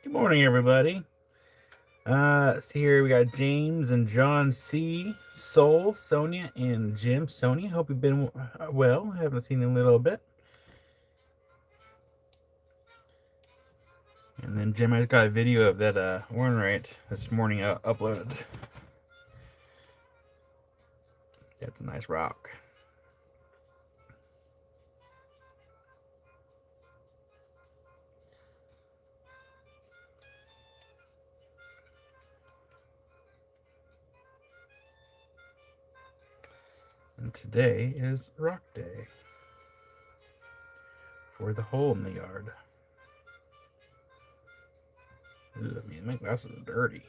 Good morning, everybody. See here we got James and John C, Soul, Sonia, and Jim. Sonia, hope you've been well. Haven't seen you in a little bit. And then Jim, I just got a video of that Warrenite this morning uploaded. That's a nice rock. And today is Rock Day for the hole in the yard. Ooh, I mean, my glasses are dirty.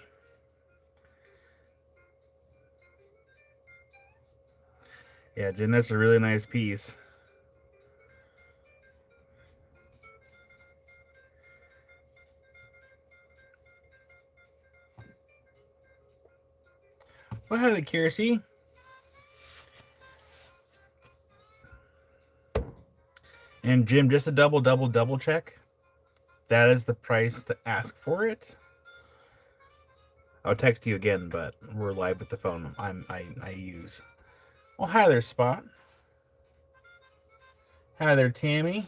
Yeah, Jim, that's a really nice piece. Well, hi there, Kiersey. And Jim, just a double check. That is the price to ask for it. I'll text you again, but we're live with the phone I use. Well, hi there, Spot. Hi there, Tammy.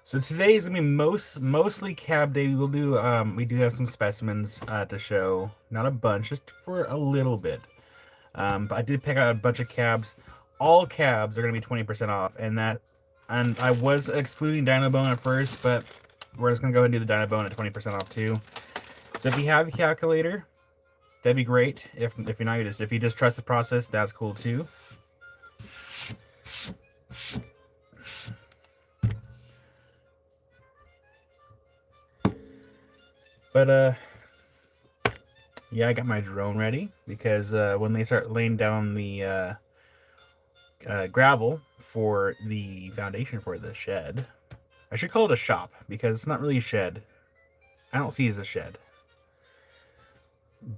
So today is gonna be mostly cab day. We do have some specimens to show, not a bunch, just for a little bit. But I did pick out a bunch of cabs. All cabs are gonna be 20% off, and I was excluding Dynabone at first, but we're just gonna go ahead and do the Dynabone at 20% off too. So if you have a calculator, that'd be great. If you're not, if you just trust the process, that's cool too. But yeah, I got my drone ready because when they start laying down the gravel for the foundation for the shed, I should call it a shop because it's not really a shed. I don't see it as a shed,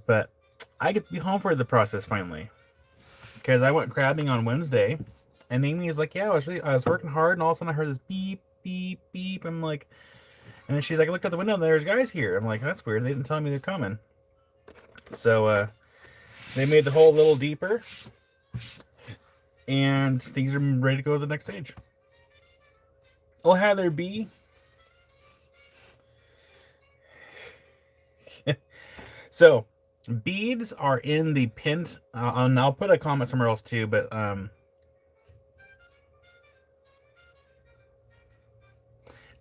but I get to be home for the process finally because I went crabbing on Wednesday, and Amy is like, "Yeah, I was working hard, and all of a sudden I heard this beep beep beep." I'm like, and then she's like, "I looked out the window, and there's guys here." I'm like, "That's weird. They didn't tell me they're coming." So they made the hole a little deeper, and things are ready to go to the next stage. Oh, hi there, B. So beads are in the pinned, and I'll put a comment somewhere else too, but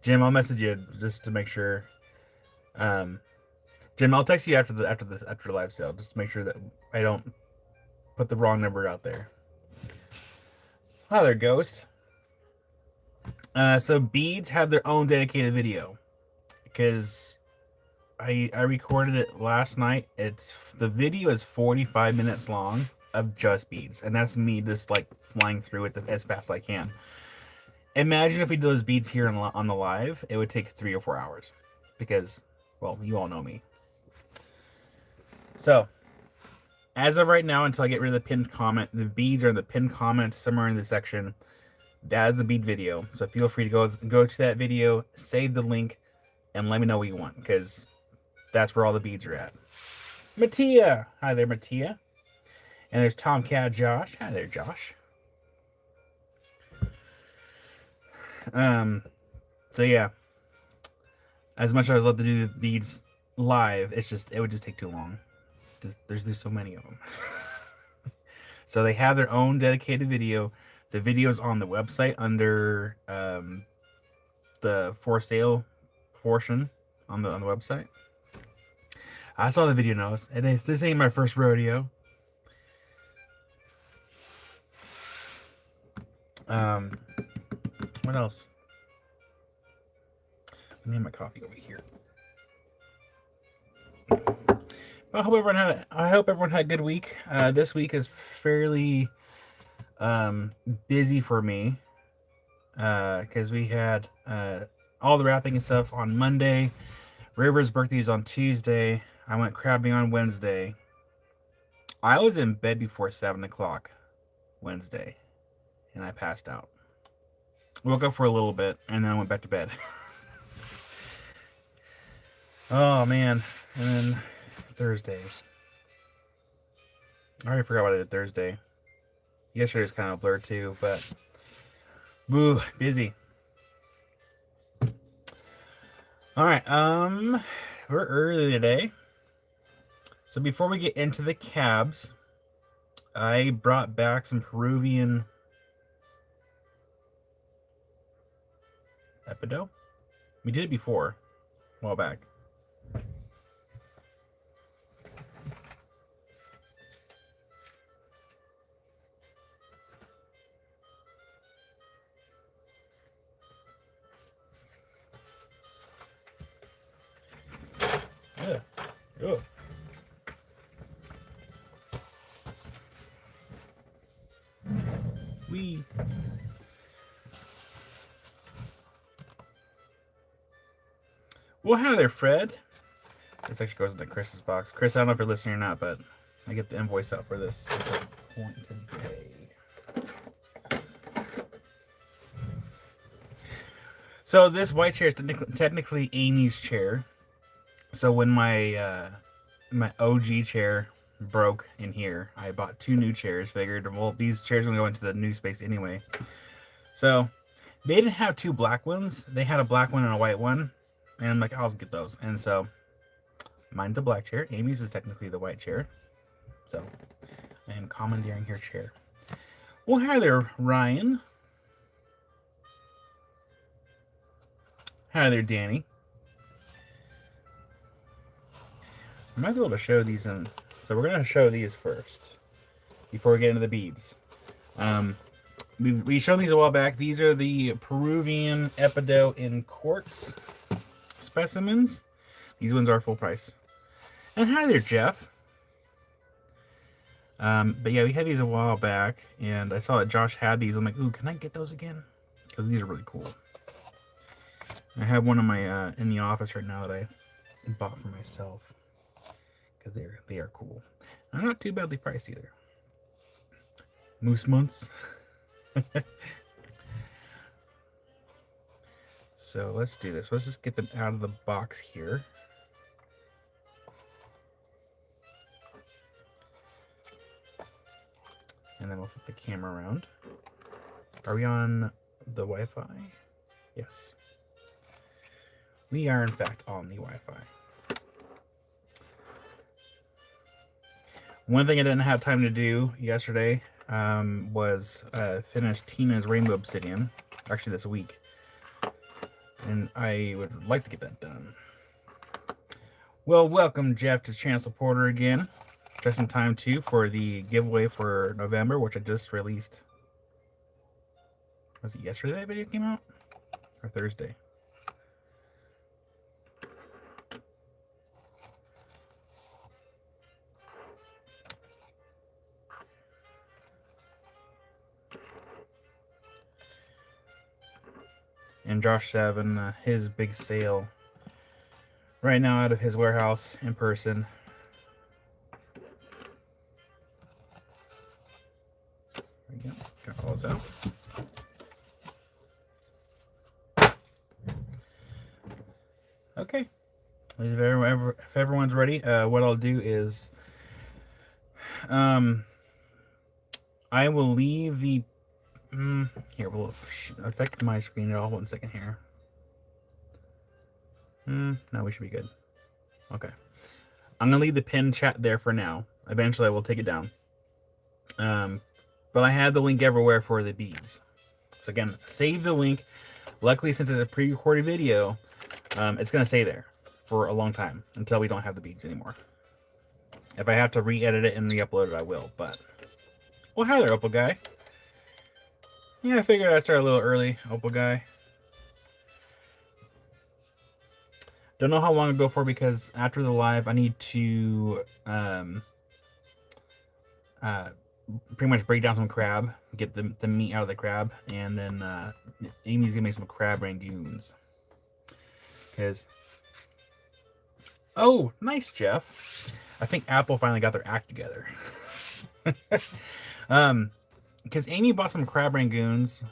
Jim, I'll message you just to make sure. Jim, I'll text you after the live sale just to make sure that I don't put the wrong number out there. Hi there, Ghost. So beads have their own dedicated video because I recorded it last night. The video is 45 minutes long of just beads, and that's me just like flying through it as fast as I can. Imagine if we did those beads here on the live, it would take 3 or 4 hours because, well, you all know me. So, as of right now, until I get rid of the pinned comment, the beads are in the pinned comments somewhere in the section. That is the bead video. So feel free to go to that video, save the link, and let me know what you want because that's where all the beads are at. Mattia, hi there, Mattia. And there's Tomcat Josh. Hi there, Josh. So yeah, as much as I'd love to do the beads live, it would just take too long. There's so many of them. So they have their own dedicated video. The video's on the website under the for sale portion on the website. I saw the video notes, and this ain't my first rodeo. What else? I need my coffee over here. I hope everyone had a good week. This week is fairly busy for me because we had all the wrapping and stuff on Monday. River's birthday is on Tuesday. I went crabbing on Wednesday. I was in bed before 7 o'clock Wednesday, and I passed out. Woke up for a little bit, and then I went back to bed. Oh man, and then Thursdays. I already forgot what I did Thursday. Yesterday was kind of blurred too, but boo, busy. All right, we're early today. So before we get into the cabs, I brought back some Peruvian Epido. We did it before, a while back. Yeah. Oh. Wee. Well, hi there, Fred. This actually goes into Chris's box. Chris, I don't know if you're listening or not, but I get the invoice out for this point today. So this white chair is technically Amy's chair. So when my OG chair broke in here, I bought 2 new chairs. Figured, well, these chairs are gonna go into the new space anyway. So they didn't have 2 black ones. They had a black one and a white one, and I'm like, I'll get those. And so mine's a black chair. Amy's is technically the white chair. So I am commandeering her chair. Well, hi there, Ryan. Hi there, Danny. I might be able to show these in. So we're gonna show these first before we get into the beads. We showed these a while back. These are the Peruvian Epido in quartz specimens. These ones are full price. And hi there, Jeff. But yeah, we had these a while back, and I saw that Josh had these. I'm like, ooh, can I get those again? Because these are really cool. I have one in my in the office right now that I bought for myself because they are cool. And not too badly priced either. Moose months. So let's do this. Let's just get them out of the box here. And then we'll flip the camera around. Are we on the Wi-Fi? Yes. We are, in fact, on the Wi-Fi. One thing I didn't have time to do yesterday was finish Tina's Rainbow Obsidian. Actually, this week. And I would like to get that done. Well, welcome, Jeff, to Channel Supporter again. Just in time, too, for the giveaway for November, which I just released. Was it yesterday that video came out? Or Thursday? And Josh having his big sale right now out of his warehouse in person. There we go. Got all those out. Okay. If everyone's ready, what I'll do is I will leave the here, we'll affect my screen at all. 1 second here. No, we should be good. Okay. I'm going to leave the pinned chat there for now. Eventually, I will take it down. But I have the link everywhere for the beads. So again, save the link. Luckily, since it's a pre-recorded video, it's going to stay there for a long time until we don't have the beads anymore. If I have to re-edit it and re-upload it, I will. But, well, hi there, Opal Guy. Yeah, I figured I'd start a little early, Opal Guy. Don't know how long to go for because after the live, I need to pretty much break down some crab, get the meat out of the crab, and then Amy's gonna make some crab rangoons. Because, oh, nice, Jeff. I think Apple finally got their act together. Because Amy bought some crab rangoons,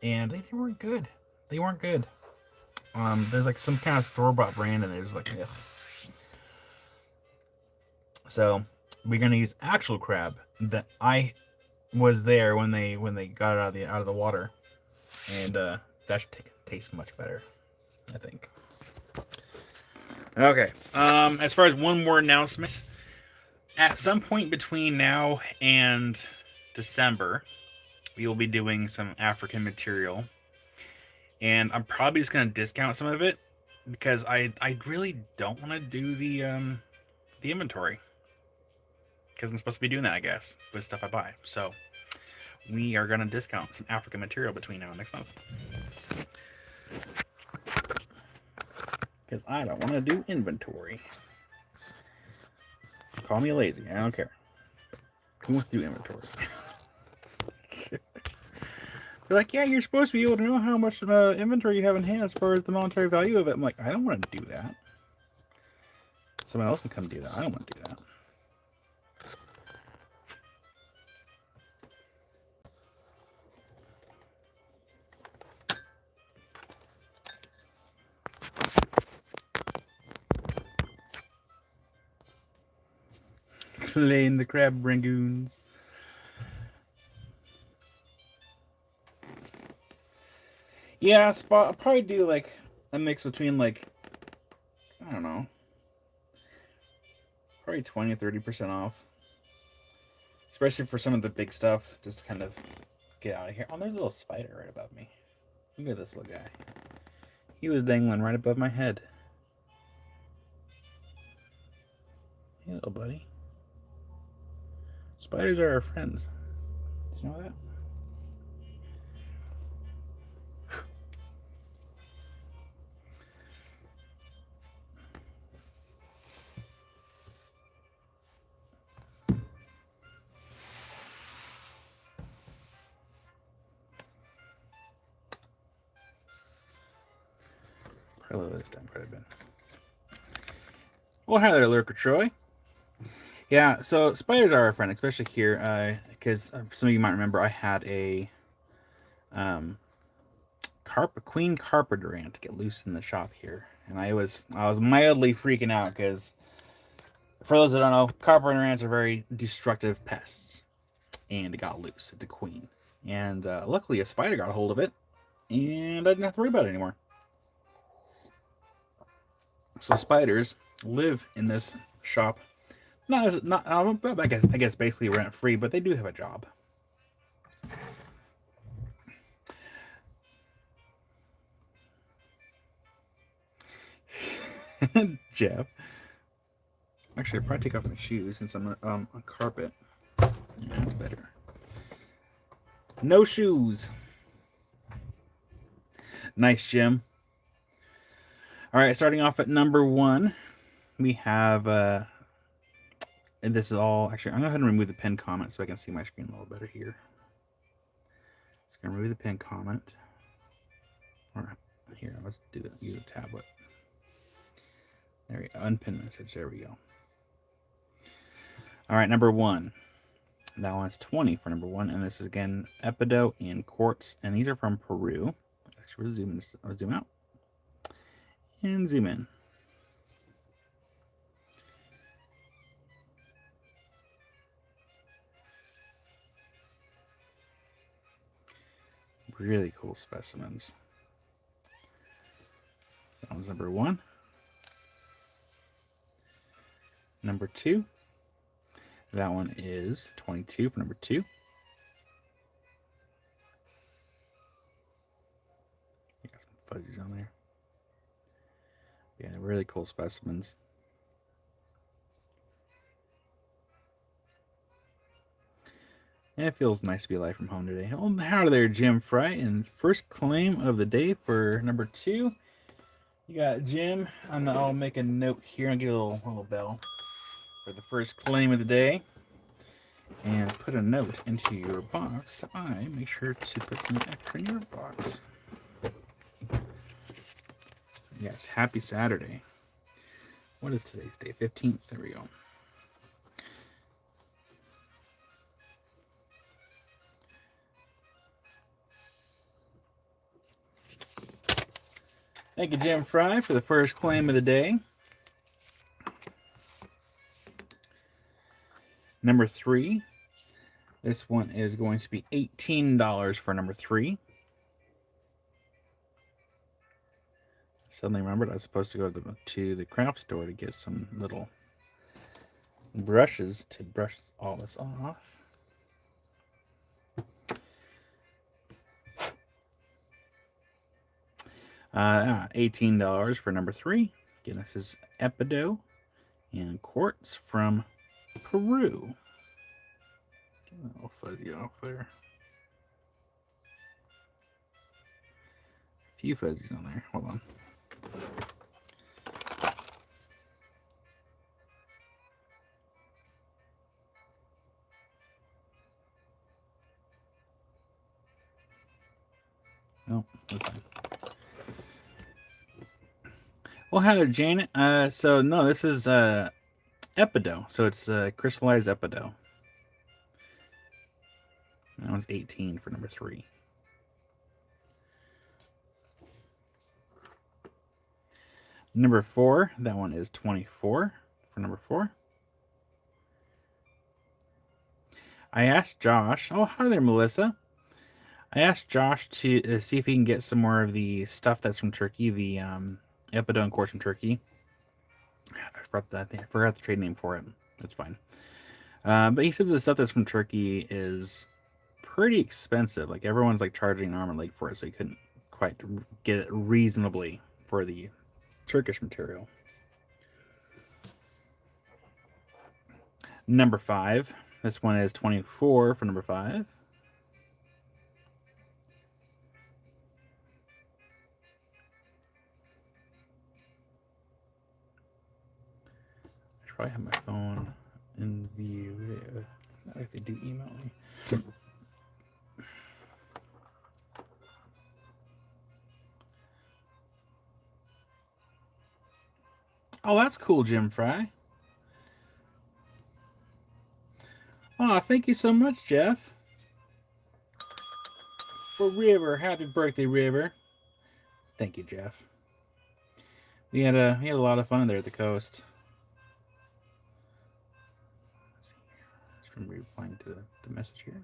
and they weren't good. They weren't good. There's like some kind of store-bought brand, and there's like, ugh. So we're gonna use actual crab that I was there when they got it out of the water, and that should taste much better, I think. Okay. As far as one more announcement, at some point between now and December, we will be doing some African material, and I'm probably just gonna discount some of it because I really don't want to do the inventory because I'm supposed to be doing that, I guess, with stuff I buy. So we are gonna discount some African material between now and next month because I don't want to do inventory. Call me lazy. I don't care. Who wants to do inventory? They're like, yeah, you're supposed to be able to know how much inventory you have in hand as far as the monetary value of it. I'm like, I don't want to do that. Someone else can come do that. I don't want to do that. Playing the crab rangoons. Yeah, I'll probably do like a mix between like, I don't know, probably 20 or 30% off. Especially for some of the big stuff, just to kind of get out of here. Oh, there's a little spider right above me. Look at this little guy. He was dangling right above my head. Hey, little buddy. Spiders are our friends. Did you know that? Probably this time quite a bit. Well, hi there, Lurker Troy. Yeah, so spiders are our friend, especially here, because some of you might remember I had a queen carpenter ant get loose in the shop here, and I was mildly freaking out because, for those that don't know, carpenter ants are very destructive pests, and it got loose. It's a queen, and luckily a spider got a hold of it, and I didn't have to worry about it anymore. So spiders live in this shop. I guess basically rent free, but they do have a job. Jeff. Actually, I'd probably take off my shoes since I'm on carpet. Yeah, that's better. No shoes. Nice, Jim. All right, starting off at number 1, we have and this is all actually. I'm gonna go ahead and remove the pinned comment so I can see my screen a little better here. Just gonna remove the pinned comment. All right, here, let's do that. Use a tablet. There we go. Unpin message. There we go. All right, number 1. That one's 20 for number 1, and this is again Epido and Quartz, and these are from Peru. Actually, we'll zoom out and zoom in. Really cool specimens. That was number 1. Number 2. That one is 22 for number 2. I got some fuzzies on there. Yeah, really cool specimens. And it feels nice to be alive from home today. Oh, howdy there, Jim Fry. And first claim of the day for number 2. You got Jim. I'll make a note here and give a little bell for the first claim of the day. And put a note into your box. I make sure to put some extra in your box. Yes, happy Saturday. What is today's day? 15th. There we go. Thank you, Jim Fry, for the first claim of the day. Number 3. This one is going to be $18 for number 3. Suddenly remembered I was supposed to go to the craft store to get some little brushes to brush all this off. $18 for number 3. Again, this is Epido and quartz from Peru. Get a little fuzzy off there. A few fuzzies on there. Hold on. Oh, that's fine. Well, hi there, Janet. So no, this is Epido. So it's crystallized Epido. That one's 18 for number 3. Number 4, that one is 24 for number 4. I asked Josh. Oh, hi there, Melissa. I asked Josh to see if he can get some more of the stuff that's from Turkey, the Epido and quartz from Turkey. I forgot the trade name for it. That's fine. But he said the stuff that's from Turkey is pretty expensive. Like everyone's like charging an arm and leg for it, so he couldn't quite get it reasonably for the Turkish material. Number 5. This one is 24 for number 5. I should probably have my phone in view. Not if they do email me. Oh, that's cool, Jim Fry. Oh, thank you so much, Jeff. For River, happy birthday, River. Thank you, Jeff. We had a lot of fun there at the coast. Just from replying to the message here.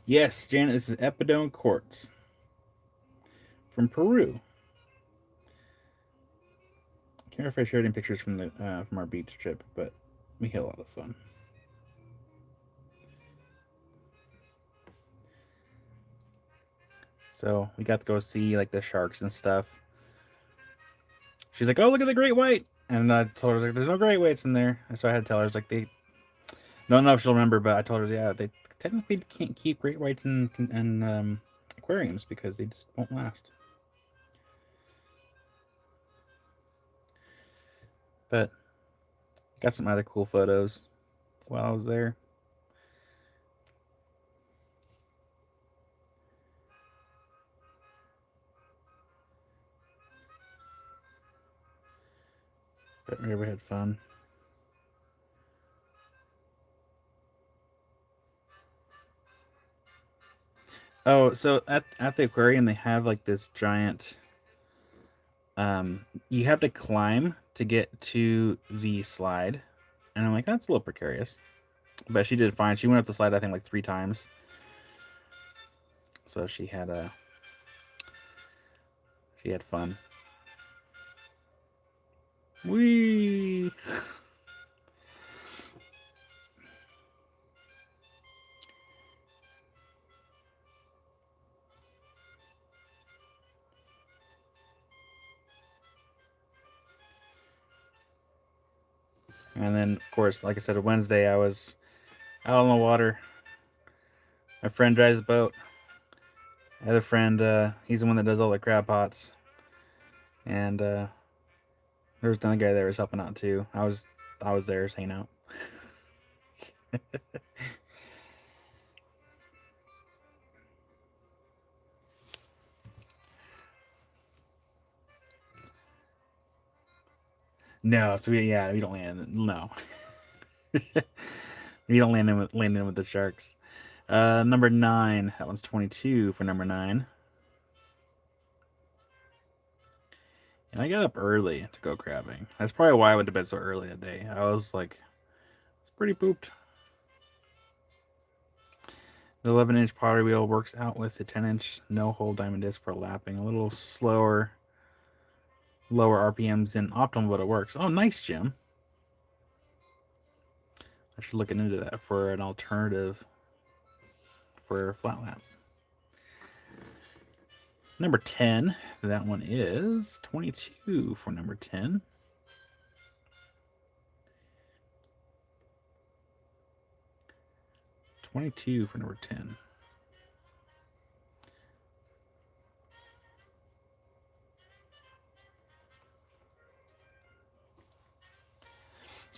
Yes, Janet, this is Epidome quartz from Peru. Can't remember if I shared any pictures from the from our beach trip, but we had a lot of fun. So we got to go see like the sharks and stuff. She's like, "Oh, look at the great white," and I told her like, "There's no great whites in there." And so I had to tell her, like, they don't know if she'll remember, but I told her, yeah, they technically can't keep great whites in aquariums because they just won't last. But got some other cool photos while I was there. But we had fun. Oh, so at the aquarium they have like this giant. You have to climb to get to the slide, and I'm like, that's a little precarious. But she did fine. She went up the slide I think like 3 times. So she had fun. Whee! And then, of course, like I said, Wednesday I was out on the water. My friend drives a boat. My other friend, he's the one that does all the crab pots. And there was another guy there was helping out too. I was there hanging out. No, so we don't land. No. You don't land in with the Sharks. Number 9. That one's 22 for number 9. And I got up early to go crabbing. That's probably why I went to bed so early that day. I was like, it's pretty pooped. The 11-inch pottery wheel works out with the 10-inch no-hole diamond disc for lapping. A little slower, lower RPMs than optimal, but it works. Oh, nice, Jim. I should look into that for an alternative for a flat lap. Number 10, that one is 22 for number 10. $22 for number 10.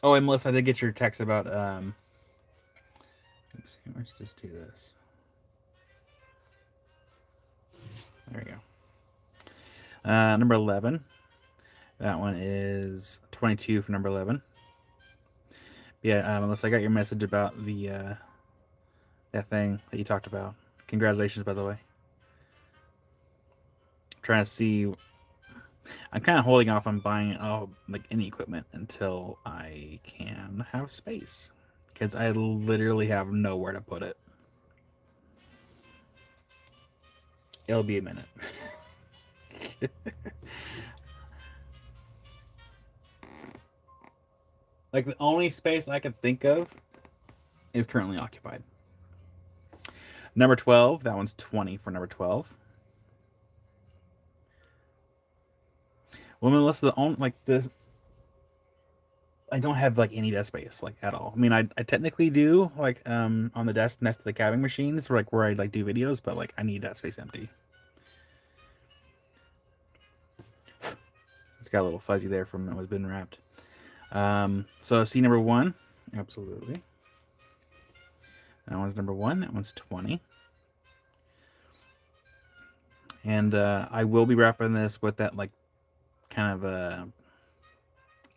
Oh, and Melissa, I did get your text about oops, let's just do this. There we go. Number 11. That one is 22 for number 11. Yeah, Melissa, I got your message about the that thing that you talked about. Congratulations, by the way. I'm trying to see. I'm kind of holding off on buying like any equipment until I can have space, because I literally have nowhere to put it. It'll be a minute. Like, the only space I can think of is currently occupied. Number 12, that one's 20 for number 12. Well, Melissa, the only, like, I don't have like any desk space, like, at all. I mean, I technically do, like, on the desk next to the cabbing machines, like where I like do videos, but like I need that space empty. It's got a little fuzzy there from it was been wrapped. So C number 1, absolutely. That one's number 1. That one's 20. And I will be wrapping this with that, like, kind of a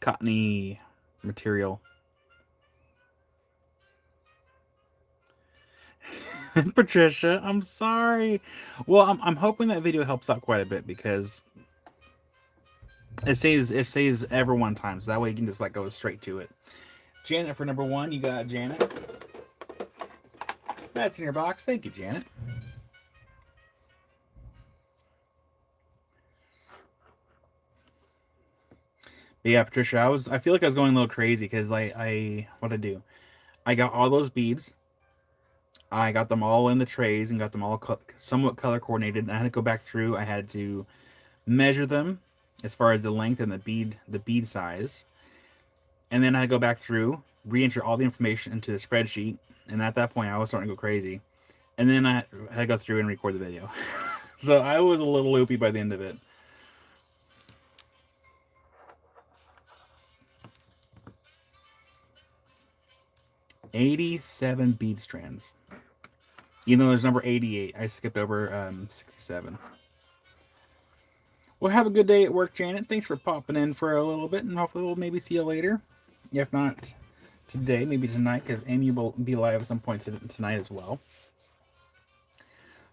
cottony material. Patricia, I'm sorry. Well, I'm hoping that video helps out quite a bit, because it saves ever one time, so that way you can just like go straight to it. Janet for number 1, you got Janet. That's in your box. Thank you, Janet. But yeah, Patricia, I feel like I was going a little crazy, because what I do, I got all those beads. I got them all in the trays and got them all somewhat color coordinated. And I had to go back through. I had to measure them as far as the length and the bead size. And then I had to go back through, re-enter all the information into the spreadsheet. And at that point, I was starting to go crazy. And then I had to go through and record the video. So I was a little loopy by the end of it. $87 bead strands. Even though there's number 88, I skipped over 67. Well, have a good day at work, Janet. Thanks for popping in for a little bit, and hopefully we'll maybe see you later. If not today, maybe tonight, because Amy will be live at some point tonight as well.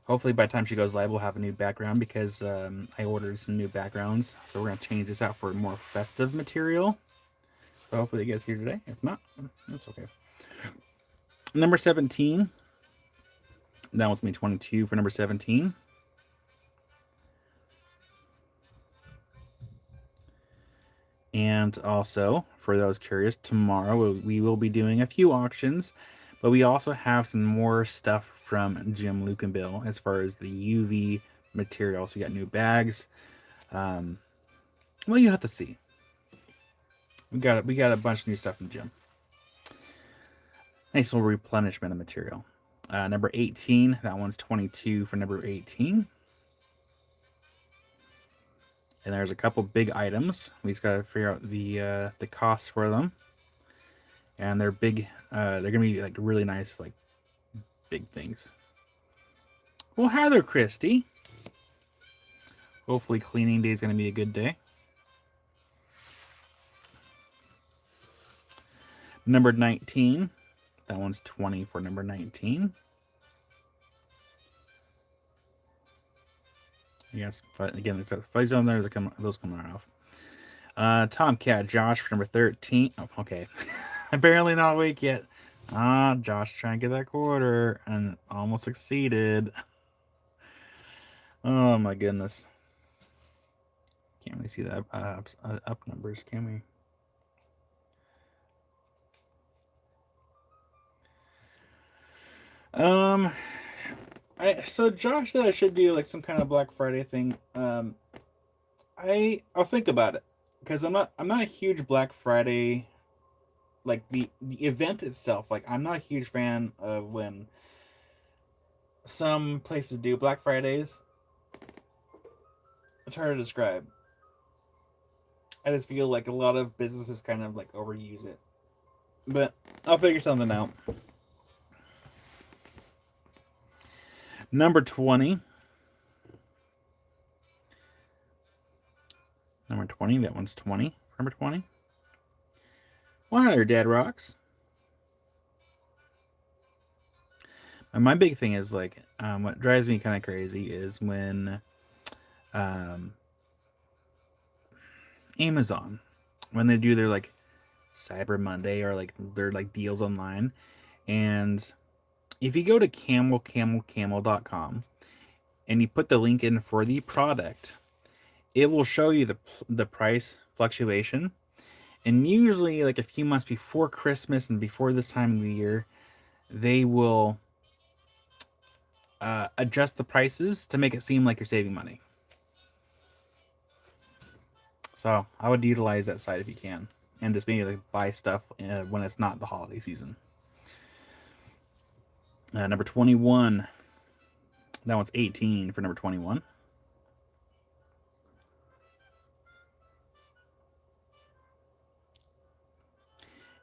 Hopefully by the time she goes live, we'll have a new background, because I ordered some new backgrounds. So we're going to change this out for more festive material. So hopefully it gets here today. If not, that's okay. Number 17. That one's me 22 for number 17. And also, for those curious, tomorrow we will be doing a few auctions, but we also have some more stuff from Jim Lukenbill as far as the UV materials. We got new bags. Well, you have to see. We got a bunch of new stuff from Jim. Nice little replenishment of material. Number 18, that one's 22 for number 18. And there's a couple big items. We just gotta figure out the cost for them. And they're big. They're gonna be like really nice, like big things. Well, hi there, Christy. Hopefully cleaning day is gonna be a good day. Number 19. That one's 20 for number 19. Yes, again, there's a fuzzy on there. Those come right off. Tomcat Josh for number 13. Oh, okay. Apparently not awake yet. Josh trying to get that quarter and almost succeeded. Oh my goodness. Can't really see the up numbers, can we? So Josh said I should do like some kind of Black Friday thing. I'll think about it because I'm not a huge Black Friday, like the event itself. Like I'm not a huge fan of when some places do Black Fridays. It's hard to describe. I just feel like a lot of businesses kind of like overuse it, but I'll figure something out. Number 20. Number 20. That one's 20. Number 20. One other Dead Rocks. And my big thing is like, what drives me kind of crazy is when Amazon, when they do their like Cyber Monday or like their like deals online, and if you go to camel.com and you put the link in for the product, it will show you the price fluctuation. And usually like a few months before Christmas and before this time of the year, they will adjust the prices to make it seem like you're saving money. So I would utilize that site if you can, and just maybe like buy stuff when it's not the holiday season. Number 21. That one's 18 for number 21.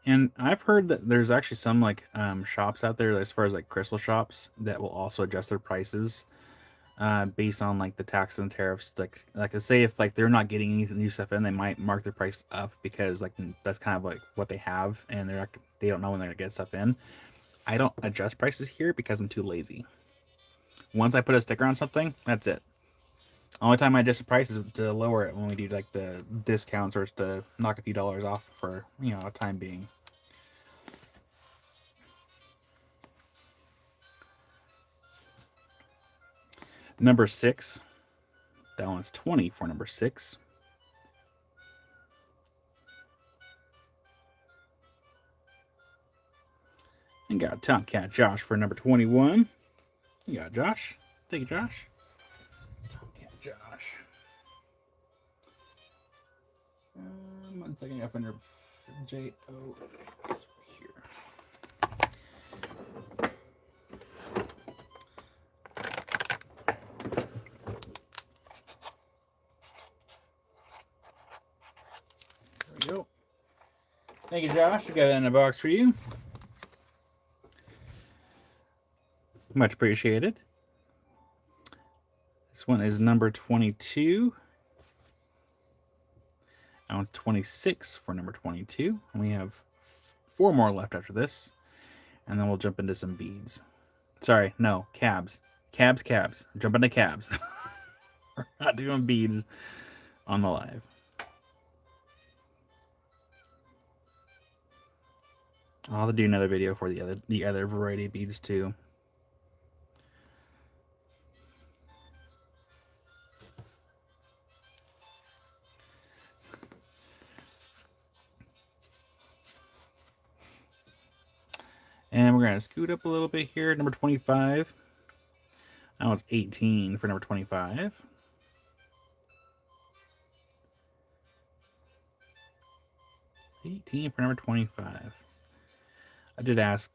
And I've heard that there's actually some like shops out there as far as like crystal shops that will also adjust their prices based on like the taxes and tariffs. Like I say, if like they're not getting any new stuff in, they might mark their price up because like that's kind of like what they have, and they don't know when they're gonna get stuff in. I don't adjust prices here because I'm too lazy. Once I put a sticker on something, that's it. Only time I adjust the price is to lower it when we do like the discounts or to knock a few dollars off for a time being. Number 6. That one's 20 for number 6. And got Tomcat Josh for number 21. You got Josh. Thank you, Josh. Tomcat Josh. 1 second, up under J-O. Here. There we go. Thank you, Josh. I got that in a box for you. Much appreciated. This one is number 22. That one's 26 for number 22. And we have 4 more left after this. And then we'll jump into some beads. Sorry, no, cabs. Cabs. Jump into cabs. We're not doing beads on the live. I'll have to do another video for the other variety of beads too. And we're going to scoot up a little bit here. Number 25. Now it's 18 for number 25. $18 for number 25. I did ask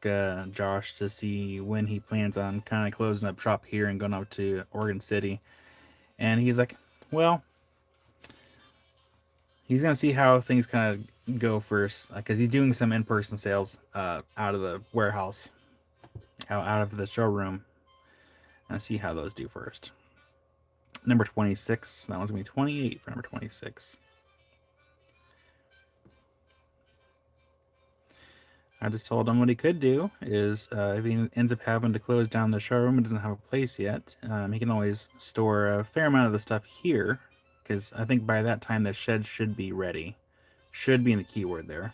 Josh to see when he plans on kind of closing up shop here and going up to Oregon City. And he's like, well, he's going to see how things kind of go first. Because he's doing some in-person sales out of the warehouse, out of the showroom. And see how those do first. Number 26. That one's going to be 28 for number 26. I just told him what he could do is if he ends up having to close down the showroom and doesn't have a place yet, he can always store a fair amount of the stuff here, because I think by that time the shed should be ready. Should be in the keyword there.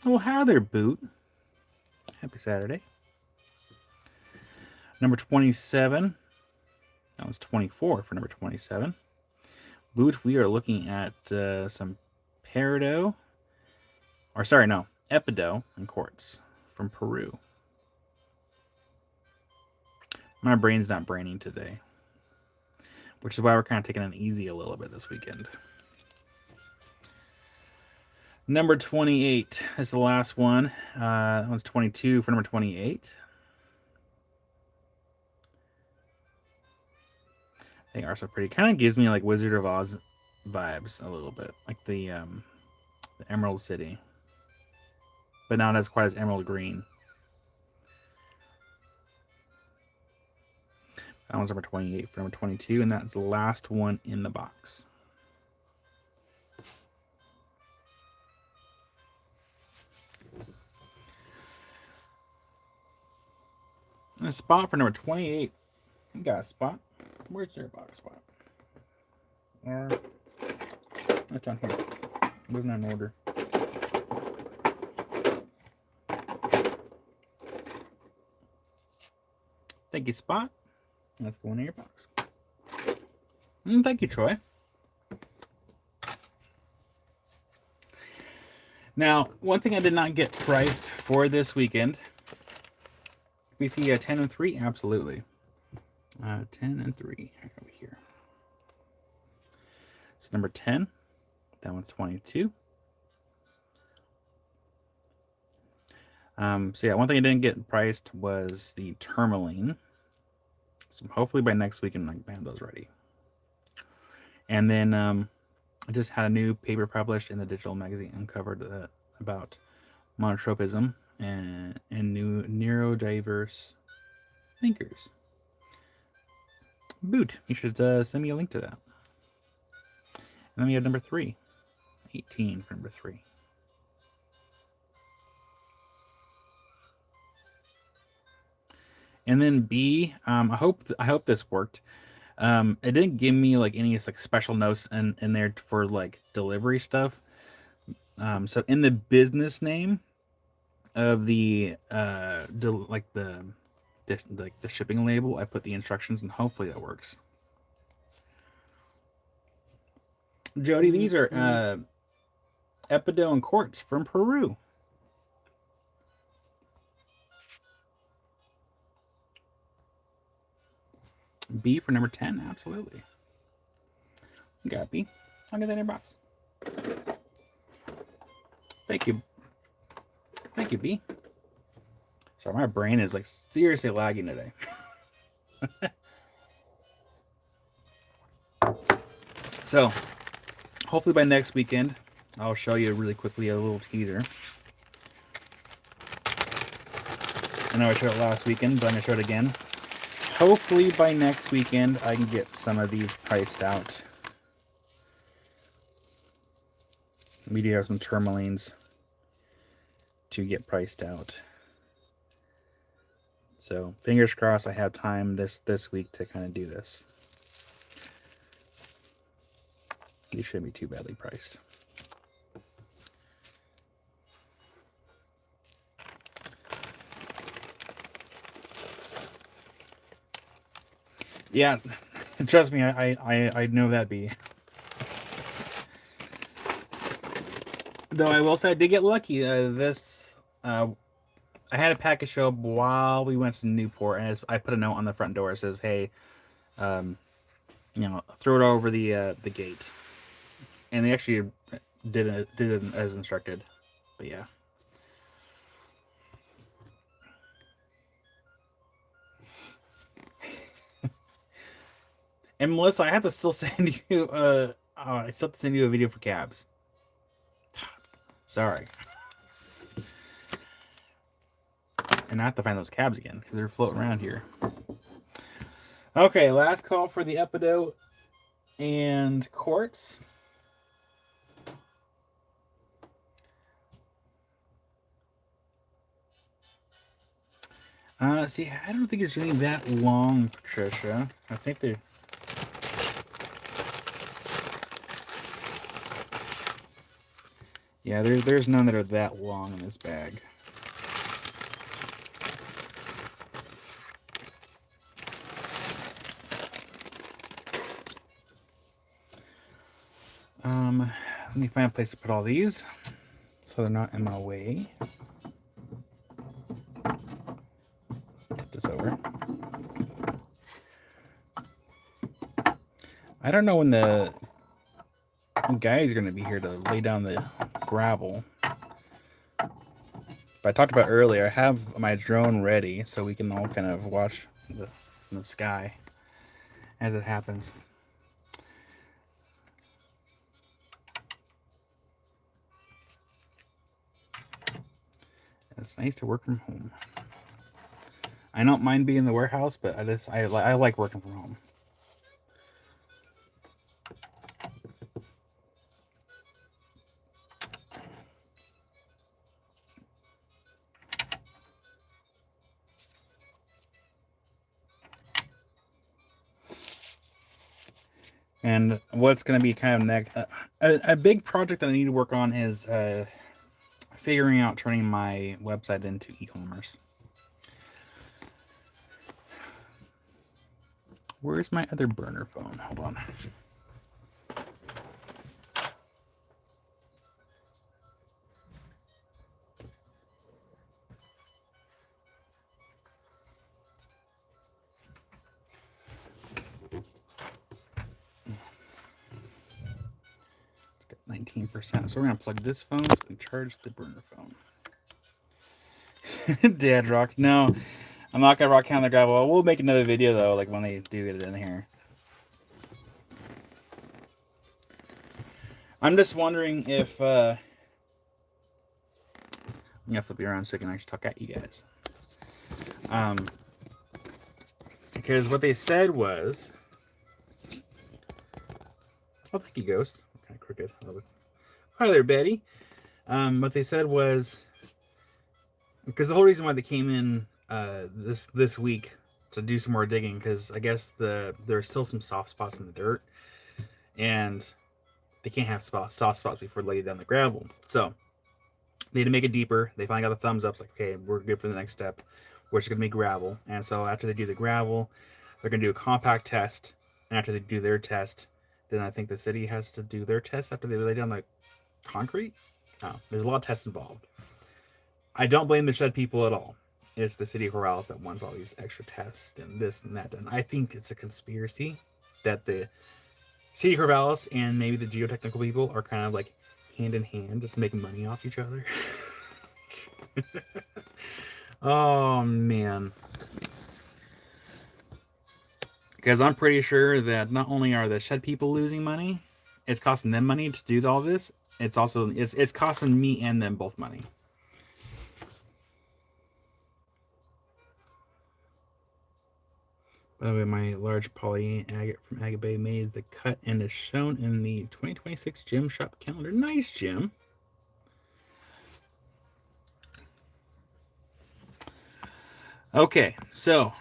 Oh, hi there, Boot. Happy Saturday. Number 27. That was 24 for number 27. Boot, we are looking at some Peridot. Or sorry, no, Epido and quartz from Peru. My brain's not braining today, which is why we're kind of taking it easy a little bit this weekend. Number 28 is the last one. That one's 22 for number 28. They are so pretty. Kind of gives me like Wizard of Oz vibes a little bit, like the Emerald City, but not as quite as emerald green. That one's number 28 for number 22, and that's the last one in the box. And a spot for number 28. You got a spot. Where's your box spot? Or that's on here. It wasn't in order. Thank you, Spot. Let's go into your box. And thank you, Troy. Now, one thing I did not get priced for this weekend. We see 10 and 3, absolutely. 10 and 3 over here. So number 10, that one's 22. So yeah, one thing I didn't get priced was the tourmaline. So hopefully by next week I can have those ready. And then I just had a new paper published in the digital magazine Uncovered about monotropism and new neurodiverse thinkers. Boot, you should send me a link to that. And then we have number 3, 18 for number 3. And then B, I hope this worked. It didn't give me like any like special notes in there for like delivery stuff. So in the business name of the the shipping label, I put the instructions, and hopefully that works. Jody, these are Epido and quartz from Peru. B for number 10, absolutely. You got B. I'll get that in your box. Thank you. Thank you, B. Sorry, my brain is like seriously lagging today. So, hopefully by next weekend, I'll show you really quickly a little teaser. I know I showed it last weekend, but I'm going to show it again. Hopefully by next weekend, I can get some of these priced out. We do have some tourmalines to get priced out. So fingers crossed I have time this week to kind of do this. These shouldn't be too badly priced. Yeah, trust me, I know that be. Though I will say I did get lucky. I had a package show up while we went to Newport, and I put a note on the front door that says, "Hey, throw it over the gate." And they actually did it as instructed. But yeah. And Melissa, I have to still send you I still have to send you a video for cabs. Sorry. And I have to find those cabs again because they're floating around here. Okay, last call for the Epido and quartz. See, I don't think it's really that long, Patricia. I think they're... Yeah, there's none that are that long in this bag. Let me find a place to put all these so they're not in my way. Let's tip this over. I don't know when the guys are going to be here to lay down the gravel. But I talked about earlier, I have my drone ready so we can all kind of watch the sky as it happens. It's nice to work from home. I don't mind being in the warehouse, but I like working from home. And what's going to be kind of next, a big project that I need to work on is figuring out turning my website into e-commerce. Where's my other burner phone? Hold on. It's got 19%. So we're going to plug this phone so we can charge the burner phone. Dad rocks. No, I'm not going to rock count the gravel. We'll make another video, though, like when they do get it in here. I'm just wondering if... I'm going to flip you around so I can actually talk at you guys. Because what they said was... Oh, thank you, Ghost. Kind of crooked. Hi there, Betty. What they said was... Because the whole reason why they came in this week to do some more digging, because I guess there's still some soft spots in the dirt, and they can't have soft spots before they lay down the gravel. So they had to make it deeper. They finally got the thumbs up. It's like, okay, we're good for the next step, which is going to be gravel. And so after they do the gravel, they're going to do a compact test. And after they do their test, then I think the city has to do their test after they lay down the concrete. Oh, there's a lot of tests involved. I don't blame the shed people at all. It's the city of Corrales that wants all these extra tests and this and that. And I think it's a conspiracy that the city of Corrales and maybe the geotechnical people are kind of like hand in hand, just making money off each other. Oh, man. Because I'm pretty sure that not only are the shed people losing money, it's costing them money to do all this. It's also it's costing me and them both money. By the way, my large poly agate from Agate Bay made the cut and is shown in the 2026 Gym Shop calendar. Nice, Jim. Okay, so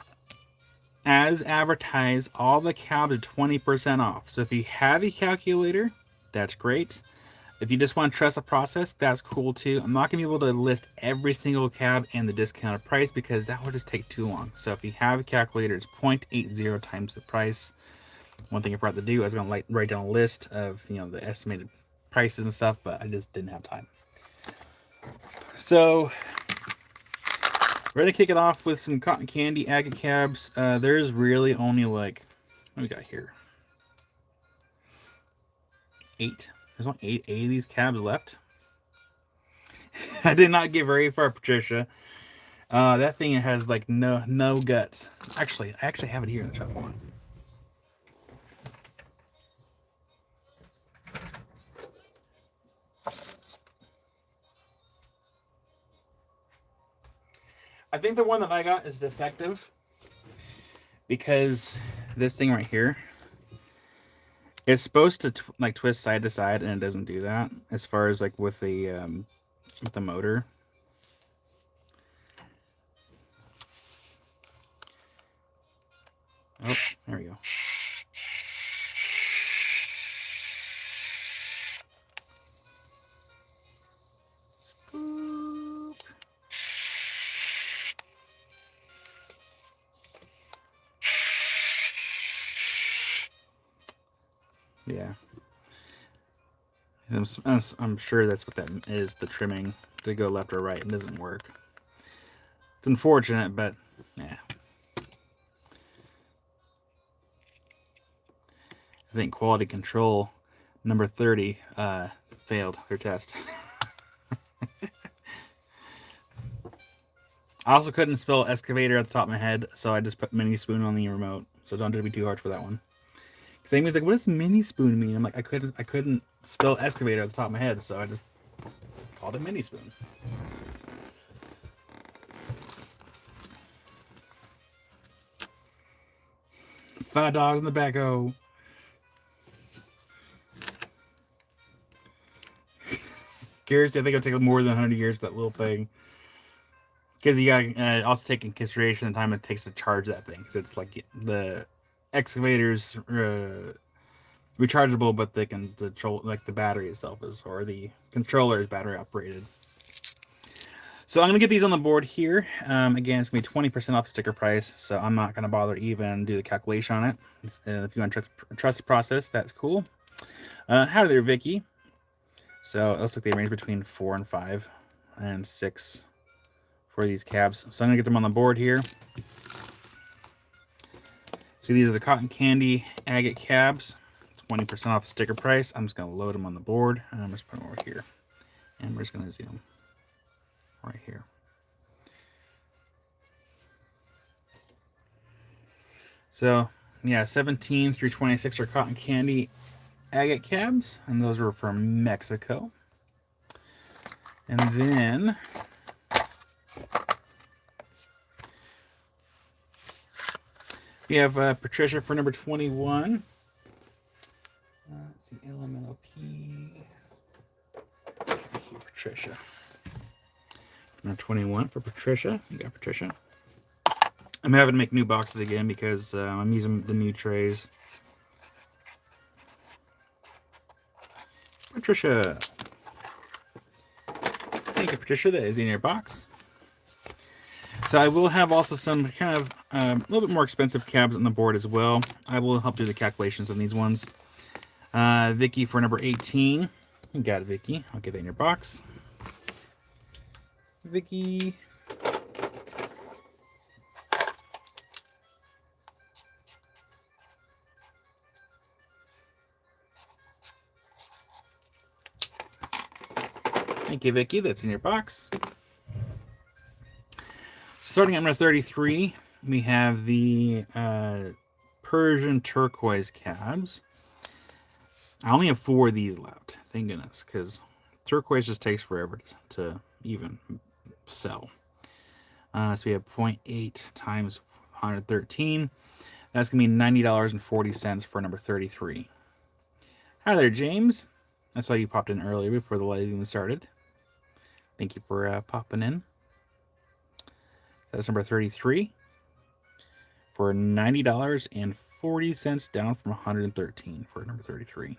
as advertised, all the cabs are 20% off. So if you have a calculator, that's great. If you just want to trust the process, that's cool too. I'm not going to be able to list every single cab and the discounted price because that would just take too long. So if you have a calculator, it's 0.80 times the price. One thing I forgot to do, I was going to write down a list of the estimated prices and stuff, but I just didn't have time. So we're going to kick it off with some cotton candy agate cabs. There's really only like, what do we got here? 8. There's only 8 of these cabs left. I did not get very far, Patricia. That thing has like no guts. Actually, I actually have it here in the shop. Hold on. I think the one that I got is defective because this thing right here, it's supposed to like twist side to side, and it doesn't do that. As far as like with the motor. There we go. Scoop. Yeah. I'm sure that's what that is, the trimming to go left or right. It doesn't work. It's unfortunate, but yeah. I think quality control number 30 failed their test. I also couldn't spell excavator at the top of my head, so I just put mini spoon on the remote. So don't do me too hard for that one. Because Amy's like, "What does mini spoon mean?" I'm like, I couldn't spell excavator at the top of my head, so I just called it mini spoon. $5 in the backhoe. Seriously, I think it'll take more than 100 years for that little thing. Because you got also take in consideration the time it takes to charge that thing. So it's like the excavator's rechargeable, but they can control, like the battery itself is, or the controller is battery operated. So I'm gonna get these on the board here. Again, it's gonna be 20% off the sticker price, so I'm not gonna bother even do the calculation on it. If you want to trust the process, that's cool. Howdy there, Vicky. So it looks like they range between 4 and 5 and 6 for these cabs. So I'm gonna get them on the board here. So these are the cotton candy agate cabs. 20% off the sticker price. I'm just gonna load them on the board, and I'm just putting them over here. And we're just gonna zoom right here. So yeah, 17 through 26 are cotton candy agate cabs, and those were from Mexico. And then we have Patricia for number 21. Let's see, LMLP. Patricia. Number 21 for Patricia. You got Patricia. I'm having to make new boxes again because I'm using the new trays. Patricia. Thank you, Patricia. That is in your box. So I will have also some kind of a little bit more expensive cabs on the board as well. I will help do the calculations on these ones. Vicky for number 18. You got it, Vicky. I'll get that in your box. Vicky. Thank you, Vicky. That's in your box. Starting at number 33, we have the Persian turquoise cabs. I only have 4 of these left. Thank goodness, because turquoise just takes forever to even sell. So we have 0.8 times 113. That's going to be $90.40 for number 33. Hi there, James. I saw you popped in earlier before the live even started. Thank you for popping in. That's number 33 for $90.40 down from 113 for number 33.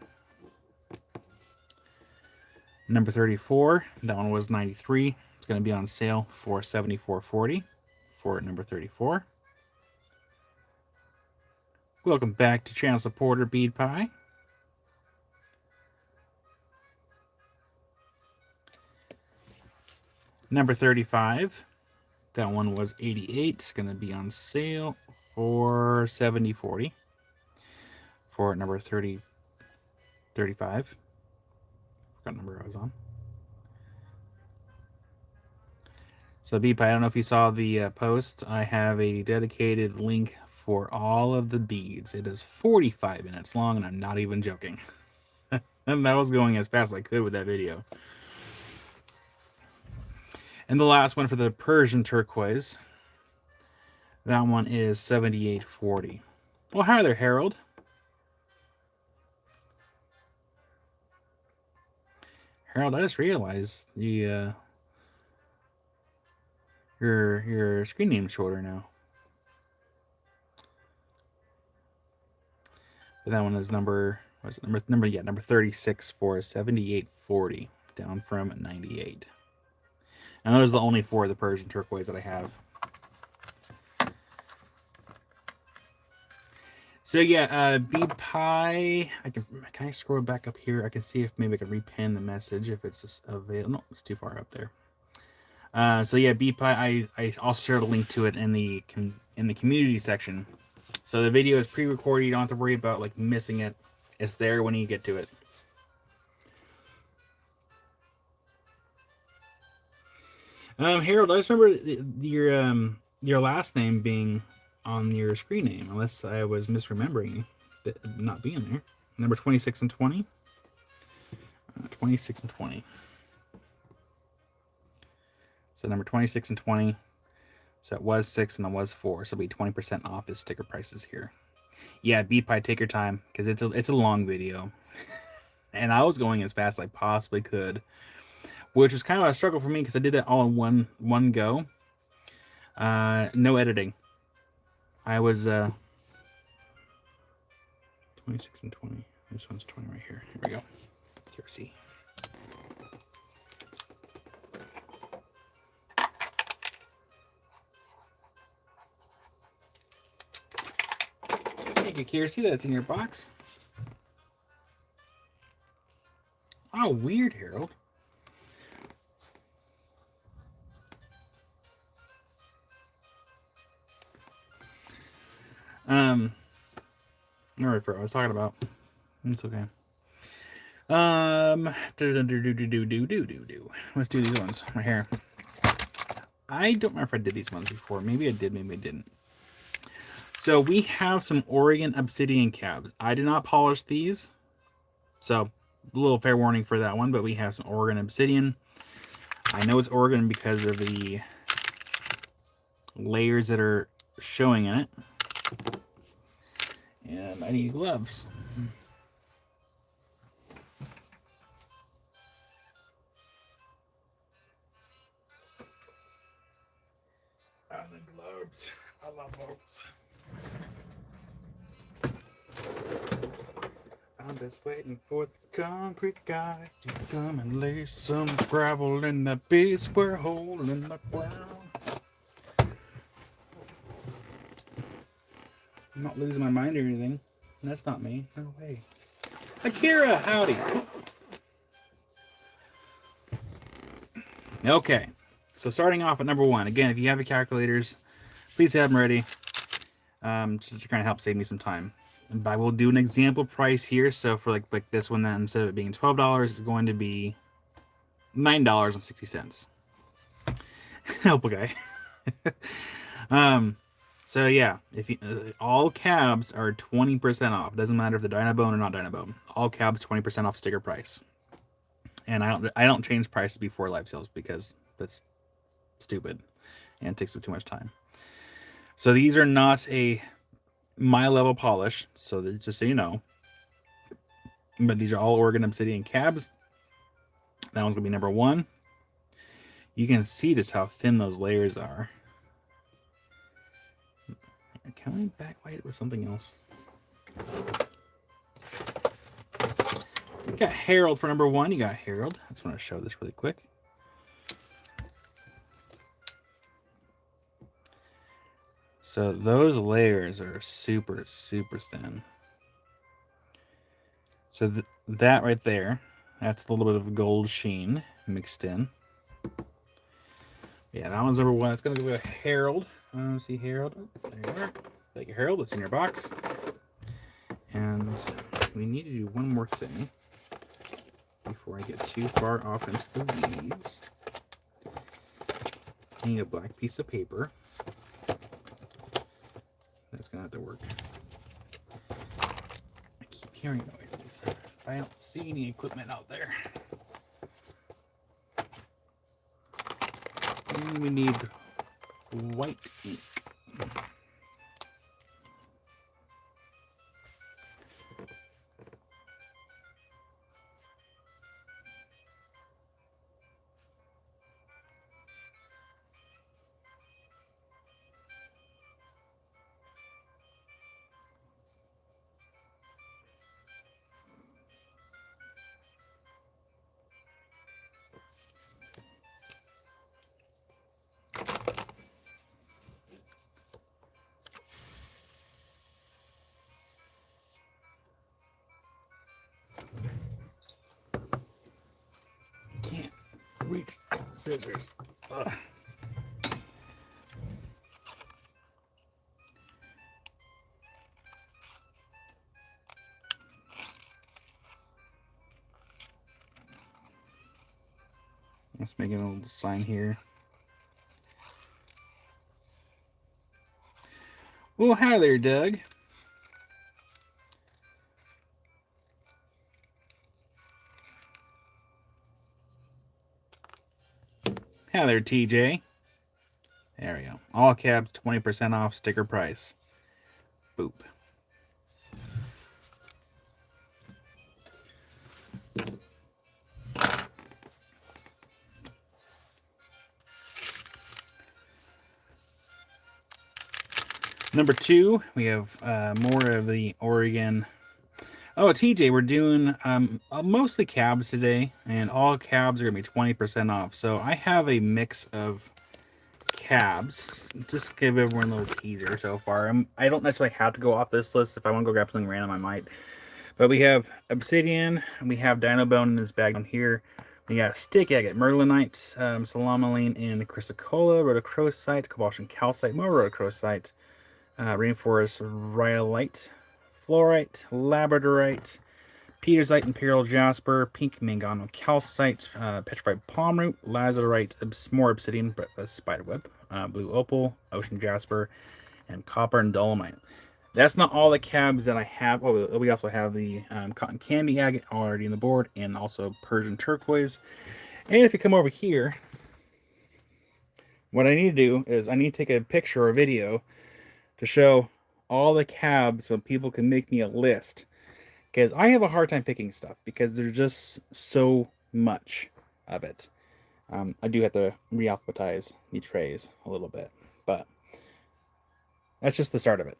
Number 34, that one was 93. It's going to be on sale for $74.40 for number 34. Welcome back to channel supporter Bead Pie. Number 35, that one was 88. It's going to be on sale for $70.40 for number 35. Forgot the number I was on. So Bead Pie, I don't know if you saw the post. I have a dedicated link for all of the beads. It is 45 minutes long, and I'm not even joking. And I was going as fast as I could with that video. And the last one for the Persian turquoise. That one is $78.40. Well, hi there, Harold. Harold, I just realized your screen name's shorter now. That one is number 36 for 78.40, down from 98. And those are the only 4 of the Persian turquoise that I have. So yeah, Bead Pie. Can I scroll back up here? I can see if maybe I can repin the message if it's available. No, it's too far up there. So yeah, Bead Pie. I also shared a link to it in the community section. So the video is pre-recorded. You don't have to worry about like missing it. It's there when you get to it. Harold, I just remember your last name being on your screen name, unless I was misremembering that not being there. Number 26 and 20. 26 and 20. So number 26 and 20. So it was 6 and it was 4. So it'll be 20% off his sticker prices here. Yeah, Beat-Pie, take your time because it's a long video, and I was going as fast as I possibly could, which was kind of a struggle for me because I did it all in one go. No editing. I was 26 and 20. This one's 20 right here. Here we go. QRC. Thank you, QRC. That's in your box. Oh, weird, Harold. All right, I was talking about. It's okay. Let's do these ones right here. I don't remember if I did these ones before. Maybe I did, maybe I didn't. So we have some Oregon Obsidian cabs. I did not polish these, so a little fair warning for that one, but we have some Oregon Obsidian. I know it's Oregon because of the layers that are showing in it. And I need gloves. I need gloves. I love boats. I'm just waiting for the concrete guy to come and lay some gravel in that big square hole in the ground. I'm not losing my mind or anything. That's not me. No way. Akira, howdy. Okay, so starting off at number 1. Again, if you have your calculators, please have them ready. So to kind of help save me some time. But I will do an example price here. So for like this one, then instead of it being $12, it's going to be $9.60. Help a guy. So yeah, if you, all cabs are 20% off. Doesn't matter if they're Dynabone or not Dynabone. All cabs 20% off sticker price. And I don't change prices before live sales because that's stupid and it takes up too much time. So these are not my level polish, so just so you know. But these are all Oregon Obsidian cabs. That one's gonna be number 1. You can see just how thin those layers are. Can I backlight it with something else? You got Harold for number 1. You got Harold. I just want to show this really quick. So those layers are super, super thin. So that right there, that's a little bit of gold sheen mixed in. Yeah, that one's number 1. It's going to go with Harold. See Harold. Oh, there you are. Thank you, Harold. It's in your box. And we need to do one more thing before I get too far off into the weeds. I need a black piece of paper. That's going to have to work. I keep hearing noises. I don't see any equipment out there. And we need white ink. reach scissors. Ugh. Let's make a little sign here. Well, hi there, Doug. Hi there, TJ. There we go. All cabs 20% off sticker price. Boop. Number 2, we have more of the Oregon. Oh, TJ, we're doing mostly cabs today, and all cabs are going to be 20% off. So I have a mix of cabs. Just give everyone a little teaser so far. I don't necessarily have to go off this list. If I want to go grab something random, I might. But we have Obsidian, we have Dino Bone in this bag down here. We got Stick Agate, Merlinite, Salamaline, and Chrysocolla, Rhodochrosite, Cobalt and Calcite, more Rhodochrosite, Rainforest Rhyolite, Fluorite, Labradorite, Petersite, Imperial Jasper, Pink Mangano Calcite, Petrified Palmroot, Lazarite, more Obsidian, but Spiderweb, Blue Opal, Ocean Jasper, and Copper and Dolomite. That's not all the cabs that I have. Oh, we also have the Cotton Candy Agate already in the board, and also Persian Turquoise. And if you come over here, what I need to do is I need to take a picture or a video to show all the cabs so people can make me a list. Because I have a hard time picking stuff because there's just so much of it. I do have to re-alphabetize the trays a little bit, but that's just the start of it.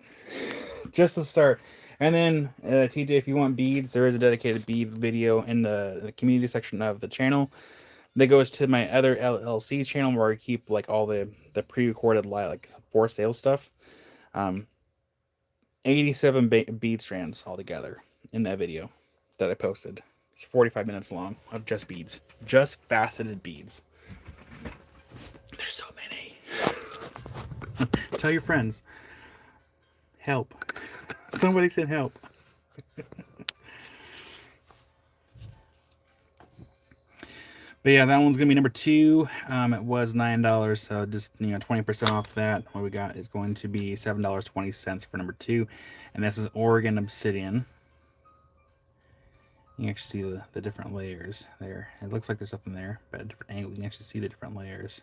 Just the start. And then, TJ, if you want beads, there is a dedicated bead video in the community section of the channel that goes to my other LLC channel where I keep like all the pre-recorded like for sale stuff. 87 bead strands altogether in that video that I posted. It's 45 minutes long of just beads, just faceted beads. There's so many. Tell your friends. Help. Somebody said help. But yeah, that one's gonna be number 2. It was $9, so just 20% off that. What we got is going to be $7.20 for number 2, and this is Oregon Obsidian. You can actually see the different layers there. It looks like there's something there, but at a different angle, you can actually see the different layers.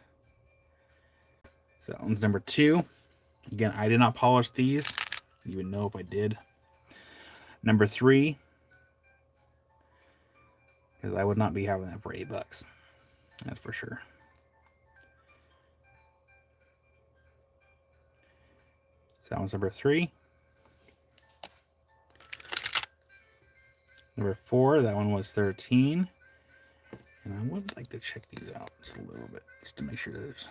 So that one's number 2. Again, I did not polish these. I don't even know if I did. Number 3, because I would not be having that for $8. That's for sure. So that one's number 3. Number 4, that one was 13. And I would like to check these out just a little bit, just to make sure there's...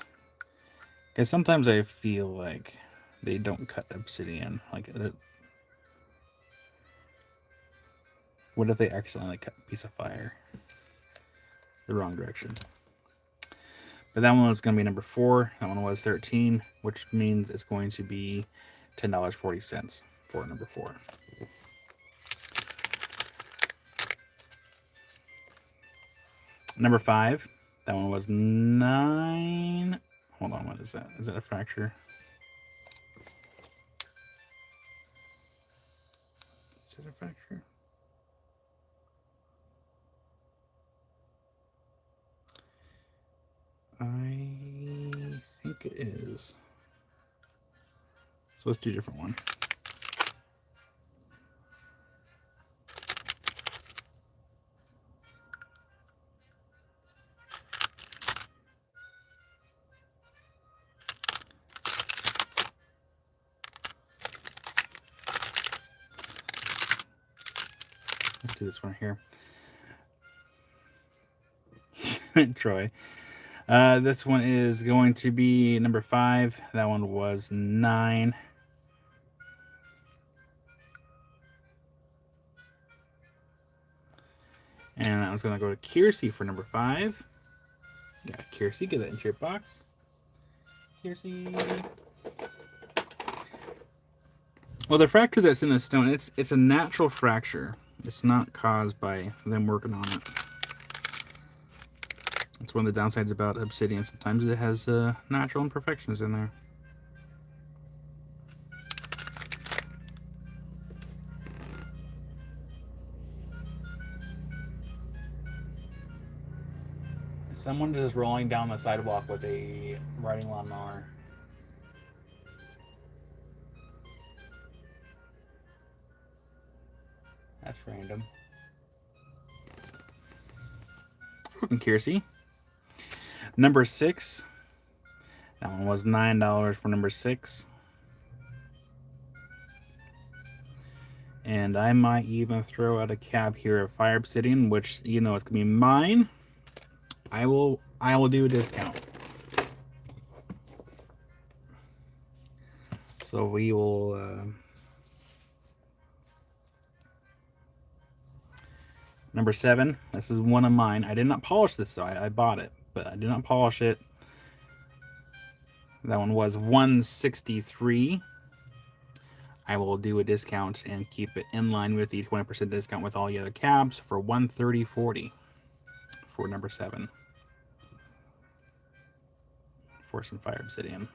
Because sometimes I feel like they don't cut obsidian. Like, what if they accidentally cut a piece of fire the wrong direction? But that one was going to be number 4. That one was 13, which means it's going to be $10.40 for number 4. Number 5, that one was 9. Hold on, what is that? Is that a fracture? Is it a fracture? I think it is. So let's do a different one. Let's do this one here. Troy. This one is going to be number 5. That one was 9. And I was going to go to Kiersey for number 5. Yeah, Kiersey, get that into your box. Kiersey. Well, the fracture that's in the stone, it's a natural fracture. It's not caused by them working on it. That's one of the downsides about obsidian. Sometimes it has natural imperfections in there. Someone is rolling down the sidewalk with a riding lawnmower. That's random. Welcome, Kiersey. Number 6. That one was $9 for number 6. And I might even throw out a cab here of Fire Obsidian, which, you know, it's gonna be mine. I will do a discount. So we will number 7. This is one of mine. I did not polish this though. I bought it, but I did not polish it. That one was $163. I will do a discount and keep it in line with the 20% discount with all the other cabs for $130.40 for number 7 for some Fire Obsidian.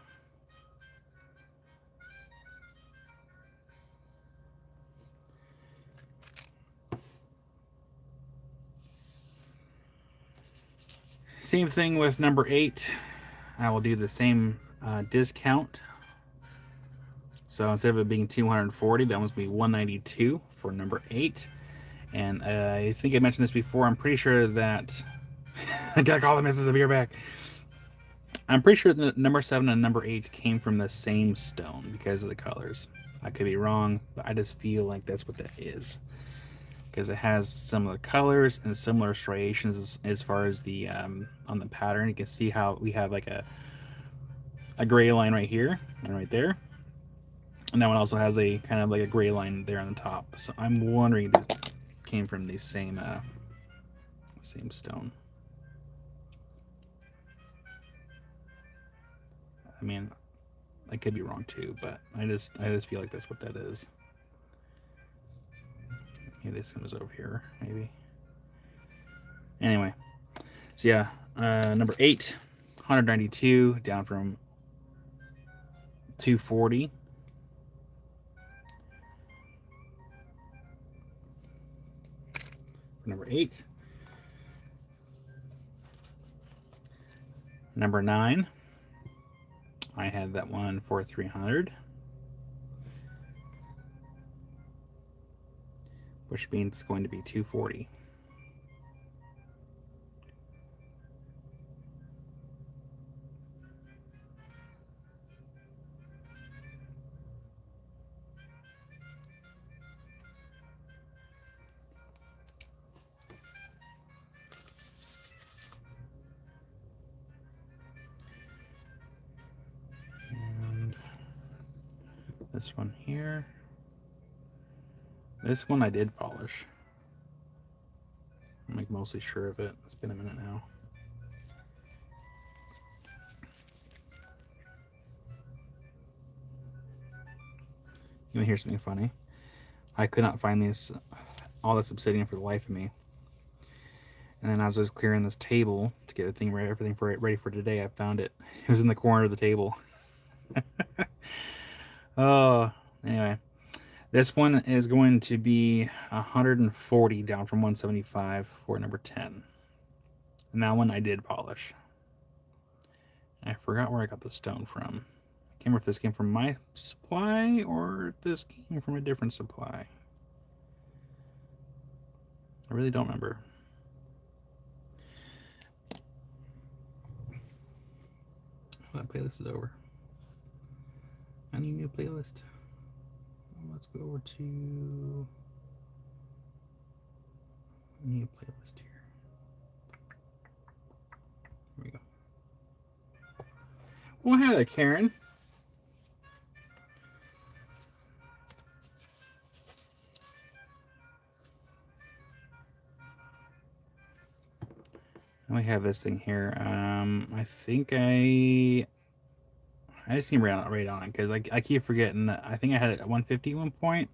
Same thing with number 8. I will do the same discount. So instead of it being $240, that one's going to be $192 for number 8. And I think I mentioned this before. I'm pretty sure that I gotta call the missus a beer back. I'm pretty sure that number 7 and number 8 came from the same stone because of the colors. I could be wrong, but I just feel like that's what that is, because it has similar colors and similar striations as far as the on the pattern. You can see how we have like a gray line right here and right there, and that one also has a kind of like a gray line there on the top. So I'm wondering if it came from the same stone. I mean, I could be wrong too, but I just feel like that's what that is. Maybe this one was over here, maybe. Anyway, so yeah, number 8, 192, down from 240. Number 8. Number 9, I had that one for 300, which means it's going to be 240. And this one here. This one I did polish. I'm like mostly sure of it. It's been a minute now. You want to hear something funny? I could not find all this obsidian for the life of me. And then as I was clearing this table to get everything ready for today, I found it. It was in the corner of the table. Oh, anyway. This one is going to be 140, down from 175 for number 10. And that one I did polish. I forgot where I got the stone from. I can't remember if this came from my supply or if this came from a different supply. I really don't remember. That playlist is over. I need a new playlist. Let's go over to... I need a playlist here. Here we go. Well, hi there, Karen. And we have this thing here. I think I just need to right on it because I keep forgetting that I think I had it at 150 at one point.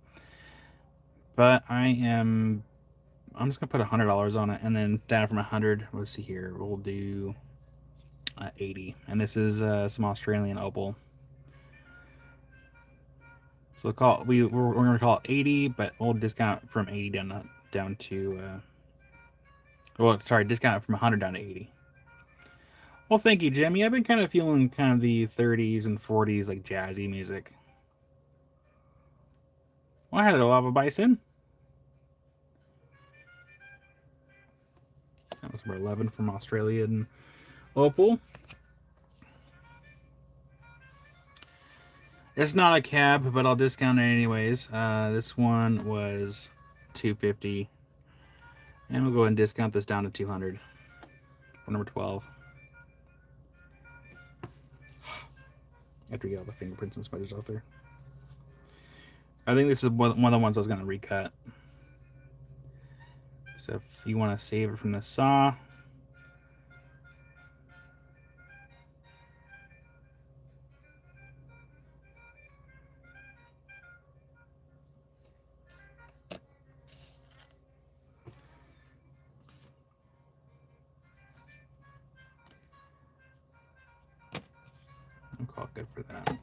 But I'm just gonna put $100 on it, and then down from 100. Let's see here. We'll do 80, and this is some Australian opal. So we're gonna call it 80, but we'll discount from 80 down to well, sorry, discount from 100 down to 80. Well, thank you, Jimmy. I've been kind of feeling kind of the 30s and 40s like jazzy music. Well, hi there, Lava Bison. That was number 11 from Australian opal. It's not a cab, but I'll discount it anyways. This one was $250, and we'll go ahead and discount this down to $200 for number 12. After we get all the fingerprints and smudges out there. I think this is one of the ones I was going to recut. So if you want to save it from the saw, I'll call it good for that.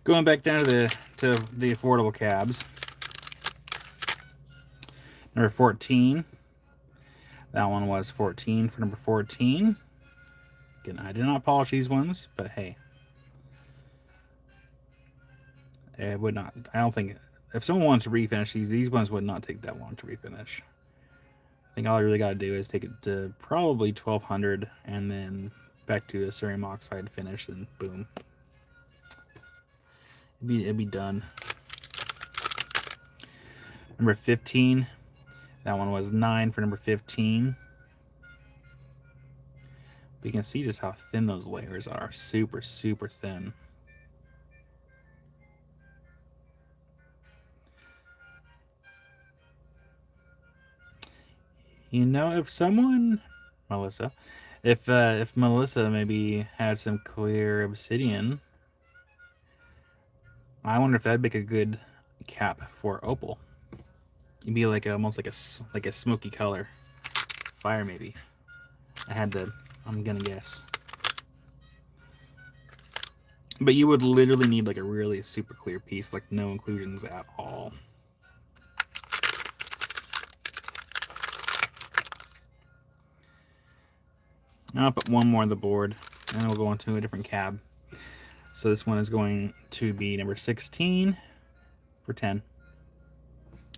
Going back down to the affordable cabs. Number 14. That one was 14 for number 14. Again, I did not polish these ones, but hey. It would not, I don't think, if someone wants to refinish these ones would not take that long to refinish. I think all I really got to do is take it to probably 1200 and then back to a cerium oxide finish, and boom. It'd be done. Number 15. That one was 9 for number 15. But you can see just how thin those layers are. Super, super thin. You know, if someone, Melissa, if Melissa maybe had some clear obsidian, I wonder if that'd make a good cap for opal. It'd be like almost like a smoky color, fire maybe. I'm gonna guess. But you would literally need like a really super clear piece, like no inclusions at all. I'll put one more on the board, and then we'll go on to a different cab. So this one is going to be number 16 for 10.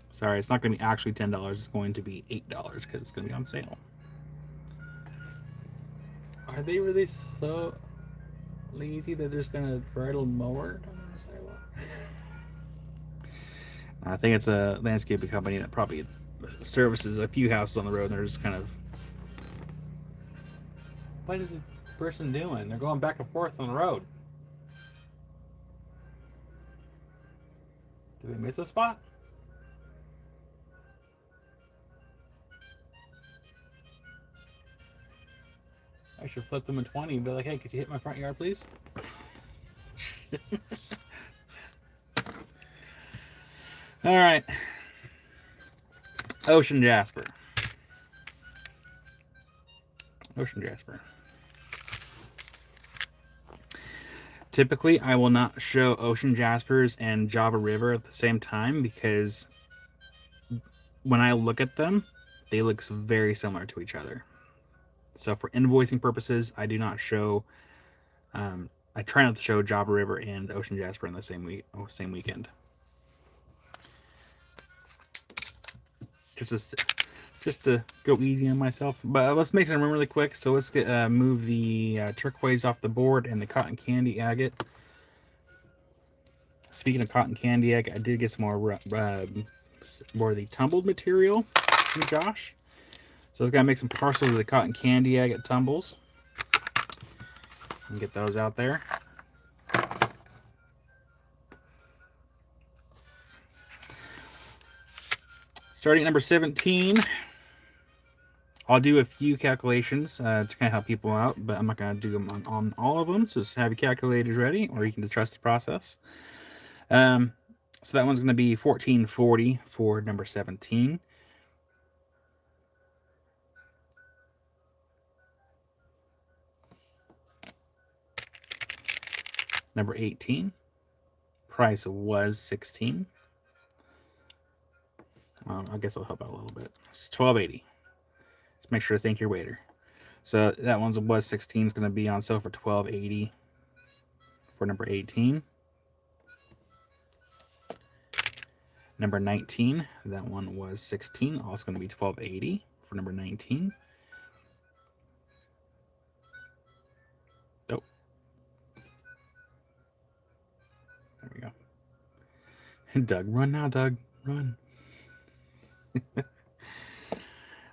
Sorry, it's not going to be actually $10. It's going to be $8 because it's going to be on sale. Are they really so lazy that they're just going to ride a mower down the sidewalk? I think it's a landscaping company that probably services a few houses on the road, and they're just kind of... What is the person doing? They're going back and forth on the road. Did they miss a spot? I should flip them a 20 and be like, hey, could you hit my front yard, please? All right. Ocean Jasper. Ocean Jasper. Typically, I will not show Ocean Jaspers and Java River at the same time because when I look at them, they look very similar to each other. So for invoicing purposes, I do not show, I try not to show Java River and Ocean Jasper in the same weekend. Just to go easy on myself. But let's make them really quick. So let's move the turquoise off the board and the cotton candy agate. Speaking of cotton candy agate, I did get some more of the tumbled material from Josh. So I was going to make some parcels of the cotton candy agate tumbles. And get those out there. Starting at number 17, I'll do a few calculations to kind of help people out, but I'm not going to do them on all of them. So just have your calculators ready, or you can trust the process. So that one's going to be 1440 for number 17. Number 18, price was 16. I guess I'll help out a little bit. It's 12.80. Just make sure to thank your waiter. So that one was 16. Is going to be on sale for 12.80 for number 18. Number 19, that one was 16. Also going to be 12.80 for number 19. Oh, there we go. Doug, run now, Doug, run.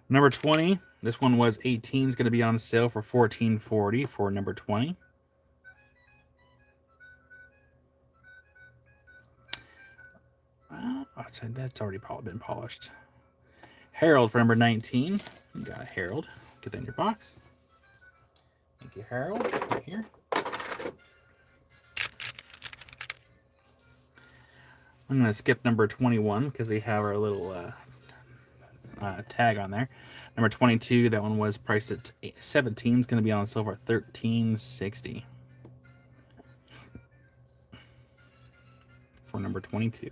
Number 20, this one was 18. Is going to be on sale for 14.40 for number 20. That's already probably been polished. Harold for number 19. You got a Harold. Get that in your box. Thank you, Harold. Right here. I'm going to skip number 21 because we have our little tag on there. Number 22, that one was priced at 17. It's going to be on sale for $13.60 for number 22.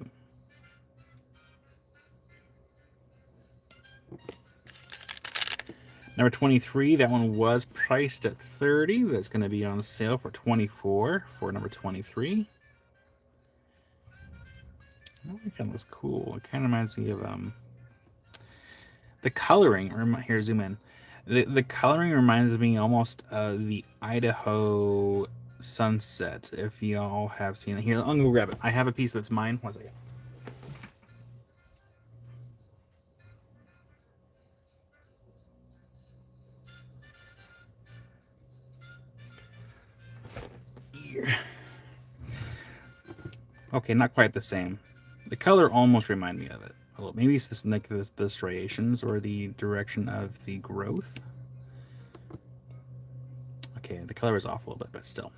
Number 23, that one was priced at 30. That's going to be on sale for 24 for number 23. That one kind of looks cool. It kind of reminds me of the coloring. Here, zoom in. The coloring reminds me almost of the Idaho sunset. If y'all have seen it, here, I'm gonna go grab it. I have a piece that's mine. One second. Here. Okay, not quite the same. The color almost reminds me of it. Well, maybe it's just like the striations or the direction of the growth. Okay, the color is off a little bit, but still.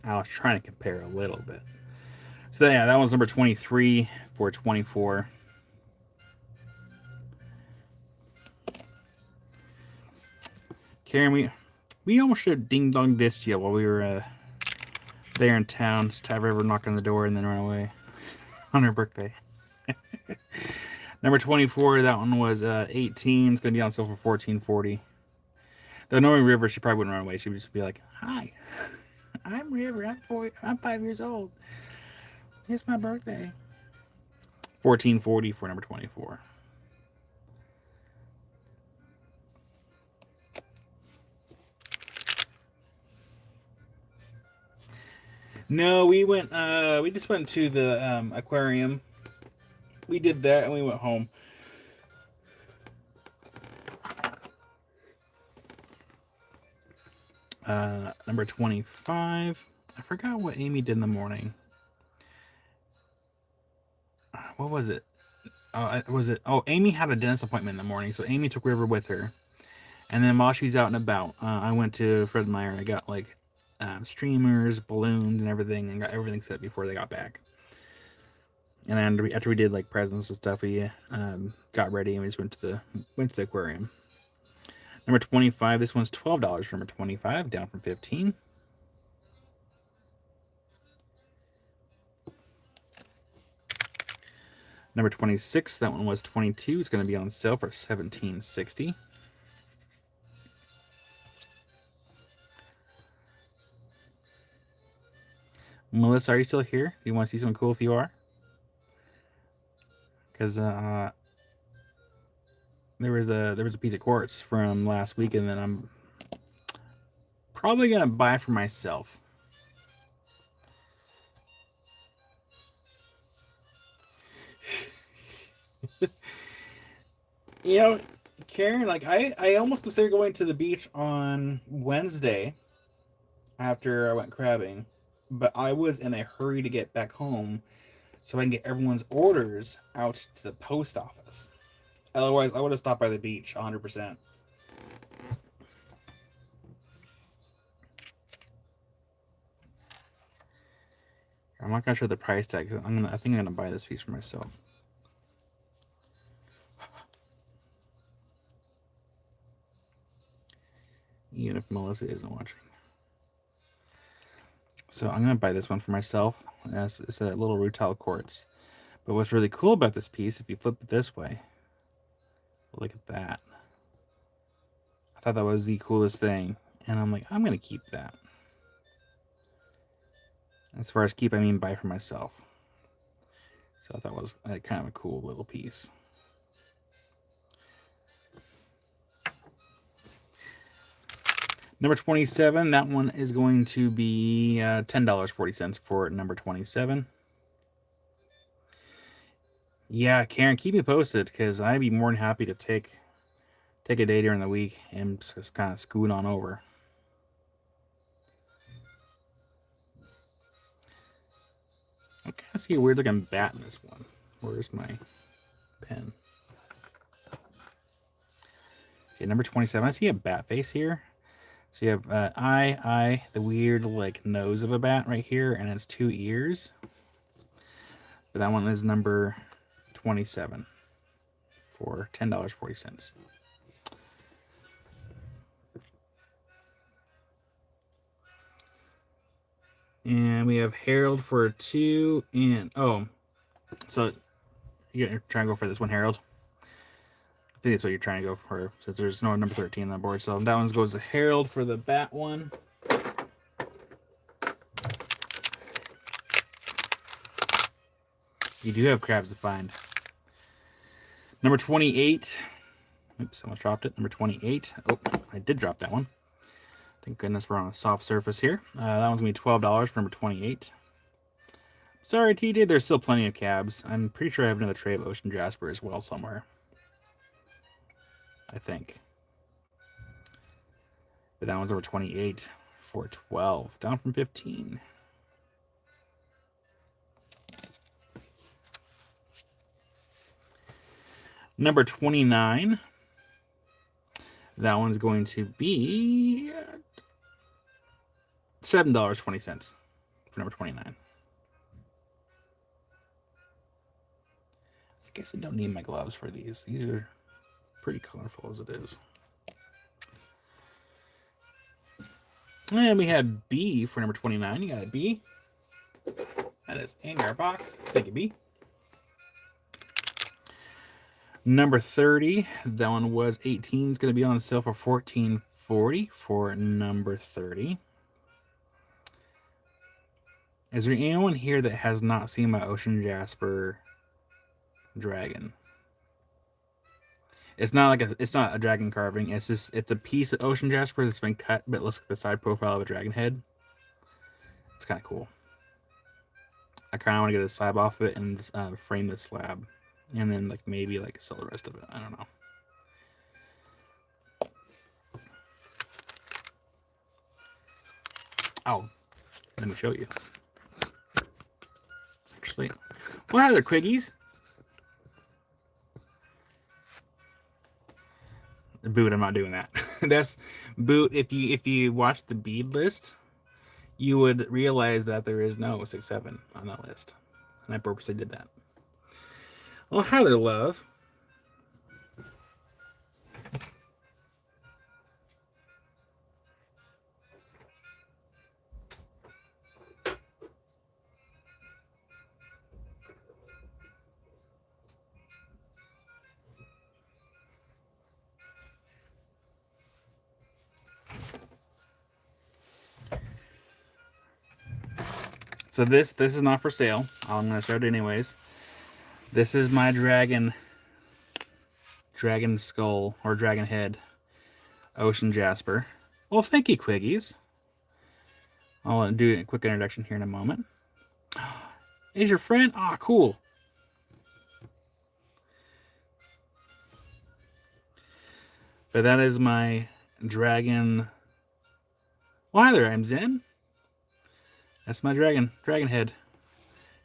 I was trying to compare a little bit. So yeah, that was number 23 for 24. Karen, we almost should have ding dong dished you while we were there in town. Just have her knock on the door and then run away on her birthday. Number 24, that one was 18. It's going to be on sale for $14.40. Though knowing River, she probably wouldn't run away. She would just be like, "Hi, I'm River. I'm 5 years old. It's my birthday." $14.40 for number 24. No, we went. We just went to the aquarium. We did that and we went home. Number 25. I forgot what Amy did in the morning. What was it? Amy had a dentist appointment in the morning, so Amy took River with her. And then while she's out and about, I went to Fred Meyer and I got like streamers, balloons, and everything, and got everything set before they got back. And then after we did like presents and stuff, we got ready and we just went to the aquarium. Number 25. This one's $12 for number 25, down from 15. Number 26. That one was 22. It's going to be on sale for $17.60. Melissa, are you still here? Do you want to see something cool if you are? Because there was a piece of quartz from last week, and then I'm probably gonna buy for myself. You know, Karen, like I almost considered going to the beach on Wednesday after I went crabbing, but I was in a hurry to get back home so I can get everyone's orders out to the post office. Otherwise, I would have stopped by the beach 100%. I'm not gonna show the price tag. I think I'm gonna buy this piece for myself. Even if Melissa isn't watching. So I'm gonna buy this one for myself. It's a little rutile quartz. But what's really cool about this piece, if you flip it this way, look at that. I thought that was the coolest thing, and I'm like, I'm gonna keep that. As far as keep, I mean buy for myself. So I thought that was kind of a cool little piece. Number 27, that one is going to be $10.40 for number 27. Yeah, Karen, keep me posted, because I'd be more than happy to take a day during the week and just kind of scoot on over. I kind of see a weird looking bat in this one. Where's my pen? Okay, number 27. I see a bat face here. So you have eye, the weird like nose of a bat right here, and it's 2 ears. But that one is number 27 for $10.40. And we have Harold for 2 and so you're trying to go for this one, Harold. I think that's what you're trying to go for, since there's no number 13 on the board. So that one goes to Harold for the bat one. You do have crabs to find. Number 28. Oops, someone dropped it. Number 28. Oh, I did drop that one. Thank goodness we're on a soft surface here. That one's going to be $12 for number 28. Sorry, TJ, there's still plenty of cabs. I'm pretty sure I have another tray of Ocean Jasper as well somewhere. I think. But that one's over 28 for 12, down from 15. Number 29. That one's going to be $7.20 for number 29. I guess I don't need my gloves for these. These are pretty colorful as it is. And we had B for number 29. You got a B. That is in our box. Thank you, B. Number 30. That one was 18. It's going to be on sale for $14.40 for number 30. Is there anyone here that has not seen my Ocean Jasper dragon? It's not a dragon carving. It's a piece of Ocean Jasper that's been cut, but it looks like the side profile of a dragon head. It's kind of cool. I kind of want to get a slab off of it and frame this slab, and then maybe sell the rest of it. I don't know. Oh, let me show you. Actually, what are there, Quiggies? Boot, I'm not doing that. That's Boot. If you watch the bead list, you would realize that there is no 6-7 on that list, and I purposely did that. Well, hi there, love. So this is not for sale. I'm going to show it anyways. This is my dragon skull or dragon head Ocean Jasper. Well, thank you, Quiggies. I'll do a quick introduction here in a moment. Is your friend? Ah, cool. But that is my dragon. Well, hi there, I'm Zen. That's my dragon head.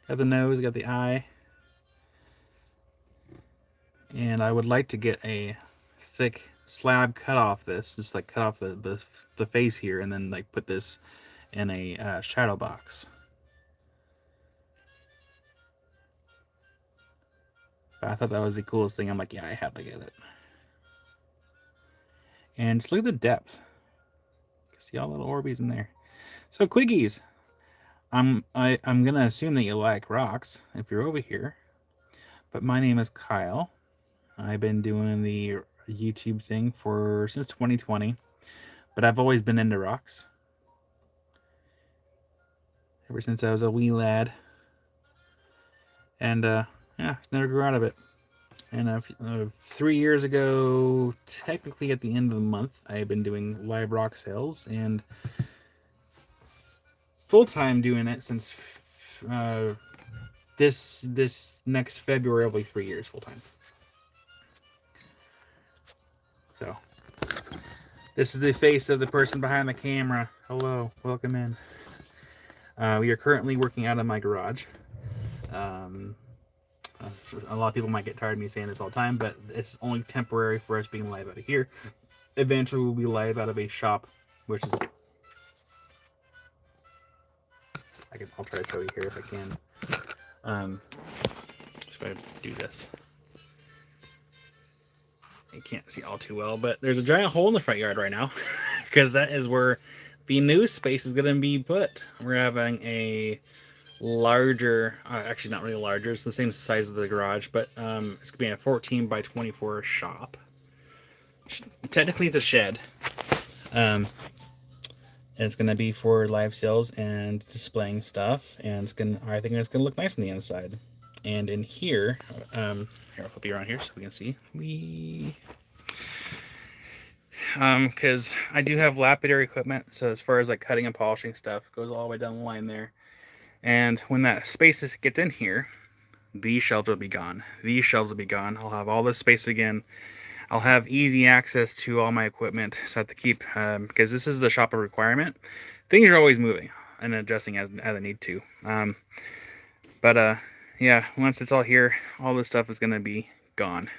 Got the nose, got the eye. And I would like to get a thick slab cut off this, just like cut off the face here, and then like put this in a shadow box. But I thought that was the coolest thing. I'm like, yeah, I have to get it. And just look at the depth. See all little Orbeez in there. So Quiggies, I'm gonna assume that you like rocks if you're over here. But my name is Kyle. I've been doing the YouTube thing for since 2020, but I've always been into rocks ever since I was a wee lad, and yeah, never grew out of it. And 3 years ago, technically at the end of the month, I have been doing live rock sales and full time doing it since this next February will be 3 years full time. So this is the face of the person behind the camera. Hello, welcome in. We are currently working out of my garage. A lot of people might get tired of me saying this all the time, but it's only temporary for us being live out of here. Eventually, we'll be live out of a shop, which is I'll try to show you here if I can. If I do this, you can't see all too well, but there's a giant hole in the front yard right now because that is where the new space is going to be put. We're having a larger, actually not really larger, it's the same size of the garage, but it's going to be a 14 by 24 shop. Technically it's a shed. And it's going to be for live sales and displaying stuff, and I think it's going to look nice on the inside. And in here, here, I'll flip you around here so we can see. Because I do have lapidary equipment, so as far as like cutting and polishing stuff, it goes all the way down the line there. And when that space gets in here, these shelves will be gone. These shelves will be gone. I'll have all this space again. I'll have easy access to all my equipment, so I have to keep, because this is the shopper requirement. Things are always moving and adjusting as I need to. But yeah, once it's all here, all this stuff is going to be gone.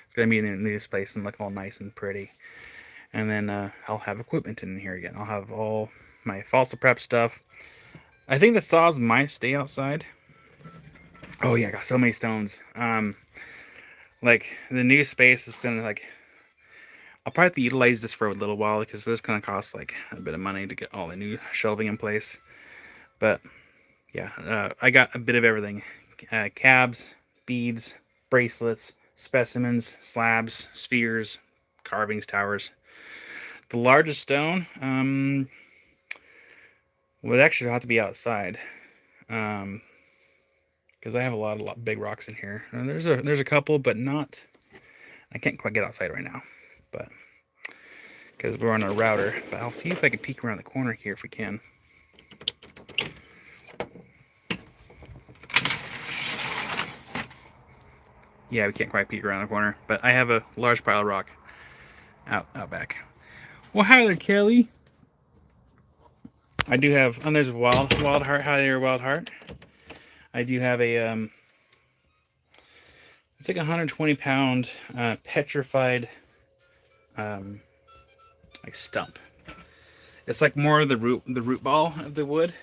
It's going to be in this place and look all nice and pretty. And then I'll have equipment in here again. I'll have all my falsa prep stuff. I think the saws might stay outside. Oh yeah, I got so many stones. Like the new space is gonna like, I'll probably have to utilize this for a little while because this is gonna cost like a bit of money to get all the new shelving in place. But yeah, I got a bit of everything: cabs, beads, bracelets, specimens, slabs, spheres, carvings, towers. The largest stone would actually have to be outside. Because I have a lot of big rocks in here. And there's a couple, but not. I can't quite get outside right now, but because we're on a router. But I'll see if I can peek around the corner here if we can. Yeah, we can't quite peek around the corner, but I have a large pile of rock out back. Well, hi there, Kelly. I do have, and there's wild heart. Hi there, wild heart. I do have a it's like a 120-pound petrified like stump. It's like more of the root ball of the wood.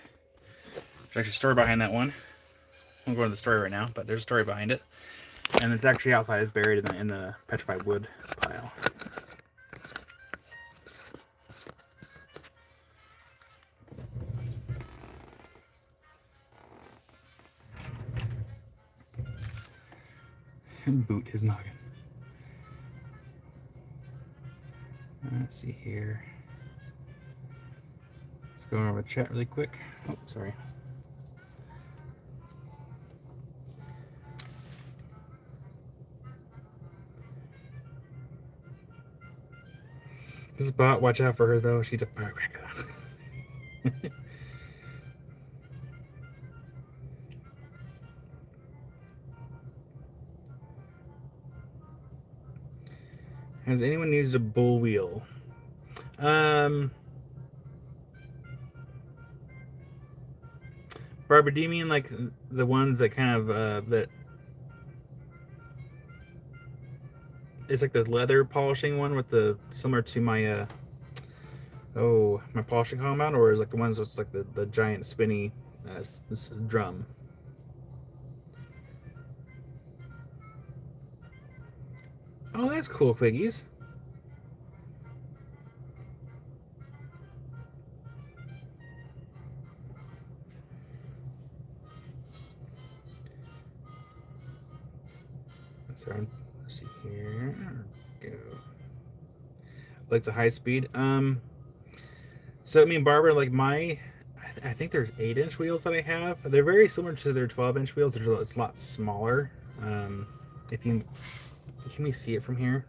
There's actually a story behind that one. I won't go into the story right now, but there's a story behind it. And it's actually outside. It's buried in the petrified wood pile. Boot his noggin. Let's see here. Let's go over the chat really quick. Oh, sorry. This is Bot. Watch out for her, though. She's a firecracker. Has anyone used a bull wheel? Barbara, Barbara, do you mean like the ones that kind of that it's like the leather polishing one with the similar to my my polishing compound, or is like the ones that's like the giant spinny this drum? Oh, that's cool, Quiggies. Sorry, let's see here. Go. Like the high speed. So I mean, Barbara, like I think there's 8-inch wheels that I have. They're very similar to their 12-inch wheels. They're a lot smaller. If you can we see it from here?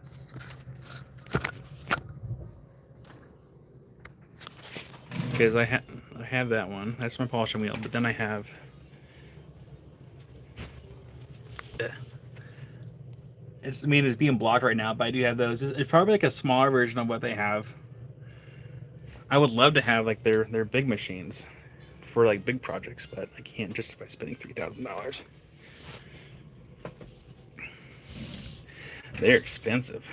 Because I have that one. That's my polishing wheel. But then I have it's being blocked right now, but I do have those. It's probably like a smaller version of what they have. I would love to have like their big machines for like big projects, but I can't justify spending $3,000. They're expensive.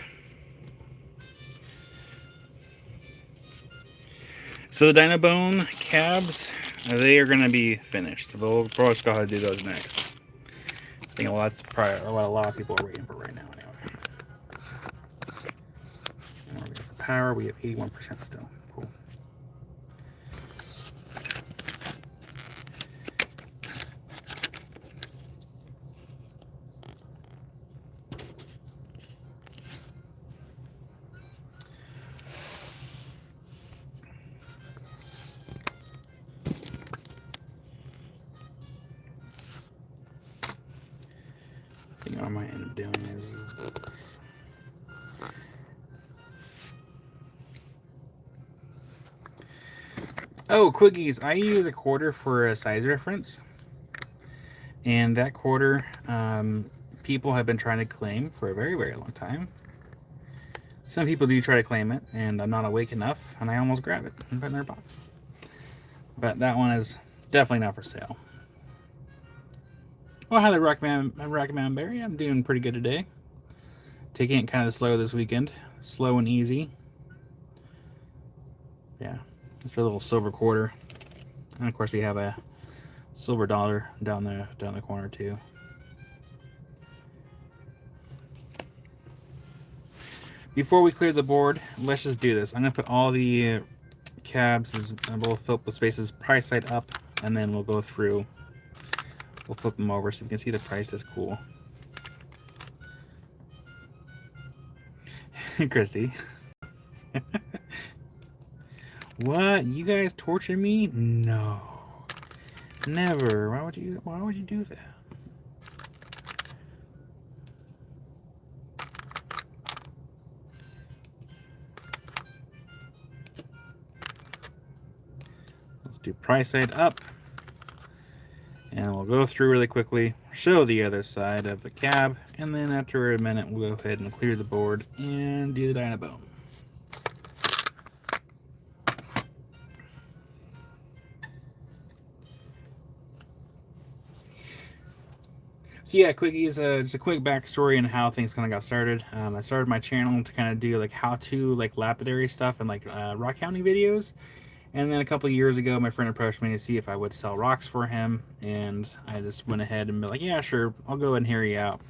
So the Dynabone cabs, they are going to be finished. We'll probably go ahead and do those next. I think that's probably what a lot of people are waiting for right now. Anyway, power, we have 81% still. Cool. I think what I might end up doing is this. Oh, Quiggies, I use a quarter for a size reference. And that quarter, people have been trying to claim for a very, very long time. Some people do try to claim it, and I'm not awake enough, and I almost grab it and put it in their box. But that one is definitely not for sale. Well, highly recommend Barry. I'm doing pretty good today. Taking it kind of slow this weekend. Slow and easy. Yeah, that's our little silver quarter. And of course we have a silver dollar down the corner too. Before we clear the board, let's just do this. I'm gonna put all the cabs, we'll fill up the spaces price side up, and then we'll go through. We'll flip them over so you can see the price. Is cool. Christy. What? You guys torture me? No. Never. Why would you do that? Let's do price side up. And we'll go through really quickly, show the other side of the cab, and then after a minute we'll go ahead and clear the board and do the Dynabone. So yeah, Quickies, just a quick backstory on how things kind of got started. I started my channel to kind of do like how-to like lapidary stuff and like rock counting videos. And then a couple of years ago, my friend approached me to see if I would sell rocks for him, and I just went ahead and be like, yeah, sure, I'll go ahead and hear you out.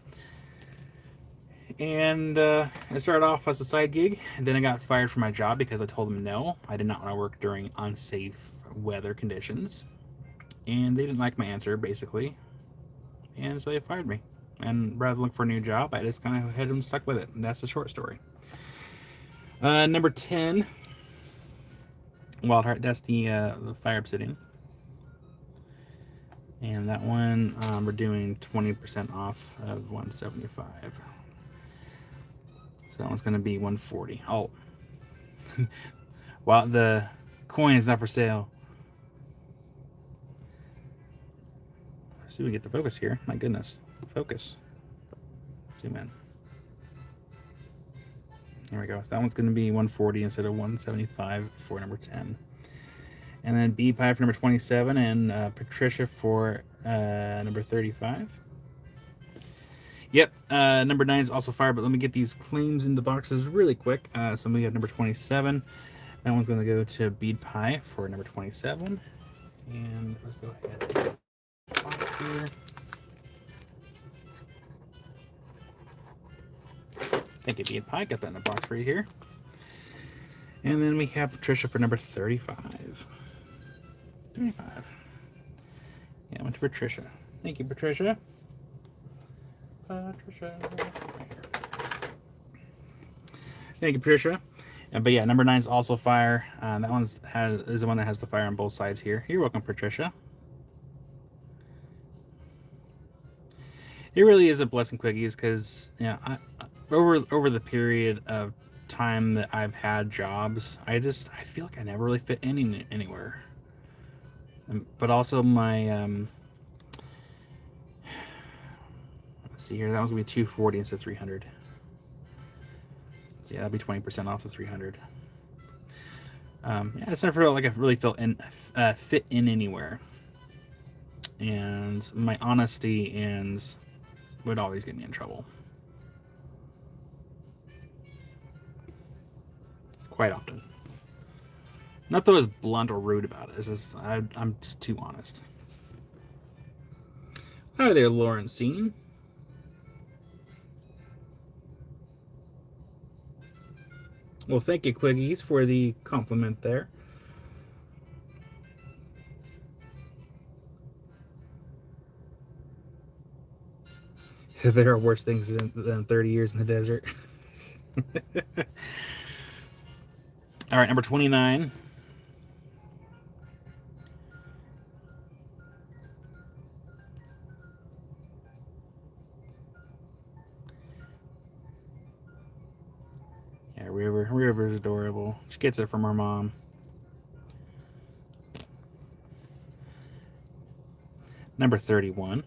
And it started off as a side gig, and then I got fired from my job because I told them no, I did not want to work during unsafe weather conditions. And they didn't like my answer, basically. And so they fired me. And rather than look for a new job, I just kind of had them stuck with it. And that's the short story. Number 10. Wild Heart, that's the Fire Obsidian. And that one, we're doing 20% off of 175. So that one's going to be 140. Oh. Wow, the coin is not for sale. Let's see if we get the focus here. My goodness. Focus. Zoom in. There we go. So that one's going to be 140 instead of 175 for number 10. And then B Pie for number 27, and Patricia for number 35. Yep, number 9 is also fire, but let me get these claims in the boxes really quick. So we have number 27. That one's going to go to Bead Pie for number 27. And let's go ahead and get the box here. Thank you, Bead Pie. Got that in a box right here. And then we have Patricia for number 35. 35. Yeah, I went to Patricia. Thank you, Patricia. Patricia. Thank you, Patricia. But yeah, number 9 is also fire. That is the one that has the fire on both sides here. You're welcome, Patricia. It really is a blessing, Quickies, because over the period of time that I've had jobs, I feel like I never really fit anywhere. But also my let's see here, that was gonna be 240 instead of 300. So yeah, that'd be 20% off the 300. Yeah, it's never felt like I really fit in anywhere, and my honesty would always get me in trouble. Quite often. Not that I was blunt or rude about it. It's just I'm just too honest. Hi there, Lawrencine. Well, thank you, Quiggies, for the compliment there. There are worse things than 30 years in the desert. All right, number 29. Yeah, River's adorable. She gets it from her mom. Number 31.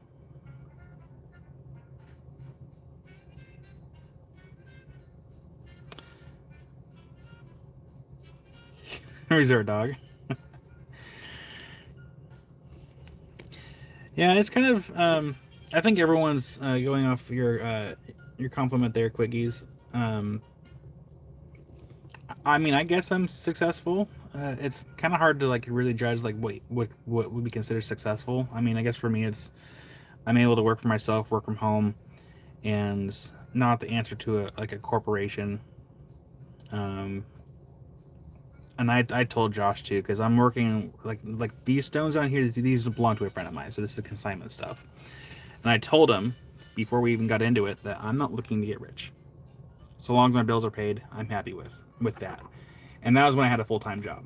Reserve dog. Yeah, it's kind of. I think everyone's going off your compliment there, Quickies. I mean, I guess I'm successful. It's kind of hard to like really judge like what would be considered successful. I mean, I guess for me, I'm able to work for myself, work from home, and not the answer to a corporation. And I told Josh too, because I'm working like these stones on here. These belong to a friend of mine, so this is consignment stuff. And I told him before we even got into it that I'm not looking to get rich. So long as my bills are paid, I'm happy with that. And that was when I had a full-time job,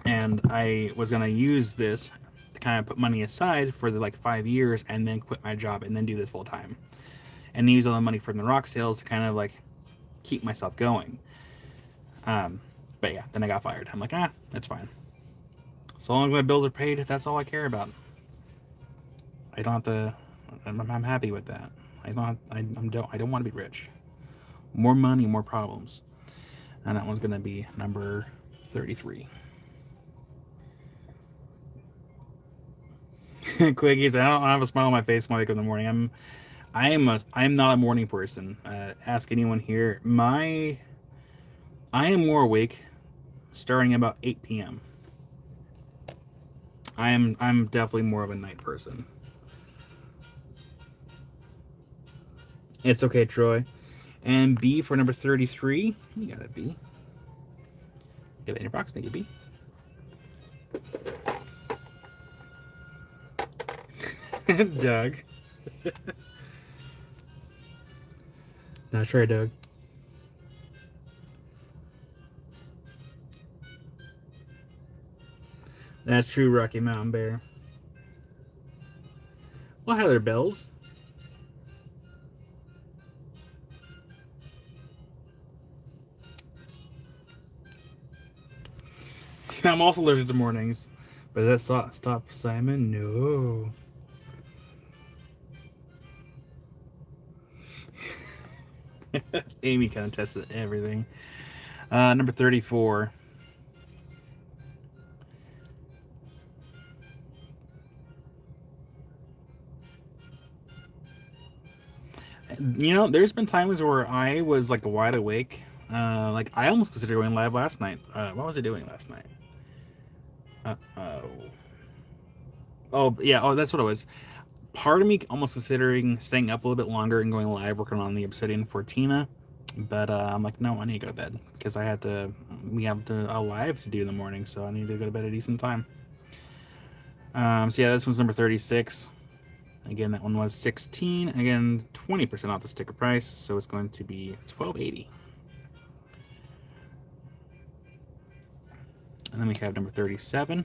and I was gonna use this to kind of put money aside for the 5 years, and then quit my job and then do this full time, and use all the money from the rock sales to kind of keep myself going. But yeah, then I got fired. I'm like, that's fine. So long as my bills are paid, that's all I care about. I don't have to. I'm happy with that. I don't want to be rich. More money, more problems. And that one's gonna be number 33. Quickies, I don't have a smile on my face when I wake up in the morning. I'm not a morning person. Ask anyone here. I am more awake starting about 8 p.m. I'm definitely more of a night person. It's okay, Troy. And B for number 33. You got it, B. Get it in your box. Thank you, B. Doug. Not sure, Doug. That's true, Rocky Mountain Bear. Well, hi there, Bells. I'm also allergic to mornings. But that's stop, Simon. No. Amy kind of tested everything. Number 34. There's been times where I was like wide awake. Like I almost considered going live last night. What was I doing last night? Oh, oh yeah. Oh, that's what it was. Part of me almost considering staying up a little bit longer and going live, working on the Obsidian for Tina. But I'm like, no, I need to go to bed because we have a live to do in the morning, so I need to go to bed at a decent time. So yeah, this one's number 36. Again, that one was 16. Again, 20% off the sticker price, so it's going to be $12.80. And then we have number 37.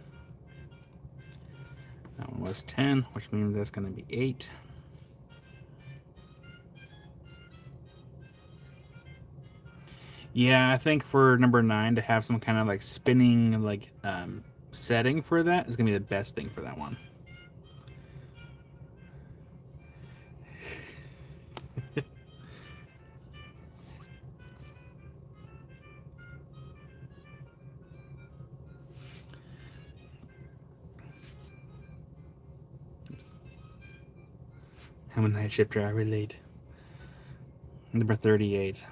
That one was 10, which means that's going to be 8. Yeah, I think for number 9 to have some kind of like spinning like setting for that is going to be the best thing for that one. I'm a night shift driver late. Number 38.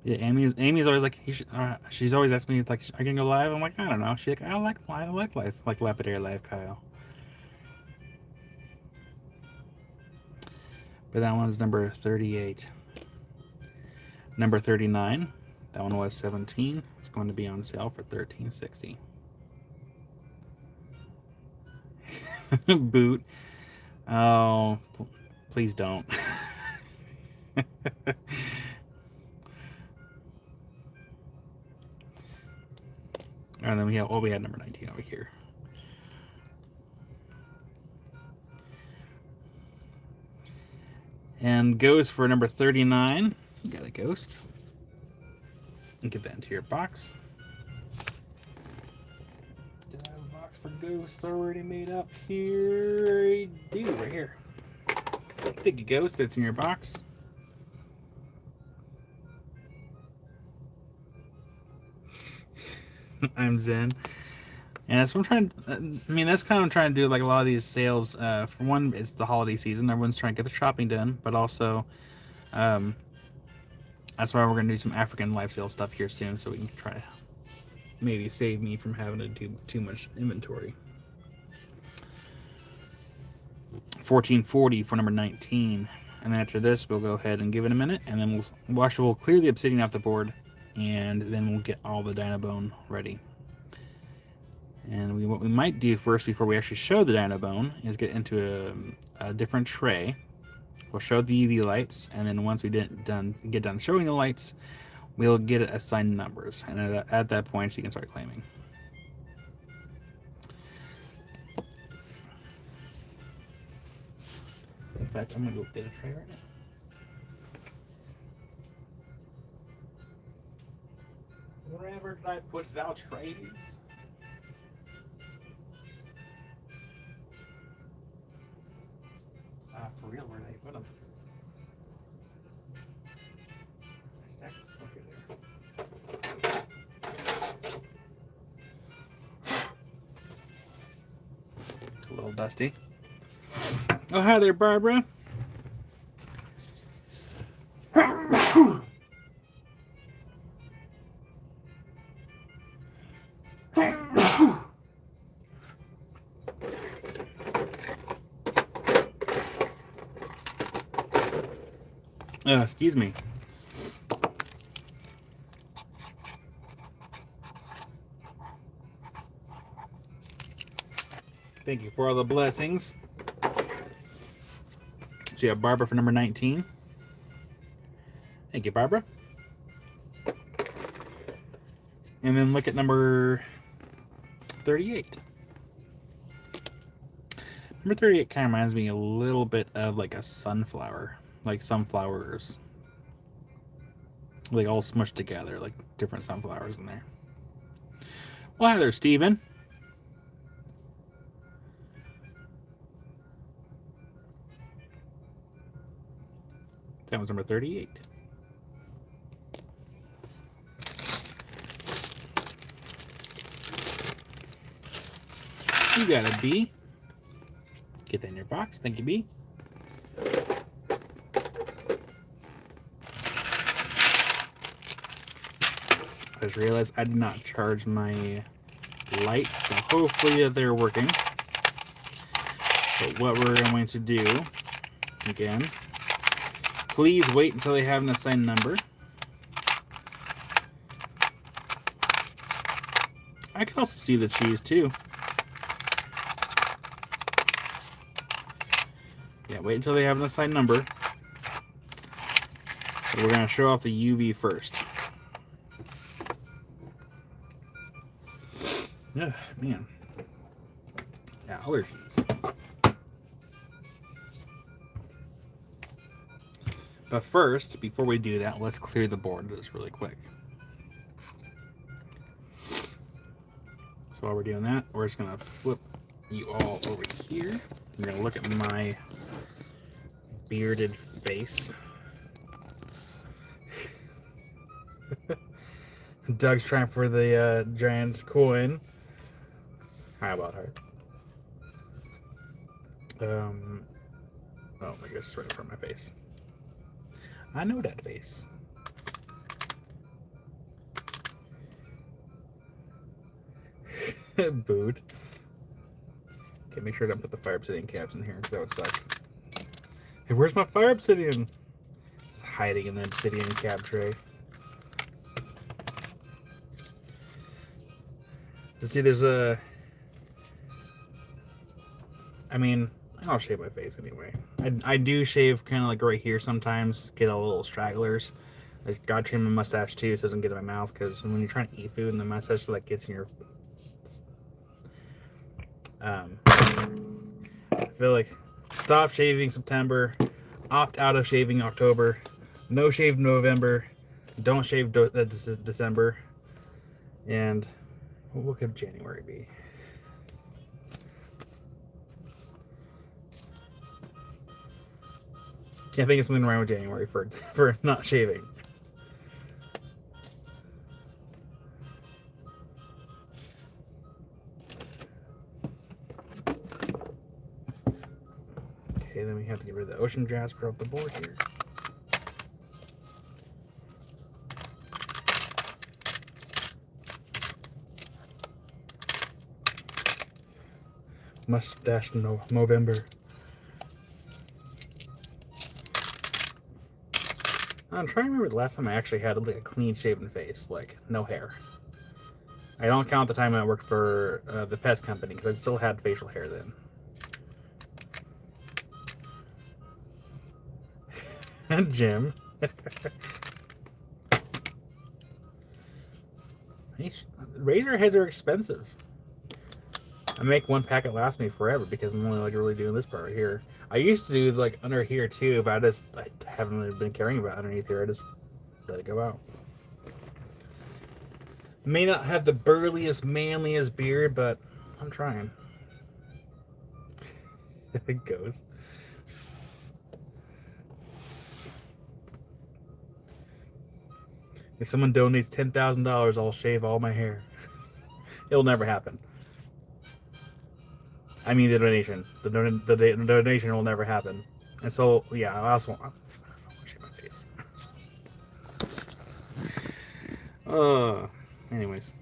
Yeah, Amy's always like, she's always asking me like, are you gonna go live? I'm like, I don't know. She's like, I like life, like Lapidary Live, Kyle. But that one's number 38. Number 39. That one was 17. It's going to be on sale for $13.60. Boot. Oh, please don't. And then we had number 19 over here. And goes for number 39. You got a ghost. And get that into your box. Do I have a box for ghosts already made up here? I do, right here. Take a ghost that's in your box. I'm Zen. And that's what I'm trying. That's kind of trying to do. Like a lot of these sales. For one, it's the holiday season. Everyone's trying to get the shopping done, but also, that's why we're gonna do some African life sale stuff here soon, so we can try to maybe save me from having to do too much inventory. $14.40 for number 19. And then after this, we'll go ahead and give it a minute, and then we'll clear the obsidian off the board, and then we'll get all the Dinobone ready. And what we might do first, before we actually show the Dinobone, is get into a different tray. We'll show the UV lights, and then once we get done showing the lights, we'll get it assigned numbers. And at that point, you can start claiming. In fact, I'm going to go get a tray right now. Wherever did I put our trays? For real, where did I put them? I stacked this over there. A little dusty. Oh, hi there, Barbara. Excuse me. Thank you for all the blessings. So you have Barbara for number 19. Thank you, Barbara. And then look at number 38. Number 38 kind of reminds me a little bit of like a sunflower. Like sunflowers. Like all smushed together, like different sunflowers in there. Well, hi there, Steven. That was number 38. You got a B. Get that in your box. Thank you, B. I just realized I did not charge my lights, so hopefully they're working. But what we're going to do, again, please wait until they have an assigned number. I can also see the cheese too. Yeah, wait until they have an assigned number. But we're going to show off the UV first. Ugh, man. Allergies. But first, before we do that, let's clear the board just really quick. So while we're doing that, we're just going to flip you all over here. You're going to look at my bearded face. Doug's trying for the giant coin. How about her? Oh my gosh, it's right in front of my face. I know that face. Booed. Okay, make sure I don't put the fire obsidian caps in here, because that would suck. Hey, where's my fire obsidian? It's hiding in the obsidian cap tray. To see, there's a... I mean, I'll shave my face anyway. I do shave kind of like right here sometimes, get a little stragglers. I gotta trim my mustache too so it doesn't get in my mouth, because when you're trying to eat food and the mustache like gets in your... I feel like stop shaving September, opt out of shaving October, no shave November, don't shave December, and what could January be? Can't think of something wrong with January for not shaving. Okay, then we have to get rid of the ocean jasper off the board here. Mustache November. I'm trying to remember the last time I actually had like a clean shaven face, like no hair. I don't count the time I worked for the pest company because I still had facial hair then. And Jim. Razor heads are expensive. I make one packet last me forever because I'm only like really doing this part right here. I used to do like under here too, but I haven't really been caring about underneath here. I just let it go out. May not have the burliest, manliest beard, but I'm trying. It goes. If someone donates $10,000, I'll shave all my hair. It'll never happen. I mean the donation. The donation will never happen. And so, yeah, I also want to shave my face. Anyways.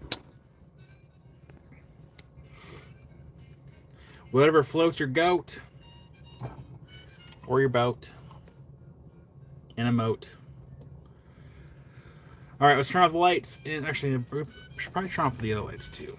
Whatever floats your goat. Or your boat. And a moat. Alright, let's turn off the lights. And actually, we should probably turn off the other lights too.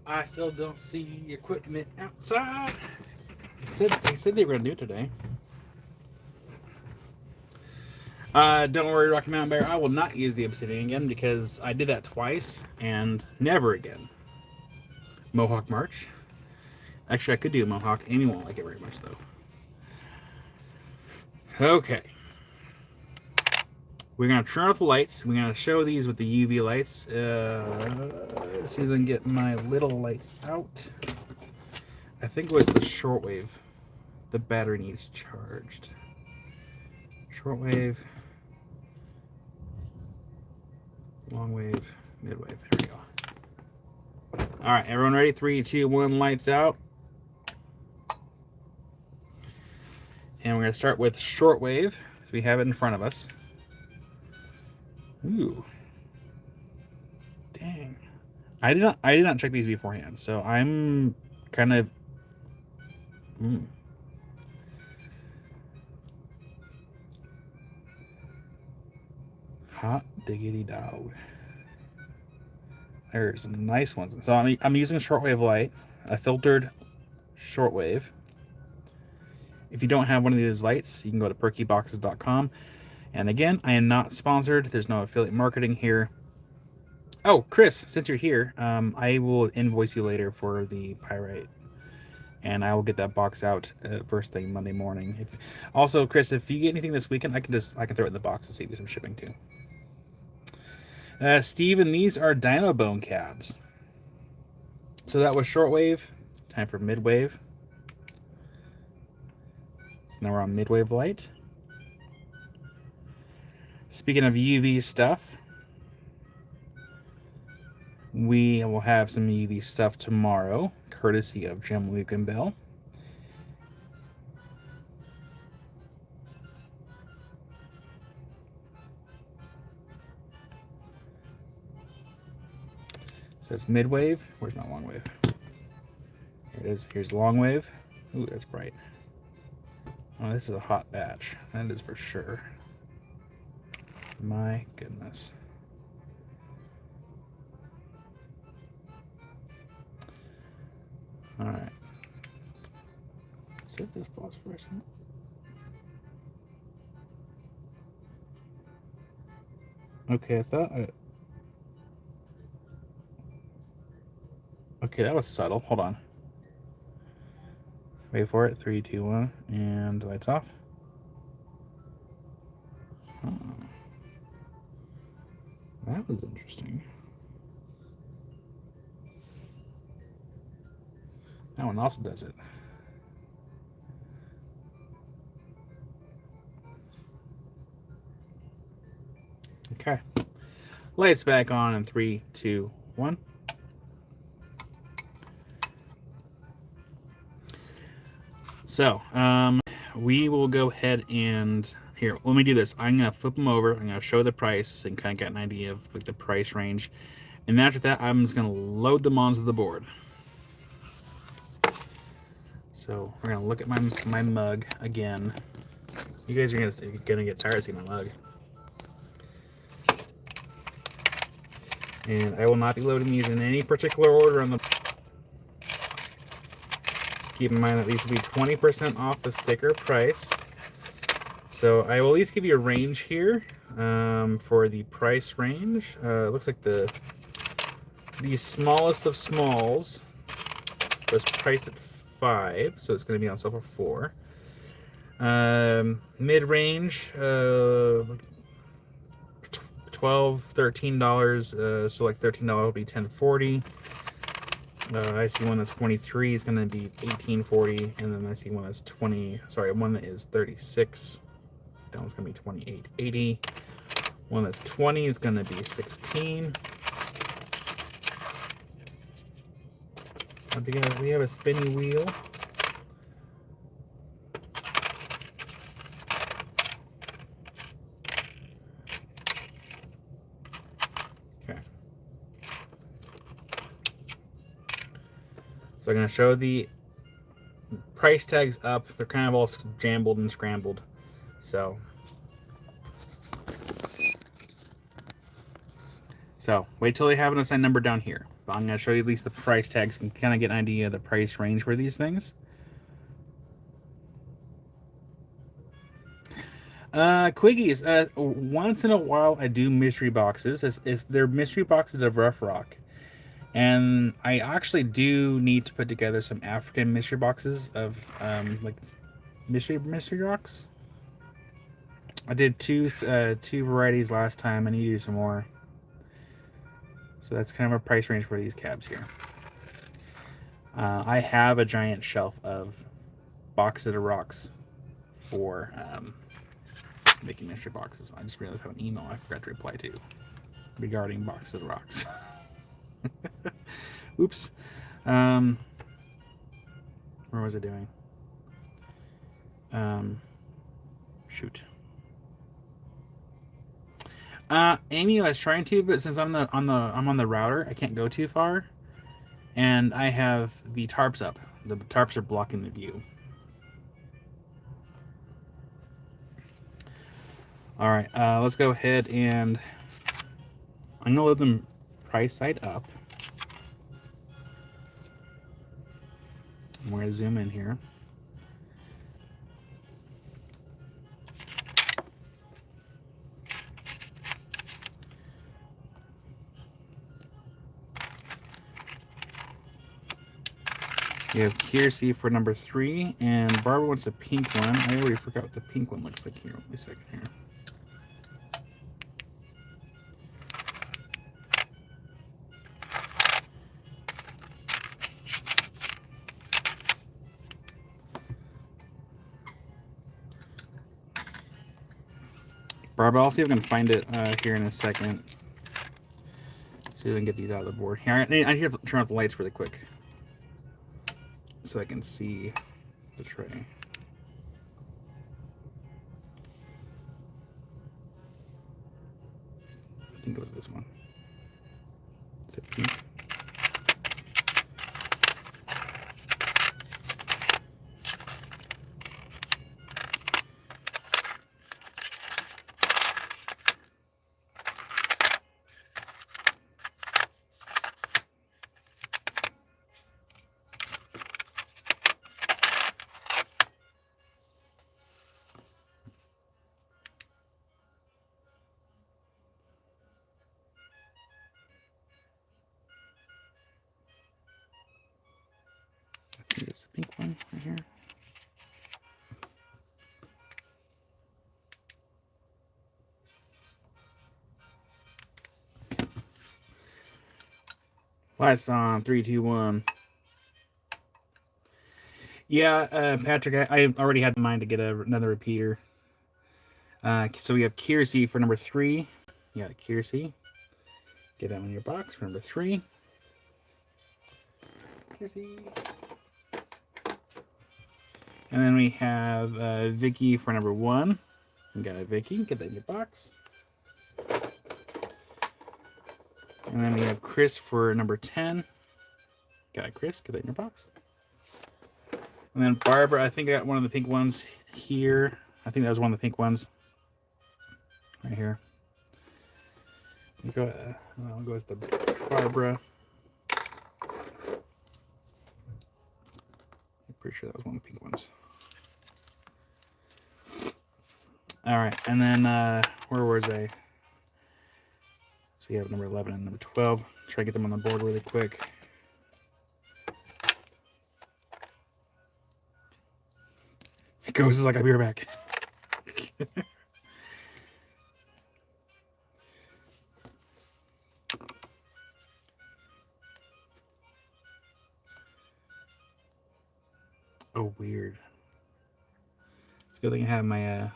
I still don't see equipment outside. They said they were going to do it today. Don't worry, Rocky Mountain Bear. I will not use the obsidian again because I did that twice and never again. Mohawk March. Actually, I could do a Mohawk. Amy won't like it very much, though. Okay. We're going to turn off the lights. We're going to show these with the UV lights. Let's see if I can get my little lights out. I think it was the shortwave. The battery needs charged. Shortwave, long wave, midwave. There we go. All right, everyone ready? 3, 2, 1, lights out. And we're going to start with shortwave. So we have it in front of us. Ooh. Dang. I did not check these beforehand, so I'm kind of hot diggity dog. There's some nice ones. So I'm using a shortwave light, a filtered shortwave. If you don't have one of these lights, you can go to perkyboxes.com. And again, I am not sponsored. There's no affiliate marketing here. Oh, Chris, since you're here, I will invoice you later for the pyrite, and I will get that box out first thing Monday morning. Also, Chris, if you get anything this weekend, I can throw it in the box and save you some shipping too. Steven, these are Dino Bone cabs. So that was shortwave. Time for midwave. So now we're on midwave light. Speaking of UV stuff, we will have some UV stuff tomorrow, courtesy of Jim Lukenbell. So it's midwave. Where's my long wave? Here it is. Here's long wave. Ooh, that's bright. Oh, this is a hot batch. That is for sure. My goodness. All right. Set this phosphorescent. Okay, I thought okay, that was subtle. Hold on. Wait for it. 3, 2, 1, and lights off. That was interesting. That one also does it. Okay. Lights back on in 3, 2, 1. So, we will go ahead and here. Let me do this. I'm gonna flip them over. I'm gonna show the price and kind of get an idea of like the price range, and after that, I'm just gonna load them onto the board. So we're gonna look at my mug again. You guys are gonna get tired of seeing my mug. And I will not be loading these in any particular order on the. Just keep in mind that these will be 20% off the sticker price. So I will at least give you a range here for the price range. It looks like the smallest of smalls was priced at 5, so it's going to be on sale for 4. Mid-range, $12, $13, so like $13 will be $10.40. I see one that's 23 is going to be $18.40, and then I see one that's 20. Sorry, one that is 36. That one's going to be $28.80. One that's 20 is going to be $16. We have a spinny wheel. Okay. So I'm going to show the price tags up. They're kind of all jambled and scrambled. So wait till they have an assigned number down here. But I'm going to show you at least the price tags and kind of get an idea of the price range for these things. Quiggies. Once in a while I do mystery boxes. They're mystery boxes of Rough Rock. And I actually do need to put together some African mystery boxes of like mystery rocks. I did two varieties last time. I need to do some more. So that's kind of a price range for these cabs here. I have a giant shelf of boxes of rocks for making mystery boxes. I just realized I have an email I forgot to reply to regarding boxes of rocks. Oops. Where was I doing? Shoot. Amy, I was trying to, but since I'm on the router, I can't go too far, and I have the tarps up. The tarps are blocking the view. All right, let's go ahead and I'm gonna load them price side up. I'm gonna zoom in here. You have Kiersey for number 3, and Barbara wants a pink one. I already forgot what the pink one looks like here. Wait a second here. Barbara, I'll see if I can find it here in a second. See if I can get these out of the board. Here, I need to turn off the lights really quick so I can see the tray. I think it was this one. Is it pink? I think it's a pink one right here. Lights on, 3, 2, 1. Yeah, Patrick, I already had in mind to get another repeater. So we have Kiersey for number 3. You got Kiersey. Get that one in your box for number 3. Kiersey. And then we have Vicky for number 1. We got a Vicky. Get that in your box. And then we have Chris for number 10. Got it, Chris. Get that in your box. And then Barbara, I think I got one of the pink ones here. I think that was one of the pink ones. Right here. I'll go with the Barbara. I'm pretty sure that was one of the pink ones. All right, and then where was I? So we have number 11 and number 12. Try to get them on the board really quick. It goes like I'll be right back. Oh, weird. It's good thing I have my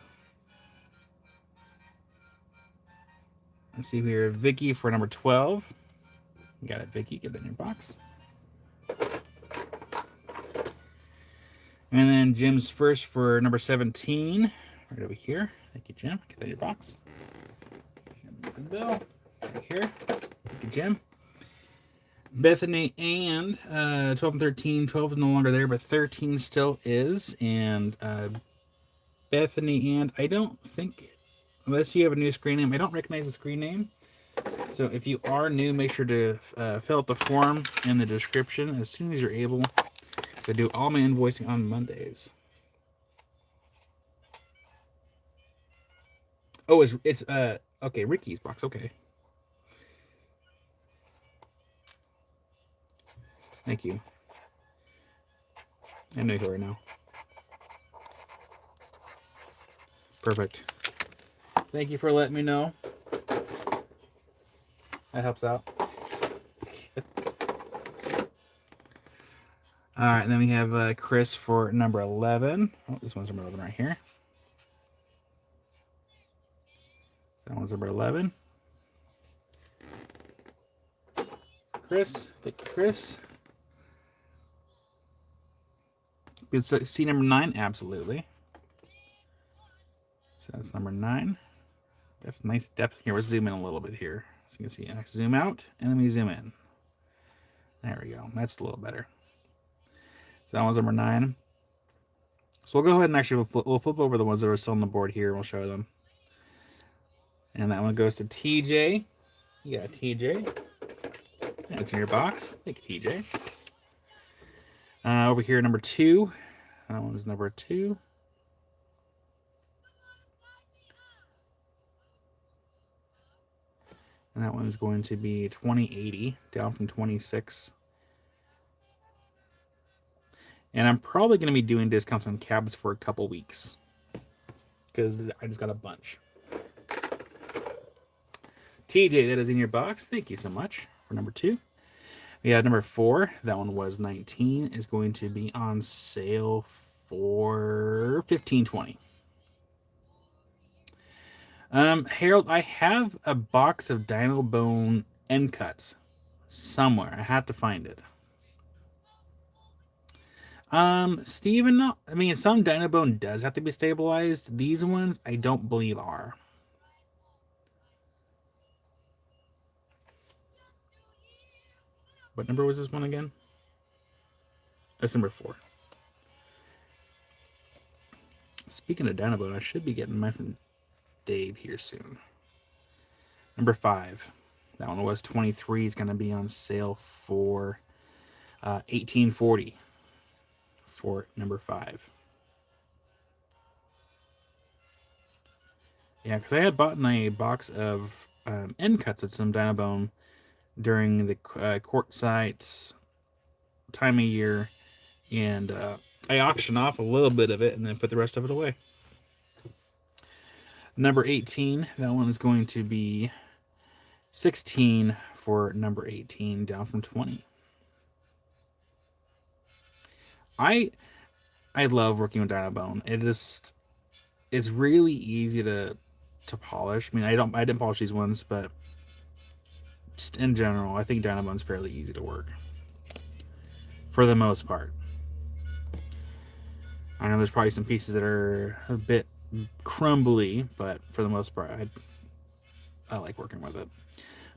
let's see here, Vicky for number 12. You got it, Vicky. Get that in your box. And then Jim's first for number 17. Right over here. Thank you, Jim. Get that in your box. Bill. Right here. Thank you, Jim. Bethany and 12 and 13. 12 is no longer there, but 13 still is. And Bethany and I don't think, unless you have a new screen name, I don't recognize the screen name. So if you are new, make sure to fill out the form in the description as soon as you're able. I do all my invoicing on Mondays. Oh, it's okay, Ricky's box. Okay. Thank you. I know who are now. Perfect. Thank you for letting me know. That helps out. All right, and then we have Chris for number 11. Oh, this one's number 11 right here. That one's number 11. Chris, thank you, Chris. See number 9? Absolutely. So that's number 9. Got some nice depth here. Let's zoom in a little bit here. So you can see, zoom out, and then we zoom in. There we go. That's a little better. So that one's number 9. So we'll go ahead and actually we'll flip over the ones that are still on the board here, and we'll show them. And that one goes to TJ. You got TJ. That's in your box. Thank you, TJ. Over here, number 2. That one is number 2. And that one is going to be 2080, down from 26. And I'm probably going to be doing discounts on cabs for a couple weeks, because I just got a bunch. TJ, that is in your box. Thank you so much for number 2. We have number 4. That one was 19. Is going to be on sale for $15.20. Harold, I have a box of Dino Bone end cuts somewhere. I have to find it. Steven, I mean, some Dino Bone does have to be stabilized. These ones, I don't believe are. What number was this one again? That's number 4. Speaking of Dino Bone, I should be getting mine from Dave here soon. Number 5. That one was 23. It's going to be on sale for $18.40 for number 5. Yeah, because I had bought a box of end cuts of some Dino Bone during the court sites time of year, and I auctioned off a little bit of it and then put the rest of it away. Number 18, that one is going to be 16 for number 18, down from 20. I love working with Dino Bone. It's really easy to polish. I mean, I didn't polish these ones, but just in general, I think Dino Bone's fairly easy to work for the most part. I know there's probably some pieces that are a bit crumbly, but for the most part, I like working with it.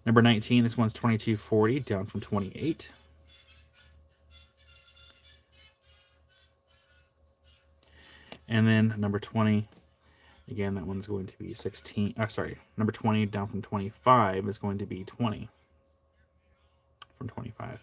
Number 19, this one's 22.40, down from 28. And then number 20, again, that one's going to be 16. Number 20, down from 25, is going to be 20 from 25.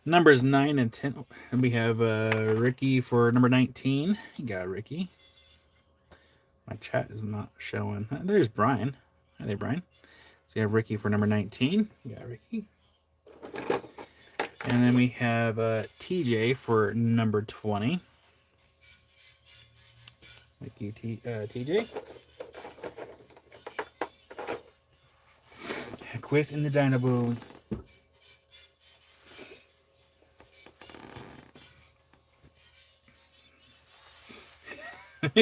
Numbers 9 and 10. And we have Ricky for number 19. You got Ricky. My chat is not showing. There's Brian. Hi there, Brian. So you have Ricky for number 19. You got Ricky. And then we have TJ for number 20. Thank you, TJ. Quiz in the Dino Bones.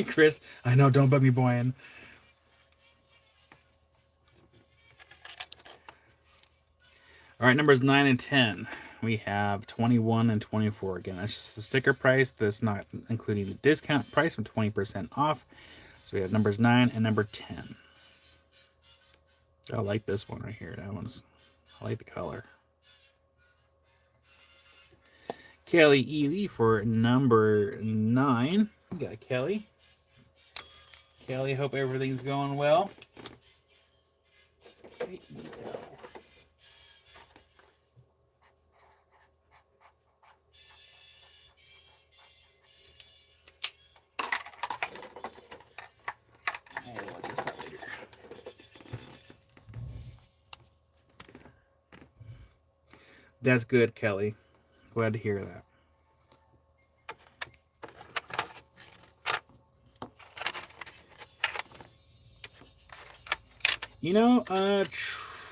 Chris, I know, don't bug me, Boyan. All right, numbers 9 and 10. We have 21 and 24. Again, that's just the sticker price. That's not including the discount price from 20% off. So we have numbers 9 and number 10. I like this one right here. I like the color. Kelly Ely for number 9. We got Kelly. Kelly, hope everything's going well. There you go. That's good, Kelly. Glad to hear that. You know,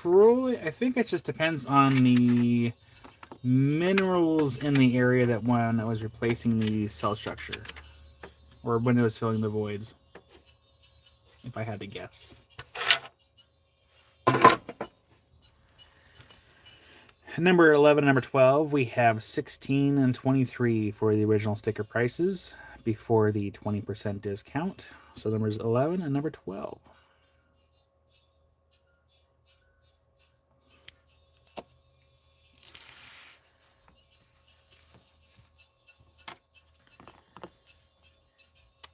I think it just depends on the minerals in the area that when I was replacing the cell structure, or when it was filling the voids, if I had to guess. Number 11 and number 12, we have 16 and 23 for the original sticker prices before the 20% discount. So numbers 11 and number 12.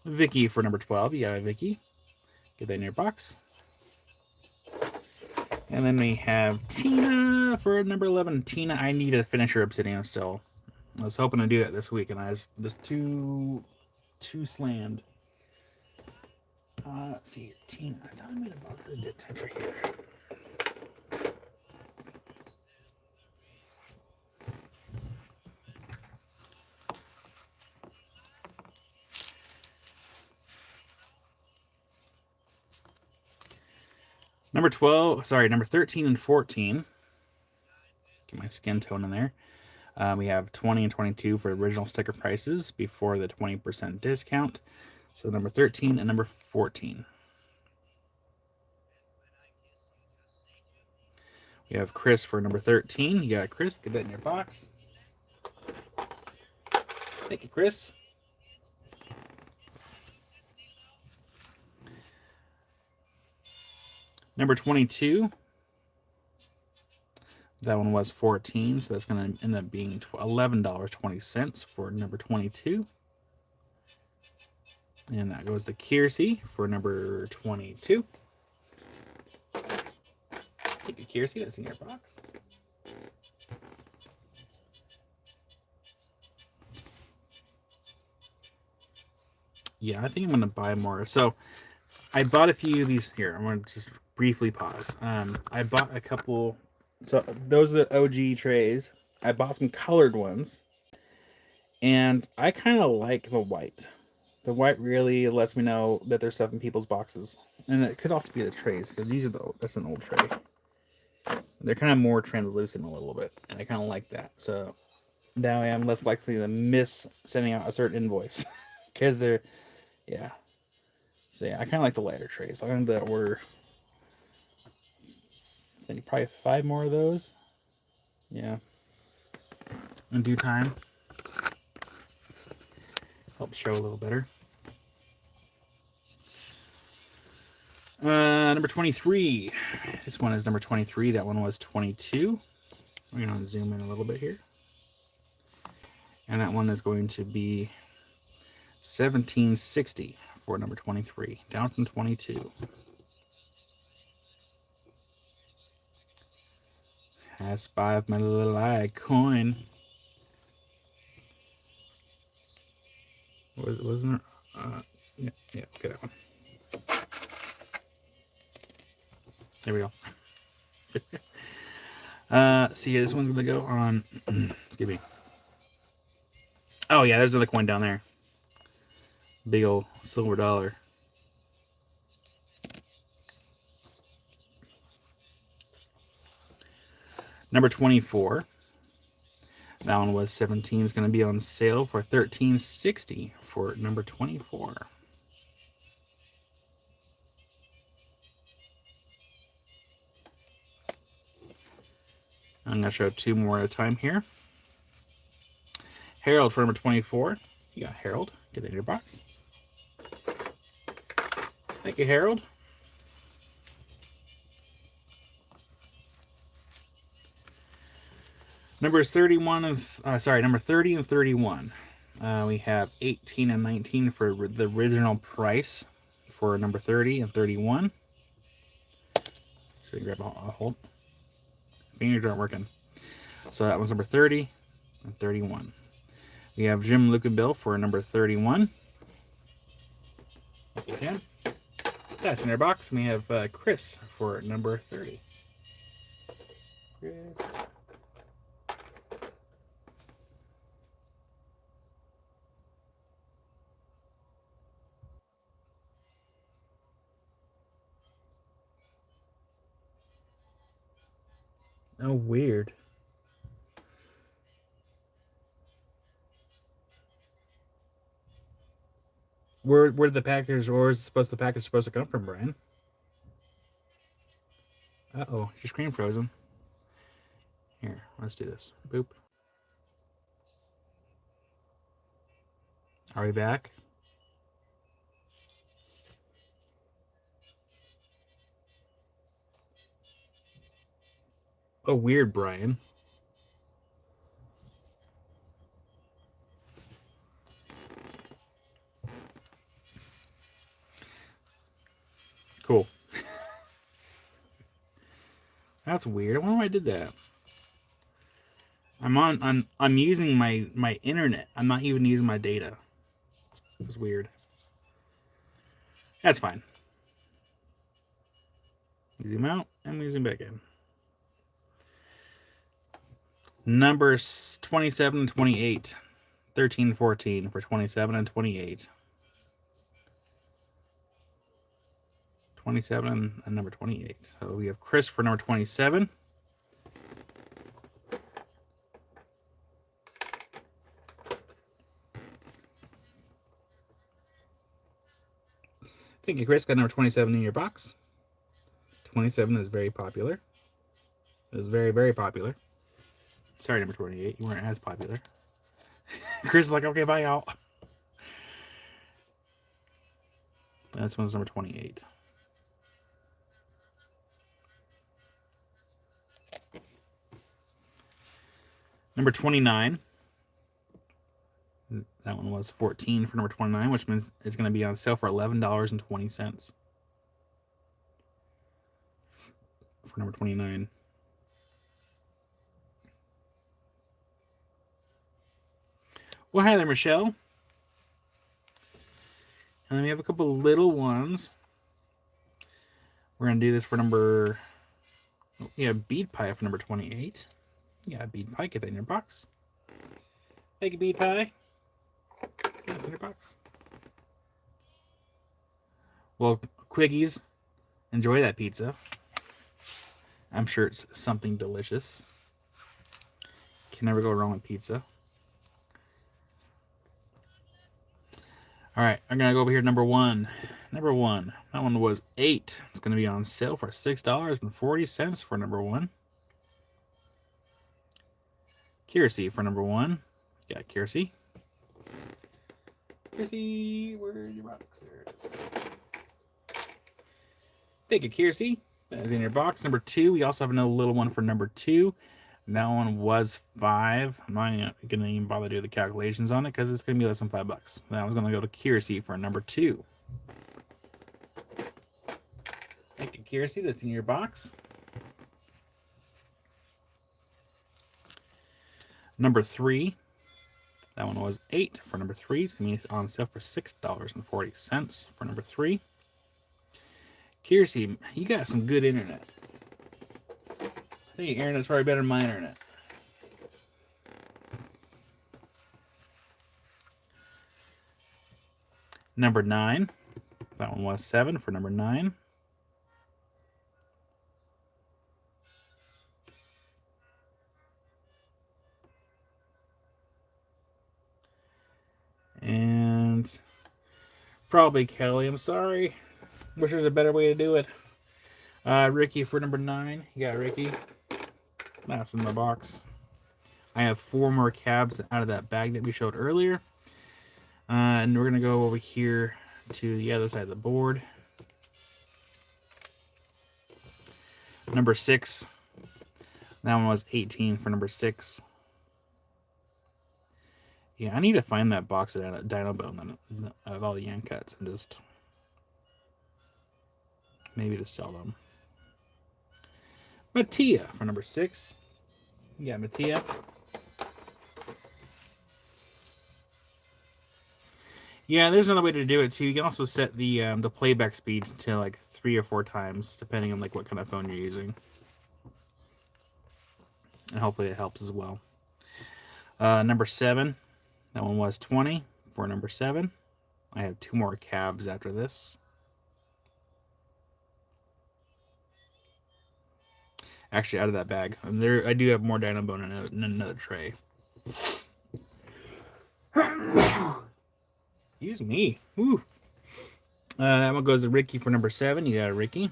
Vicky for number 12. You got it, Vicky. Get that in your box. And then we have Tina for number 11. Tina, I need to finish her obsidian still. I was hoping to do that this week, and I was just too slammed. Let's see here. Tina, I thought I made a box. I did. It's right here. Number 13 and 14. Get my skin tone in there. We have 20 and 22 for original sticker prices before the 20% discount. So number 13 and number 14. We have Chris for number 13. You got Chris. Get that in your box. Thank you, Chris. Number 22. That one was 14, so that's going to end up being $11.20 for number 22. And that goes to Kiersey for number 22. Thank you, Kiersey. That's in your box. Yeah, I think I'm going to buy more. So I bought a few of these here. I'm going to just briefly pause. I bought a couple. So those are the OG trays. I bought some colored ones. And I kind of like the white. The white really lets me know that there's stuff in people's boxes. And it could also be the trays, because that's an old tray. They're kind of more translucent a little bit. And I kind of like that. So now I am less likely to miss sending out a certain invoice. Because they're, yeah. So yeah, I kind of like the lighter trays. I'm going to order, I think, probably 5 more of those. Yeah. In due time. Help show a little better. Number 23. This one is number 23. That one was 22. We're going to zoom in a little bit here. And that one is going to be 1760 for number 23. Down from 22. Has 5 my little eye coin. Wasn't there? Yeah, get that one. There we go. See, this one's gonna go on. Excuse me. Oh yeah, there's another coin down there. Big old silver dollar. Number 24. That one was 17. Is going to be on sale for $13.60 for number 24. I'm going to show 2 more at a time here. Harold for number 24. You got Harold. Get that in your box. Thank you, Harold. Number 30 and 31. We have 18 and 19 for the original price for number 30 and 31. So you grab a hold. Fingers aren't working. So that one's number 30 and 31. We have Jim, Luke, and Bill for number 31. Okay. That's in our box. And we have Chris for number 30. Chris. Oh, weird. Where did the package, or is the package supposed to come from, Brian? Uh-oh, your screen frozen. Here, let's do this. Boop. Are we back? Oh, weird, Brian. Cool. That's weird. I wonder why I did that. I'm using my internet. I'm not even using my data. It's weird. That's fine. Zoom out and we zoom back in. Numbers 27 and 28. 13, 14 for 27 and 28. 27 and number 28. So we have Chris for number 27. Thank you, Chris. Got number 27 in your box. 27 is very popular. It is very, very popular. Sorry, number 28. You weren't as popular. Chris is like, okay, bye, y'all. This one's number 28. Number 29. That one was 14 for number 29, which means it's going to be on sale for $11.20 for number 29. Well, hi there, Michelle. And then we have a couple little ones. We're going to do this for number... Yeah, bead pie for number 28. Yeah, bead pie. Get that in your box. Thank you, bead pie. That's in your box. Well, Quiggies, enjoy that pizza. I'm sure it's something delicious. Can never go wrong with pizza. All right, I'm going to go over here to number 1. Number 1. That one was 8. It's going to be on sale for $6.40 for number 1. Kiersey for number 1. Got Kiersey. Kiersey, where's your box? There it is. Thank you, Kiersey. That is in your box. Number 2, we also have another little one for number 2. That one was 5. I'm not going to even bother to do the calculations on it because it's going to be less than $5. That one's going to go to Kiersey for number 2. Thank you, Kiersey. That's in your box. Number 3. That one was 8 for number 3. It's going to be on sale for $6.40 for number 3. Kiersey, you got some good internet. I think your internet's probably better than my internet. Number 9. That one was 7 for number 9. And probably Kelly. I'm sorry. Wish there's a better way to do it. Ricky for number 9. You got Ricky. That's in the box. I have 4 more cabs out of that bag that we showed earlier. And we're going to go over here to the other side of the board. Number 6. That one was 18 for number 6. Yeah, I need to find that box of Dino Bone of all the Yan cuts and just maybe to sell them. Mattia for number 6. Yeah, Mattia. Yeah, there's another way to do it too. You can also set the playback speed to like 3 or 4 times, depending on like what kind of phone you're using, and hopefully it helps as well. Number 7, that one was 20 for number 7. I have 2 more cabs after this. Actually, out of that bag. There, I do have more Dynabone in another tray. Excuse me. Woo. That one goes to Ricky for number 7. You got it, Ricky.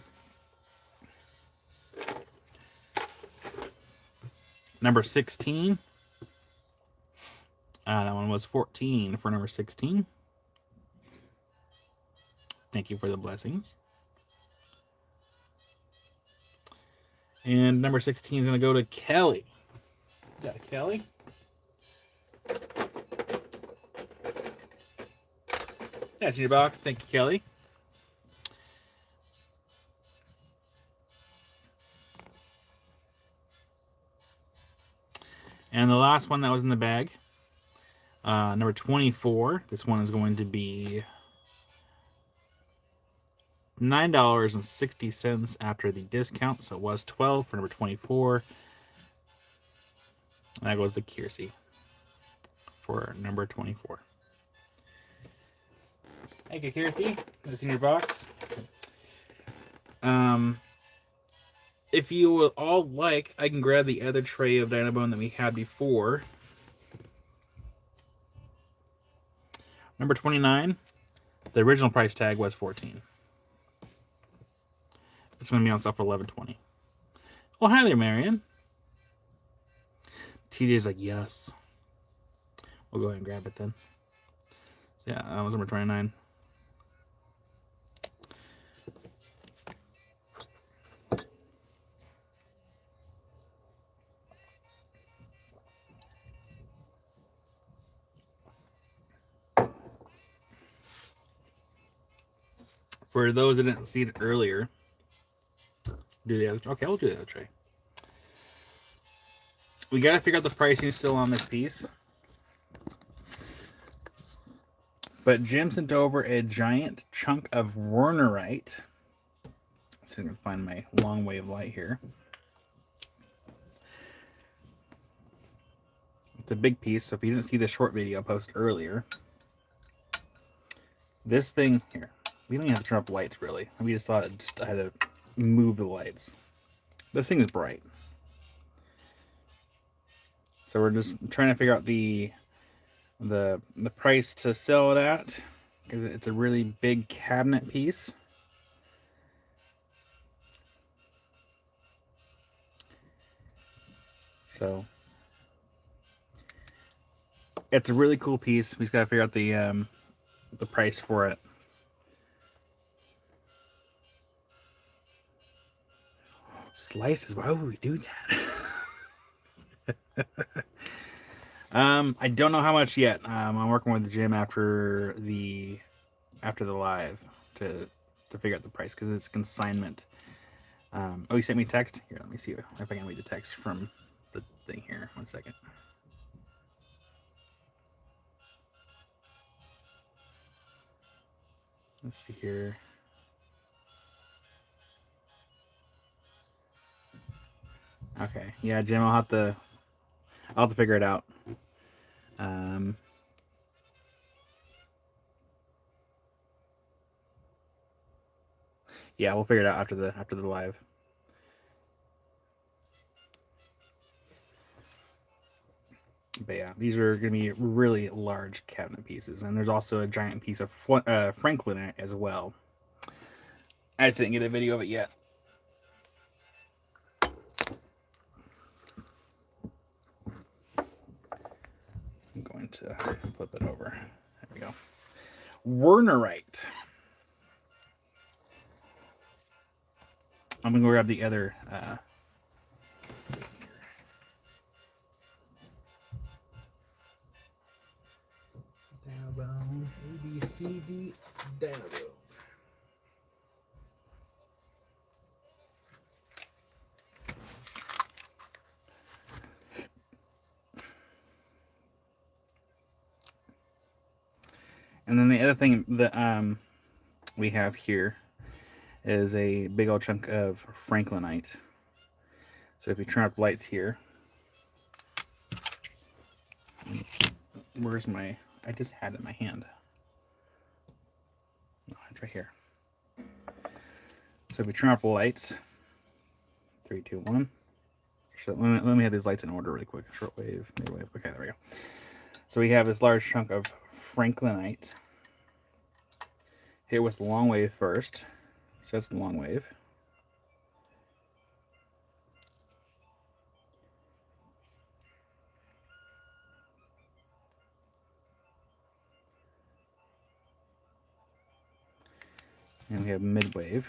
Number 16. That one was 14 for number 16. Thank you for the blessings. And number 16 is going to go to Kelly. Got it, Kelly. That's in your box. Thank you, Kelly. And the last one that was in the bag, number 24. This one is going to be $9.60 after the discount. So it was $12 for number 24. And that goes to Kiersey for number 24. Thank you, Kiersey. That's in your box. If you would all like, I can grab the other tray of Dynabone that we had before. Number 29. The original price tag was $14. It's going to be on sale for $11.20. Well, hi there, Marion. TJ's like, yes. We'll go ahead and grab it then. So yeah, that was number 29. For those that didn't see it earlier, do the other. Okay, I'll do the other tray. We got to figure out the pricing still on this piece. But Jim sent over a giant chunk of Wernerite. So I'm going to find my long wave light here. It's a big piece, so if you didn't see the short video I posted earlier, this thing here, we don't even have to turn up the lights really. We just thought I had to move the lights. This thing is bright. So we're just trying to figure out the price to sell it at, because it's a really big cabinet piece. So it's a really cool piece. We just got to figure out the price for it. Slices. Why would we do that? I don't know how much yet. I'm working with the gym after the live to figure out the price, because it's consignment. Oh, you sent me a text? Here, let me see if I can read the text from the thing here. 1 second. Let's see here. Okay, yeah, Jim, I'll have to figure it out. Yeah, we'll figure it out after the live. But yeah, these are going to be really large cabinet pieces, and there's also a giant piece of Franklin in it as well. I just didn't get a video of it yet. I'm going to flip it over. There we go. Wernerite. I'm going to go grab the other Dynabone, ABCD Dynabone. And then the other thing that we have here is a big old chunk of Franklinite. So if you turn up the lights here, where's my? I just had it in my hand. Oh, it's right here. So if we turn up the lights, 3, 2, 1. So let me have these lights in order really quick. Shortwave, midwave. Okay, there we go. So we have this large chunk of Franklinite. Hit with the long wave first. So that's the long wave. And we have midwave.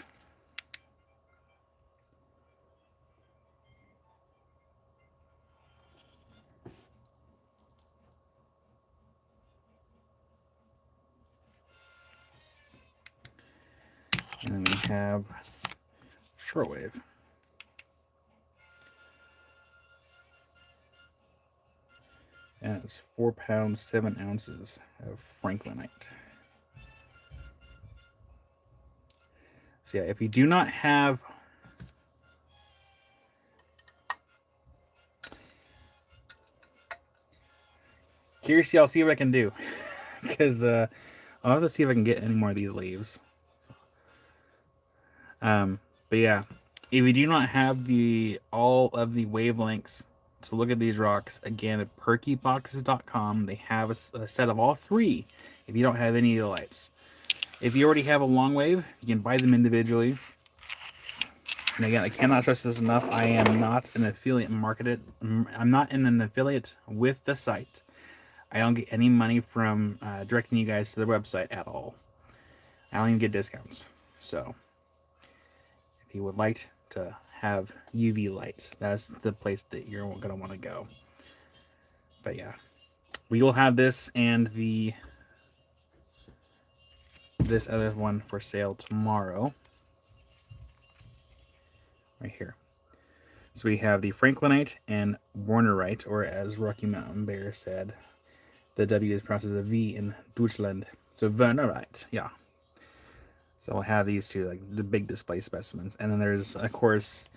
And then we have shortwave. And it's 4 pounds, 7 ounces of Franklinite. So yeah, if you do not have curious, I'll see what I can do. Because I'll have to see if I can get any more of these leaves. But yeah, if you do not have all of the wavelengths to look at these rocks, again, at perkyboxes.com, they have a set of all 3 if you don't have any of the lights. If you already have a long wave, you can buy them individually. And again, I cannot stress this enough. I am not an affiliate marketed. I'm not in an affiliate with the site. I don't get any money from directing you guys to the website at all. I don't even get discounts. So if you would like to have UV lights, that's the place that you're going to want to go. But yeah, we will have this and this other one for sale tomorrow. Right here. So we have the Franklinite and Warnerite, or as Rocky Mountain Bear said, the W is pronounced as a V in Deutschland. So Warnerite, yeah. So we'll have these 2, like the big display specimens. And then there's, of course,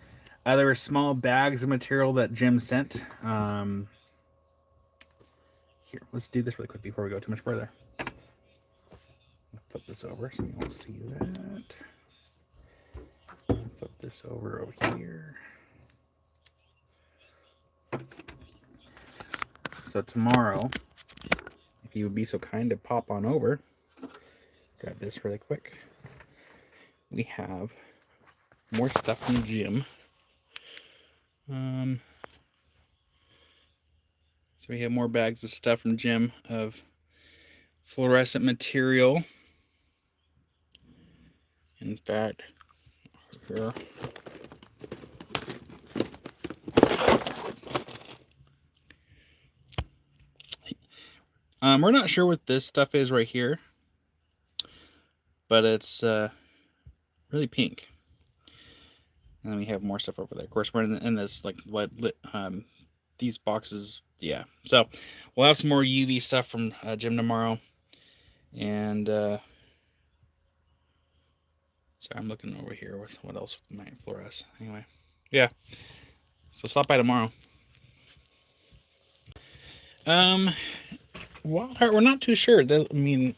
other small bags of material that Jim sent. Here, let's do this really quick before we go too much further. Flip this over so you won't see that. Flip this over here. So tomorrow, if you would be so kind to pop on over, grab this really quick. We have more stuff from Jim. So we have more bags of stuff from Jim of fluorescent material. In fact, here. We're not sure what this stuff is right here, but it's really pink. And then we have more stuff over there. Of course, we're in this like these boxes. Yeah, so we'll have some more UV stuff from Jim tomorrow. And sorry, I'm looking over here with what else might fluoresce. Anyway, yeah. So stop by tomorrow. Wild Heart, we're not too sure. I mean,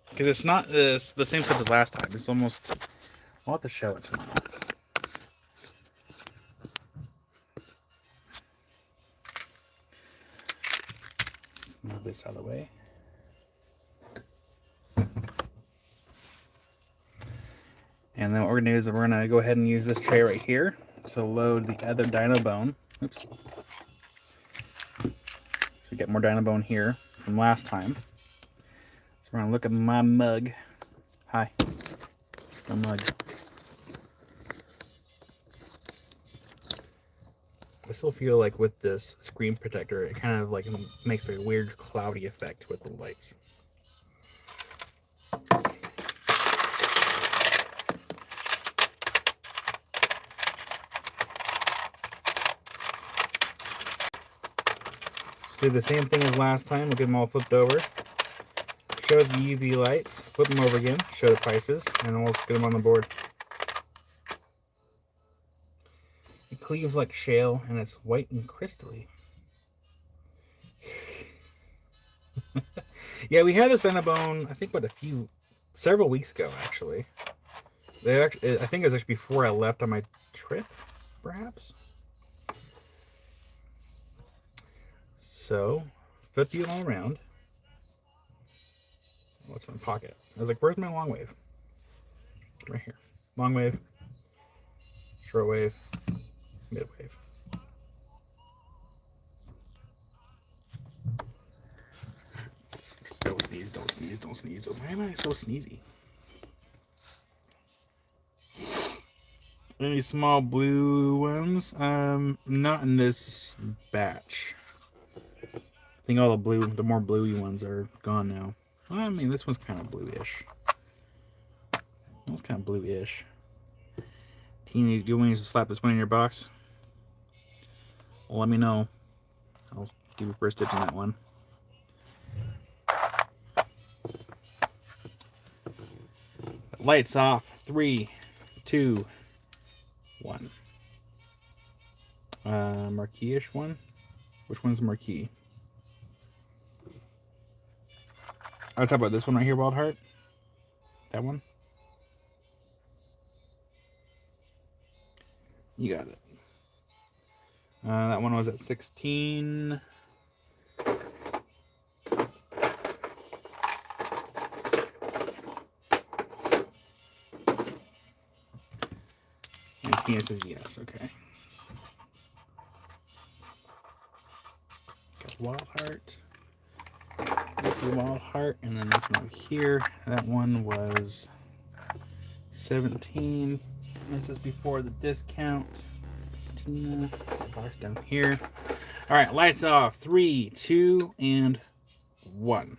because it's not the same stuff as last time. It's almost. I'll have to show it tomorrow. Move this out of the way. And then what we're going to do is we're going to go ahead and use this tray right here to load the other dino bone. Oops. So we get more dino bone here from last time. So we're going to look at my mug. Hi. My mug. I still feel like with this screen protector, it kind of like makes a weird cloudy effect with the lights. Do the same thing as last time. We'll get them all flipped over. Show the UV lights. Flip them over again. Show the prices. And then we'll just get them on the board. It cleaves like shale and it's white and crystally. Yeah, we had this Cinnabone, I think, several weeks ago, actually. I think it was actually before I left on my trip, perhaps. So, foot deal all around. What's in my pocket? I was like, where's my long wave? Right here. Long wave, short wave, mid wave. Don't sneeze, don't sneeze, don't sneeze. Why am I so sneezy? Any small blue ones? Not in this batch. I think all the more bluey ones are gone now. Well, I mean, this one's kind of bluish. It's kind of bluish. Teeny, do you want me to slap this one in your box? Well, let me know. I'll give you first dibs on that one. Lights off. 3, 2, 1. Marquee-ish one. Which one's marquee? I'll talk about this one right here, Wild Heart. That one. You got it. That one was at 16. And Tina says yes. Okay. Got Wild Heart. Wild Heart, and then this one here. That one was 17. This is before the discount. Tina, box down here. All right, lights off. 3, 2, and 1.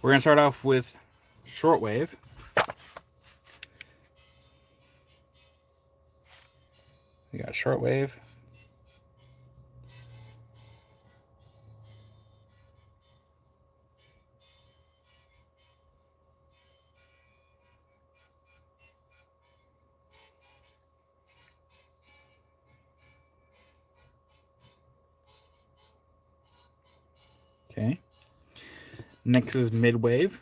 We're gonna start off with shortwave. We got shortwave. Okay. Next is midwave.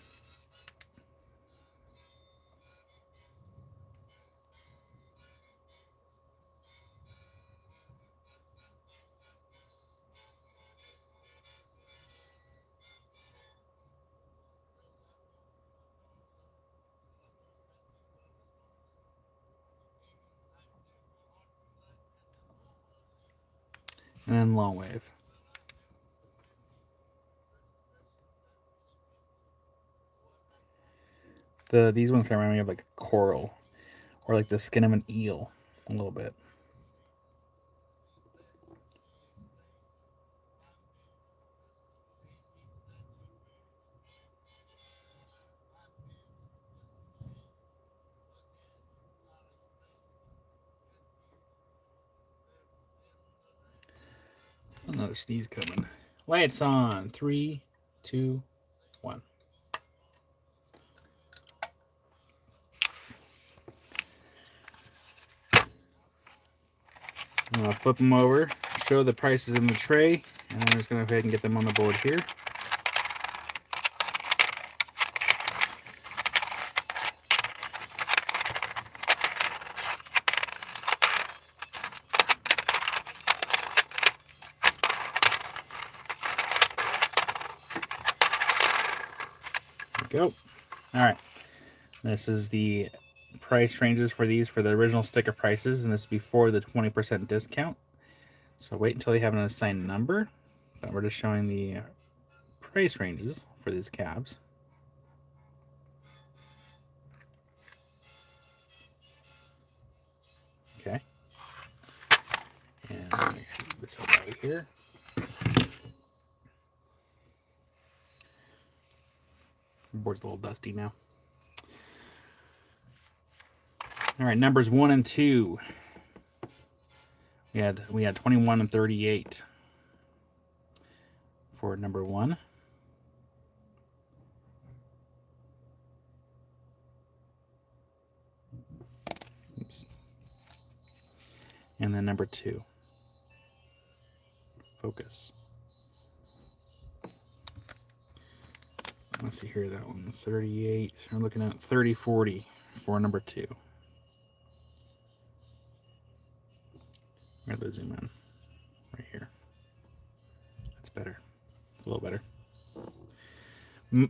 And then long wave. These ones kind of remind me of like a coral or like the skin of an eel a little bit. Another sneeze coming. Lights on. 3, 2, 1. I'm going to flip them over, show the prices in the tray, and I'm just going to go ahead and get them on the board here. There we go. All right. This is the price ranges for these for the original sticker prices, and this is before the 20% discount. So wait until you have an assigned number. But we're just showing the price ranges for these cabs. Okay. And this out of here. The board's a little dusty now. All right, numbers 1 and 2. We had 21 and 38 for number 1. Oops. And then number 2. Focus. Let's see here, that one 38. We're looking at 30-40 for number 2. Where'd they zoom in? Right here. little better.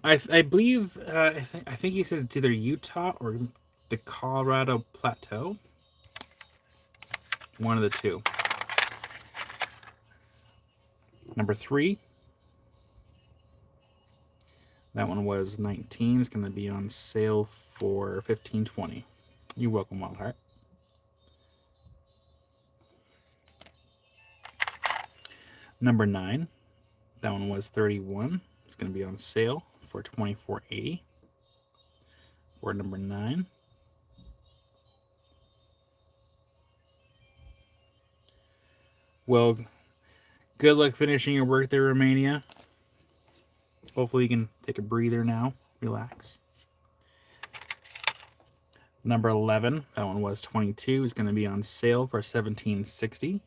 I believe I think he said it's either Utah or the Colorado Plateau. One of the two. Number 3. That one was 19. It's going to be on sale for $15.20. You're welcome, Wild Heart. Number 9. That one was 31. It's going to be on sale for $24.80 for number 9. Well, good luck finishing your work there, Romania. Hopefully you can take a breather now. Relax. Number 11, that one was 22. It's going to be on sale for $17.60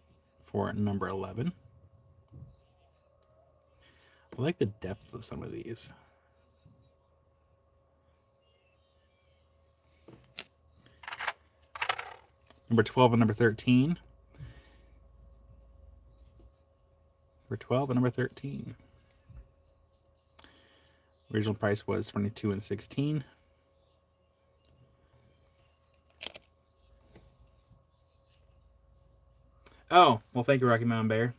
for number 11. I like the depth of some of these. Number 12 and number 13. Number 12 and number 13. Original price was $22 and $16. Oh, well, thank you, Rocky Mountain Bear.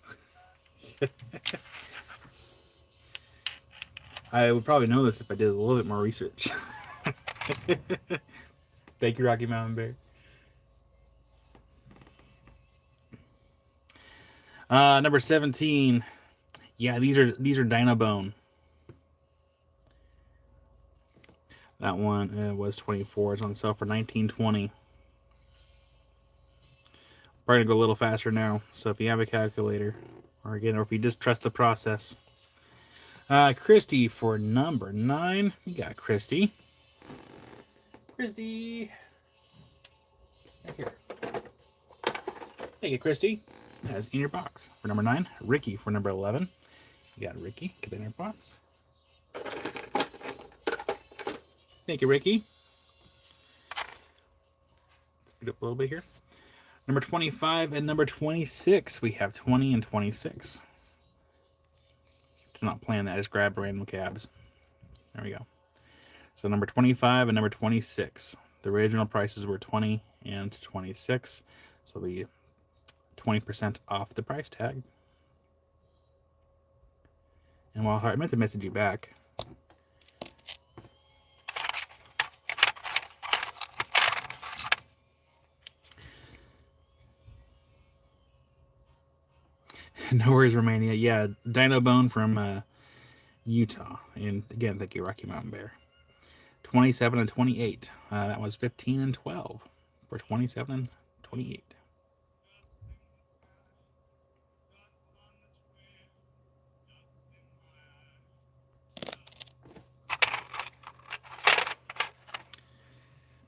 I would probably know this if I did a little bit more research. Thank you, Rocky Mountain Bear. Number 17. Yeah, these are Dinobone. That one was 24. It's on sale for $19.20. Probably gonna go a little faster now. So if you have a calculator, or if you just trust the process. Christy for number 9. You got Christy. Christy. Right here. Thank you, Christy. That's in your box. For number 9, Ricky for number 11. You got Ricky. Get that in your box. Thank you, Ricky. Speed up a little bit here. Number 25 and number 26. We have 20 and 26. Do not plan that. Just grab random cabs. There we go. So number 25 and number 26. The original prices were 20 and 26. So it'll be 20% off the price tag. And while I meant to message you back. No worries, Romania. Yeah, Dinobone from Utah. And again, thank you, Rocky Mountain Bear. 27 and 28. That was 15 and 12 for 27 and 28.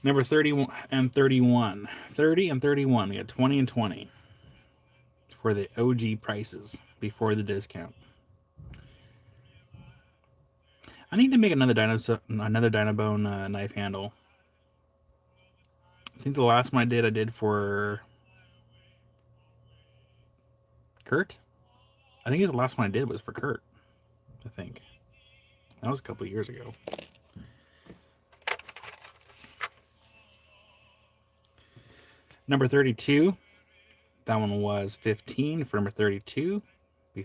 Number 30 and 31. 30 and 31. We got 20 and 20 for the OG prices before the discount. I need to make another Dinobone knife handle. I think the last one I did for Kurt. I think the last one I did was for Kurt. I think that was a couple years ago. Number 32. That one was 15 for number 32.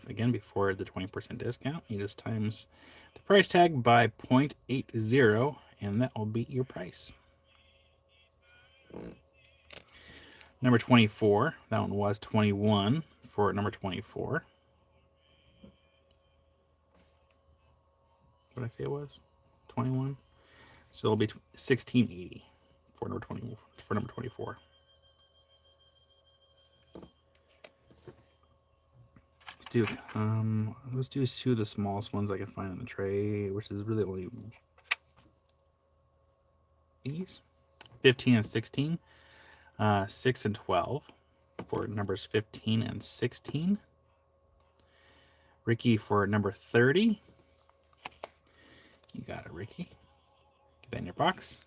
Again, before the 20% discount, you just times the price tag by 0.80, and that will be your price. Number 24. That one was 21 for number 24. What did I say it was? 21. So it'll be $16.80 for number 20 for number 24. Let's do 2 of the smallest ones I can find in the tray, which is really only these. 15 and 16. 6 and 12 for numbers 15 and 16. Ricky for number 30. You got it, Ricky. Get that in your box.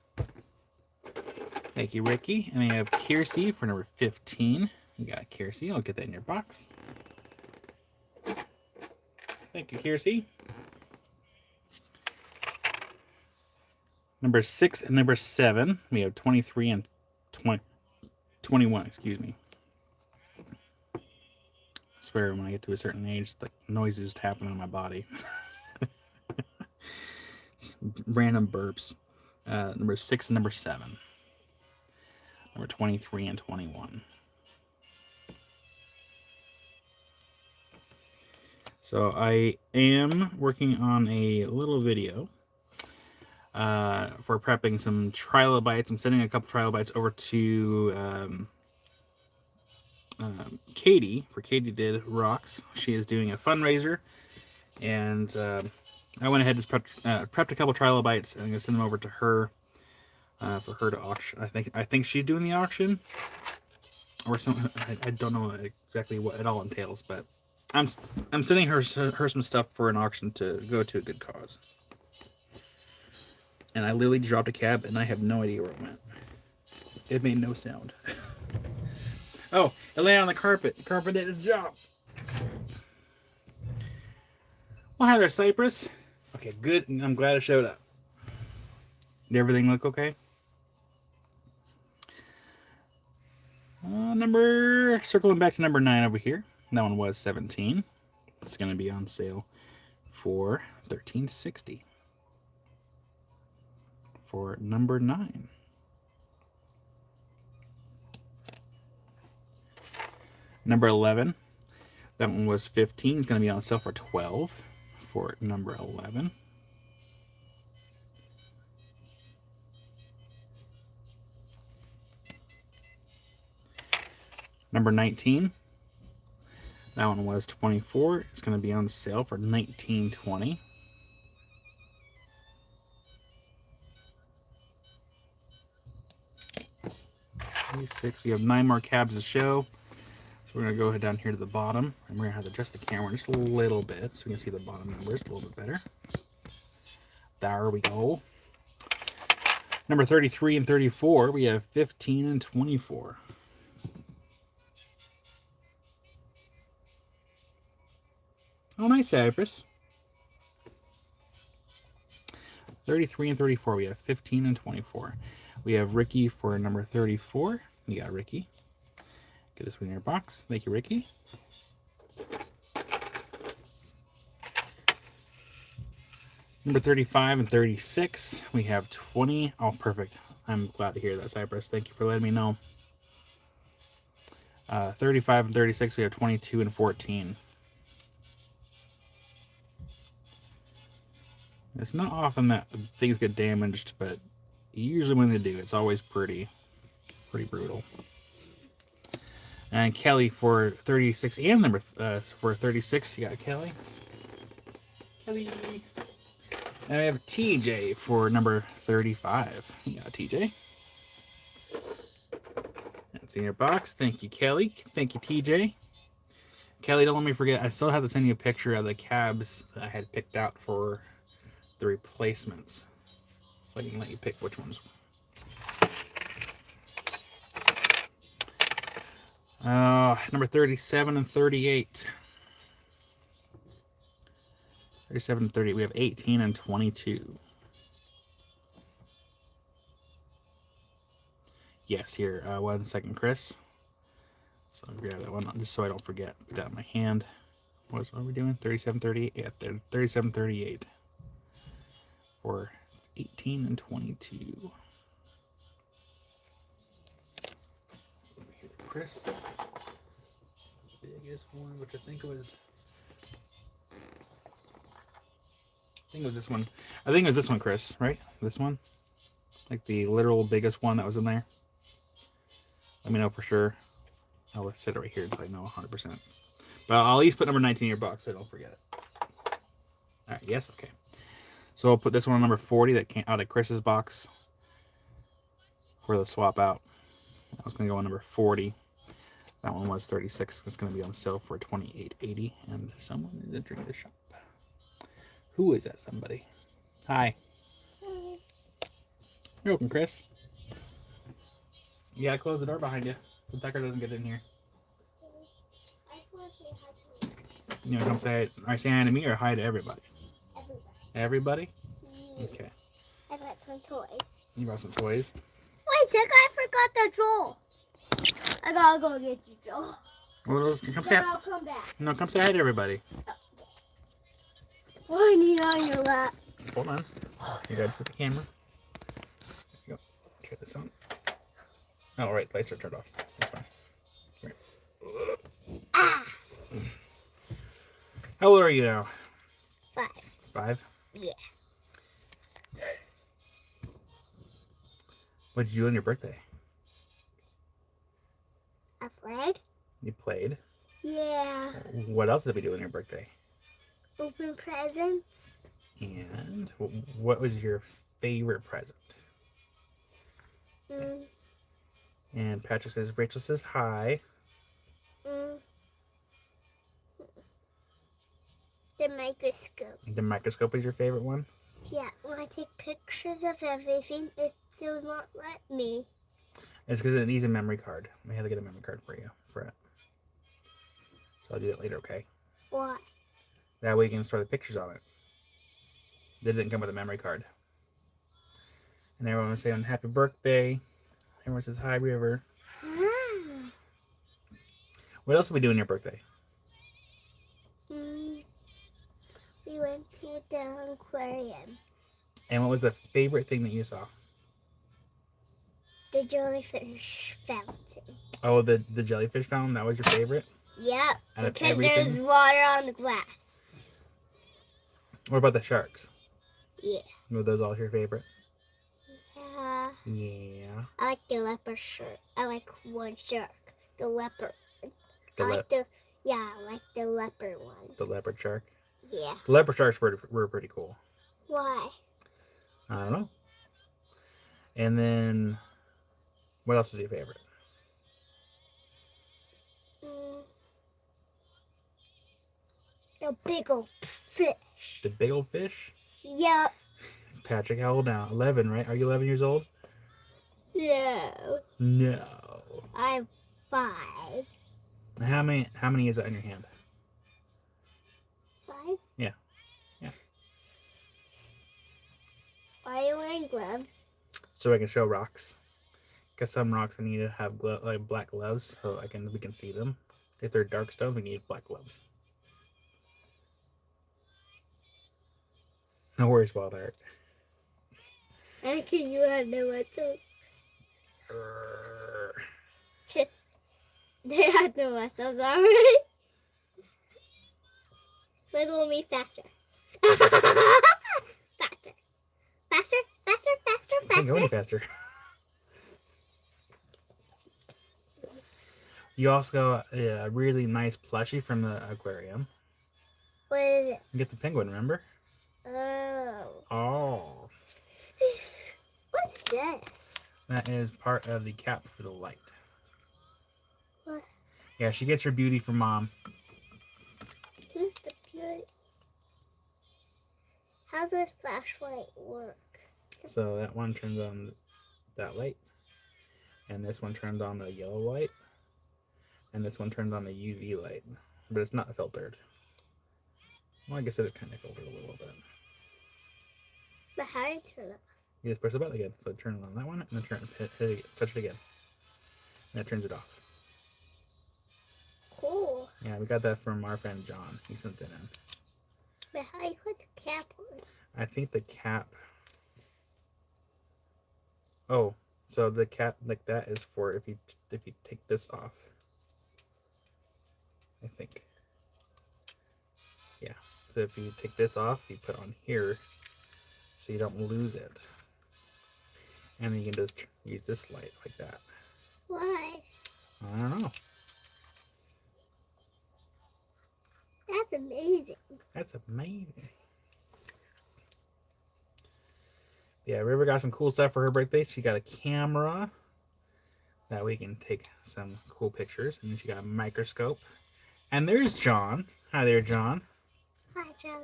Thank you, Ricky. And we have Kiersey for number 15. You got Kiersey. I'll get that in your box. Thank you, Kiersey. Number 6 and number 7, we have 23 and 21, excuse me. I swear when I get to a certain age, the noises just happen in my body. Random burps. Number 6 and number 7. Number 23 and 21. So I am working on a little video for prepping some trilobites. I'm sending a couple trilobites over to Katie for Katie Did Rocks. She is doing a fundraiser, and I went ahead and prepped a couple trilobites, and I'm gonna send them over to her for her to auction. I think she's doing the auction, or some. I don't know exactly what it all entails, but I'm sending her some stuff for an auction to go to a good cause. And I literally dropped a cab, and I have no idea where it went. It made no sound. Oh, it landed on the carpet. The carpet did its job. Well, hi there, Cypress. Okay, good. I'm glad it showed up. Did everything look okay? Circling back to number 9 over here. That one was 17. It's going to be on sale for $13.60 for number 9. Number 11. That one was 15. It's going to be on sale for $12 for number 11. Number 19. That one was 24. It's going to be on sale for $19.20. We have 9 more cabs to show. So we're going to go ahead down here to the bottom, and we're going to have to adjust the camera just a little bit so we can see the bottom numbers a little bit better. There we go. Number 33 and 34, we have 15 and 24. Oh, nice, Cypress. 33 and 34, we have 15 and 24. We have Ricky for number 34. You got Ricky. Get this one in your box. Thank you, Ricky. Number 35 and 36, we have 20. Oh, perfect. I'm glad to hear that, Cypress. Thank you for letting me know. 35 and 36, we have 22 and 14. It's not often that things get damaged, but usually when they do, it's always pretty brutal. And Kelly for 36 and number for 36, you got Kelly. Kelly. And we have TJ for number 35. You got TJ. That's in your box. Thank you, Kelly. Thank you, TJ. Kelly, don't let me forget, I still have to send you a picture of the cabs that I had picked out for the replacements, so I can let you pick which ones. Number 37 and 38. 37 and 30. We have 18 and 22. Yes, here. 1 second, Chris. So I'll grab that one just so I don't forget. Put that in my hand. What are we doing? 37, 38. Yeah, 37, 38. For 18 and 22. Chris. Biggest one, which I think was this one. I think it was this one, Chris, right? This one? Like the literal biggest one that was in there. Let me know for sure. I'll set it right here until I know 100%. But I'll at least put number 19 in your box so I don't forget it. Alright, yes, okay. So I'll put this one on number 40 that came out of Chris's box for the swap out. I was going to go on number 40. That one was 36. It's going to be on sale for $28.80. And someone is entering the shop. Who is that somebody? Hi. Hi. You're open, Chris. You gotta close the door behind you so Tucker doesn't get in here. I just want to say hi to you. You want to come say hi to me or hi to everybody? Everybody. Everybody? Yeah. Okay. I got some some toys. You brought some toys. Wait, that guy forgot the Joel. I gotta go get you, Joel. Well, come say Then I'll come back. No, come say hi to everybody. Why need on your lap? Hold on. You gotta put the camera. There you go. Turn this on. Oh, right. Lights are turned off. That's fine. Right. Ah! How old are you now? 5. 5? Yeah. What did you do on your birthday? I played? You played. Yeah. What else did we do on your birthday? Open presents? And what was your favorite present? Mm. And Patrick says, Rachel says hi. Mm. The microscope. The microscope is your favorite one? Yeah, when I take pictures of everything, it still not let me. It's because it needs a memory card. We have to get a memory card for you for it. So I'll do that later, okay? Why? That way you can store the pictures on it. They didn't come with a memory card. And everyone was saying happy birthday. Everyone says hi, River. Ah. What else did we do on your birthday? We went to the aquarium. And what was the favorite thing that you saw? The jellyfish fountain. Oh, the jellyfish fountain? That was your favorite? Yep, Out of because there's everything? water on the glass. What about the sharks? Yeah. Were those all your favorite? Yeah. Yeah. I like the leopard shark. I like one shark. The leopard. The I like the leopard one. the leopard shark? Yeah. The leopard sharks were pretty cool. Why? I don't know. And then, what else was your favorite? The big old fish. The big old fish? Yep. Patrick, how old now? 11, right? Are you 11 years old? No. No. I'm 5. How many is that in your hand? 5? Yeah. Yeah. Why are you wearing gloves? So I can show rocks. Because some rocks I need to have black gloves so we can see them. If they're dark stones, we need black gloves. No worries, Wild Heart. And can you have no muscles? They had no muscles already. Wiggle me faster. Faster. Faster, faster, faster, Can't go any faster. faster. You also got a really nice plushie from the aquarium. What is it? You get the penguin, remember? Oh. Oh. What's this? That is part of the cap for the light. What? Yeah, she gets her beauty from Mom. Who's the beauty? How does flashlight work? So that one turns on that light. And this one turns on the yellow light. And this one turns on the UV light. But it's not filtered. Well, I guess it is kind of filtered a little bit. But how do you turn it? You just press the button again. So turn it on that one, and then touch it again. And that turns it off. Cool. Yeah, we got that from our friend John. He sent it in. But how do you put the cap on? I think the cap... Oh, so the cap like that is for if you take this off. I think. Yeah. So if you take this off, you put it on here so you don't lose it. And then you can just use this light like that. Why? I don't know. That's amazing. That's amazing. Yeah, River got some cool stuff for her birthday. She got a camera that we can take some cool pictures. And then she got a microscope. And there's John. Hi there, John. Hi, John.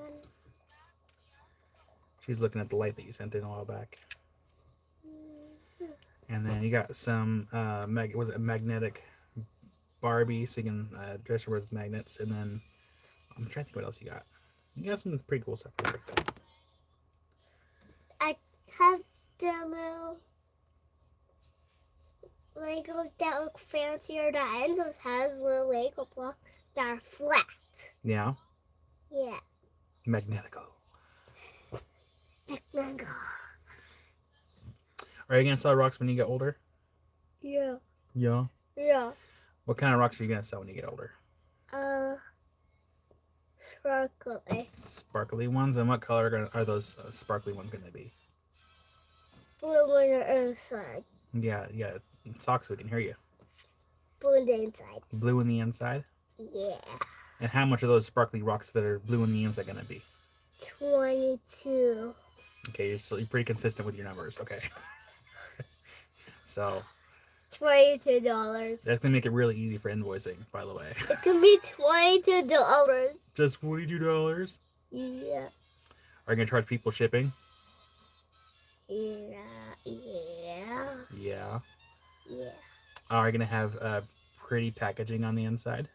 She's looking at the light that you sent in a while back. And then you got some was it a magnetic Barbie, so you can dress her with magnets. And then I'm trying to think what else you got. You got some pretty cool stuff for your birthday. I have the little Legos that look fancier. The Enzo's has little Lego blocks that are flat. Yeah. Yeah. Magnetico. Mango. Are you gonna sell rocks when you get older? Yeah. Yeah. Yeah. What kind of rocks are you gonna sell when you get older? Sparkly. Sparkly ones. And what color are those sparkly ones gonna be? Blue on the inside. Yeah. Talk so we can hear you. Blue on the inside. Blue on the inside. Yeah. And how much are those sparkly rocks that are blue on the inside gonna be? 22. Okay, you're pretty consistent with your numbers. Okay. So $22. that's gonna make it really easy for invoicing, by the way. It can be $22. Just $22. Yeah. Are you gonna charge people shipping? Yeah. Yeah. Yeah. Are you gonna have pretty packaging on the inside?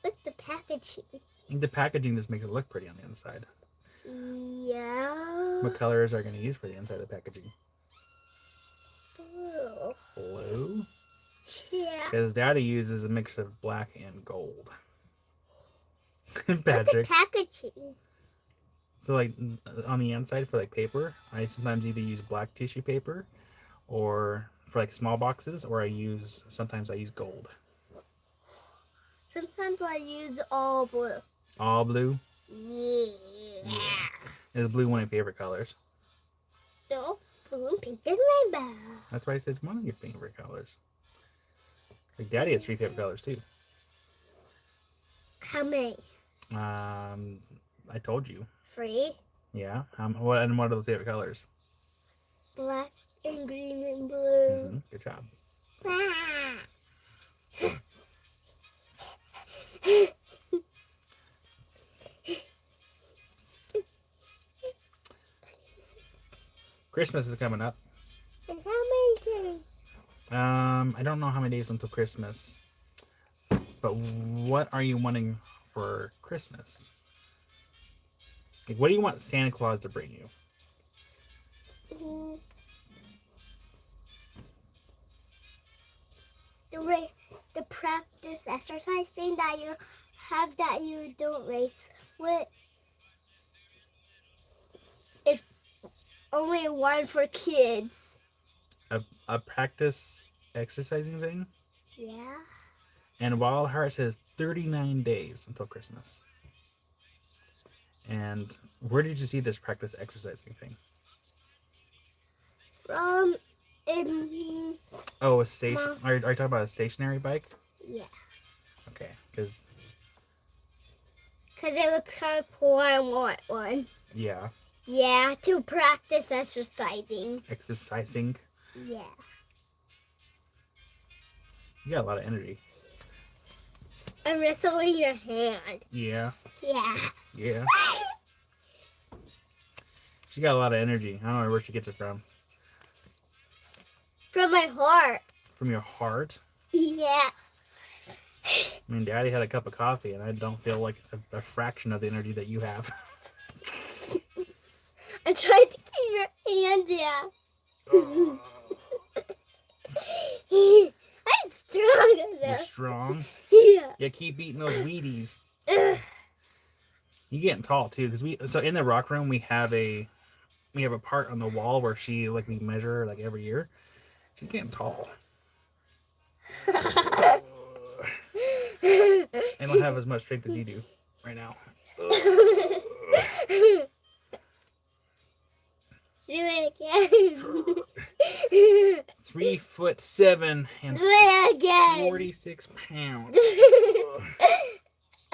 What's the packaging? The packaging just makes it look pretty on the inside. Yeah. What colors are you gonna use for the inside of the packaging? Blue. Blue. Yeah. Because Daddy uses a mix of black and gold. What's the Patrick. packaging? So like on the inside for like paper, I sometimes either use black tissue paper, or for like small boxes, or sometimes I use gold. Sometimes I use all blue. All blue. Yeah. Is blue one of your favorite colors? No, blue and pink and rainbow. That's why I said one of your favorite colors. Like Daddy has 3 favorite colors too. How many? I told you. 3. Yeah. What are those favorite colors? Black and green and blue. Good job. Christmas is coming up. And how many days? I don't know how many days until Christmas. But what are you wanting for Christmas? Like, what do you want Santa Claus to bring you? The practice exercise thing that you have that you don't race with. It's only one for kids. A practice exercising thing? Yeah. And Wild Heart says 39 days until Christmas. And where did you see this practice exercising thing? Oh, a station. Mom. Are you talking about a stationary bike? Yeah. Okay, because It looks kind of cool. I want one. yeah, Yeah, to practice exercising. exercising. Yeah. You got a lot of energy. I'm wrestling your hand. Yeah, Yeah. yeah. She's got a lot of energy. I don't know where she gets it from. From my heart. From your heart. Yeah. I mean, Daddy had a cup of coffee, and I don't feel like a fraction of the energy that you have. I'm trying to keep your hand down. I'm strong You're enough. strong. Yeah. Yeah, keep eating those Wheaties. You getting tall too, because so in the rock room we have a part on the wall where we measure like every year. She's getting tall. I don't have as much strength as you do right now. Do it again. 3'7" and Do it again. 46 pounds.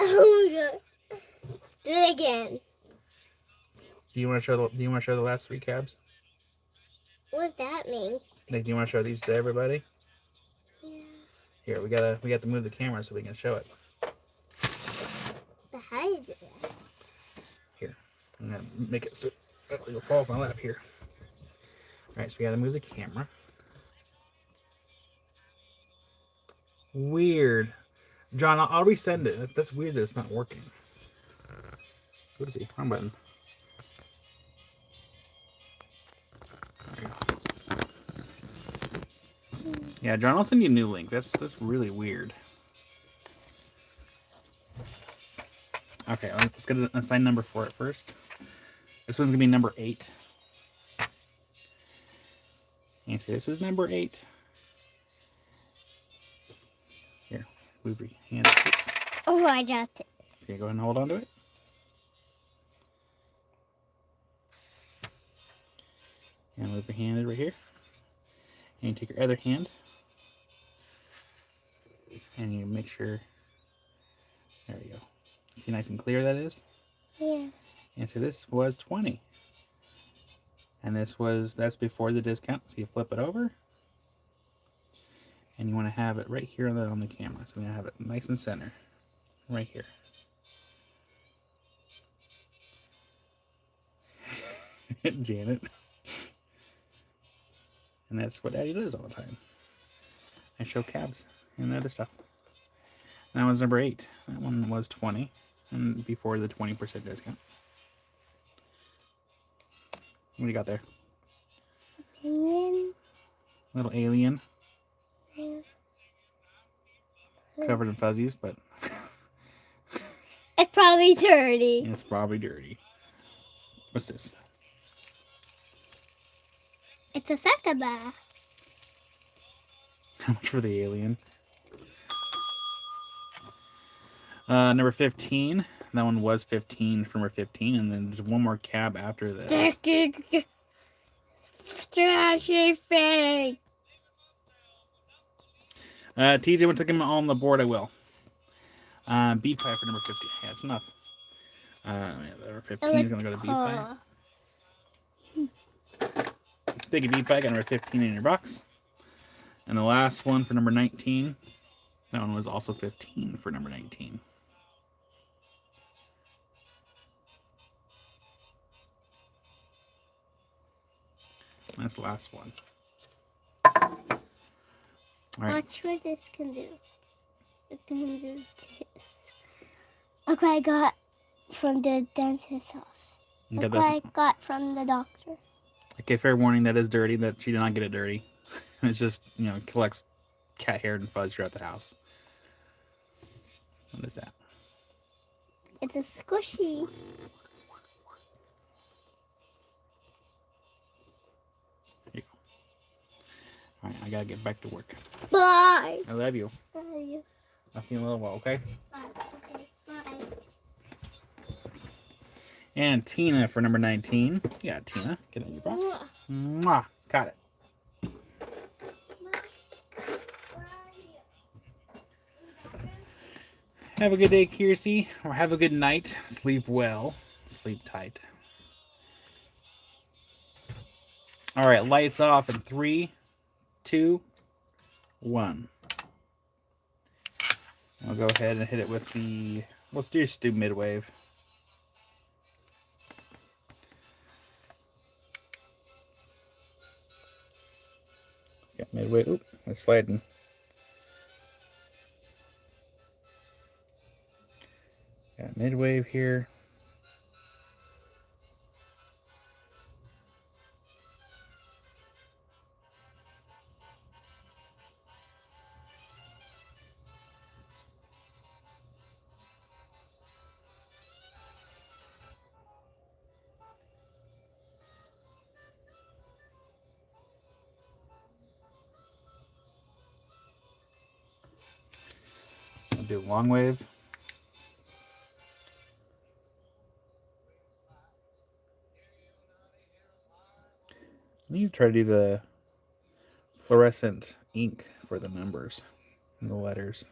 Oh my god. Do it again. Do you want to show the last 3 cabs? What does that mean? Like, do you want to show these to everybody? Yeah. Here, we have to move the camera so we can show it. But how do you do that? Here, I'm gonna make it so you'll fall off my lap here. All right, so we got to move the camera. Weird, John. I'll resend it. That's weird that it's not working. What is he? Wrong button. Yeah, John, I'll send you a new link. That's really weird. Okay, let's get an assigned number for it first. This one's gonna be number 8. And say this is number 8. Here, move your hand. Oops. Oh, I dropped it. Okay, go ahead and hold on to it. And move your hand right here. And you take your other hand. And you make sure. There we go. See nice and clear that is? Yeah. And so this was 20. And that's before the discount. So you flip it over. And you want to have it right here on the camera. So we're going to have it nice and center. Right here. Janet. And that's what Daddy does all the time. I show cabs and other stuff. That one's number 8. That one was 20. And before the 20% discount. What do you got there? Alien. Little alien. Yeah. Covered in fuzzies, but It's probably dirty. it's probably dirty. What's this? It's a sakaba. How much for the alien? Number 15. That one was 15 for number 15, and then there's one more cab after this. Trashy thing. TJ wants to get them all on the board. I will. Beat pie for number 15. Yeah, it's enough. Number 15 is going to go to beat pie. Stick a beat pie. Got number 15 in your box. And the last one for number 19. That one was also 15 for number 19. That's the last one. All right. Watch what this can do. It can do this. Look what I got from the dentist's office. Look what I got from the doctor. Okay, fair warning, that is dirty. That she did not get it dirty. It's just, collects cat hair and fuzz throughout the house. What is that? It's a squishy. Here you go. All right, I gotta get back to work. Bye. I love you. Love you. I'll see you in a little while, okay? Bye. Okay. Bye. And Tina for number 19. Yeah, Tina. Get in your box. Mwah. Got it. Have a good day, Kiersey. Or have a good night. Sleep well. Sleep tight. All right, lights off in 3, 2, 1. I'll go ahead and hit it with the... Let's just do mid-wave. Got midway. Oop, it's sliding. Got mid-wave here. I'll do long wave. I need to try to do the fluorescent ink for the numbers and the letters.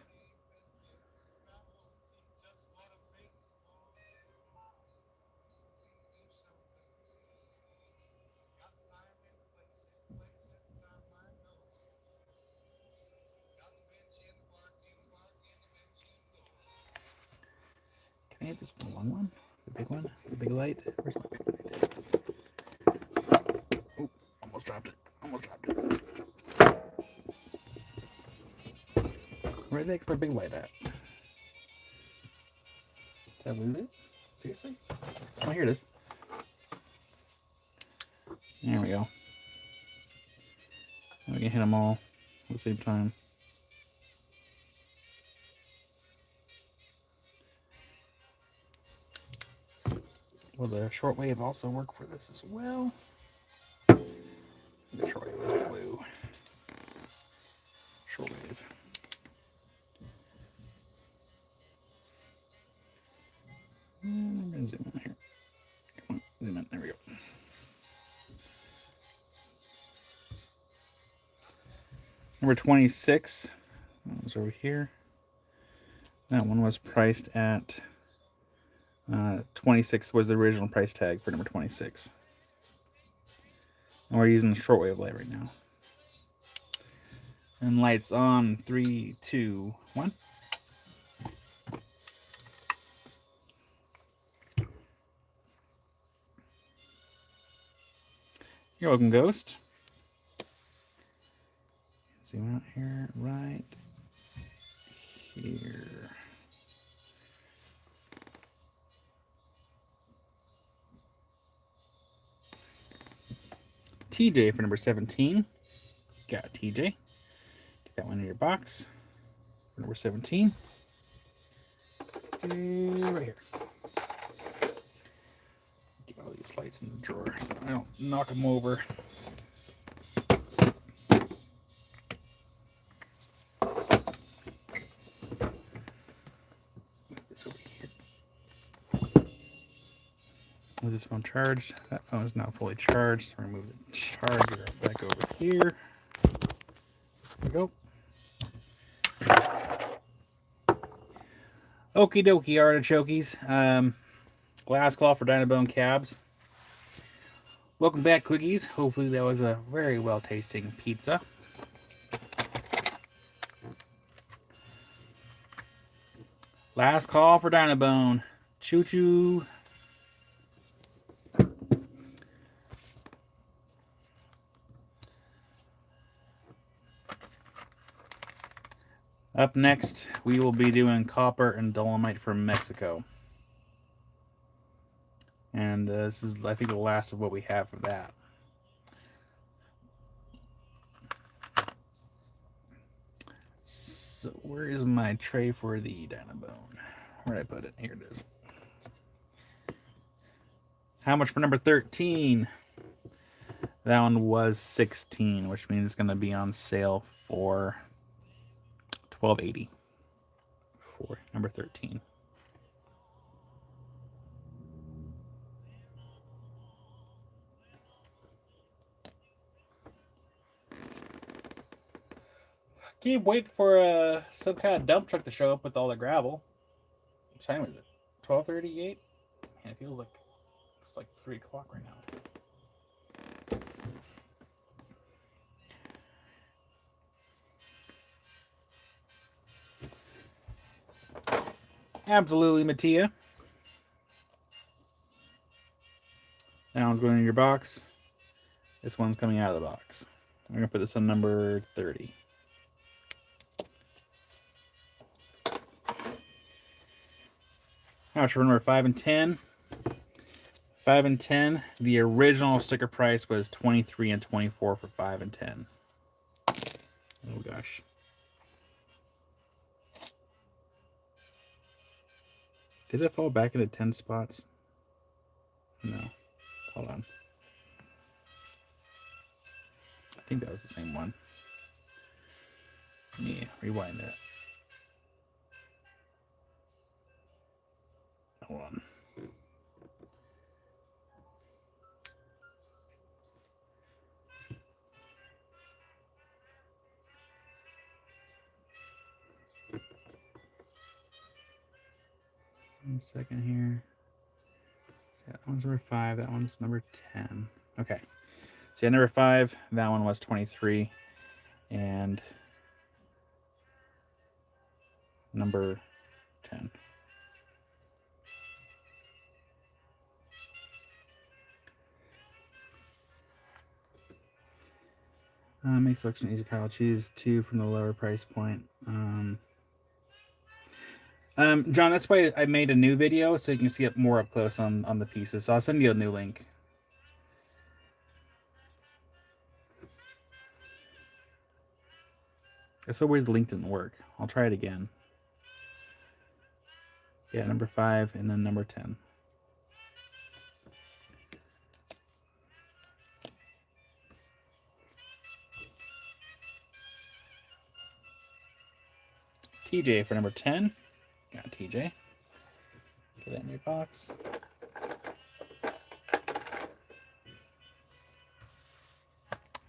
Can I hit this long one? The big one? The big light? Where's my big light? Oh, almost dropped it. Almost dropped it. Where the heck's my big light at? Did I lose it? Seriously? Oh, here it is. There we go. Now we can hit them all at the same time. Will the shortwave also work for this as well? The shortwave is blue. Shortwave. I'm going to zoom in here. Come on, zoom in. There we go. Number 26. That was over here. That one was priced at 26 was the original price tag for number 26. And we're using the shortwave light right now. And lights on. 3, 2, 1. You're welcome, Ghost. Zoom out here, right here. TJ for number 17. Got TJ. Get that one in your box for number 17. Right here. Get all these lights in the drawer so I don't knock them over. Was this phone charged? That phone is now fully charged. So remove the charger back over here. There we go. Okie dokie, artichokes. Last call for Dynabone cabs. Welcome back, Quickies. Hopefully that was a very well tasting pizza. Last call for Dynabone. Choo choo. Up next, we will be doing copper and dolomite from Mexico. And this is, I think, the last of what we have for that. So where is my tray for the Dynabone? Where did I put it? Here it is. How much for number 13? That one was 16, which means it's going to be on sale for $12.80 for number 13. Keep waiting for some kind of dump truck to show up with all the gravel. What time is it? 12:38? Man, it feels like it's like 3 o'clock right now. Absolutely, Mattia. That one's going in your box. This one's coming out of the box. I'm going to put this on number 30. How much for number 5 and 10? 5 and 10. The original sticker price was $23 and $24 for 5 and 10. Oh gosh. Did it fall back into 10 spots? No. Hold on. I think that was the same one. Let me rewind that. Hold on. One second here. That one's number 5. That one's number 10. Okay. So yeah, number 5, that one was 23. And number 10. Make selection easy, Kyle. Choose 2 from the lower price point. John, that's why I made a new video so you can see it more up close on the pieces. So I'll send you a new link. It's so weird the link didn't work. I'll try it again. Yeah, number 5 and then number 10. TJ for number 10. Got TJ. Get that in your box.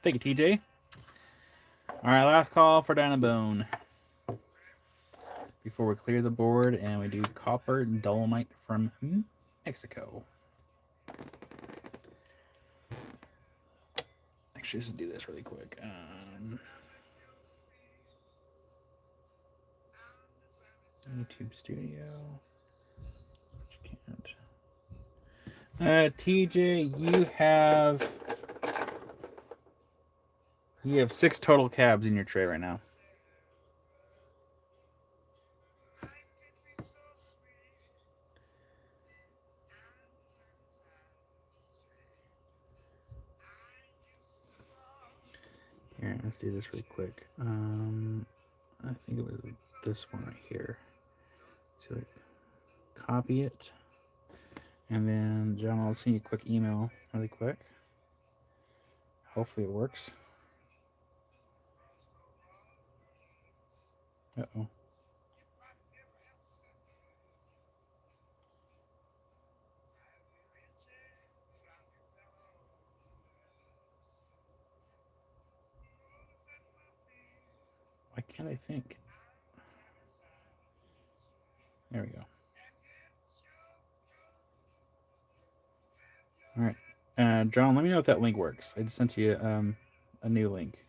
Thank you, TJ. All right, last call for Dynabone. Before we clear the board and we do copper and dolomite from Mexico. Actually, let's do this really quick. YouTube Studio. Can't. TJ, you have 6 total cabs in your tray right now. Here, let's do this really quick. I think it was this one right here. So copy it. And then, John, I'll send you a quick email really quick. Hopefully it works. Uh-oh. Why can't I think? There we go. All right. John, let me know if that link works. I just sent you a new link.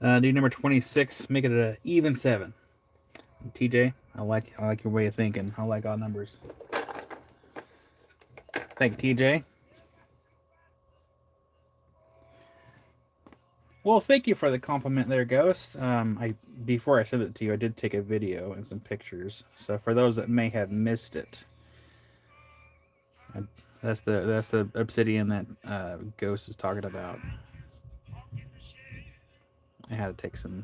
Do number 26, make it an even 7. And TJ, I like your way of thinking. I like odd numbers. Thank you, TJ. Well, thank you for the compliment there, Ghost. Before I sent it to you, I did take a video and some pictures. So for those that may have missed it, that's the obsidian that Ghost is talking about. I had to take some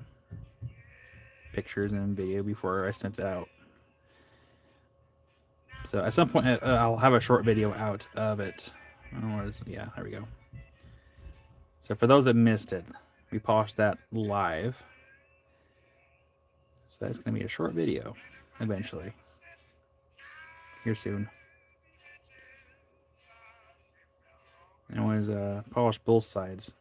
pictures and video before I sent it out. So at some point, I'll have a short video out of it. Yeah, there we go. So for those that missed it, we polished that live. So that's going to be a short video eventually. Here soon. And it was polished both sides.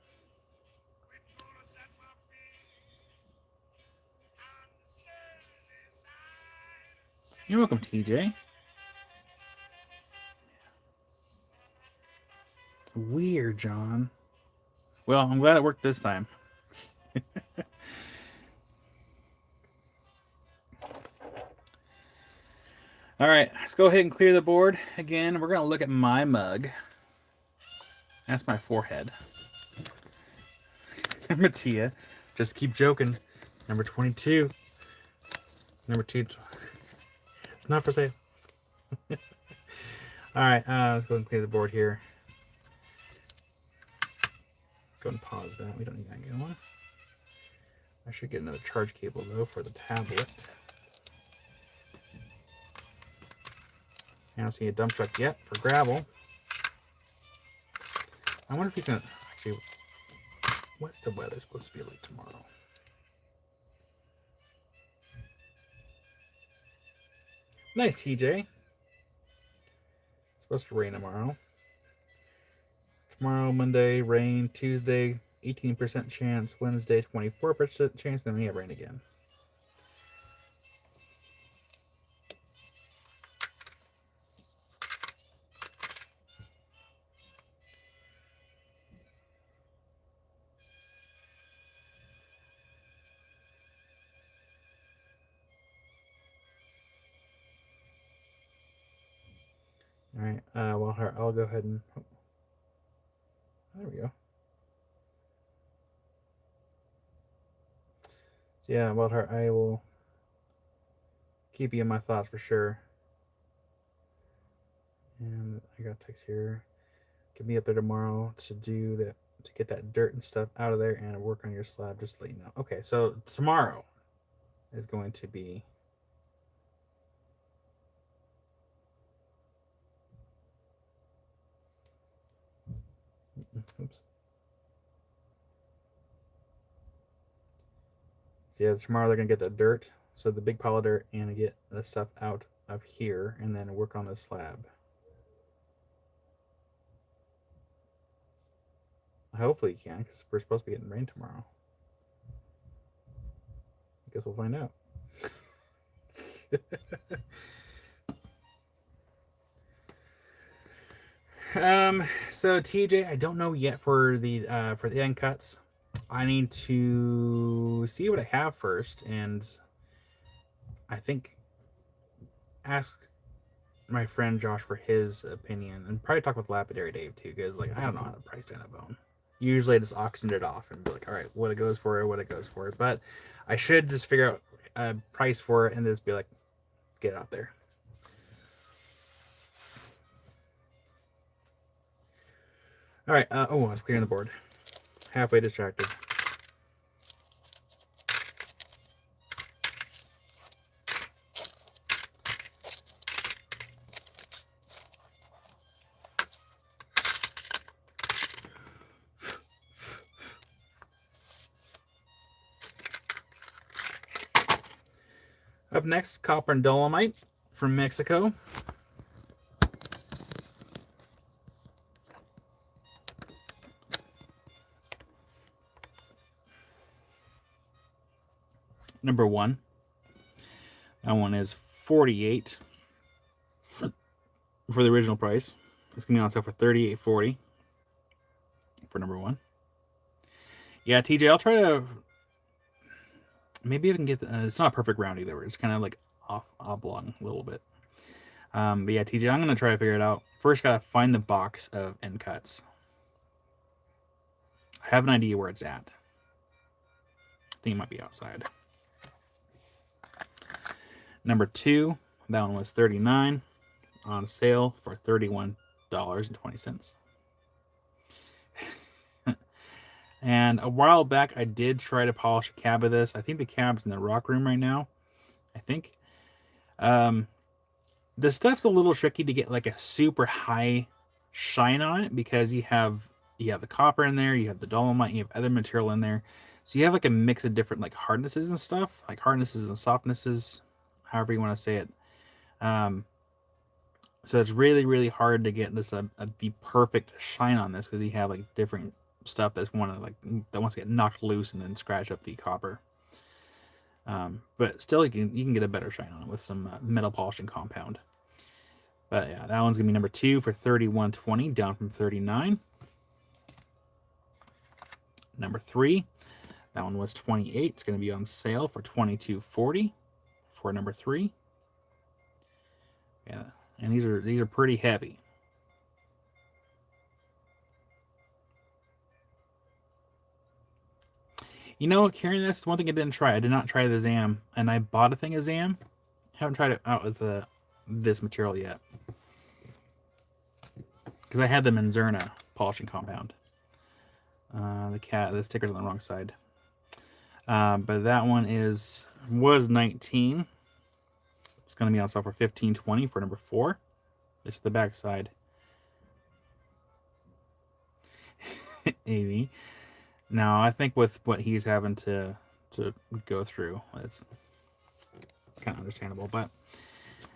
You're welcome, TJ. Weird, John. Well, I'm glad it worked this time. All right, let's go ahead and clear the board. Again, we're going to look at my mug. That's my forehead. Mattia, just keep joking. Number 22. Number 2. It's not for sale. All right, let's go and clear the board here. Go and pause that. We don't need that going. I should get another charge cable though for the tablet. I don't see a dump truck yet for gravel. I wonder if he's gonna actually. What's the weather supposed to be like tomorrow? Nice, TJ. It's supposed to rain tomorrow. Tomorrow, Monday, rain. Tuesday, 18% chance. Wednesday, 24% chance. Then we have rain again. All right. Well, I'll go ahead and. Oh, there we go. So yeah, well, I will keep you in my thoughts for sure. And I got text here. Get me up there tomorrow to do that to get that dirt and stuff out of there and work on your slab, just to let you know. Okay, so tomorrow is going to be oops. So yeah, tomorrow they're gonna get the dirt, so the big pile of dirt, and get the stuff out of here, and then work on the slab. Hopefully you can, because we're supposed to be getting rain tomorrow. I guess we'll find out. So TJ, I don't know yet for the end cuts. I need to see what I have first, and I think ask my friend Josh for his opinion, and probably talk with Lapidary Dave too, because like I don't know how to price down a bone. Usually I just auctioned it off and be like, all right, what it goes for, what it goes for. But I should just figure out a price for it and just be like, get it out there. All right. I was clearing the board. Halfway distracted. Up next, copper and dolomite from Mexico. Number 1. That one is $48 for the original price. It's gonna be on sale for $38.40 for number 1. Yeah, TJ, I'll try to maybe even get it's not a perfect round either. It's kind of like oblong a little bit. But yeah, TJ, I'm gonna try to figure it out. First, gotta find the box of end cuts. I have an idea where it's at. I think it might be outside. Number 2, that one was $39 on sale for $31.20. And a while back, I did try to polish a cab of this. I think the cab's in the rock room right now. I think. The stuff's a little tricky to get like a super high shine on it, because you have the copper in there, you have the dolomite, you have other material in there. So you have like a mix of different like hardnesses and stuff, like hardnesses and softnesses, however you want to say it. So it's really, really hard to get this the perfect shine on this, because you have like different stuff that wants to get knocked loose and then scratch up the copper. But still, you can get a better shine on it with some metal polishing compound. But yeah, that one's gonna be number 2 for $31.20, down from $39. Number 3, that one was $28. It's gonna be on sale for $22.40 for number 3. Yeah, and these are pretty heavy. You know, Karen, that's one thing I didn't try. I did not try the ZAM, and I bought a thing of ZAM. Haven't tried it out with this material yet, because I had the Menzerna polishing compound. The sticker's on the wrong side. But that one was $19. It's going to be on sale for $15.20 for number 4. This is the back side. Amy. Now, I think with what he's having to go through, it's kind of understandable, but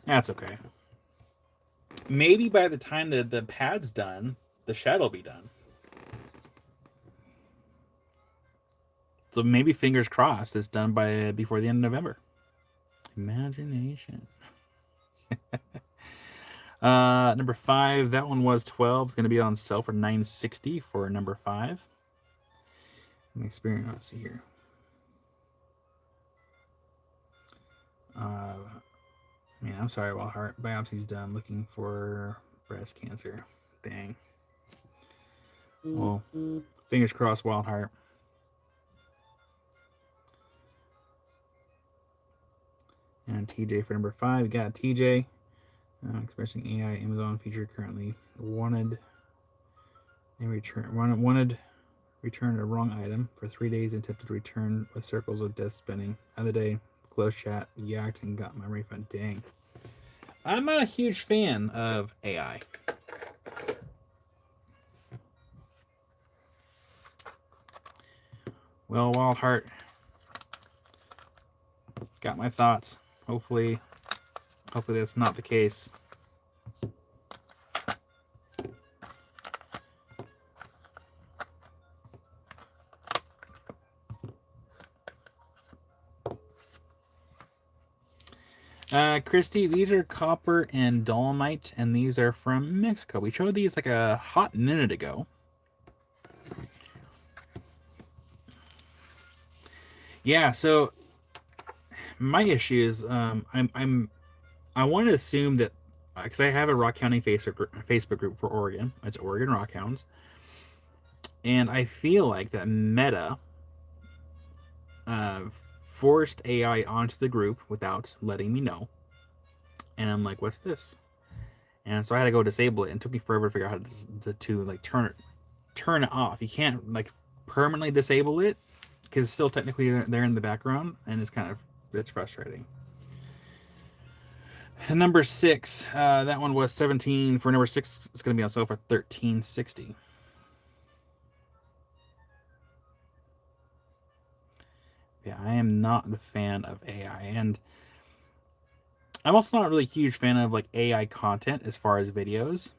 that's okay. Maybe by the time the pad's done, the shadow will be done. So maybe fingers crossed it's done before the end of November. Imagination. Number 5, that one was $12. It's going to be on sale for $9.60 for number 5. Let me experience. Let's see here. Man, I'm sorry, Wild Heart. Biopsy's done. Looking for breast cancer. Dang. Well, fingers crossed, Wild Heart. And TJ for number 5. We got TJ. Expressing AI Amazon feature currently wanted. In return, wanted Return a wrong item. For 3 days, attempted to return with circles of death spinning. Other day, closed chat, yacked, and got my refund. Dang. I'm not a huge fan of AI. Well, Wildheart, got my thoughts. Hopefully that's not the case. Christy, these are copper and dolomite, and these are from Mexico. We showed these like a hot minute ago. Yeah, so my issue is I want to assume that because I have a Rock County Facebook group for Oregon. It's Oregon Rockhounds, and I feel like that Meta forced AI onto the group without letting me know. And I'm like, what's this? And so I had to go disable it, and it took me forever to figure out how to like turn it off. You can't like permanently disable it because it's still technically there in the background, and it's frustrating. And number 6, that one was 17. For number 6, it's going to be on sale for $13.60. Yeah, I am not a fan of AI, and I'm also not really a huge fan of like AI content as far as videos.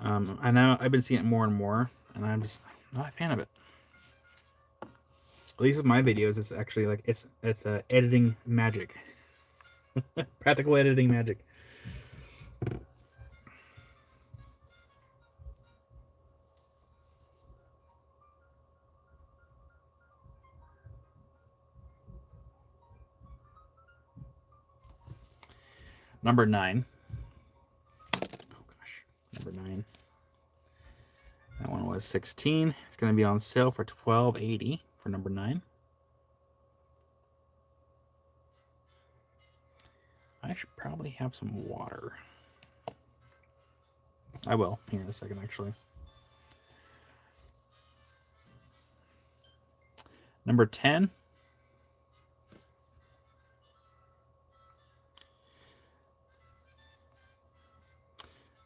I know I've been seeing it more and more, and I'm just not a fan of it. At least with my videos, it's actually like it's editing magic, practical editing magic. Number 9. Oh gosh, number 9. That one was 16. It's going to be on sale for $12.80 for number 9. I should probably have some water. I will here in a second, actually. Number 10.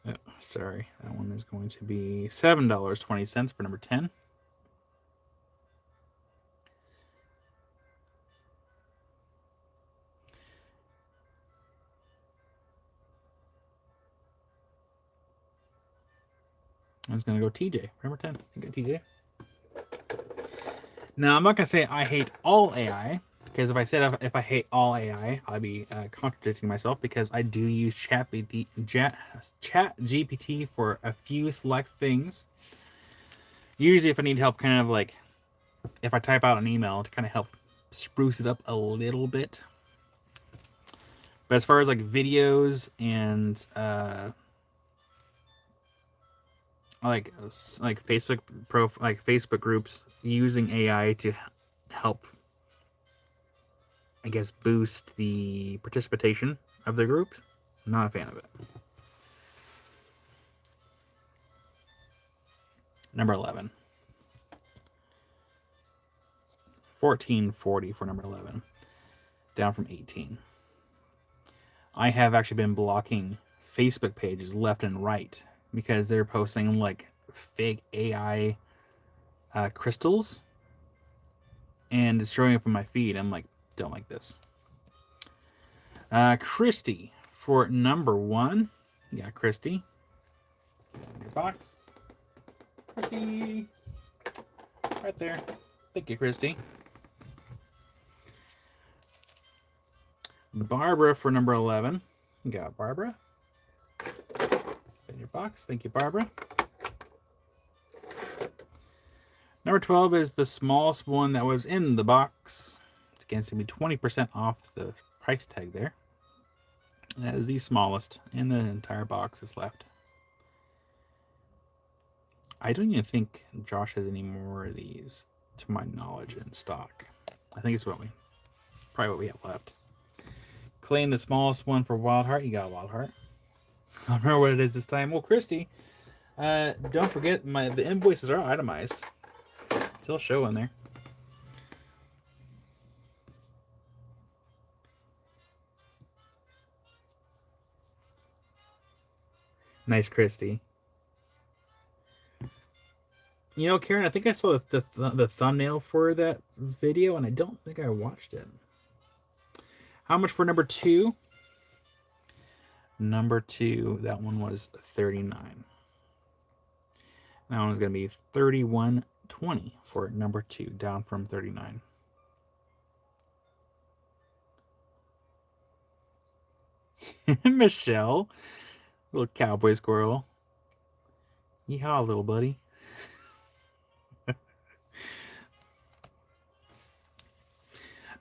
Oh, sorry, that one is going to be $7.20 for number 10. I was going to go TJ. Number 10. I got TJ. Now, I'm not going to say I hate all AI, because if I said if I hate all AI, I'd be contradicting myself, because I do use Chat GPT for a few select things. Usually if I need help, kind of like if I type out an email to kind of help spruce it up a little bit. But as far as like videos and like Facebook groups using AI to help, I guess, boost the participation of the group, I'm not a fan of it. Number 11. $14.40 for number 11. Down from 18. I have actually been blocking Facebook pages left and right because they're posting like fake AI crystals, and it's showing up in my feed. I'm like, don't like this. Christy for number 1. Yeah, Christy. In your box. Christy. Right there. Thank you, Christy. Barbara for number 11. You got Barbara. In your box. Thank you, Barbara. Number 12 is the smallest one that was in the box. It's going to be 20% off the price tag there. That is the smallest in the entire box that's left. I don't even think Josh has any more of these, to my knowledge, in stock. I think it's probably what we have left. Claim the smallest one for Wildheart. You got Wildheart. I don't remember what it is this time. Well, Christy, Don't forget the invoices are itemized. Still show in there. Nice, Christy. You know, Karen, I think I saw the thumbnail for that video, and I don't think I watched it. How much for number 2? Number 2, that one was $39. That one was going to be $31.20 for number 2, down from $39. Michelle, little cowboy squirrel. Yeehaw, little buddy.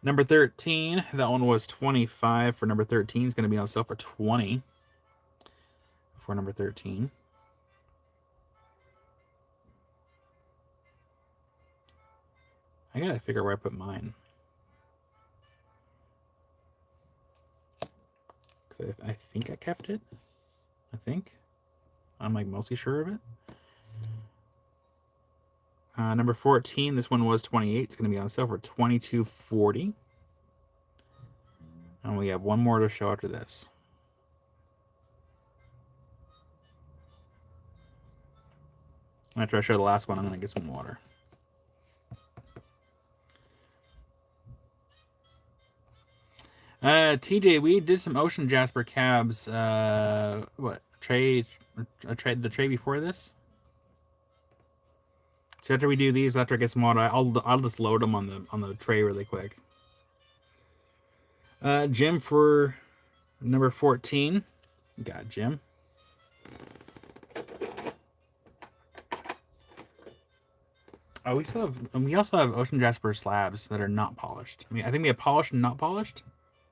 Number 13, that one was $25 for number 13. It's going to be on sale for $20 for number 13. I gotta figure out where I put mine. I think I kept it. I'm like mostly sure of it. Number 14, this one was $28. It's going to be on sale for $22.40. And we have one more to show after this. After I show the last one, I'm going to get some water. TJ, we did some Ocean Jasper cabs. What tray? The tray before this. So after we do these, after I get some water, I'll just load them on the tray really quick. Jim for number 14. Got Jim. Oh, we also have Ocean Jasper slabs that are not polished. I mean, I think we have polished and not polished,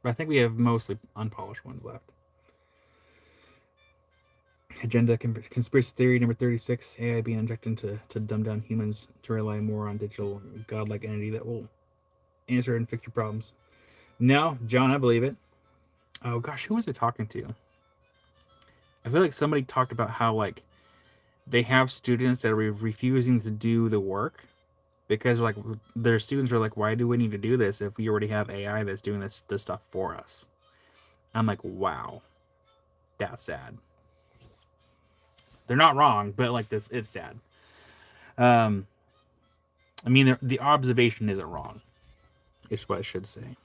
but I think we have mostly unpolished ones left. Agenda conspiracy theory number 36: AI being injected to dumb down humans to rely more on digital godlike entity that will answer and fix your problems. No, John, I believe it. Oh gosh, who was I talking to? I feel like somebody talked about how like they have students that are refusing to do the work because like their students are like, why do we need to do this if we already have AI that's doing this stuff for us? I'm like, wow, that's sad. They're not wrong, but like this, it's sad. I mean, the observation isn't wrong. Is what I should say.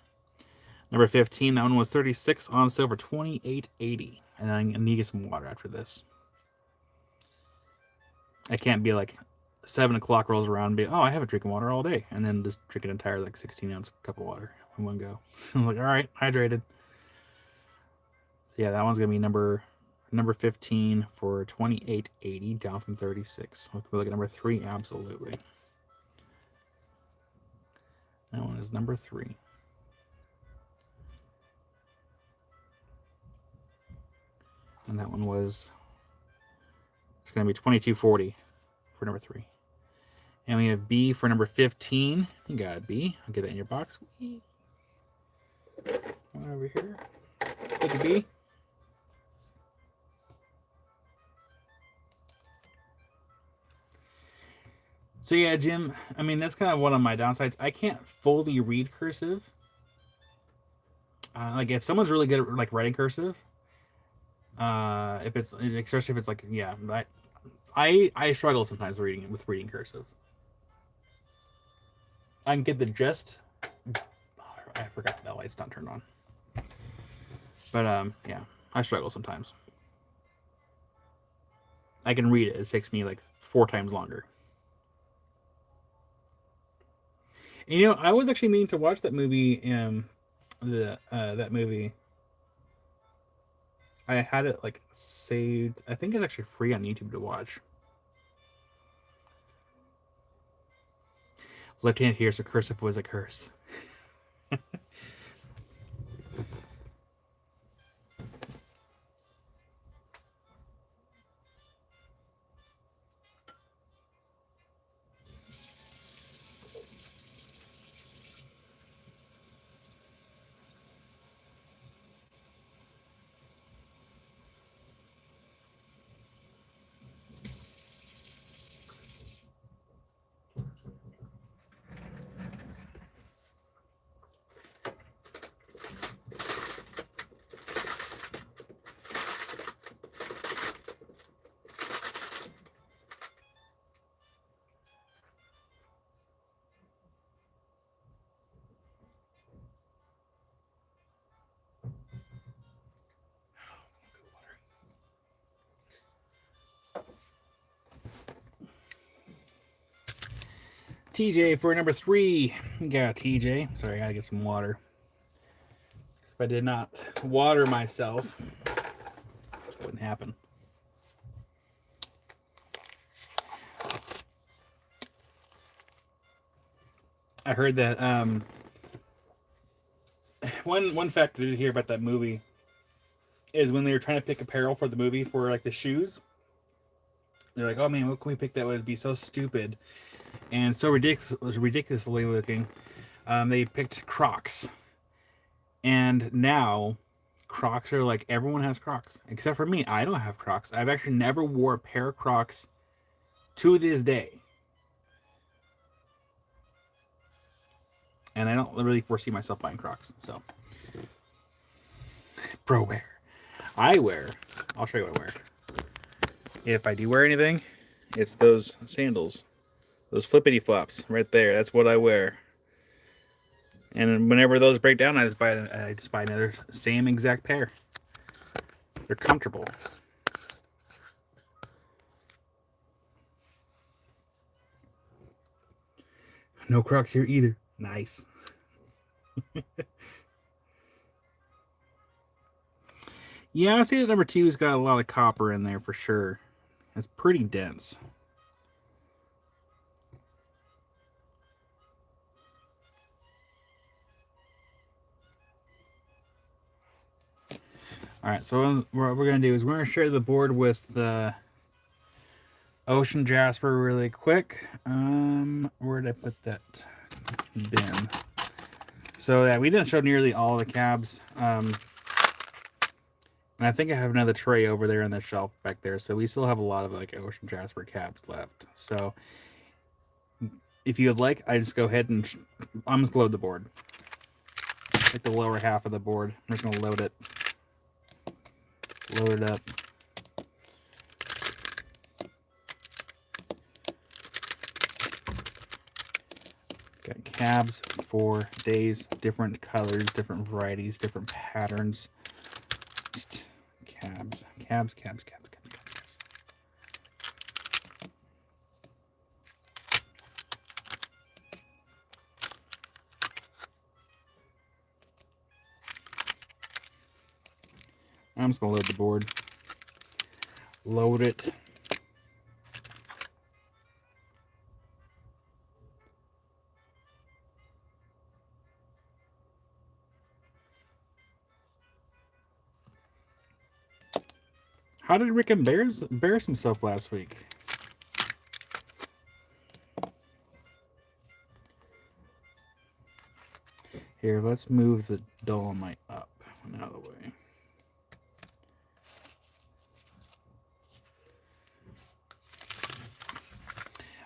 Number 15, that one was 36 on sale for $28.80, and I need to get some water after this. I can't be like 7 o'clock rolls around and be, oh, I haven't drinking water all day, and then just drink an entire like 16-ounce cup of water in one go. I'm like, all right, hydrated. Yeah, that one's gonna be number 15 for $28.80, down from $36. Look at number 3, absolutely. That one is number 3. And that one was, it's going to be $22.40 for number 3. And we have B for number 15. You got it, B. I'll get that in your box. One over here. Take a B. So yeah, Jim, I mean, that's kind of one of my downsides. I can't fully read cursive. Like if someone's really good at like writing cursive, if it's especially if it's like, yeah, I struggle sometimes with reading cursive. I can get the gist. I forgot that light's not turned on. But yeah, I struggle sometimes. I can read it. It takes me like 4 times longer. And, you know, I was actually meaning to watch that movie. That movie. I had it like saved. I think it's actually free on YouTube to watch. Left hand here, so cursive was a curse. TJ for number 3. We got TJ. Sorry, I gotta get some water. If I did not water myself, it wouldn't happen. I heard that one fact I did hear about that movie is when they were trying to pick apparel for the movie for like the shoes, they're like, "Oh man, what can we pick that would be so stupid and so ridiculously looking?" They picked Crocs, and now Crocs are like everyone has Crocs except for me. I don't have Crocs. I've actually never wore a pair of Crocs to this day. And I don't really foresee myself buying Crocs. So, bro, wear. I'll show you what I wear. If I do wear anything, it's those sandals. Those flippity flops right there. That's what I wear. And whenever those break down, I just buy another same exact pair. They're comfortable. No Crocs here either. Nice. Yeah, I see that number 2's got a lot of copper in there for sure. It's pretty dense. All right, so what we're going to do is we're going to share the board with Ocean Jasper really quick. Where did I put that bin? So yeah, we didn't show nearly all the cabs. And I think I have another tray over there on the shelf back there. So we still have a lot of like Ocean Jasper cabs left. So if you would like, I just go ahead and I'm just gonna load the board. Like the lower half of the board. I'm just gonna load it. Load it up. Got cabs for days, different colors, different varieties, different patterns. Just cabs. I'm just gonna load the board. Load it. How did Rick embarrass himself last week? Here, let's move the Dolomite up and out of the way.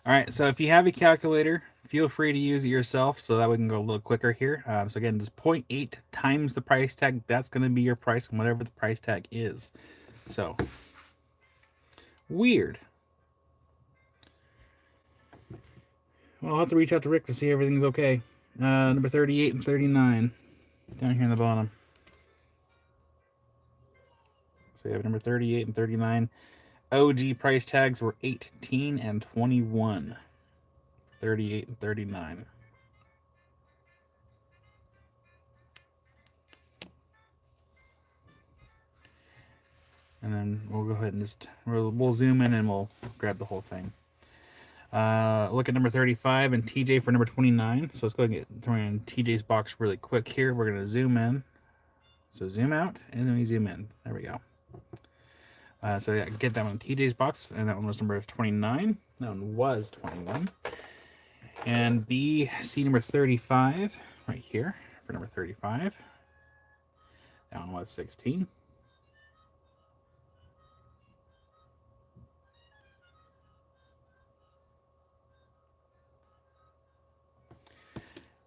All right, so if you have a calculator, feel free to use it yourself so that we can go a little quicker here. So again, just 0.8 times the price tag. That's going to be your price on whatever the price tag is. So, weird. Well, I'll have to reach out to Rick to see everything's okay. Number 38 and 39 down here in the bottom. So you have number 38 and 39. OG price tags were 18 and 21. 38 and 39. And then we'll go ahead and just we'll zoom in and we'll grab the whole thing. Look at number 35 and TJ for number 29. So let's go and get throwing TJ's box really quick here. We're going to zoom in. So zoom out and then we zoom in. There we go. So yeah, get that one TJ's box, and that one was number 29. That one was 21. And BC number 35 right here for number 35. That one was 16.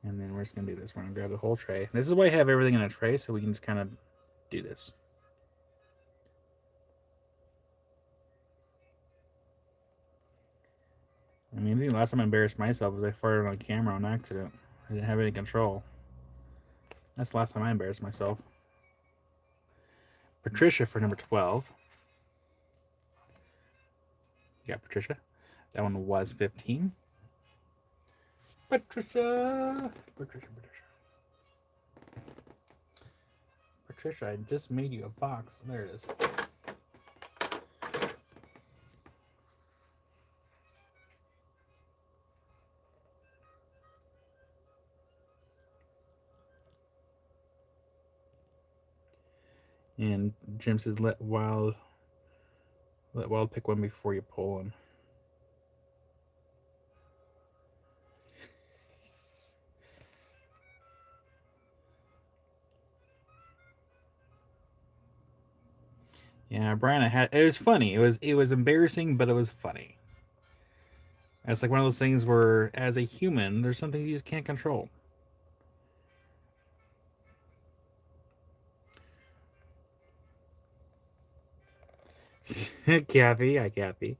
And then we're just going to do this. We're going to grab the whole tray. This is why I have everything in a tray, so we can just kind of do this. I mean, I think the last time I embarrassed myself was I farted on camera on accident. I didn't have any control. That's the last time I embarrassed myself. Patricia for number 12. Yeah, Patricia. That one was 15. Patricia. Patricia, I just made you a box. There it is. And Jim says, let Wild pick one before you pull one. Yeah, Brian, it was funny. It was embarrassing, but it was funny. It's like one of those things where, as a human, there's something you just can't control. Kathy, hi Kathy.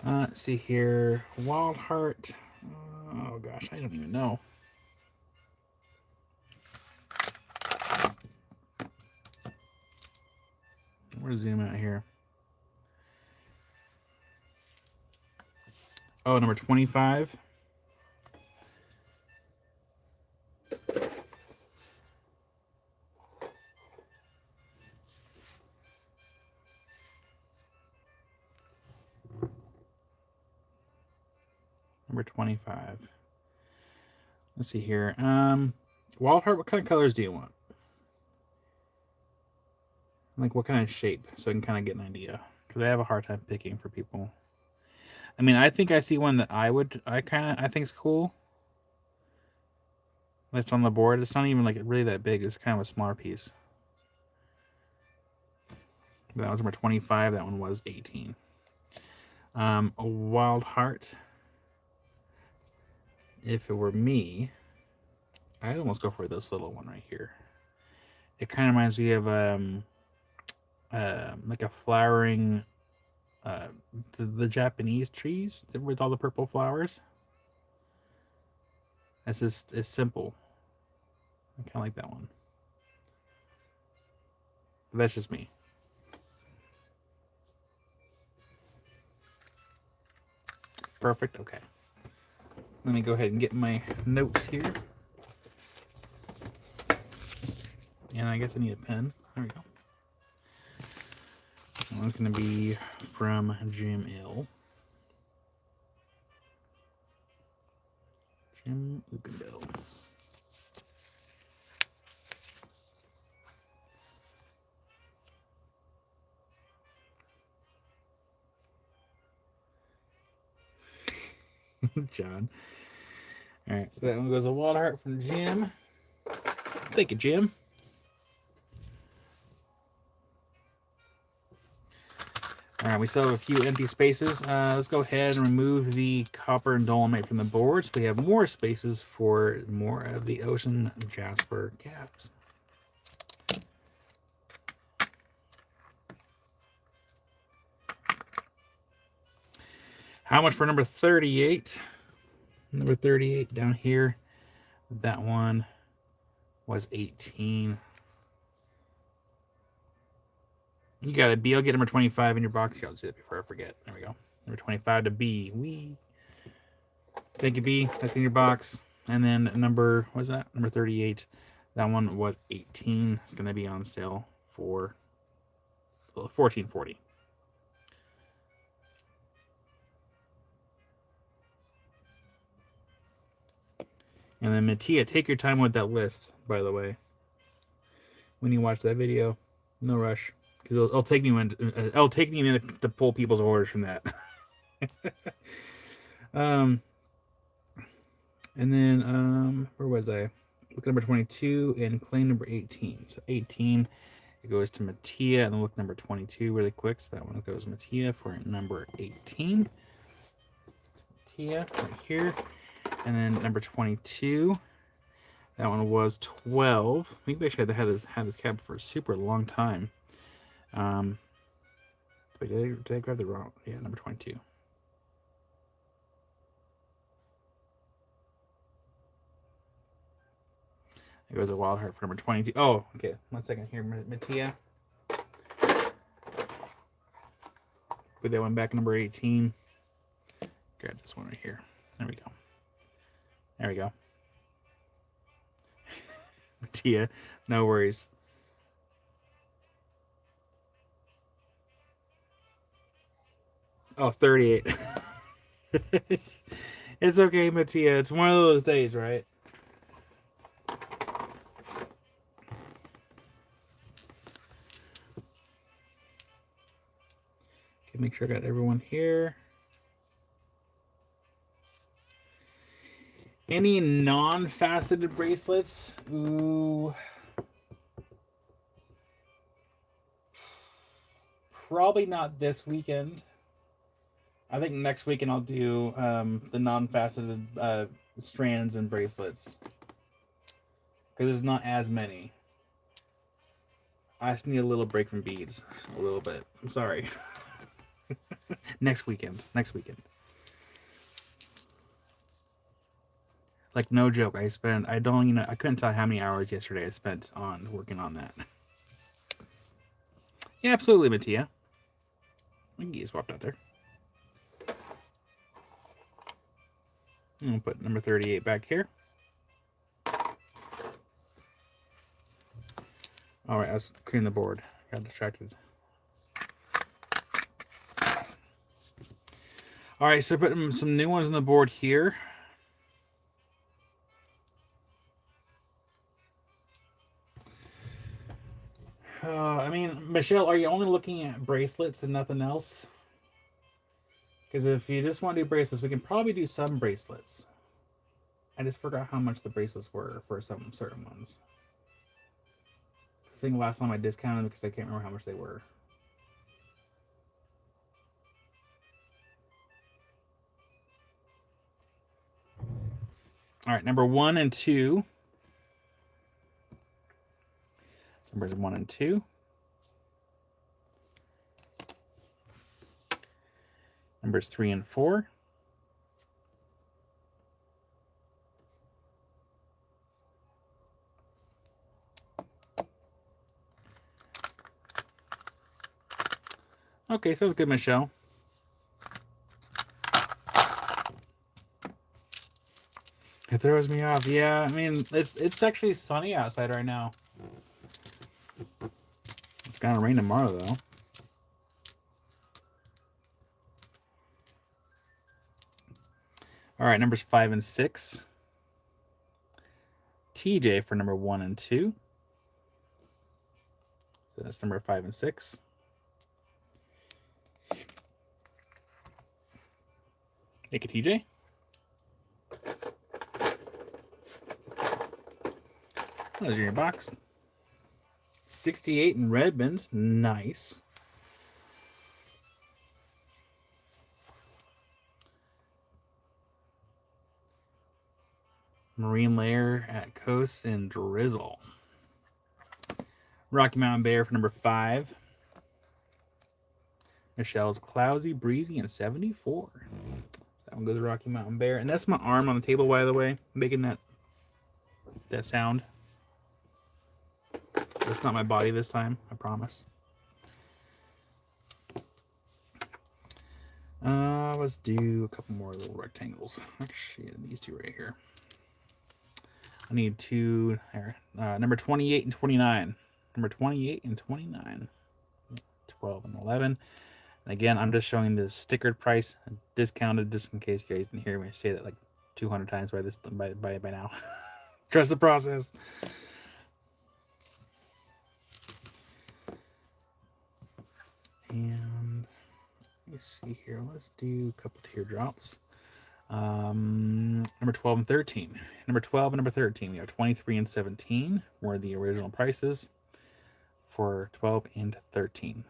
Let's see here. Wild Heart. Oh gosh, I don't even know. Where's zoom out here? Oh, number 25. Number 25. Let's see here. Wild Heart, what kind of colors do you want? Like what kind of shape, so I can kind of get an idea. Because I have a hard time picking for people. I mean, I think I see one that I think is cool. That's on the board. It's not even like really that big. It's kind of a smaller piece. That was number 25. That one was 18. A Wild Heart. If it were me, I'd almost go for this little one right here. It kind of reminds me of like a flowering, the Japanese trees with all the purple flowers. It's simple. I kind of like that one. But that's just me. Perfect. Okay. Let me go ahead and get my notes here. And I guess I need a pen. There we go. One's going to be from Jim L. Jim Ukendell. John. All right, that one goes a Wild Heart from Jim. Thank you, Jim. All right, we still have a few empty spaces. Let's go ahead and remove the copper and dolomite from the board so we have more spaces for more of the ocean jasper caps. How much for number 38? Number 38 down here. That one was 18. You got a B. I'll get number 25 in your box. Here, I'll do it before I forget. There we go. Number 25 to B. Thank you, B. That's in your box. And then number, what was that? Number 38. That one was 18. It's going to be on sale for $14.40. And then Mattia, take your time with that list, by the way. When you watch that video, no rush. Because it'll take me a minute to pull people's orders from that. And then where was I? Look at number 22 and claim number 18. So 18, it goes to Mattia, and then look number 22 really quick. So that one goes to Mattia for number 18. Mattia right here. And then number 22. That one was 12. Maybe I should have had this cab for a super long time. Wait, did I grab the wrong? Yeah, number 22. It goes a Wild Heart for number 22. Oh, okay. 1 second here, Mattia. Put that one back, number 18. Grab this one right here. There we go. There we go. Tia, no worries. Oh, 38. It's okay, Mattia. It's one of those days, right? Okay, make sure I got everyone here. Any non-faceted bracelets? Ooh. Probably not this weekend. I think next weekend I'll do the non-faceted strands and bracelets. Because there's not as many. I just need a little break from beads. A little bit. I'm sorry. Next weekend. Next weekend. Like, no joke. I couldn't tell how many hours yesterday I spent on working on that. Yeah, absolutely, Mattia. We can get you swapped out there. I'm going to put number 38 back here. All right, I was cleaning the board. Got distracted. All right, so putting some new ones on the board here. I mean, Michelle, are you only looking at bracelets and nothing else? Because if you just want to do bracelets, we can probably do some bracelets. I just forgot how much the bracelets were for some certain ones. I think last time I discounted them because I can't remember how much they were. All right, number 1 and 2. Numbers 1 and 2. Numbers 3 and 4. Okay, sounds good, Michelle. It throws me off. Yeah, I mean, it's actually sunny outside right now. It's gonna rain tomorrow, though. All right, numbers 5 and 6. TJ for number 1 and 2. So that's number 5 and 6. Take it, TJ. Those are your box. 68 in Redmond. Nice. Marine Layer at Coast and Drizzle. Rocky Mountain Bear for number 5. Michelle's Cloudy, Breezy, and 74. That one goes to Rocky Mountain Bear. And that's my arm on the table, by the way, making that sound. That's not my body this time, I promise. Let's do a couple more little rectangles. Actually, these two right here. I need two here. Number 28 and 29. Number 28 and 29. 12 and 11. And again, I'm just showing the stickered price, discounted, just in case you guys didn't hear me say that like 200 times by now. Trust the process. And let me see here. Let's do a couple teardrops. Number 12 and 13. Number 12 and number 13. We have 23 and 17 were the original prices for 12 and 13.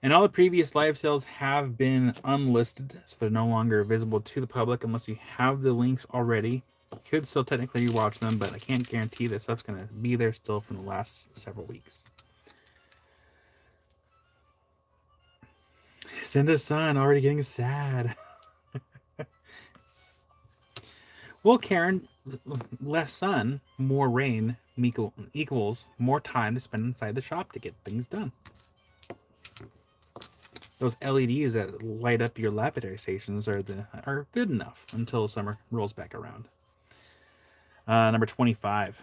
And all the previous live sales have been unlisted, so they're no longer visible to the public unless you have the links already. You could still technically watch them, but I can't guarantee that stuff's going to be there still from the last several weeks. Cinda's son already getting sad. Well, Karen, less sun, more rain equals more time to spend inside the shop to get things done. those LEDs that light up your lapidary stations are good enough until summer rolls back around. Number 25.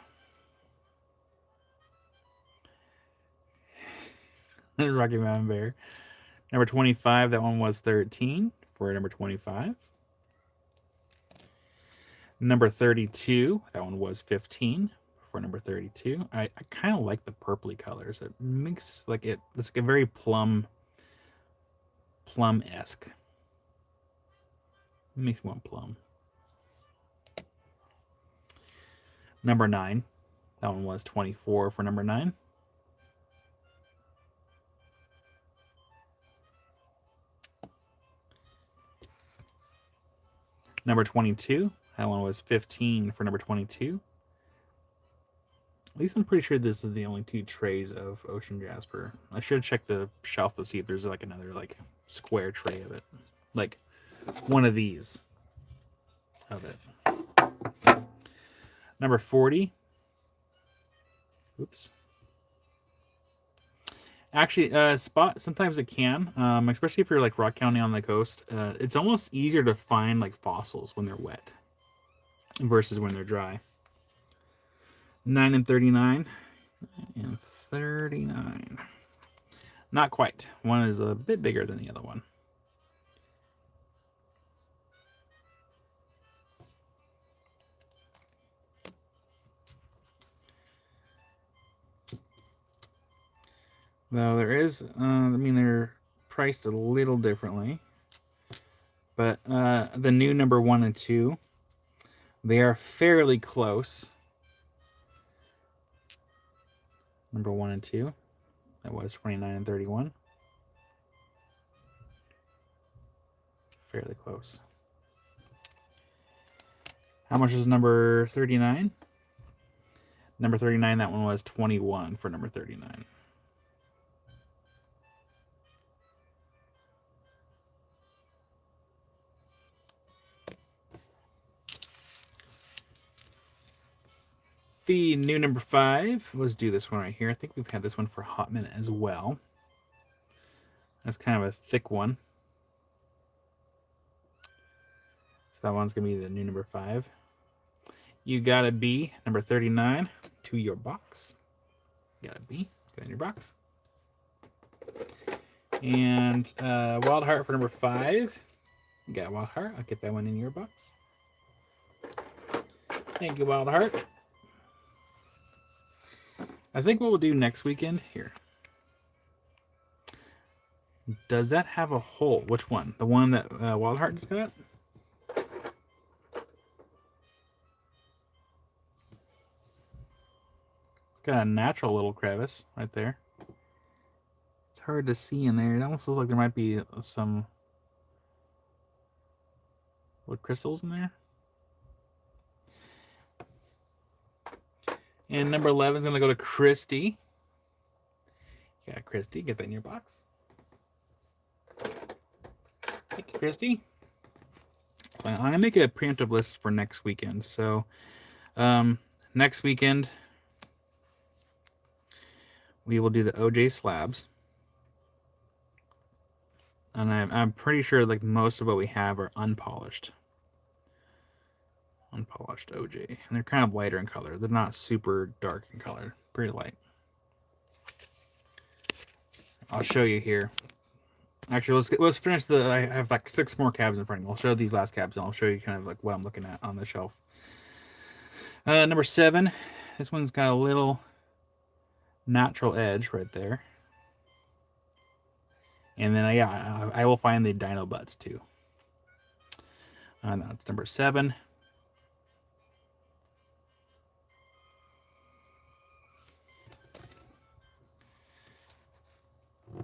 Rocky Mountain Bear. Number 25, that one was 13 for number 25. Number 32, that one was 15 for number 32. I kind of like the purpley colors. It makes like it's like a very plum-esque. Makes me want plum. Number 9, that one was 24 for number 9. Number 22, that one was 15 for number 22. At least I'm pretty sure this is the only 2 trays of Ocean Jasper. I should check the shelf to see if there's like another like square tray of it. Like one of these of it. Number 40. Oops. Actually, spot, sometimes it can, especially if you're like Rock County on the coast. It's almost easier to find like fossils when they're wet versus when they're dry. 9 and 39. And 39. Not quite. One is a bit bigger than the other one. Though there is, they're priced a little differently. But the new number 1 and 2, they are fairly close. Number 1 and 2, that was 29 and 31. Fairly close. How much is number 39? Number 39, that one was 21 for number 39. The new number 5, let's do this one right here. I think we've had this one for a hot minute as well. That's kind of a thick one. So that one's going to be the new number 5. You got a B, number 39, to your box. You got a B, go in your box. And Wild Heart for number 5. You got Wild Heart. I'll get that one in your box. Thank you, Wild Heart. I think what we'll do next weekend here. Does that have a hole? Which one? The one that Wild Heart just got? It's got a natural little crevice right there. It's hard to see in there. It almost looks like there might be some wood crystals in there. And number 11 is going to go to Christy. Yeah, Christy, get that in your box. Thank you, Christy. I'm going to make a preemptive list for next weekend. So, next weekend, we will do the OJ slabs. And I'm pretty sure like most of what we have are unpolished. Unpolished OJ. And they're kind of lighter in color. They're not super dark in color. Pretty light. I'll show you here. Actually, let's finish the. I have like 6 more cabs in front of me. I'll show these last cabs and I'll show you kind of like what I'm looking at on the shelf. Number 7. This one's got a little natural edge right there. And then yeah, I will find the dino butts too. That's number 7.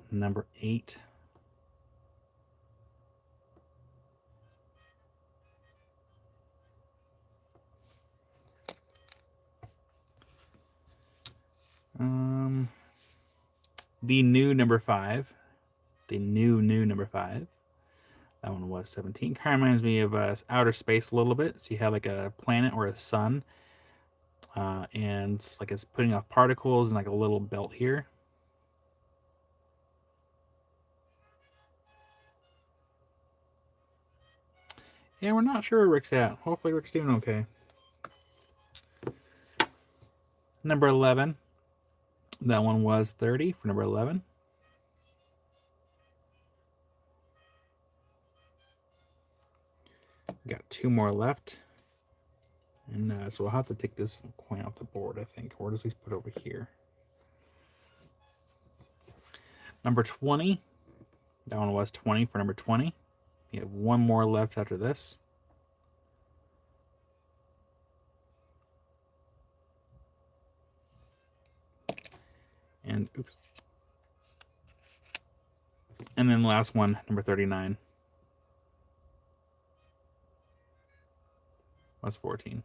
Number 8. The new number 5. The new number 5. That one was 17. Kind of reminds me of outer space a little bit. So you have like a planet or a sun. And it's like it's putting off particles and like a little belt here. Yeah, we're not sure where Rick's at. Hopefully Rick's doing okay. Number 11. That one was 30 for number 11. Got 2 more left. And so we'll have to take this coin off the board, I think. Or at least put it over here. Number 20. That one was 20 for number 20. You have 1 more left after this. And oops. And then the last one, number 39. Was 14.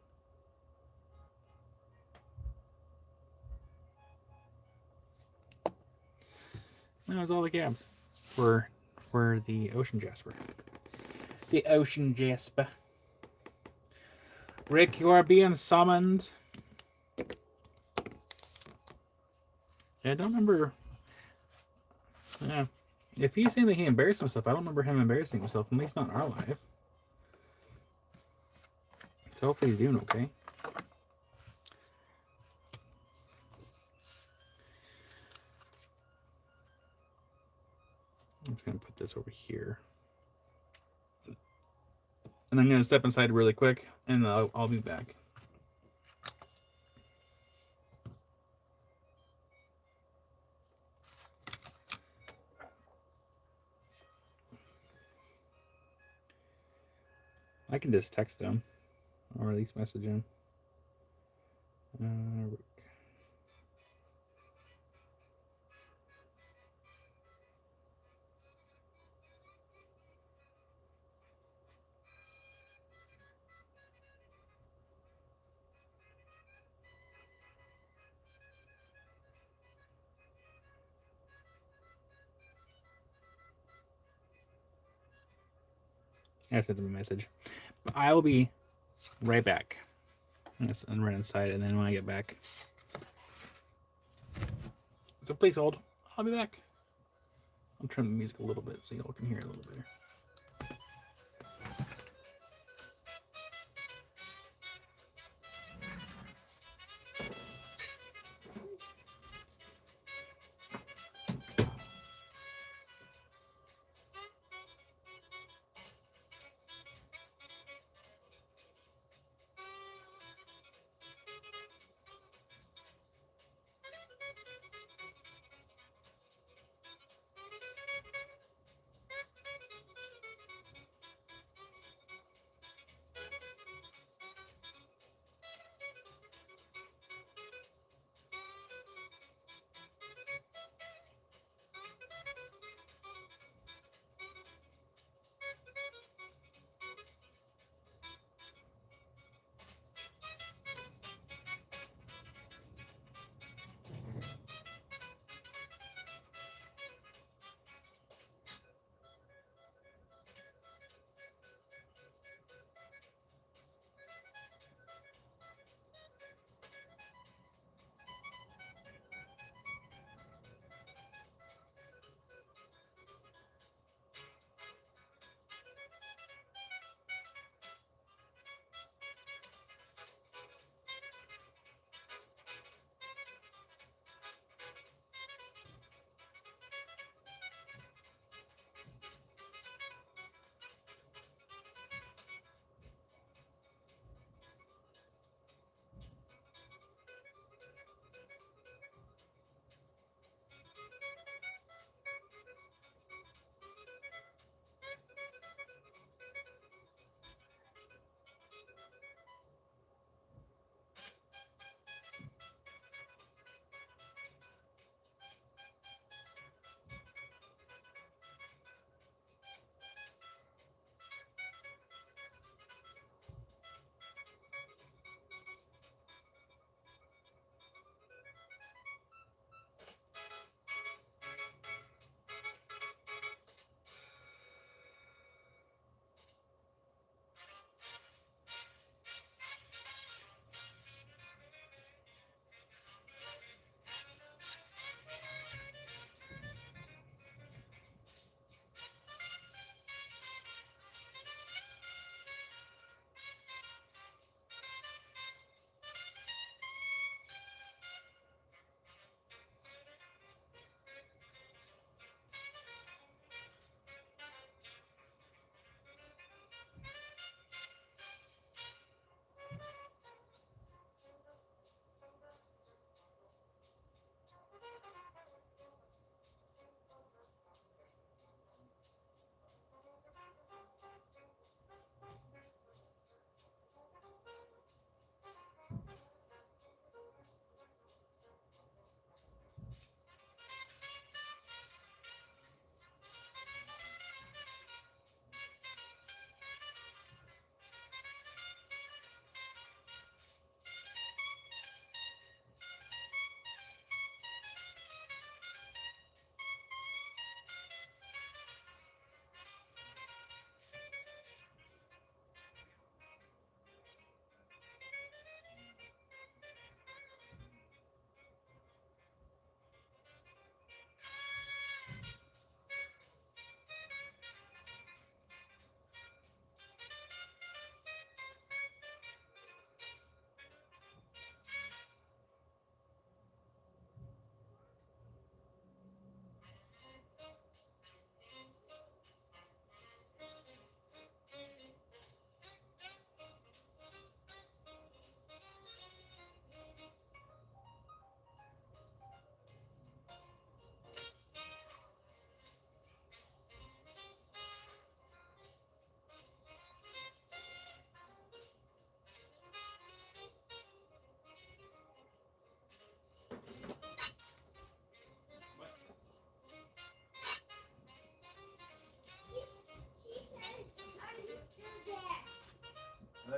And that was all the cabs for the Ocean Jasper. The Ocean Jasper. Rick, you are being summoned. I don't remember. Yeah. If he's saying that he embarrassed himself, I don't remember him embarrassing himself, at least not in our life. So hopefully he's doing okay. I'm just going to put this over here. And I'm going to step inside really quick, and I'll be back. I can just text him, or at least message him. Rick. I sent him a message. But I will be right back. And run inside, and then when I get back. So please hold. I'll be back. I'll turn the music a little bit so y'all can hear it a little better.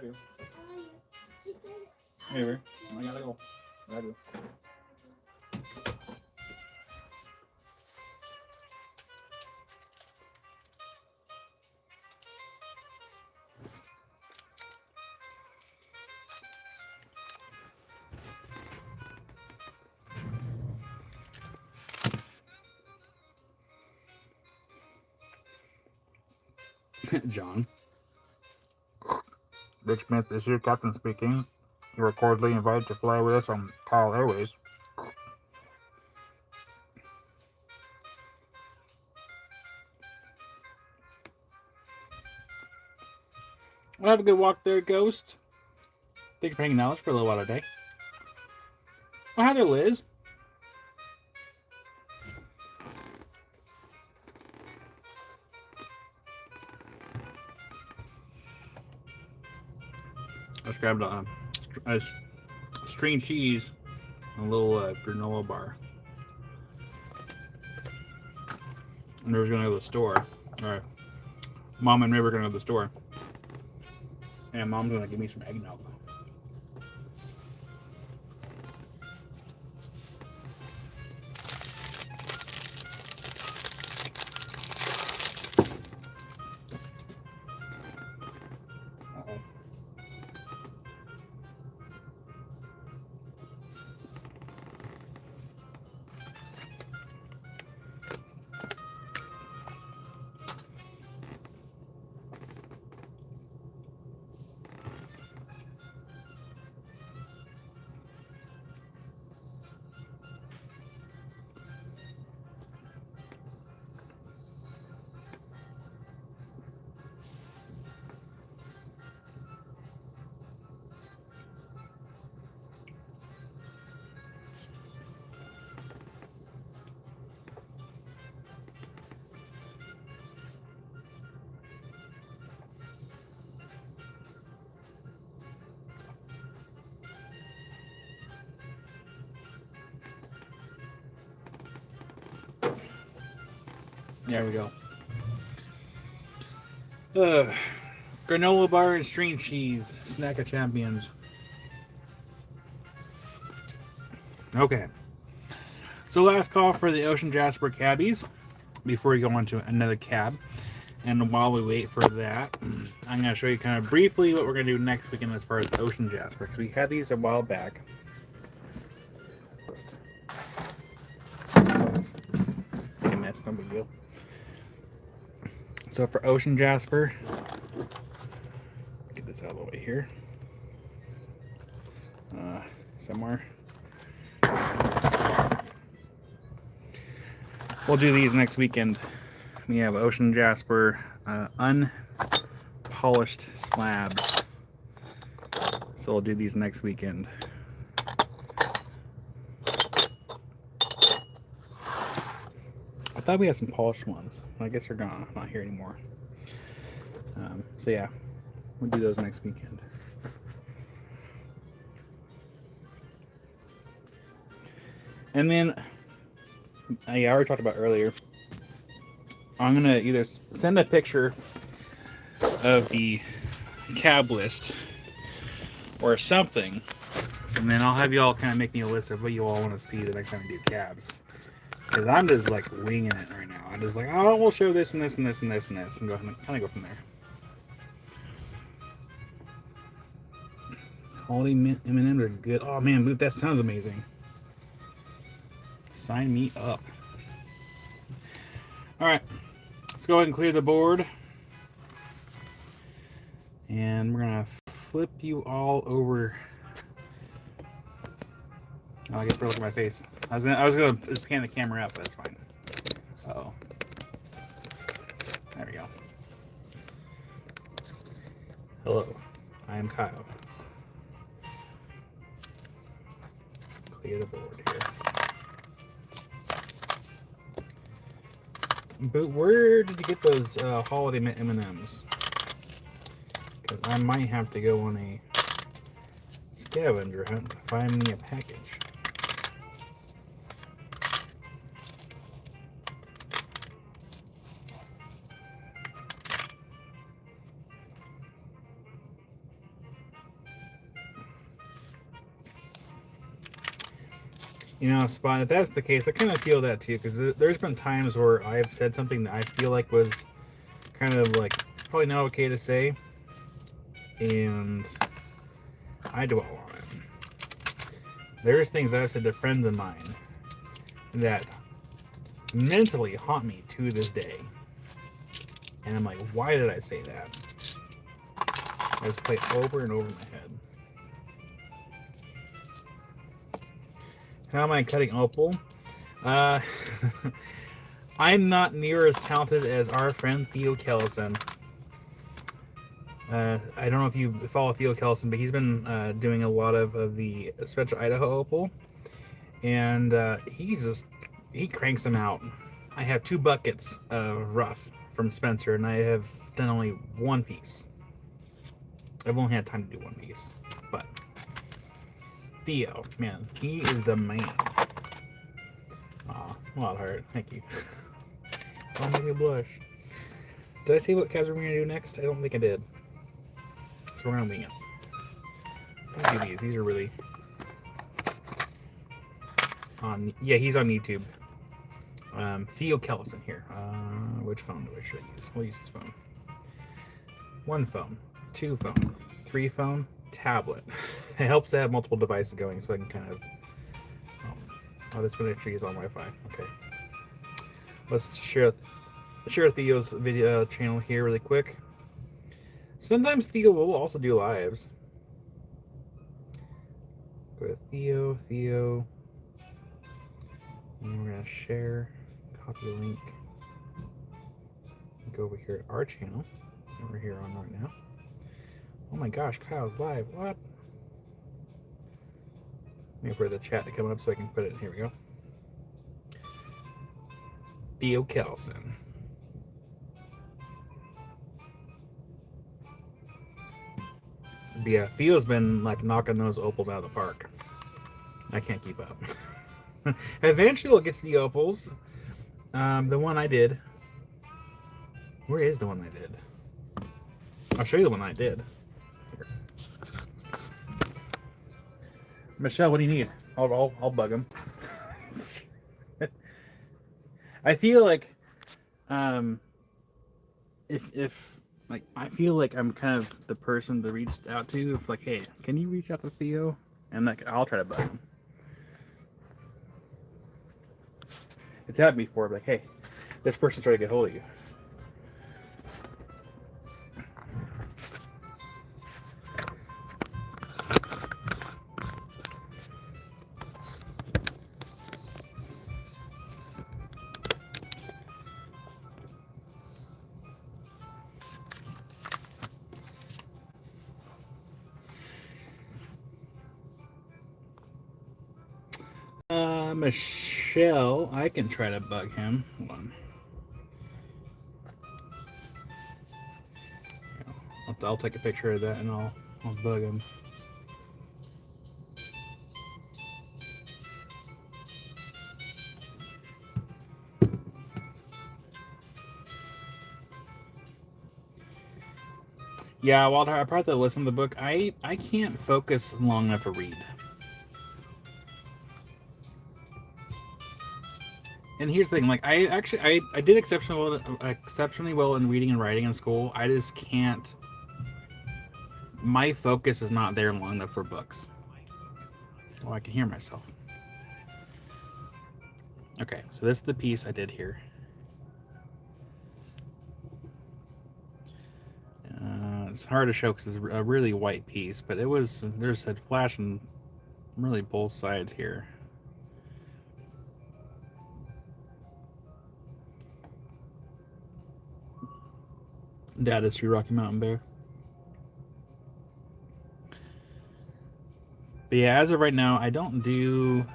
you. Anyway, I gotta go. I do. John. Rick Smith, this is your captain speaking. You are cordially invited to fly with us on Kyle Airways. Well, have a good walk there, Ghost. Thank you for hanging out for a little while today. Oh, hi there, Liz. I just grabbed a string cheese and a little granola bar. And River's gonna go to the store. Alright. Mom and River are gonna go to the store. And Mom's gonna give me some eggnog. There we go. Granola bar and string cheese. Snack of champions. Okay. So last call for the Ocean Jasper cabbies before we go on to another cab. And while we wait for that, I'm going to show you kind of briefly what we're going to do next weekend as far as Ocean Jasper. Because we had these a while back. Take a mess, no big deal. So for Ocean Jasper, get this out of the way here. Somewhere. We'll do these next weekend. We have Ocean Jasper unpolished slabs. So we'll do these next weekend. I thought we had some polished ones. I guess they're gone. Not here anymore. So yeah, we'll do those next weekend. And then, I already talked about earlier, I'm going to either send a picture of the cab list or something, and then I'll have you all kind of make me a list of what you all want to see the next time we do cabs. Because I'm just like winging it right now. I'm just like, oh, we'll show this and this and this and this and this, and kind of go from there. Holiday M&M's are good. Oh man, that sounds amazing. Sign me up. Alright, let's go ahead and clear the board. And we're going to flip you all over. Oh, I guess we're looking at my face. I was gonna just pan the camera up, but that's fine. Uh-oh. There we go. Hello, I am Kyle. Clear the board here. But where did you get those holiday M&Ms? Because I might have to go on a scavenger hunt to find me a package. You know, Spawn, if that's the case, I kind of feel that too, because there's been times where I've said something that I feel like was kind of like probably not okay to say, and I dwell on it. There's things that I've said to friends of mine that mentally haunt me to this day. And I'm like, why did I say that? I just play it over and over in my head. How am I cutting opal? I'm not near as talented as our friend Theo Kellison. I don't know if you follow Theo Kellison, but he's been doing a lot of the Special Idaho opal. And he cranks them out. I have 2 buckets of rough from Spencer, and I have done only 1 piece. I've only had time to do 1 piece, but Theo, man, he is the man. Aw, a lot of heart. Thank you. Don't make me blush. Did I say what cabs we're gonna do next? I don't think I did. So we're gonna wing it. Let's do these. These are really on. Yeah, he's on YouTube. Theo Kellison here. Which phone should I use? We'll use this phone. 1 phone, 2 phone, 3 phone, tablet. It helps to have multiple devices going, so I can kind of. Oh, this one actually is on Wi-Fi. Okay. Let's share Theo's video channel here really quick. Sometimes Theo will also do lives. Go to Theo, and we're gonna share, copy link. Go over here to our channel. And we're here on right now. Oh my gosh, Kyle's live. What? Wait for the chat to come up so I can put it. Here we go. Theo Kellison. But yeah, Theo's been like knocking those opals out of the park. I can't keep up. Eventually we'll get to the opals. The one I did. Where is the one I did? I'll show you the one I did. Here. Michelle, what do you need? I'll bug him. I feel like, if like I feel like I'm kind of the person to reach out to. If like, hey, can you reach out to Theo? And like, I'll try to bug him. It's happened before. Like, hey, this person's trying to get hold of you. Michelle, I can try to bug him. Hold on. I'll take a picture of that and I'll bug him. Yeah, Walter, I probably have to listen to the book. I can't focus long enough to read. And here's the thing, like I did exceptionally well in reading and writing in school. I just can't. My focus is not there long enough for books. Oh, I can hear myself. Okay, so this is the piece I did here. It's hard to show because it's a really white piece, but there's a flash on really both sides here. That is true, Rocky Mountain Bear. But yeah, as of right now, I don't do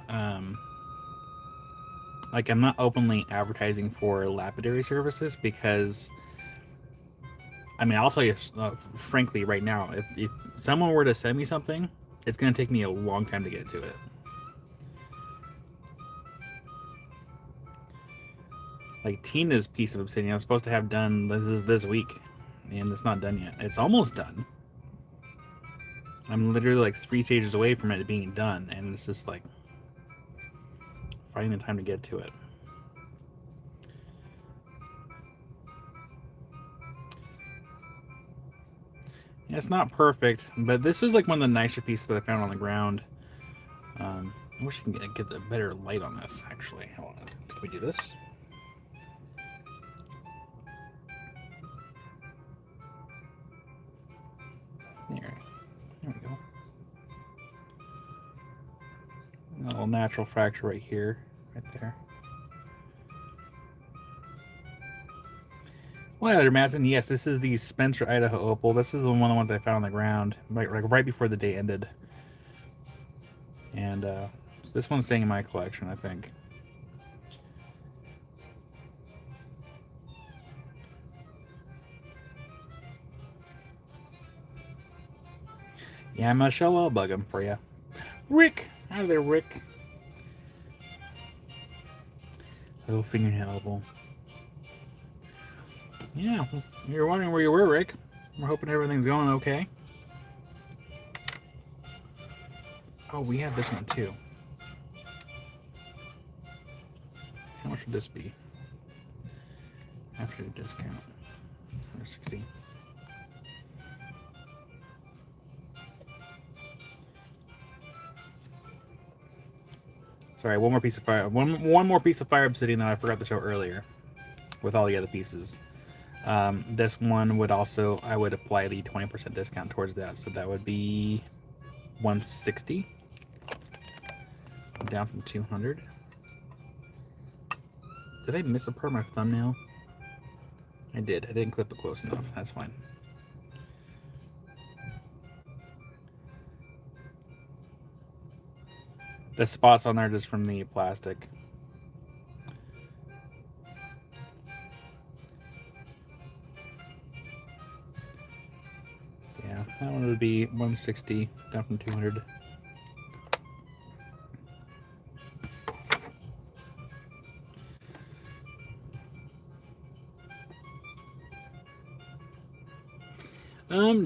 like I'm not openly advertising for lapidary services because I mean I'll tell you frankly right now, if someone were to send me something, it's gonna take me a long time to get to it. Like Tina's piece of obsidian, I'm supposed to have done this week, and it's not done yet. It's almost done. I'm literally like 3 stages away from it being done, and it's just like finding the time to get to it. Yeah, it's not perfect, but this is like one of the nicer pieces that I found on the ground. I wish I can get a better light on this, actually. Hold on. Can we do this? There we go. A little natural fracture right here, right there. Well, there, Madsen. Yes, this is the Spencer, Idaho opal. This is one of the ones I found on the ground, like right before the day ended. And so this one's staying in my collection, I think. Yeah, Michelle, I'll bug him for you. Rick! Hi there, Rick. Little fingernail opal. Yeah, you're wondering where you were, Rick. We're hoping everything's going okay. Oh, we have this one too. How much would this be? After the discount. 160. Sorry, one more piece of fire. One more piece of fire obsidian that I forgot to show earlier, with all the other pieces. This one would also, I would apply the 20% discount towards that, so that would be 160, down from 200. Did I miss a part of my thumbnail? I did. I didn't clip it close enough. That's fine. The spots on there just from the plastic. So yeah, that one would be 160, down from 200.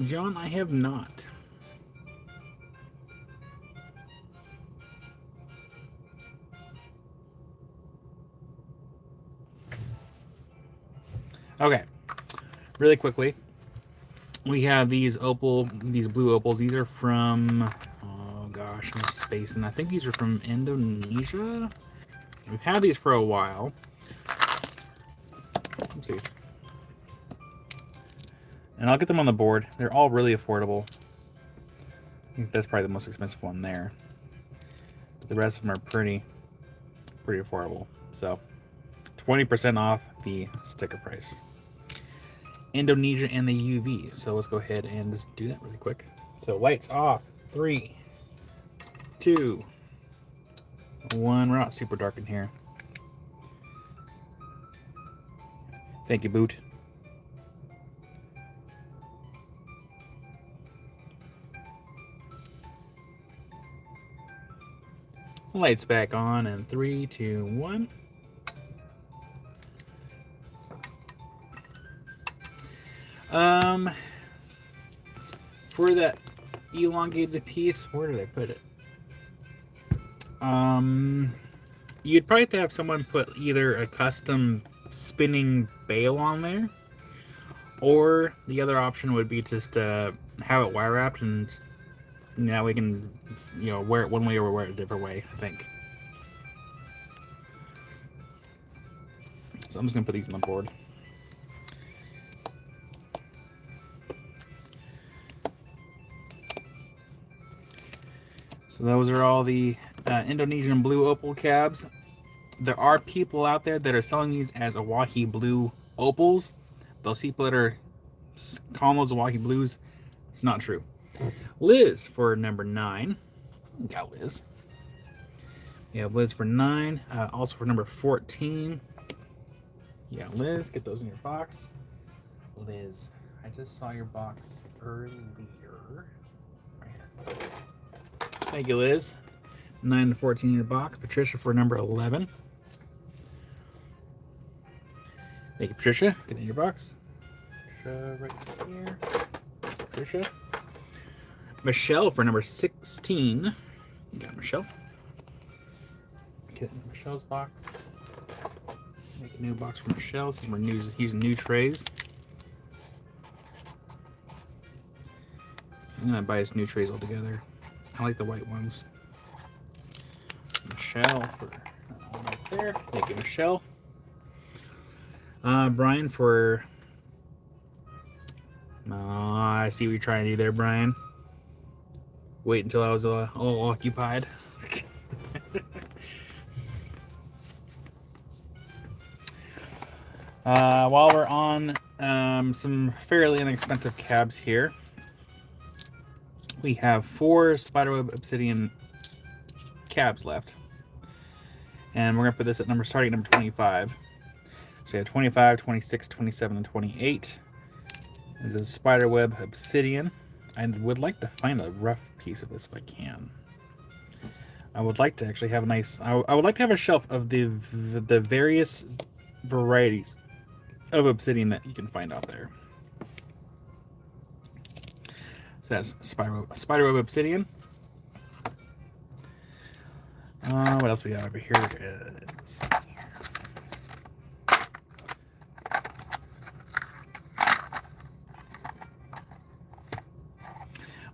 John, I have not. Okay, really quickly, we have these blue opals. These are from, oh gosh, I'm spacing. I think these are from Indonesia. We've had these for a while. Let's see. And I'll get them on the board. They're all really affordable. I think that's probably the most expensive one there. But the rest of them are pretty affordable. So 20% off the sticker price. Indonesia and the UV. So let's go ahead and just do that really quick. So lights off. 3, 2, 1. We're not super dark in here. Thank you, Boot. Lights back on in 3, 2, 1. For that elongated piece, where did I put it? You'd probably have to have someone put either a custom spinning bail on there, or the other option would be just to have it wire wrapped, and now we can, wear it one way or wear it a different way, I think. So I'm just gonna put these on the board. So those are all the Indonesian blue opal cabs. There are people out there that are selling these as Awahi blue opals. Those people that are calling those Awahi blues, it's not true. Liz for number 9. Got Liz. Yeah, Liz for 9. Also for number 14. Yeah, Liz, get those in your box. Liz, I just saw your box earlier. Right here. Thank you, Liz. 9 to 14 in your box. Patricia for number 11. Thank you, Patricia. Get in your box. Patricia right here. Patricia. Michelle for number 16. You got Michelle. Get in Michelle's box. Make a new box for Michelle since we're using new trays. I'm gonna buy us new trays altogether. I like the white ones. Michelle for that one right there. Thank you, Michelle. Brian for. I see what you're trying to do there, Brian. Wait until I was all occupied. While we're on some fairly inexpensive cabs here, we have 4 Spiderweb Obsidian cabs left. And we're going to put this at starting at number 25. So we have 25, 26, 27, and 28. The Spiderweb Obsidian. I would like to find a rough piece of this if I can. I would like to actually have a nice... I would like to have a shelf of the various varieties of obsidian that you can find out there. So that's Spiderweb Obsidian. What else we got over here?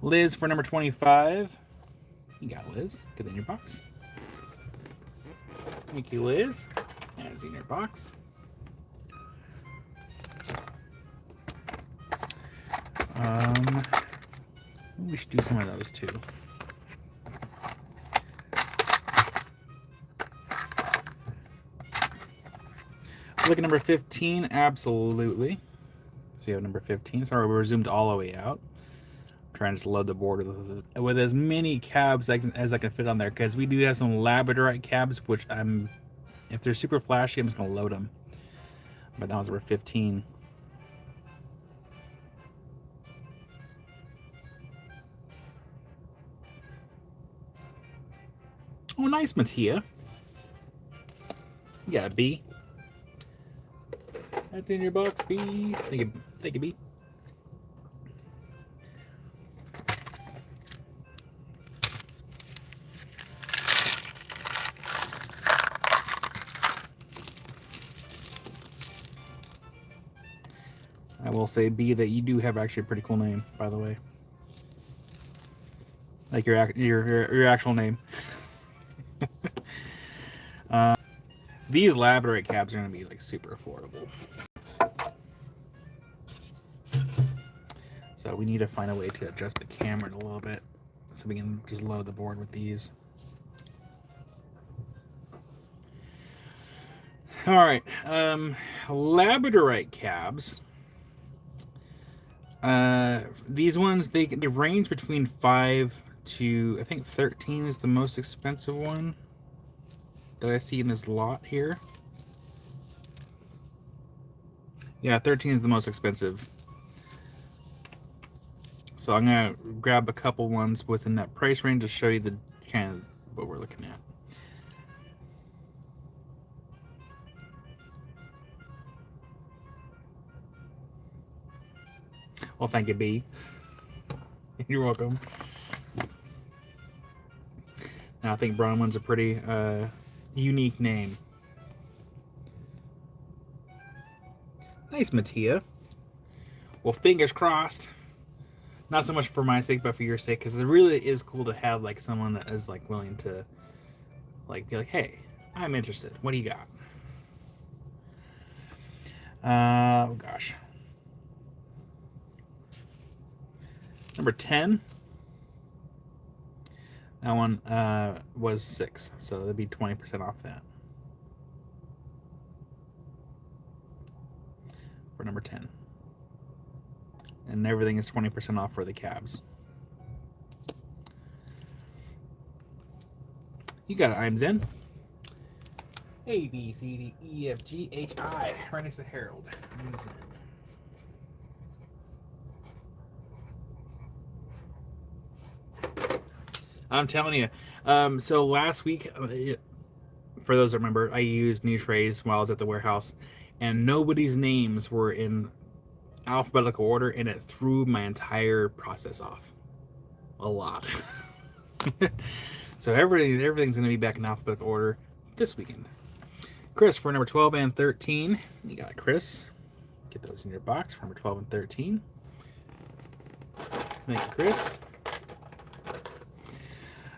Liz for number 25. You got Liz. Get in your box. Thank you, Liz. And it's in your box. We should do some of those too. Look at number 15. Absolutely. So you have number 15. Sorry, we zoomed all the way out. I'm trying to load the board with as many cabs as I can fit on there, because we do have some labradorite cabs, which if they're super flashy, I'm just going to load them. But that was number 15. Oh, nice, Mattia. You got a B. That's in your box, B. Thank you, B. I will say, B, that you do have actually a pretty cool name, by the way. Like your actual name. These labradorite cabs are going to be like super affordable. So we need to find a way to adjust the camera a little bit so we can just load the board with these. All right, labradorite cabs. These ones, they range between 5 to, I think 13 is the most expensive one that I see in this lot here. Yeah, 13 is the most expensive. So I'm gonna grab a couple ones within that price range to show you the kind of what we're looking at. Well, thank you, B. You're welcome. Now, I think Bronwyn's a pretty unique name. Nice, Mattia. Well, fingers crossed. Not so much for my sake, but for your sake, because it really is cool to have like someone that is like willing to like be like, hey, I'm interested. What do you got? Oh gosh. Number 10. That one was 6, so that'd be 20% off that. For number 10. And everything is 20% off for the cabs. You got it, I'm Zen. A, B, C, D, E, F, G, H, I. Right next to Harold. I'm Zen. I'm telling you. So last week, for those that remember, I used new trays while I was at the warehouse, and nobody's names were in alphabetical order, and it threw my entire process off a lot. So everything's going to be back in alphabetical order. this weekend. Chris for number 12 and 13. You got Chris. Get those in your box for number 12 and 13. Thank you, Chris.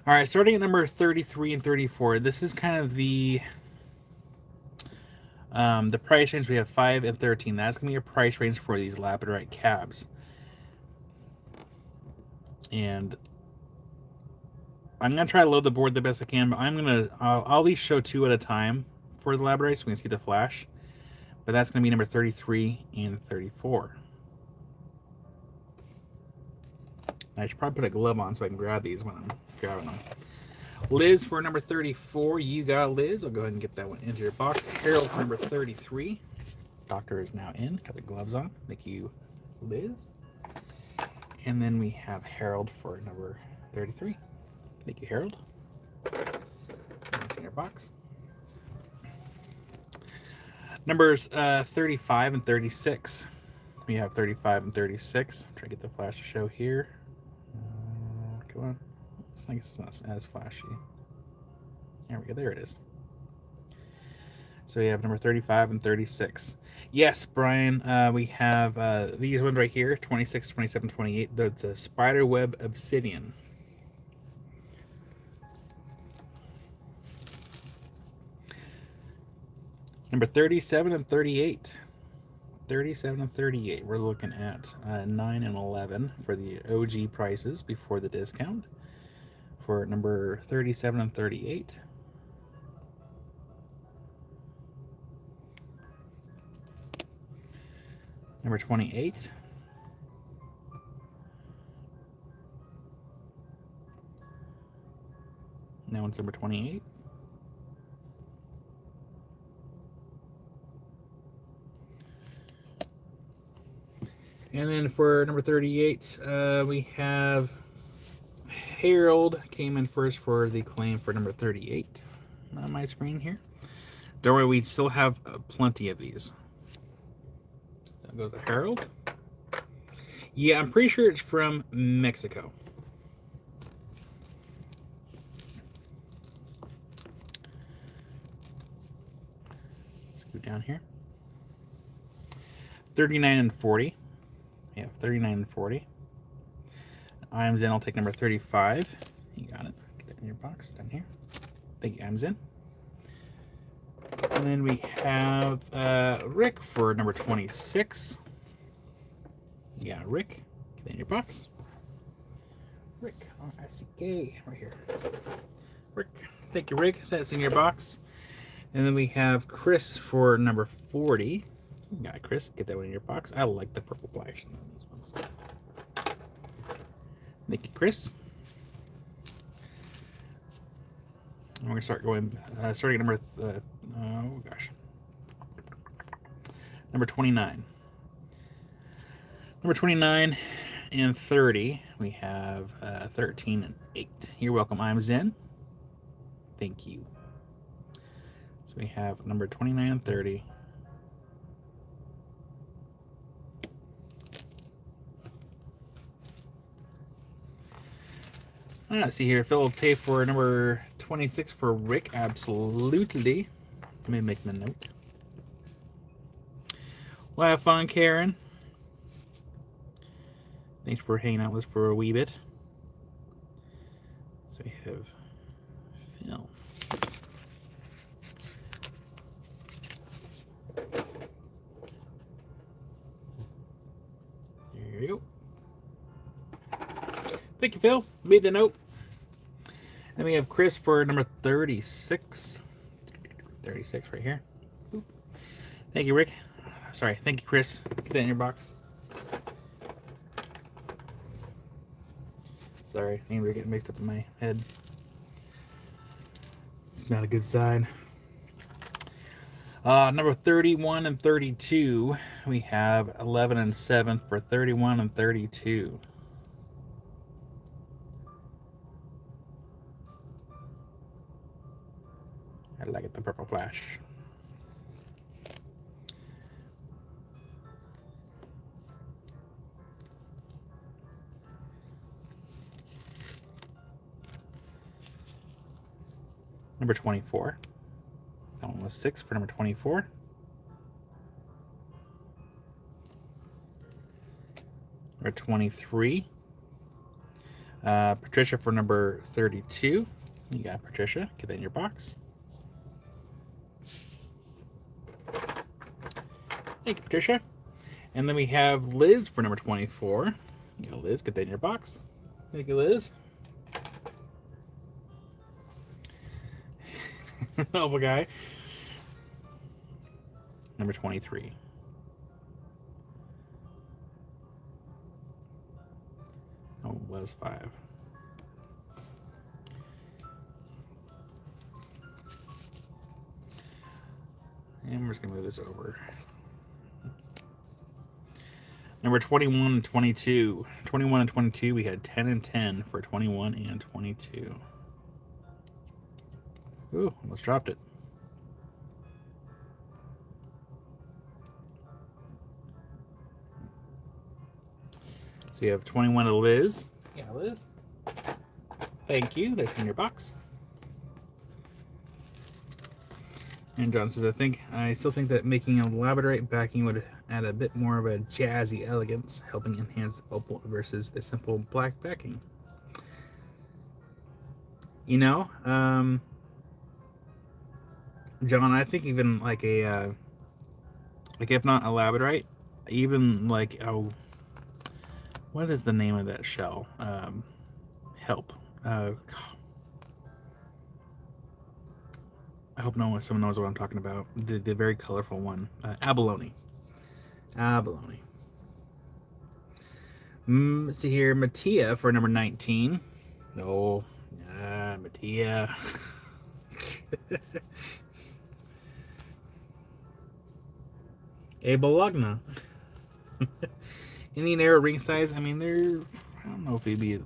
All right, starting at number 33 and 34. This is kind of the price range. We have 5 and 13. That's going to be your price range for these Labradorite cabs. And I'm going to try to load the board the best I can, but I'll at least show 2 at a time for the Labradorite so we can see the flash. But that's going to be number 33 and 34. I should probably put a glove on so I can grab these when I'm grabbing them. Liz for number 34. You got Liz. I'll go ahead and get that one into your box. Harold for number 33. Doctor is now in. Got the gloves on. Thank you, Liz. And then we have Harold for number 33. Thank you, Harold. That's in your box. Numbers 35 and 36. We have 35 and 36. Try to get the flash to show here. Come on. I guess it's not as flashy. There we go. There it is. So we have number 35 and 36. Yes, Brian, we have these ones right here, 26, 27, 28. That's a Spiderweb Obsidian. Number 37 and 38. 37 and 38. We're looking at 9 and 11 for the OG prices before the discount. For number 37 and 38. Number 28. That one's number 28. And then for number 38, we have Harold came in first for the claim for number 38 on my screen here. Don't worry, we still have plenty of these. That goes to Harold. Yeah, I'm pretty sure it's from Mexico. Let's go down here. 39 and 40. Yeah, 39 and 40. Imzen, I'll take number 35. You got it. Get that in your box down here. Thank you, Imzen. And then we have Rick for number 26. Yeah, Rick. Get that in your box. Rick, R-I-C-K, right here. Rick. Thank you, Rick. That's in your box. And then we have Chris for number 40. You got it, Chris. Get that one in your box. I like the purple flash on these ones. Thank you, Chris. And we're going to start going, starting at number, oh gosh, number 29. Number 29 and 30, we have 13 and 8. You're welcome, I'm Zen. Thank you. So we have number 29 and 30. Let's see here. Phil will pay for number 26 for Rick. Absolutely. Let me make the note. Well, have fun, Karen. Thanks for hanging out with us for a wee bit. So we have Phil. There you go. Thank you, Phil. Made the note. And we have Chris for number 36. 36 right here. Boop. Thank you, Rick. Sorry. Thank you, Chris. Get that in your box. Sorry. Names are getting mixed up in my head. It's not a good sign. Number 31 and 32. We have 11 and 7 for 31 and 32. I like it, the purple flash. Number 24. was 6 for number 24. Number 23. Patricia for number 32. You got Patricia. Get that in your box. Thank you, Patricia. And then we have Liz for number 24. You got Liz. Get that in your box. Thank you, Liz. Helpful guy. Number 23. Oh, it was 5. And we're just going to move this over. Number 21 and 22. 21 and 22, we had 10 and 10 for 21 and 22. Ooh, almost dropped it. So you have 21 to Liz. Yeah, Liz. Thank you. That's in your box. And John says, I still think that making a labradorite backing would add a bit more of a jazzy elegance, helping enhance opal versus a simple black backing. You know, John, I think even like a, like if not a labradorite, even like, oh, what is the name of that shell? Help. I hope someone knows what I'm talking about. The very colorful one. Abalone. Abalone. Let's see here. Mattia for number 19. Oh, Mattia. A Bologna. Indian arrow ring size. I mean, I don't know if it'd be.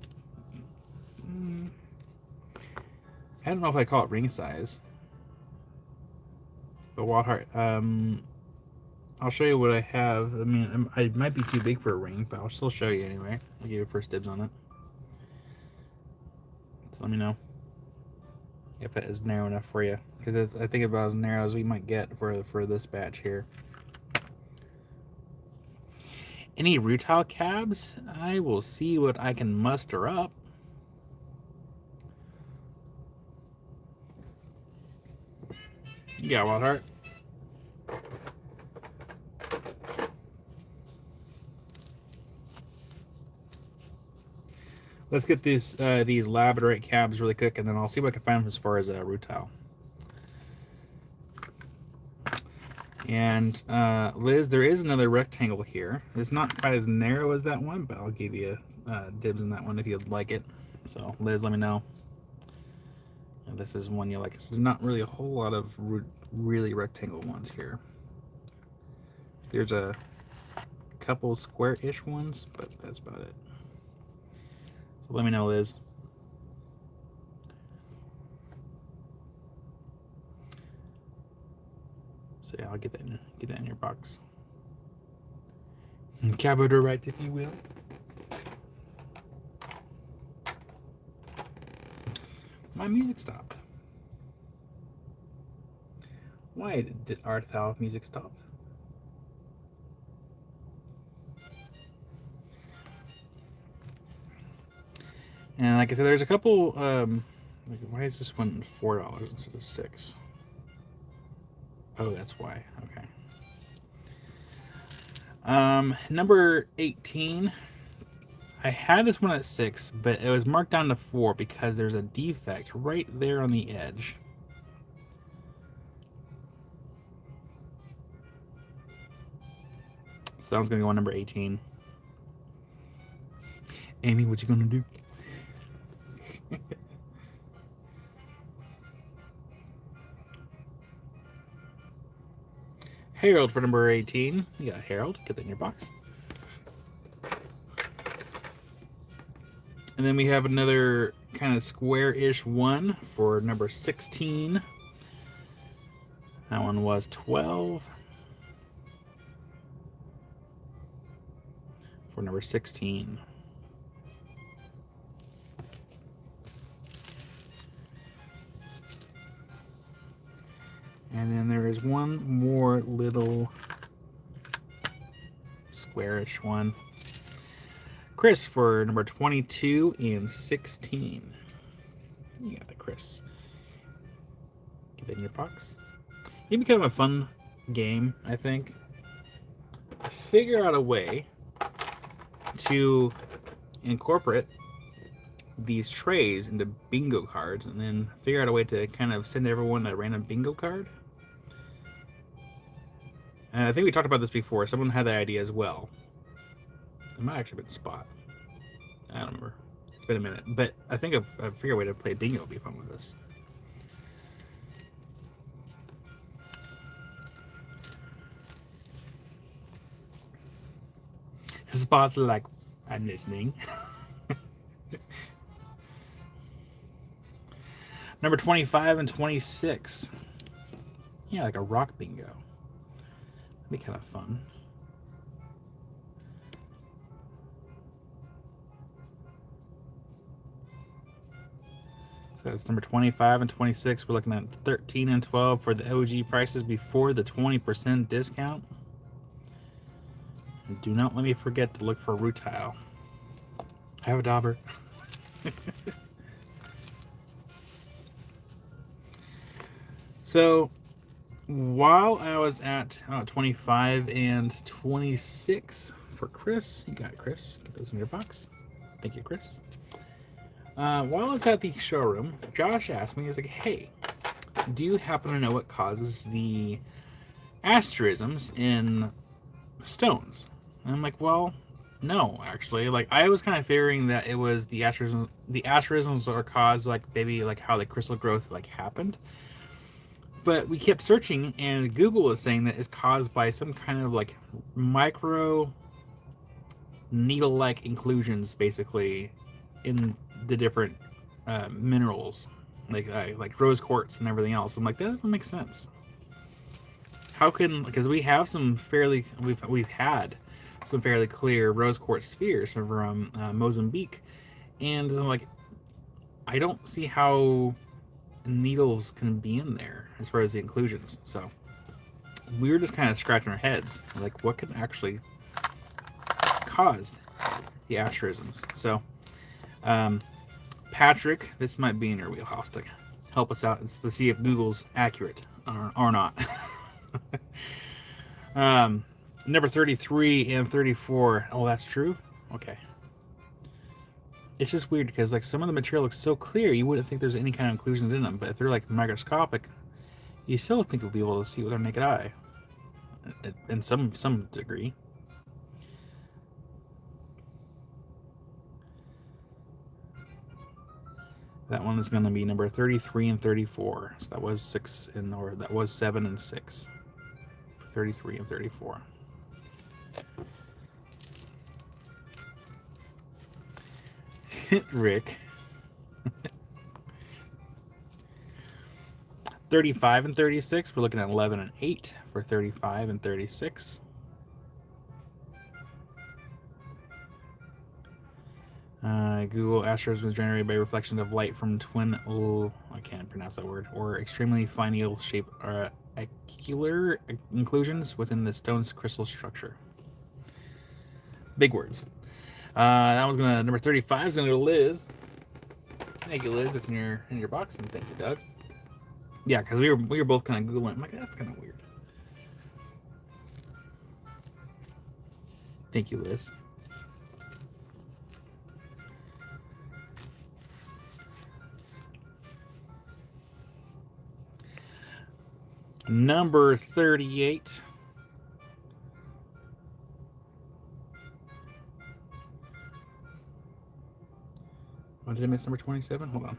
I don't know if I call it ring size. But Wild Heart. I'll show you what I have. I mean, it might be too big for a ring, but I'll still show you anyway. I'll give you first dibs on it. So let me know if it is narrow enough for you, because I think about as narrow as we might get for this batch here. Any rutile cabs? I will see what I can muster up. Yeah, Wild Heart. Let's get these labradorite cabs really quick, and then I'll see what I can find as far as rutile. And Liz, there is another rectangle here. It's not quite as narrow as that one, but I'll give you dibs on that one if you'd like it. So Liz, let me know. And this is one you like. There's not really a whole lot of really rectangle ones here. There's a couple square-ish ones, but that's about it. So let me know, Liz. So yeah, I'll get that in your box. Cabadorite, if you will. My music stopped. Why did Arthal music stop? And like I said, there's a couple. Why is this one $4 instead of $6? Oh, that's why. Okay. Number 18. I had this one at 6, but it was marked down to 4 because there's a defect right there on the edge. So I was gonna go on number 18. Amy, what you gonna do? Harold for number 18. You got Harold. Get that in your box. And then we have another kind of square-ish one for number 16. That one was 12. For number 16. And then there is one more little squarish one. Chris for number 22 and 16. You got it, Chris. Get in your box. It'd be kind of a fun game, I think. Figure out a way to incorporate these trays into bingo cards, and then figure out a way to kind of send everyone a random bingo card. And I think we talked about this before. Someone had the idea as well. It might actually been a Spot. I don't remember. It's been a minute. But I think I've figured a way to play bingo would be fun with this. Spots like, I'm listening. Number 25 and 26. Yeah, like a rock bingo. That'd be kind of fun. So it's number 25 and 26. We're looking at 13 and 12 for the OG prices before the 20% discount. And do not let me forget to look for a rutile. I have a dauber. So while I was at 25 and 26 for Chris, you got it, Chris. Get those in your box. Thank you, Chris. While I was at the showroom, Josh asked me, he's like, hey, do you happen to know what causes the asterisms in stones? And I'm like, well, no, actually. Like, I was kind of figuring that it was the asterisms. The asterisms are caused, like, maybe like how the crystal growth like happened. But we kept searching, and Google was saying that it's caused by some kind of like micro needle-like inclusions, basically, in the different minerals, like rose quartz and everything else. I'm like, that doesn't make sense. How can, because we have some fairly, we've had some fairly clear rose quartz spheres from Mozambique, and I'm like, I don't see how needles can be in there as far as the inclusions. So we were just kind of scratching our heads, like, what can actually cause the asterisms? So Patrick, this might be in your wheelhouse to help us out to see if Google's accurate or not. Number 33 and 34. Oh, that's true? Okay. It's just weird because like some of the material looks so clear you wouldn't think there's any kind of inclusions in them, but if they're like microscopic, you still think you'll be able to see with our naked eye in some degree. That one is going to be number 33 and 34. So that was 6 and or that was 7 and 6. 33 and 34. Rick. 35 and 36. We're looking at 11 and 8 for 35 and 36. Google asterism was generated by reflection of light from twin, I can't pronounce that word, or extremely fine needle shaped acicular inclusions within the stone's crystal structure. Big words. That one's gonna, number 35 is gonna go to Liz. Thank you, Liz. That's in your box, and thank you, Doug. Yeah, because we were both kind of Googling. I'm like, that's kind of weird. Thank you, Liz. Number 38. Oh, did I miss number 27? Hold on.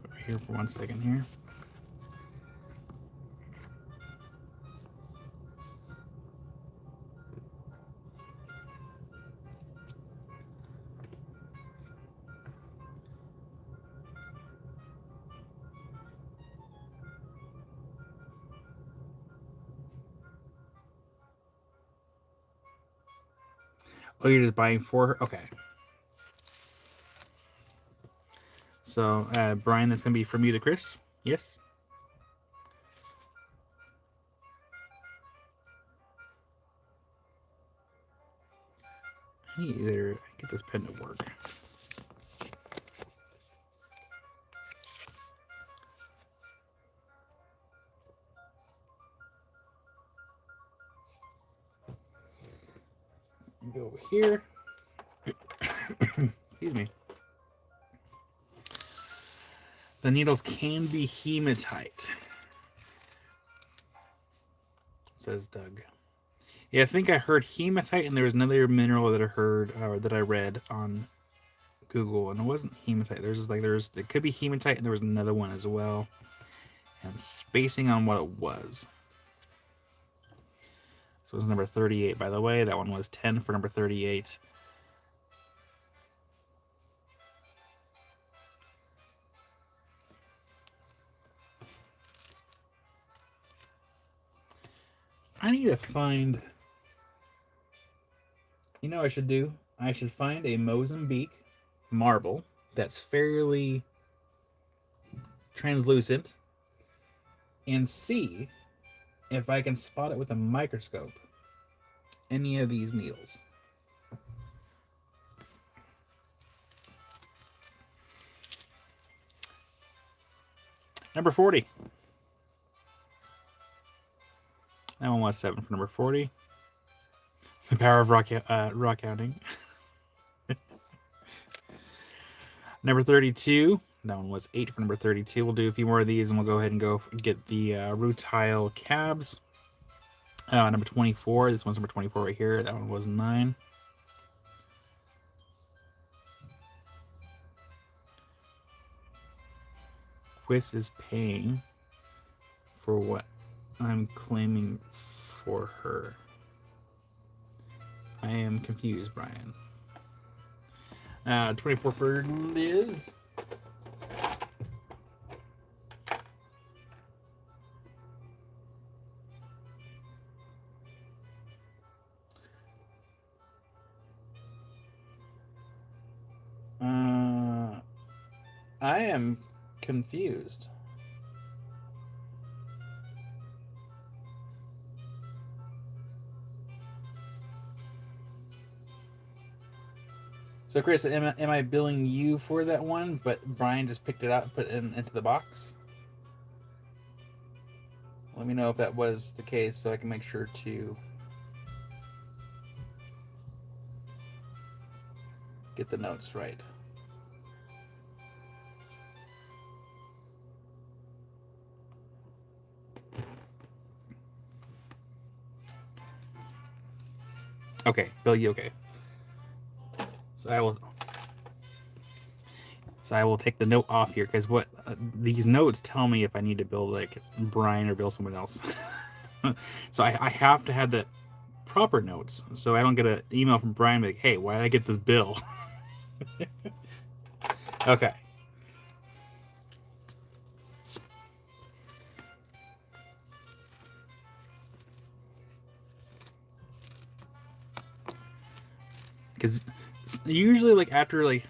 Put it here for 1 second here. Oh, you're just buying for her? Okay. So, Brian, that's going to be from you to Chris? Yes? I need either get this pen to work. Go over here. Excuse me. The needles can be hematite, says Doug. Yeah, I think I heard hematite, and there was another mineral that I heard or that I read on Google, and it wasn't hematite. It could be hematite, and there was another one as well. And I'm spacing on what it was. So it was number 38, by the way. That one was 10 for number 38. I need to find... You know what I should do? I should find a Mozambique marble that's fairly translucent and see if I can spot it with a microscope any of these needles. Number 40. That one was 7 for number 40. The power of rock counting. Number 32. That one was 8 for number 32. We'll do a few more of these, and we'll go ahead and go get the rutile cabs. Number 24. This one's number 24 right here. That one was 9. Quiz is paying for what I'm claiming for her. I am confused, Brian. 24 for Liz. I am confused. So, Chris, am I billing you for that one, but Brian just picked it out and put it into the box? Let me know if that was the case so I can make sure to get the notes right. Okay, bill you okay. So I will take the note off here, because what these notes tell me if I need to bill like Brian or bill someone else. So I have to have the proper notes, so I don't get an email from Brian like, hey, why did I get this bill? Okay. Because usually, like, after, like,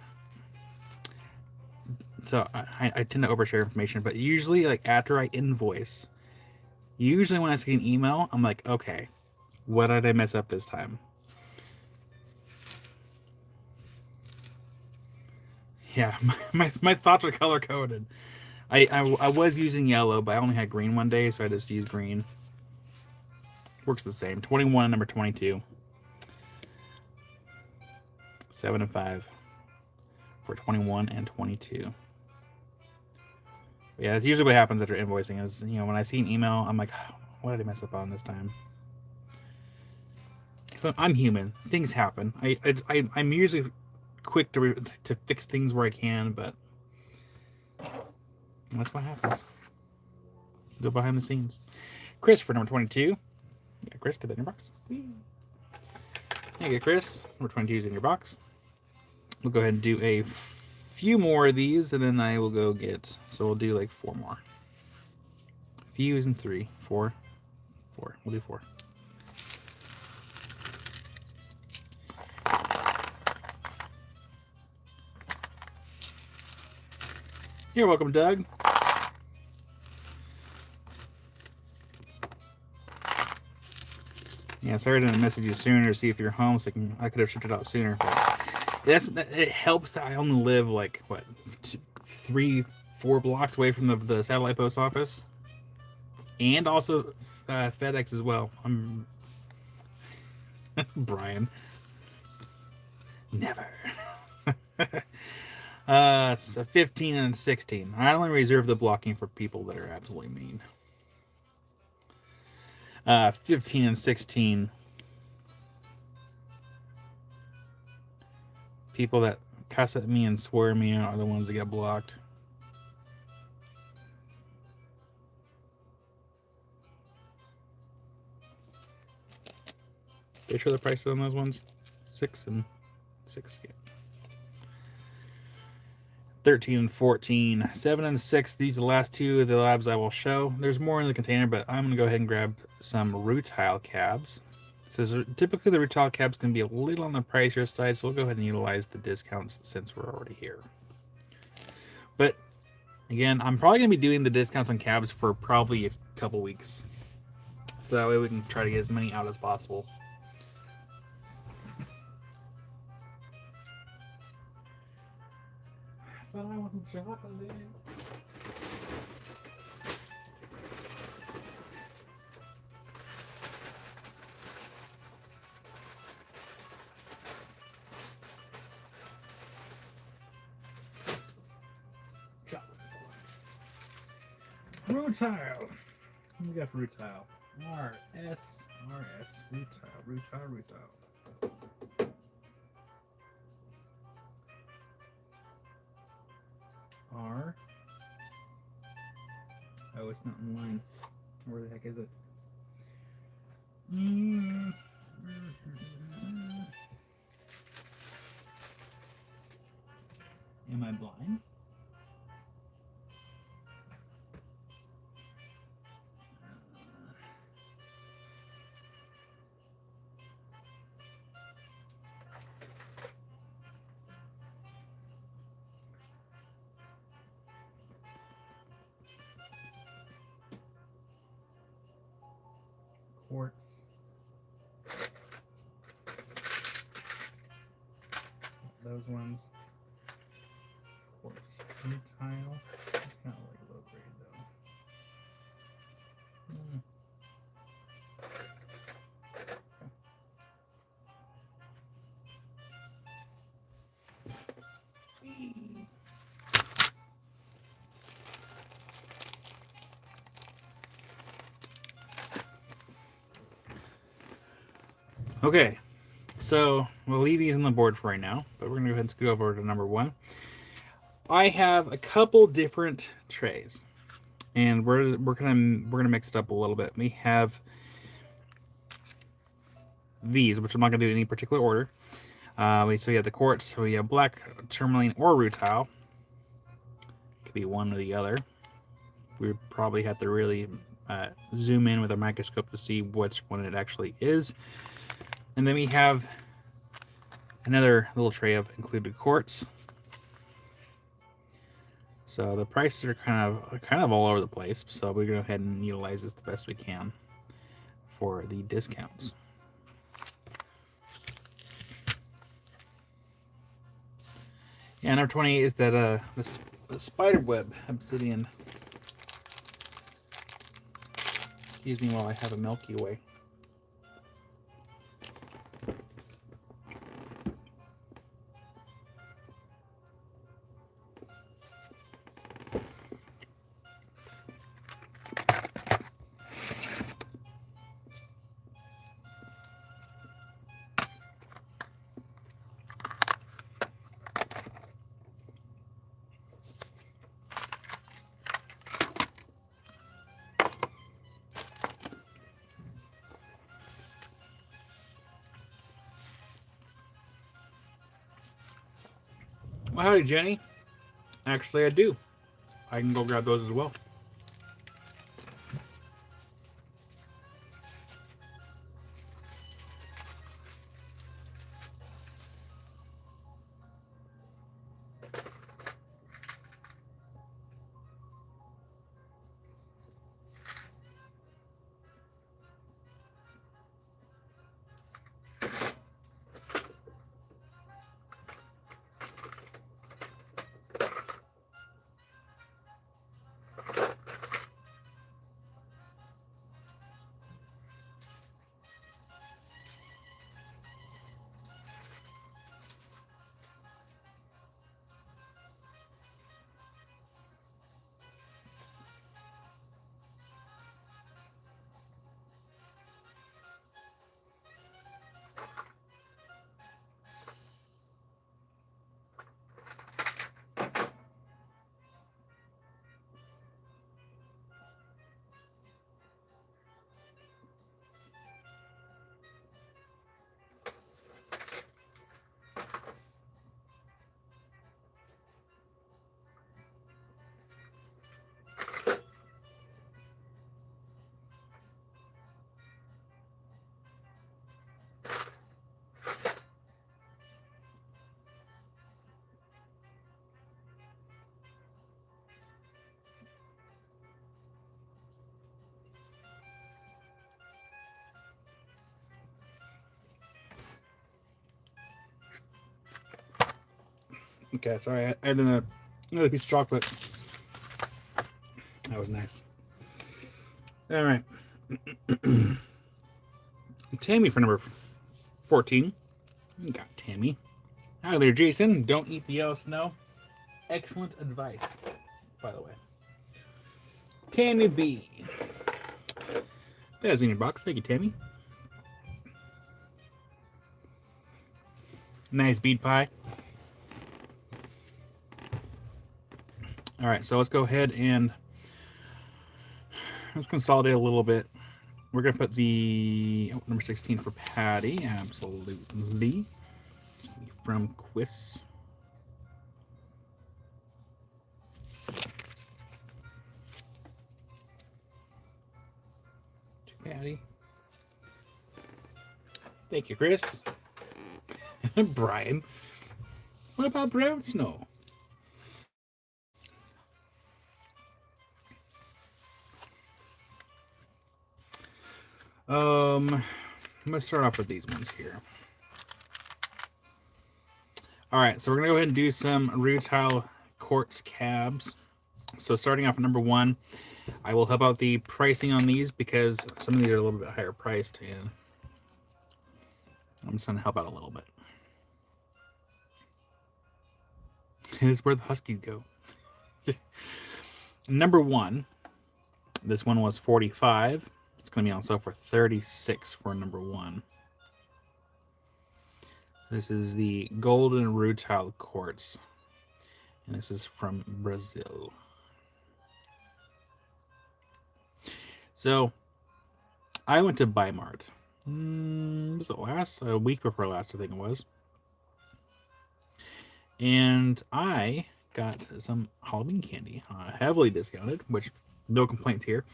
so I tend to overshare information, but usually, like, after I invoice, usually when I see an email, I'm like, okay, what did I mess up this time? Yeah, my thoughts are color coded. I was using yellow, but I only had green one day, so I just used green. Works the same. 21 and number 22. 7 and 5 for 21 and 22. Yeah, that's usually what happens after invoicing is, you know, when I see an email, I'm like, oh, what did I mess up on this time? So I'm human. Things happen. I'm usually quick to fix things where I can, but that's what happens. Go behind the scenes. Chris for number 22. Yeah, Chris, get that in your box. There you go, Chris. Number 22 is in your box. We'll go ahead and do a few more of these, and then I will go get... So we'll do like 4 more. Few isn't 3. 4. 4. We'll do 4. You're welcome, Doug. Yeah, sorry I didn't message you sooner to see if you're home, so I could have shipped it out sooner. But it helps that I only live like what 3-4 blocks away from the satellite post office, and also FedEx as well. I'm Brian. Never. It's a 15 and 16. I only reserve the blocking for people that are absolutely mean. 15 and 16. People that cuss at me and swear at me are the ones that get blocked. They show the prices on those ones? 6 and 6. Yeah. 13 and 14. 7 and 6. These are the last two of the labs I will show. There's more in the container, but I'm going to go ahead and grab some rutile cabs. So typically the rutile cabs can be a little on the pricier side, so we'll go ahead and utilize the discounts since we're already here. But again, I'm probably going to be doing the discounts on cabs for probably a couple weeks. So that way we can try to get as many out as possible. But I want some chocolate. Rutile. What we got for rutile? RS, rutile. R. Oh, it's not in line. Where the heck is it? Am I blind? Quartz. Those ones. Quartz. Rutile. It's kind of like low grade though. Okay, so we'll leave these on the board for right now, but we're gonna go ahead and scoot over to number 1. I have a couple different trays, and we're gonna mix it up a little bit. We have these, which I'm not gonna do in any particular order. So we have the quartz, so we have black tourmaline or rutile. Could be one or the other. We would probably have to really zoom in with a microscope to see which one it actually is. And then we have another little tray of included quartz. So the prices are kind of all over the place. So we're going to go ahead and utilize this the best we can for the discounts. Yeah, number 28 is that the spiderweb obsidian. Excuse me while I have a Milky Way. Well, howdy, Jenny. Actually, I do. I can go grab those as well. Okay, sorry. I had another piece of chocolate. That was nice. All right. Tammy for number 14. You got Tammy. Hi there, Jason. Don't eat the yellow snow. Excellent advice, by the way. Tammy B. That's in your box. Thank you, Tammy. Nice bead pie. All right, so let's go ahead and let's consolidate a little bit. We're going to put the number 16 for Patty. Absolutely. From Quiz. To Patty. Thank you, Chris. Brian. What about brown snow? Let's start off with these ones here. All right, so we're gonna go ahead and do some rutile quartz cabs. So starting off at number 1, I will help out the pricing on these because some of these are a little bit higher priced, and I'm just gonna help out a little bit. It is where the Huskies go. Number 1, this one was $45. It's gonna be on sale for $36 for number 1. This is the golden rutile quartz, and this is from Brazil. So I went to Bimart. Was it a week before last, I think it was. And I got some Halloween candy, heavily discounted, which no complaints here.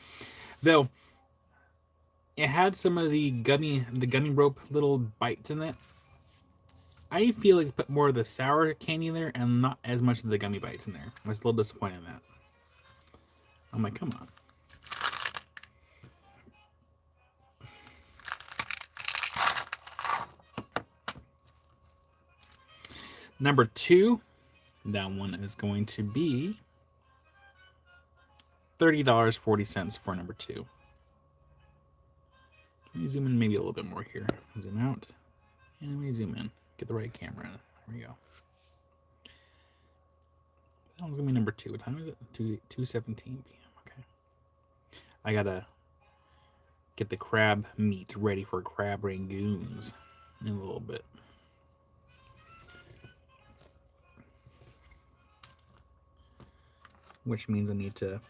Though it had some of the gummy rope little bites in it. I feel like put more of the sour candy in there and not as much of the gummy bites in there. I was a little disappointed in that. I'm like, come on. Number 2, that one is going to be $30.40 for number 2. Let me zoom in maybe a little bit more here. Zoom out. And let me zoom in. Get the right camera. There we go. That one's going to be number 2. What time is it? 2:17 p.m. Okay. I got to get the crab meat ready for crab rangoons in a little bit. Which means I need to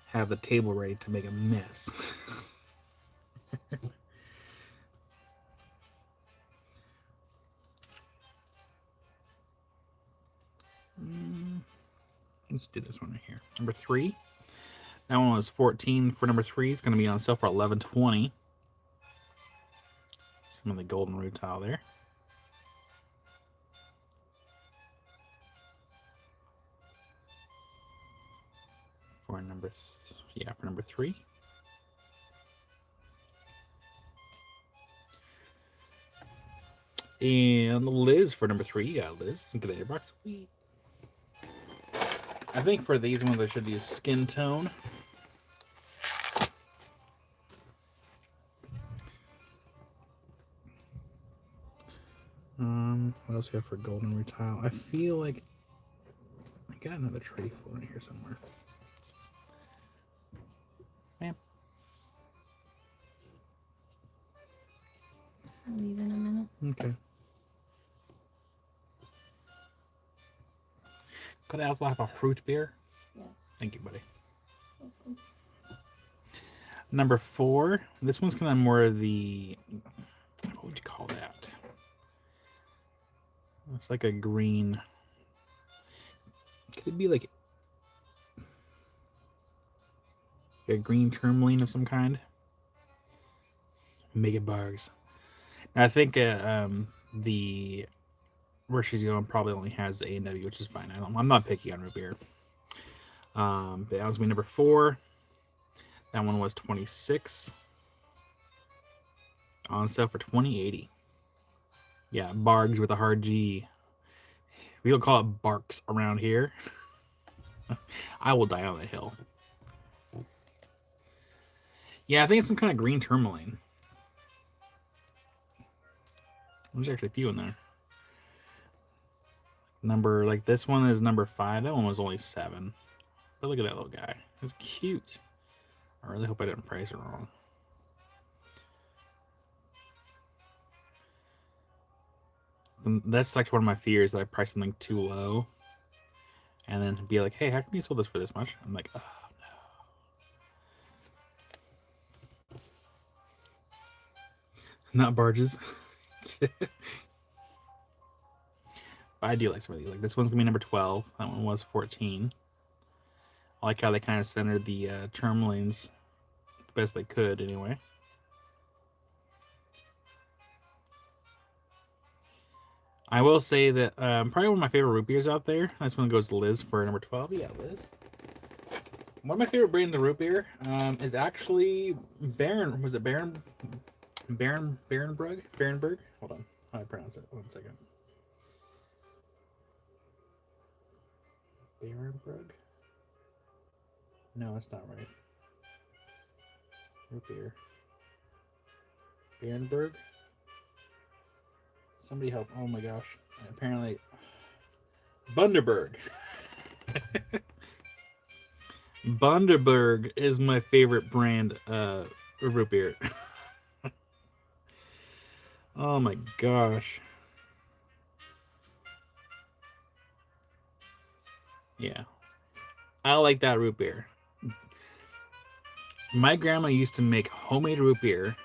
have the table ready to make a mess. Let's do this one right here. Number 3. That one was $14 for number 3. It's going to be on sale for $11.20. Some of the golden rutile there. For number 3. And Liz for number 3. You got Liz. Get in your box. Sweet. I think for these ones I should use skin tone. What else do we have for golden rutile? I feel like I got another tray full in here somewhere. Ma'am. I'll leave in a minute. Okay. Could I also have a fruit beer? Yes. Thank you, buddy. Welcome. Number 4. This one's kind of more of the, what would you call that? It's like a green. Could it be like a green tourmaline of some kind? Mega bars. Now, I think the where she's going probably only has A&W, which is fine. I'm not picky on root beer. But that was my number 4. That one was $26. On sale for $20.80. Yeah, Bargs with a hard G. We don't call it barks around here. I will die on the hill. Yeah, I think it's some kind of green tourmaline. There's actually a few in there. Number, like this one is number 5. That one was only 7. But look at that little guy. It's cute. I really hope I didn't price it wrong. That's like one of my fears, that I price something too low. And then be like, hey, how come you sold this for this much? I'm like, oh no. Not barges. But I do like some of these. Like this one's gonna be number 12. That one was 14. I like how they kind of centered the tourmalines the best they could, anyway. I will say that probably one of my favorite root beers out there. This one goes to Liz for number 12. Yeah, Liz. One of my favorite brands of root beer is actually Baron. Was it Baron? Barenberg? Hold on. How do I pronounce it? 1 second. Barenberg? No, that's not right. Root beer. Barenberg? Somebody help. Oh my gosh. Apparently. Bundaberg. Bundaberg is my favorite brand of root beer. Oh my gosh. Yeah. I like that root beer. My grandma used to make homemade root beer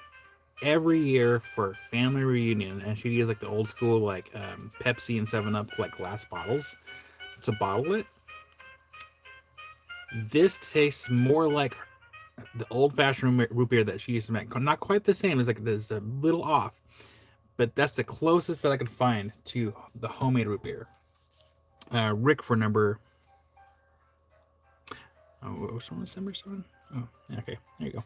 every year for family reunion, and she'd use like the old school like Pepsi and 7-Up like glass bottles to bottle it. This tastes more like the old-fashioned root beer that she used to make. Not quite the same. It's like there's a little off, but that's the closest that I could find to the homemade root beer. Rick for number. Oh, what was on December 7? Oh, okay. There you go.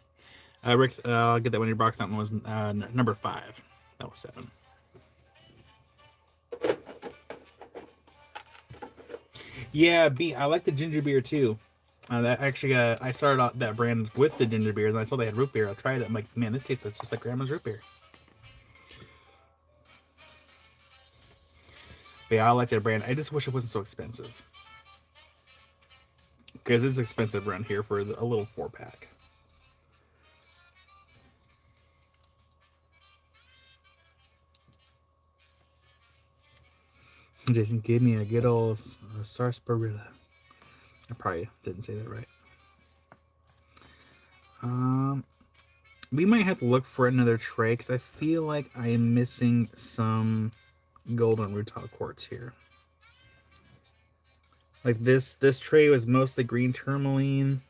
Rick, I'll get that one in your box. That one was number 5. That was 7. Yeah, I like the ginger beer too. That actually, I started out that brand with the ginger beer, and I saw they had root beer. I tried it. I'm like, man, this tastes just like Grandma's root beer. But yeah, I like that brand. I just wish it wasn't so expensive, because it's expensive around here for a little 4-pack. Jason, give me a good old sarsaparilla. I probably didn't say that right. We might have to look for another tray, because I feel like I am missing some golden rutile quartz here. Like this tray was mostly green tourmaline.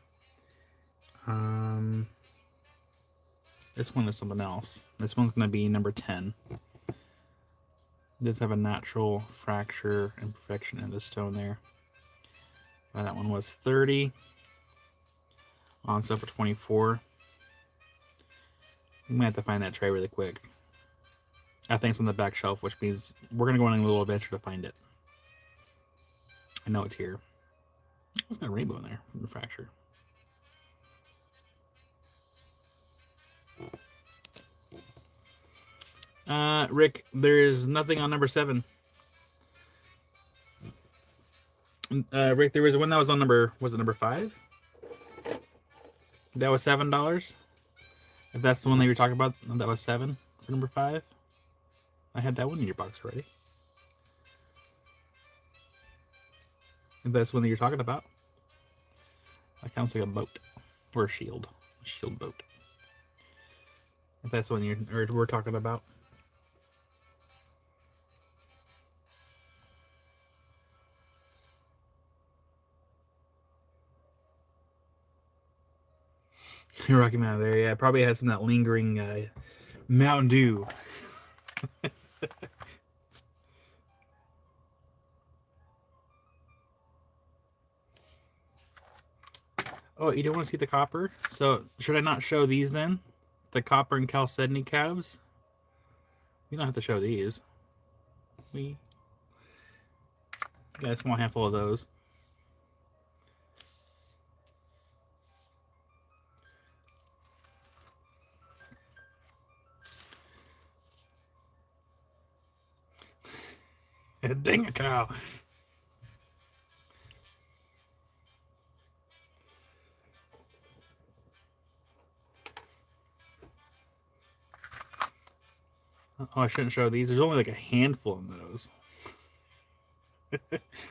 This one is something else. This one's going to be number 10. Does have a natural fracture imperfection in the stone there. And that one was 30. On stuff for 24. We might have to find that tray really quick. I think it's on the back shelf, which means we're going to go on a little adventure to find it. I know it's here. What's got a rainbow in there from the fracture? Rick, there's nothing on number 7. Rick, there was one that was on number, was it number 5? That was $7. If that's the one that you were talking about, that was 7 for number 5. I had that one in your box already. If that's the one that you're talking about, that counts like a boat or a shield boat. If that's the one we're talking about. Rocky Mountain there, yeah. Probably has some of that lingering Mountain Dew. Oh, you don't want to see the copper? So, should I not show these then? The copper and chalcedony calves? We don't have to show these. Got a small handful of those. Dang a cow. Oh, I shouldn't show these. There's only like a handful of those.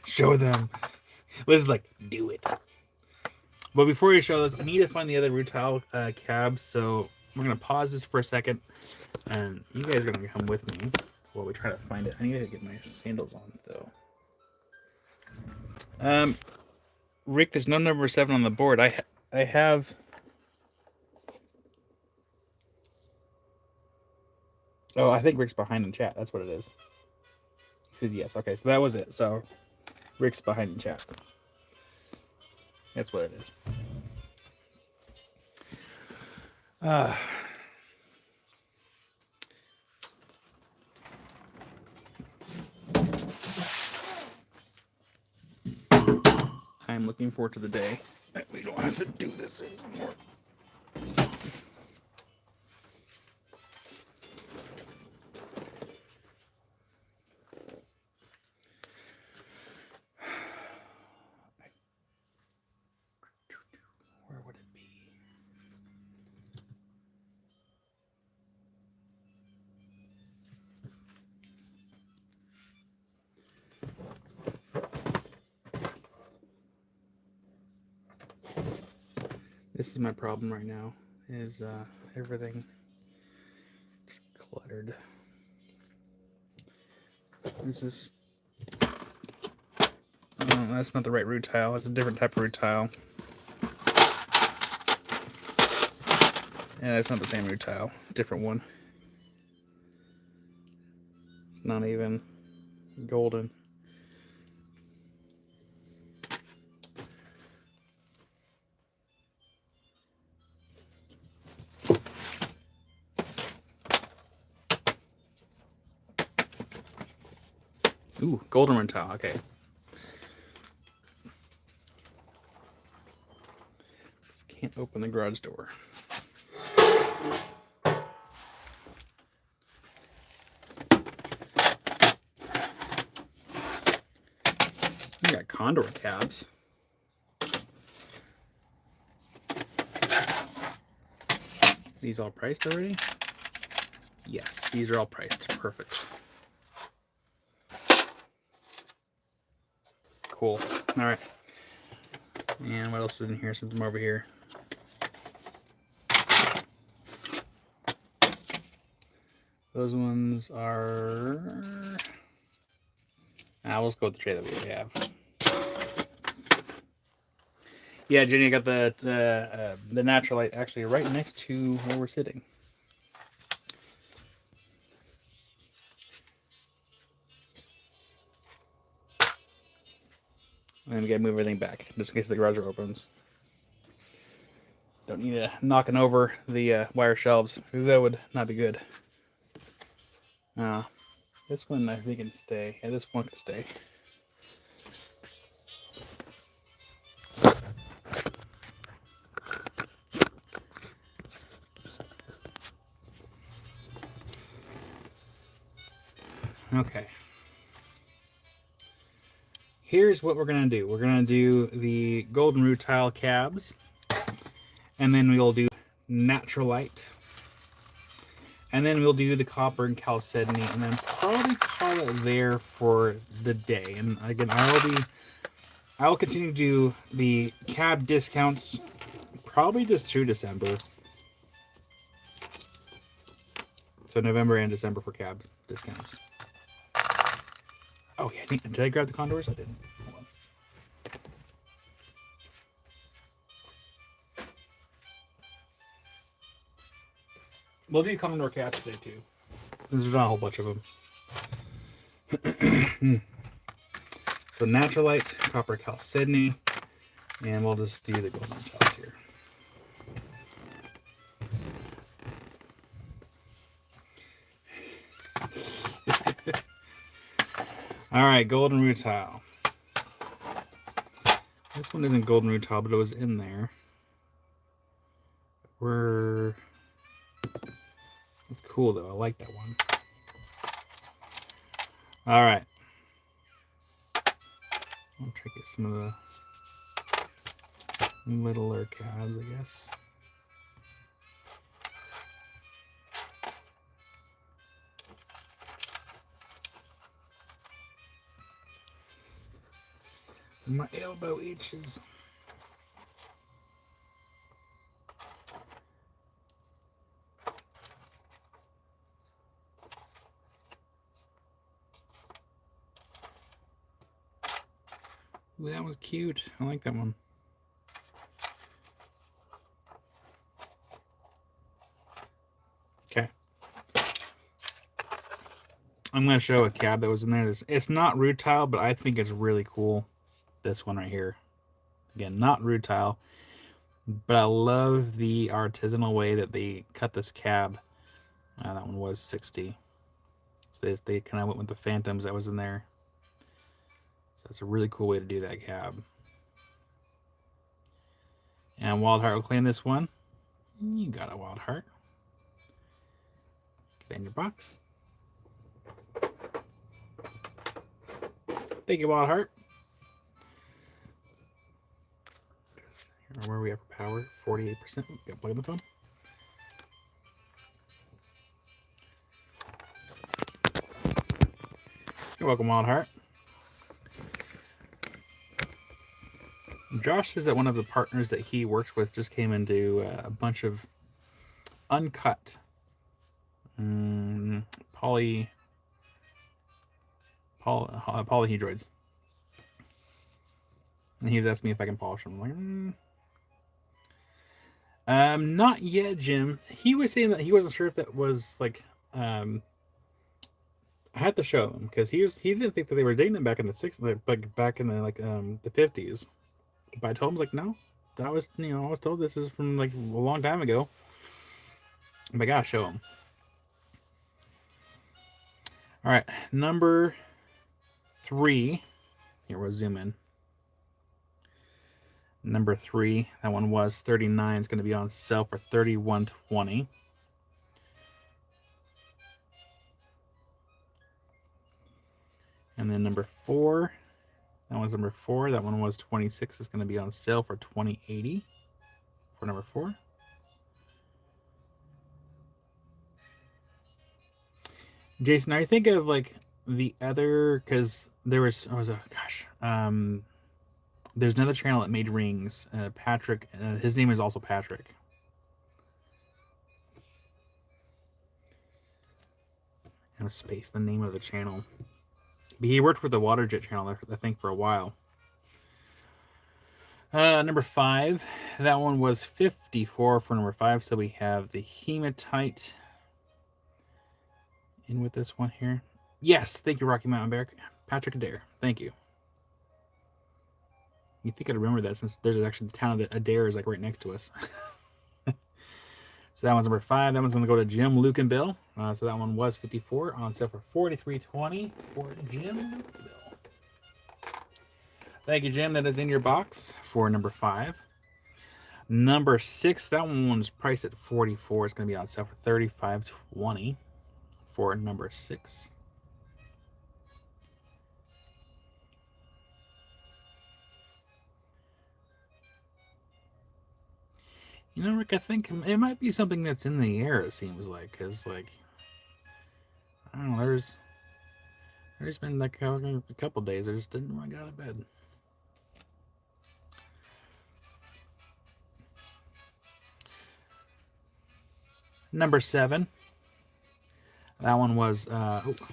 Show them. Liz is like, do it. But before we show this, I need to find the other rutile cabs. So we're going to pause this for a second. And you guys are going to come with me while we try to find it. I need to get my sandals on, though. Rick, there's no number 7 on the board. I have... Oh, I think Rick's behind in chat. That's what it is. He said yes. Okay, so that was it. So Rick's behind in chat. That's what it is. I'm looking forward to the day that we don't have to do this anymore. Where would it be? This is my problem right now, is everything just cluttered. This is... Oh, that's not the right root tile. It's a different type of root tile. Yeah, that's not the same root tile. Different one. It's not even golden. Ooh, golden root tile. Okay. Just can't open the garage door. We got condor cabs. These all priced already? Yes, these are all priced. Perfect. Cool. All right. And what else is in here since I'm over here? Those ones are... we'll just go with the tray that we have. Yeah, Jenny, I got the natural light actually right next to where we're sitting. And we gotta move everything back just in case the garage door opens. Don't need to knocking over the wire shelves because that would not be good. This one I think can stay. Yeah, this one can stay. Okay. Here's what we're going to do. We're going to do the golden root tile cabs. And then we'll do natural light. And then we'll do the copper and chalcedony. And then probably call it there for the day. And again, I'll continue to do the cab discounts probably just through December. So November and December for cab discounts. Oh yeah, did I grab the condors? I didn't. Hold on. We'll do condor cabs today too, since there's not a whole bunch of them. So natural light, copper chalcedony, and we'll just do the golden tiles here. All right, golden root tile. This one isn't golden rutile, but it was in there. That's cool though. I like that one. All right. I'll try to get some of the littler calves, I guess. My elbow itches. Ooh, that was cute. I like that one. Okay. I'm going to show a cab that was in there. It's not rutile, but I think it's really cool. This one right here. Again, not rutile, but I love the artisanal way that they cut this cab. That one was 60. So they kind of went with the phantoms that was in there. So that's a really cool way to do that cab. And Wild Heart will claim this one. You got a Wild Heart. Get that in your box. Thank you, Wild Heart. Where are we at for power? 48%. Got plug in the phone. You're welcome, Wild Heart. Josh says that one of the partners that he works with just came into a bunch of uncut polyhedroids. And he was asking me if I can polish them. I'm like, not yet, Jim. He was saying that he wasn't sure if that was like, I had to show him because he didn't think that they were dating them back in the 60s, like back in the the 50s. But I told him, like, no, that was, I was told this is from like a long time ago. But I gotta show him. All right, number 3. Here, we'll zoom in. Number 3, that one was 39. It's going to be on sale for $31.20. And then number 4, that one's number 4. That one was 26. It's going to be on sale for $20.80 for number 4. Jason, I think of like the other, because there was, there's another channel that made rings. Patrick, his name is also Patrick. And a space, the name of the channel. But he worked with the Water Jet channel, I think, for a while. Number 5, that one was 54 for number 5. So we have the hematite in with this one here. Yes, thank you, Rocky Mountain Bear. Patrick Adair, thank you. You think I'd remember that since there's actually the town that Adair is like right next to us. So that one's number 5. That one's going to go to Jim, Luke, and Bill. So that one was 54 on sale for $43.20 for Jim, Luke, and Bill. Thank you, Jim. That is in your box for number 5. Number 6, that one was priced at 44. It's going to be on sale for $35.20 for number 6. You know, Rick, I think it might be something that's in the air, it seems like. Because, like, I don't know, there's been like a couple days I just didn't want to get out of bed. Number 7. That one was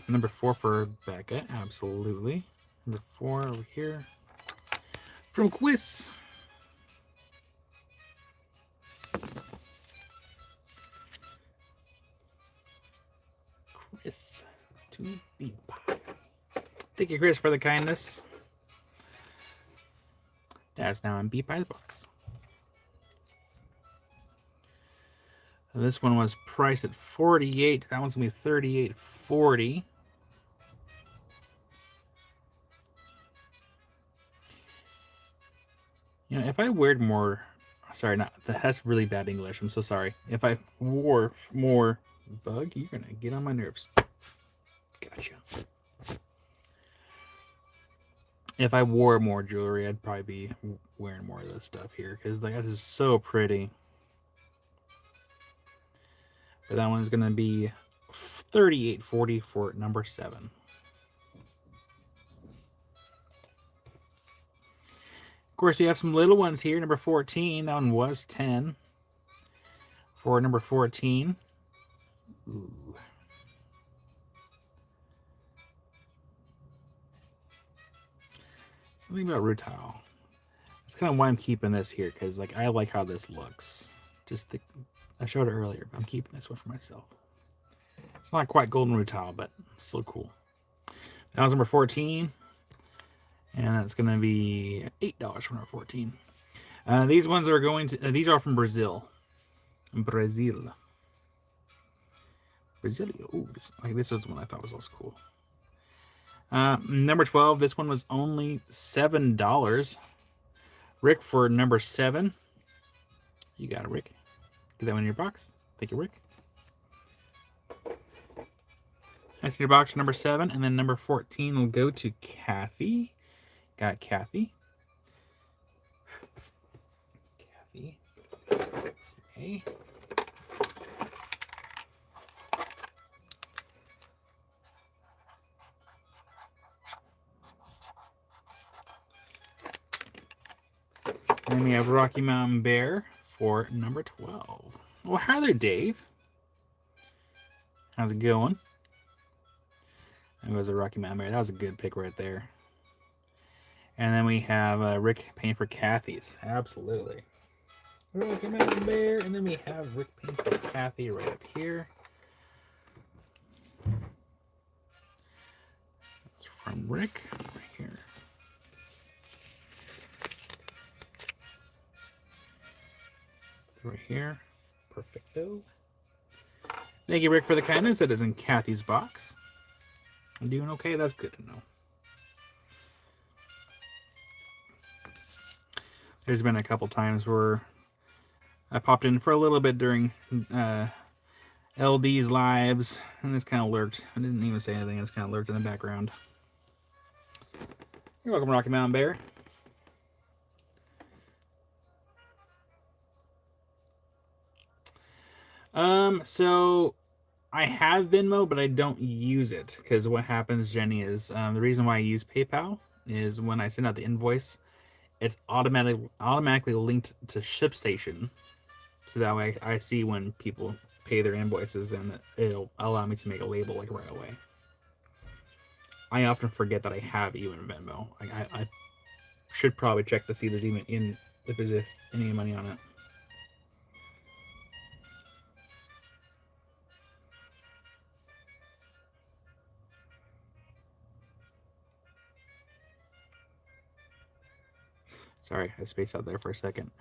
number 4 for Becca. Absolutely. Number 4 over here. From Quiz. Chris to be by. Thank you, Chris, for the kindness. That's now in Beat by the box. This one was priced at 48. That one's gonna be $38.40. You know, if I wore more, sorry, not that's really bad English. I'm so sorry. If I wore more, Bug, you're gonna get on my nerves. Gotcha. If I wore more jewelry, I'd probably be wearing more of this stuff here because like that is so pretty. But that one's gonna be $38.40 for number 7. Of course, you have some little ones here. Number 14, that one was 10. For number 14, ooh. Something about rutile. That's kind of why I'm keeping this here, because like I like how this looks. I showed it earlier, but I'm keeping this one for myself. It's not quite golden rutile, but still cool. That was number 14. And that's going to be $8 for number 14. These ones are going to... these are from Brazil. Brazil. Ooh, this was one I thought was also cool. Number 12. This one was only $7. Rick for number 7. You got it, Rick. Get that one in your box. Thank you, Rick. That's in your box for number 7. And then number 14 will go to Kathy. Got Kathy. Kathy. A. And then we have Rocky Mountain Bear for number 12. Well, hi there, Dave. How's it going? That was a Rocky Mountain Bear. That was a good pick right there. And then we have Rick paying for Kathy's. Absolutely. Rocky Mountain Bear. And then we have Rick paying for Kathy right up here. That's from Rick right here. Right here. Perfecto. Thank you, Rick, for the kindness. That is in Kathy's box. I'm doing okay. That's good to know. There's been a couple times where I popped in for a little bit during LD's lives, and it's kind of lurked. I didn't even say anything. It's kind of lurked in the background. You're welcome, Rocky Mountain Bear. So I have Venmo, but I don't use it because what happens, Jenny, is the reason why I use PayPal is when I send out the invoice, it's automatically linked to ShipStation, so that way I see when people pay their invoices, and it'll allow me to make a label like right away. I often forget that I have even Venmo. I should probably check to see if there's even if there's any money on it. Sorry, I spaced out there for a second.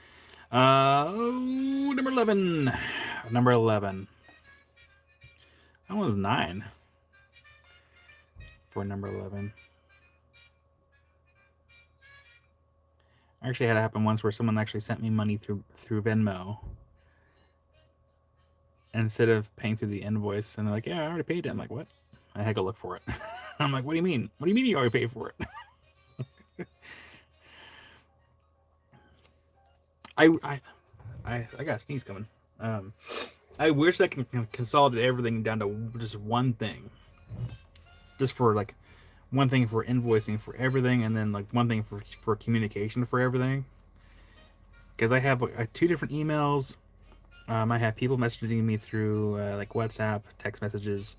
Number 11. Number 11. That one was 9 for number 11. Actually, had it happen once where someone actually sent me money through Venmo instead of paying through the invoice, and they're like, "Yeah, I already paid it." I'm like, "What?" I had to look for it. I'm like, "What do you mean? What do you mean you already paid for it?" I got a sneeze coming. I wish I can consolidate everything down to just one thing, just for like one thing for invoicing for everything, and then like one thing for communication for everything. Because I have 2 different emails. I have people messaging me through like WhatsApp, text messages,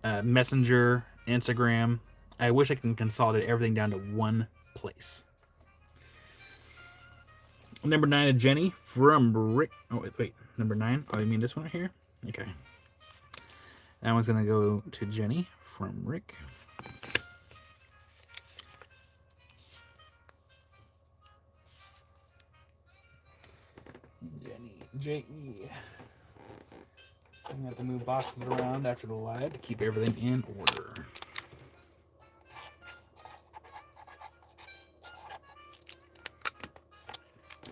Messenger, Instagram. I wish I can consolidate everything down to one place. Number 9 is Jenny from Rick. Oh, wait. Number 9? Oh, you mean this one right here? Okay. That one's going to go to Jenny from Rick. Jenny. J-E. I'm going to have to move boxes around after the live to keep everything in order.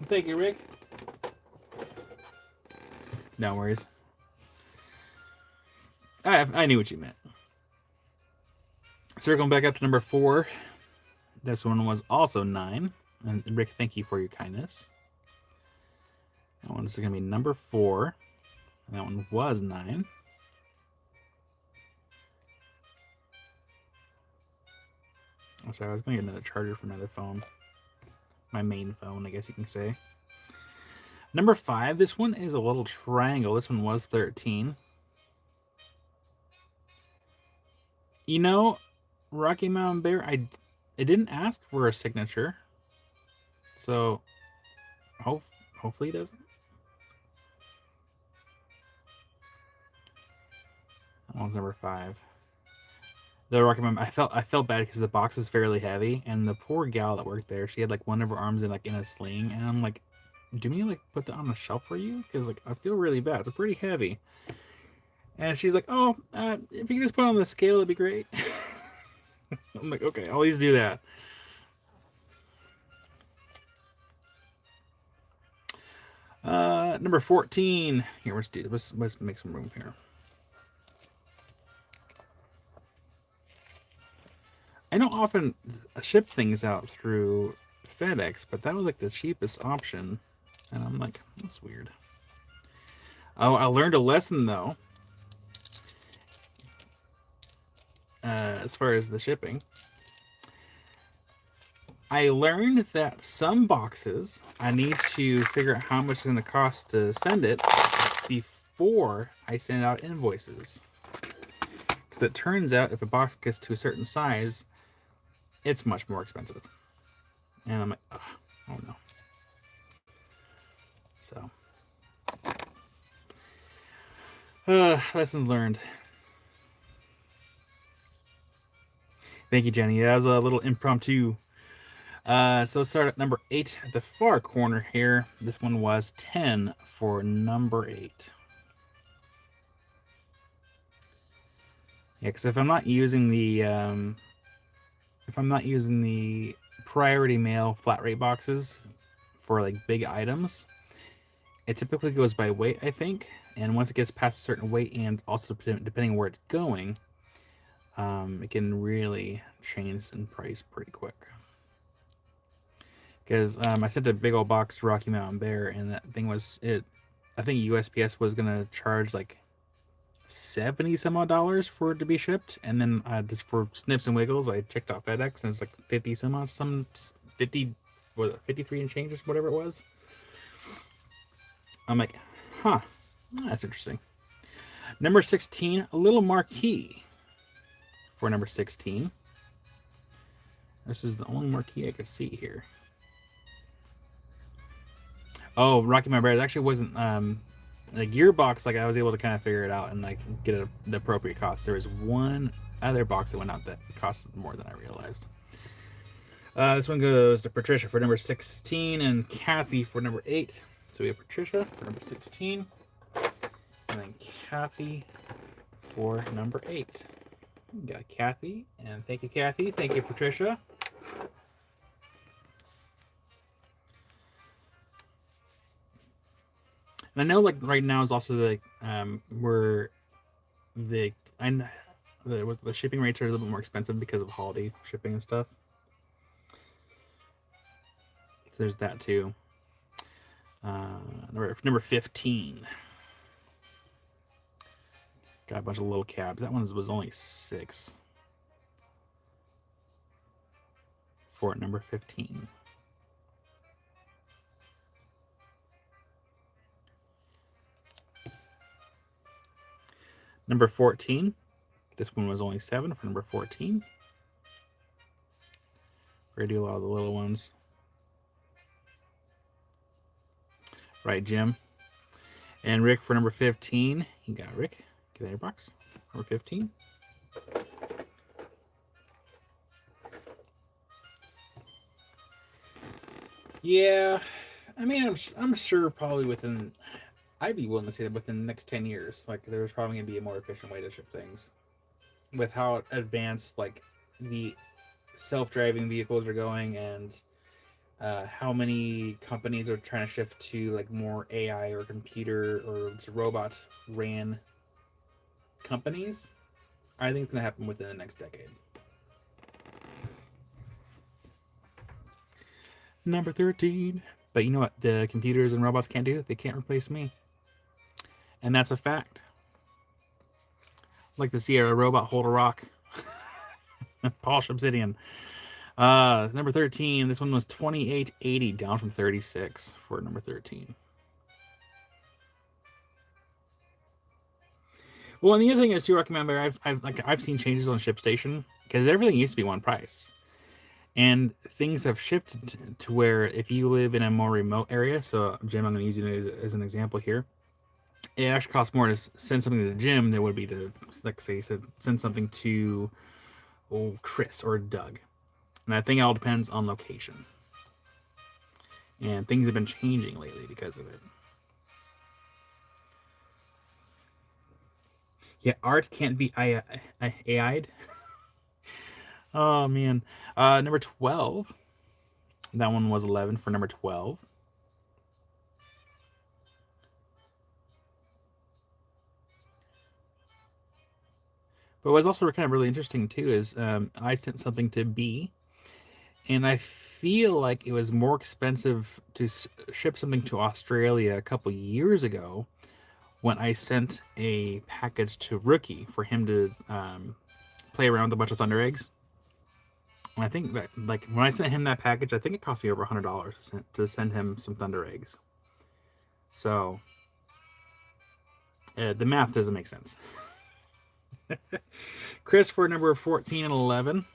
Thank you, Rick. No worries. I knew what you meant. Circling back up to number 4. This one was also 9. And Rick, thank you for your kindness. That one's going to be number 4. And that one was 9. Oh, sorry, I was going to get another charger for another phone. My main phone, I guess you can say. Number 5, this one is a little triangle. This one was 13. You know, Rocky Mountain Bear, it didn't ask for a signature. So, hopefully it doesn't. That one's number 5. The Rocky Mountain, I felt bad because the box is fairly heavy, and the poor gal that worked there, she had like one of her arms in a sling, and I'm like, do we like put that on a shelf for you? Because like I feel really bad. It's pretty heavy. And she's like, oh, if you could just put it on the scale, it'd be great. I'm like, okay, I'll always do that. Number 14. Here, let's make some room here. I don't often ship things out through FedEx, but that was like the cheapest option. And I'm like, that's weird. Oh, I learned a lesson though. As far as the shipping. I learned that some boxes, I need to figure out how much it's going to cost to send it before I send out invoices. Because it turns out if a box gets to a certain size, it's much more expensive. And I'm like, oh no. So, lesson learned. Thank you, Jenny. That was a little impromptu. So let's start at number 8 at the far corner here. This one was 10 for number 8. Yeah, because if I'm not using the priority mail flat rate boxes for like big items, it typically goes by weight, I think. And once it gets past a certain weight, and also depending on where it's going, it can really change in price pretty quick. Because I sent a big old box to Rocky Mountain Bear, and that thing was I think USPS was gonna charge like $70 some odd for it to be shipped, and then just for snips and wiggles, I checked out FedEx, and it's like 50 some odd, 53 and changes, whatever it was. I'm like, huh, that's interesting. Number 16, a little marquee for number 16. This is the only marquee I could see here. Oh, Rocky Mountain Bear. It actually wasn't the gearbox. Like I was able to kind of figure it out and like get the appropriate cost. There was one other box that went out that costed more than I realized. This one goes to Patricia for number 16 and Kathy for number 8. So we have Patricia for number 16 and then Kathy for number 8. We got Kathy, and thank you, Kathy. Thank you, Patricia. And I know, like right now is also like where the shipping rates are a little bit more expensive because of holiday shipping and stuff. So there's that too. Number 15. Got a bunch of little cabs. That one was only 6 for number 15. Number 14. This one was only 7 for number 14. We do a lot of the little ones. Right, Jim. And Rick for number 15. You got Rick. Get out your box. Number 15. Yeah, I mean, I'm sure probably within, I'd be willing to say that within the next 10 years, like there's probably gonna be a more efficient way to ship things. With how advanced like the self-driving vehicles are going, and how many companies are trying to shift to like more AI or computer or robot ran companies. I think it's going to happen within the next decade. Number 13. But you know what the computers and robots can't do? They can't replace me. And that's a fact. I'd like to see a robot hold a rock. Polish obsidian. Number 13. This one was 2880, down from 36 for number 13. Well, and the other thing is too, remember, I've seen changes on ShipStation because everything used to be one price, and things have shifted to where if you live in a more remote area, so Jim, I'm going to use you as an example here. It actually costs more to send something to the gym than it would be to, like, say, send something to Chris or Doug. And I think it all depends on location. And things have been changing lately because of it. Yeah, art can't be AI'd. Oh, man. Number 12. That one was 11 for number 12. But what's also kind of really interesting, too, is I sent something to B, and I feel like it was more expensive to ship something to Australia a couple years ago when I sent a package to Rookie for him to play around with a bunch of Thunder Eggs. And I think that, like, when I sent him that package, I think it cost me over $100 to send him some Thunder Eggs. So, the math doesn't make sense. Chris for number 14 and 11.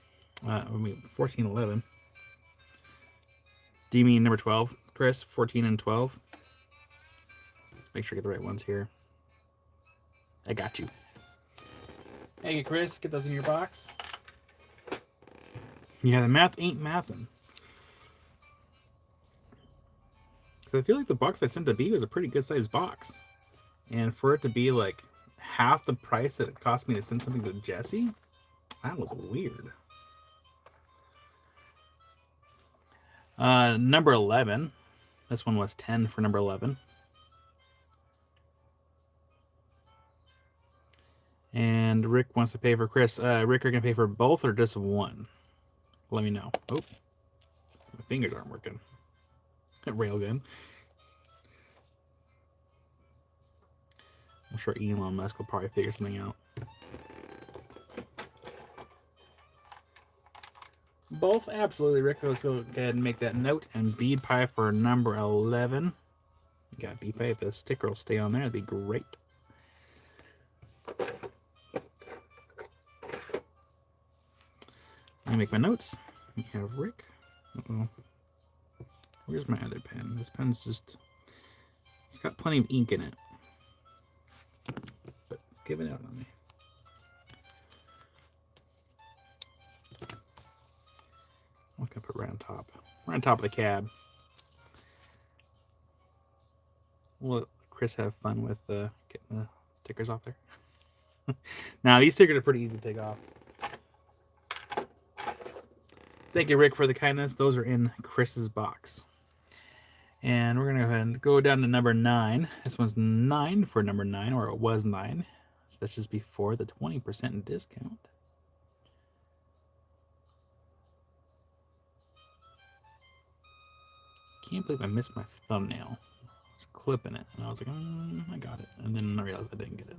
14 and 11. Do you mean number 12, Chris? 14 and 12? Let's make sure I get the right ones here. I got you. Hey, Chris, get those in your box. Yeah, the math ain't mathin'. So I feel like the box I sent to B was a pretty good sized box. And for it to be like half the price that it cost me to send something to Jesse, that was weird. Number 11. This one was 10 for number 11. And Rick wants to pay for Chris. Rick, are you going to pay for both or just one? Let me know. Oh, my fingers aren't working. Railgun. I'm sure Elon Musk will probably figure something out. Both, absolutely, Rick. Let's go ahead and make that note. And bead pie for number 11. You got bead pie. If the sticker will stay on there, that'd be great. Let me make my notes. We have Rick. Uh-oh. Where's my other pen? This pen's just... It's got plenty of ink in it. But it's giving out on me. I'm going to put right on top. Right on top of the cab. We'll let Chris have fun with getting the stickers off there. Now, these stickers are pretty easy to take off. Thank you, Rick, for the kindness. Those are in Chris's box. And we're going to go ahead and go down to number 9. This one's 9 for number 9, or it was 9. So that's just before the 20% discount. Can't believe I missed my thumbnail. I was clipping it, and I was like, I got it. And then I realized I didn't get it.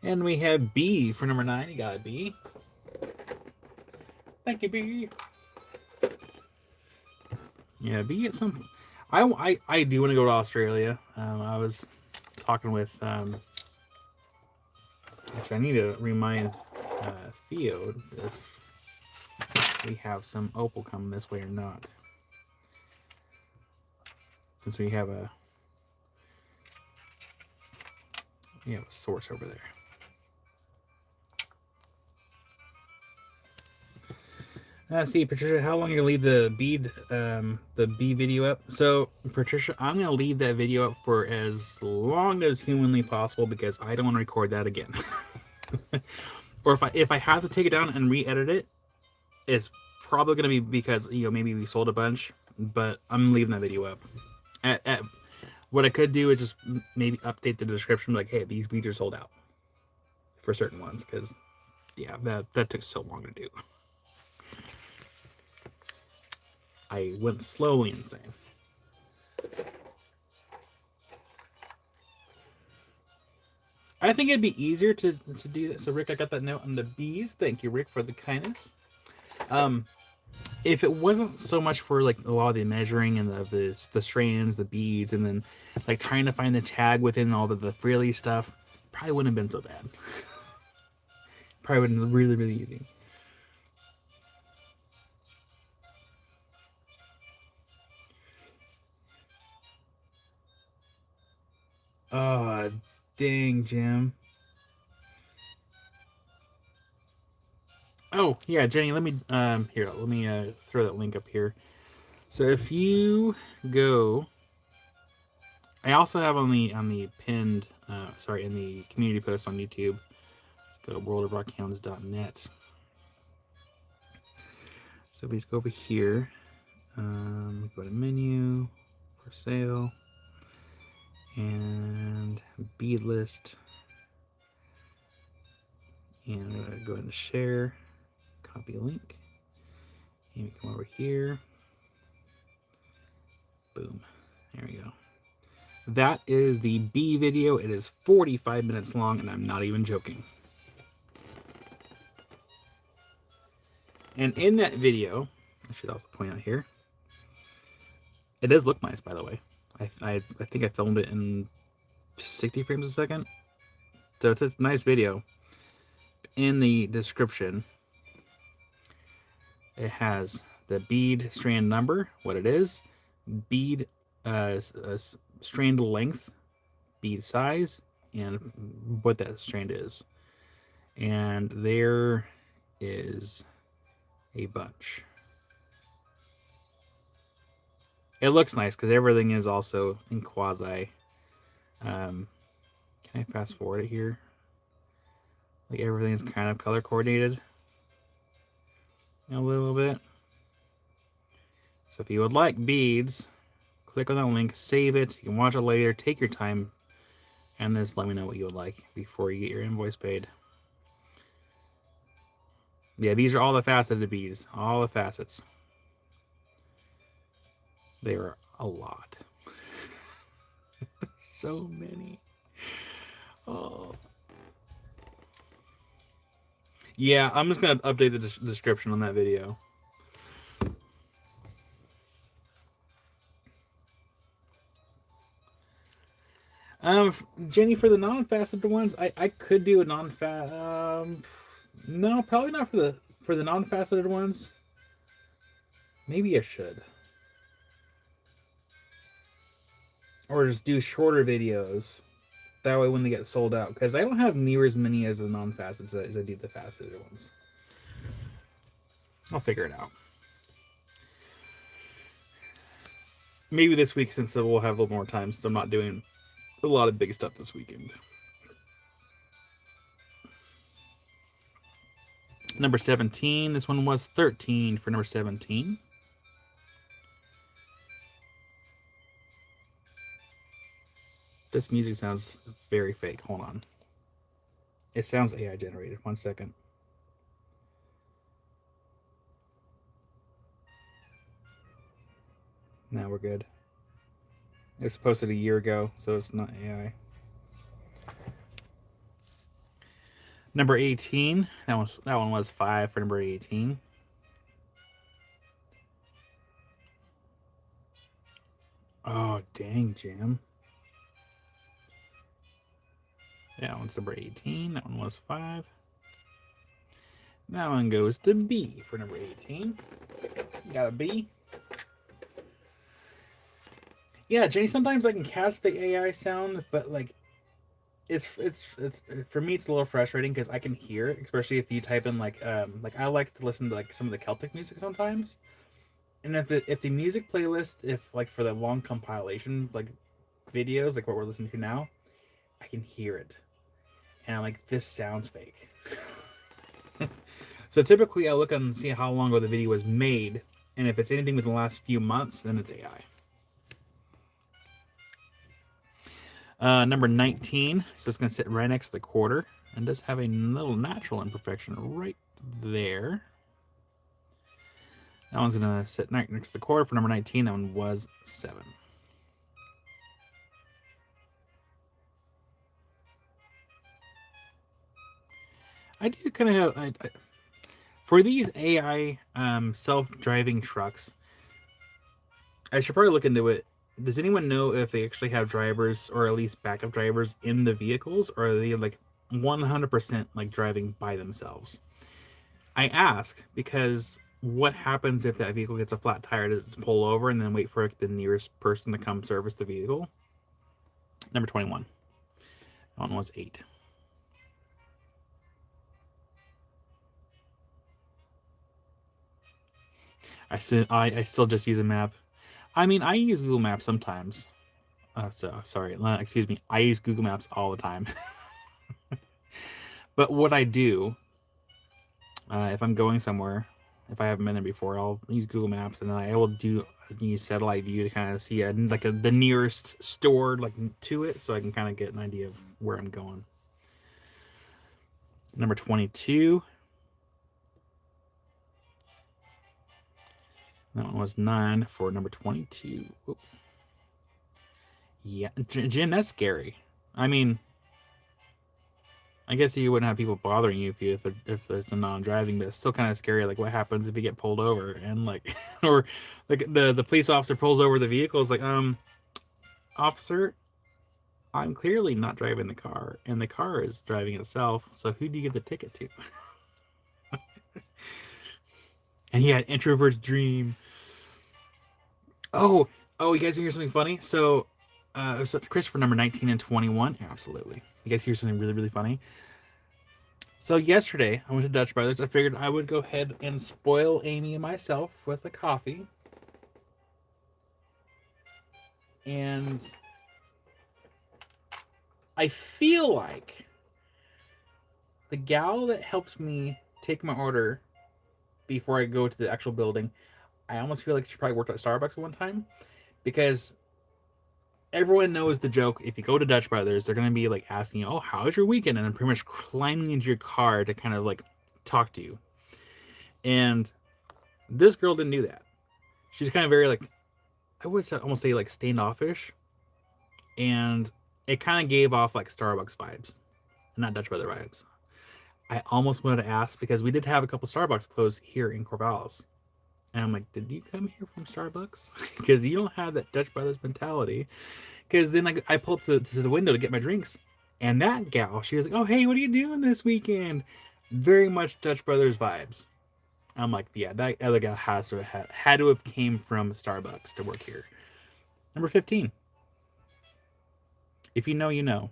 And we have B for number 9. You got a B. Thank you, B. Yeah, B at some... I do want to go to Australia. I was talking with... actually, I need to remind Theo if we have some opal coming this way or not. Since we have a source over there. See, Patricia, how long are you gonna leave the B video up? So, Patricia, I'm gonna leave that video up for as long as humanly possible because I don't want to record that again. Or if I have to take it down and re-edit it, it's probably gonna be because maybe we sold a bunch but I'm leaving that video up. What I could do is just maybe update the description, like, hey, these beads are sold out for certain ones, because yeah, that took so long to do. I went slowly insane. I think it'd be easier to do that. So Rick, I got that note on the bees. Thank you, Rick, for the kindness. If it wasn't so much for like a lot of the measuring and the strands, the beads, and then like trying to find the tag within all the frilly stuff, probably wouldn't have been so bad. Probably would have been really, really easy. Oh, dang, Jim. Oh, yeah, Jenny, let me throw that link up here. So if you go, I also have on the pinned, in the community post on YouTube. Go to worldofrockhounds.net. So please go over here. Go to menu, for sale, and bead list. And I'm going to go ahead and share, copy link, and we come over here. Boom. There we go. That is the bee video. It is 45 minutes long, and I'm not even joking. And in that video, I should also point out here, it does look nice, by the way. I think I filmed it in 60 frames a second. So it's a nice video. In the description, it has the bead strand number, what it is, bead strand length, bead size, and what that strand is. And there is a bunch. It looks nice because everything is also in quasi. Can I fast forward it here? Like everything is kind of color coordinated a little bit. So if you would like beads, click on that link, save it. You can watch it later, take your time, and just let me know what you would like before you get your invoice paid. Yeah, these are all the faceted beads, all the facets. They are a lot. So many. Oh. Yeah, I'm just going to update the description on that video. Jenny, for the non-faceted ones, I could do a no, probably not for the non-faceted ones. Maybe I should. Or just do shorter videos. That way when they get sold out. Because I don't have near as many as the non-faceted as I do the faceted ones. I'll figure it out. Maybe this week, since we'll have a little more time, so I'm not doing a lot of big stuff this weekend. Number 17. This one was 13 for number 17. This music sounds very fake. Hold on. It sounds AI generated. 1 second. Now we're good. It was posted a year ago, so it's not AI. Number 18. That one was 5 for number 18. Oh, dang, Jam. That one's number 18. That one was 5. That one goes to B for number 18. Got a B. Yeah, Jenny, sometimes I can catch the AI sound, but like it's for me it's a little frustrating because I can hear it, especially if you type in like I like to listen to like some of the Celtic music sometimes. And if the music playlist, if like for the long compilation like videos like what we're listening to now, I can hear it. And I'm like, this sounds fake. So typically I look and see how long ago the video was made, And if it's anything within the last few months, then it's AI. Number 19. So it's going to sit right next to the quarter and does have a little natural imperfection right there. That one's going to sit right next to the quarter for number 19. That one was 7. I do kind of have... for these AI self-driving trucks, I should probably look into it. Does anyone know if they actually have drivers or at least backup drivers in the vehicles, or are they like 100% like driving by themselves? I ask because what happens if that vehicle gets a flat tire? Does it pull over and then wait for the nearest person to come service the vehicle? Number 21. That one was 8. I still just use a map. I mean, I use Google Maps sometimes. Excuse me. I use Google Maps all the time. But what I do, if I'm going somewhere, if I haven't been there before, I'll use Google Maps, and then I will use satellite view to kind of see the nearest store to it, so I can kind of get an idea of where I'm going. Number 22. That one was 9 for number 22. Whoop. Yeah, Jim, that's scary. I mean, I guess you wouldn't have people bothering you if it's a non-driving, but it's still kind of scary. Like, what happens if you get pulled over and or the police officer pulls over the vehicle? It's like, officer, I'm clearly not driving the car, and the car is driving itself. So who do you give the ticket to? And he had introvert's dream. Oh, you guys hear something funny? So Christopher, number 19 and 21. Absolutely. You guys hear something really, really funny? So yesterday, I went to Dutch Brothers. I figured I would go ahead and spoil Amy and myself with a coffee. And I feel like the gal that helps me take my order before I go to the actual building, I almost feel like she probably worked at Starbucks at one time, because everyone knows the joke. If you go to Dutch Brothers, they're going to be like asking you, oh, how's your weekend? And then pretty much climbing into your car to kind of like talk to you. And this girl didn't do that. She's kind of very like, I would almost say like standoffish. And it kind of gave off like Starbucks vibes, not Dutch Brother vibes. I almost wanted to ask, because we did have a couple Starbucks closed here in Corvallis. And I'm like, did you come here from Starbucks? Because you don't have that Dutch Brothers mentality. Because then I pull up to the window to get my drinks. And that gal, she was like, oh, hey, what are you doing this weekend? Very much Dutch Brothers vibes. I'm like, yeah, that other gal had to have came from Starbucks to work here. Number 15. If you know, you know.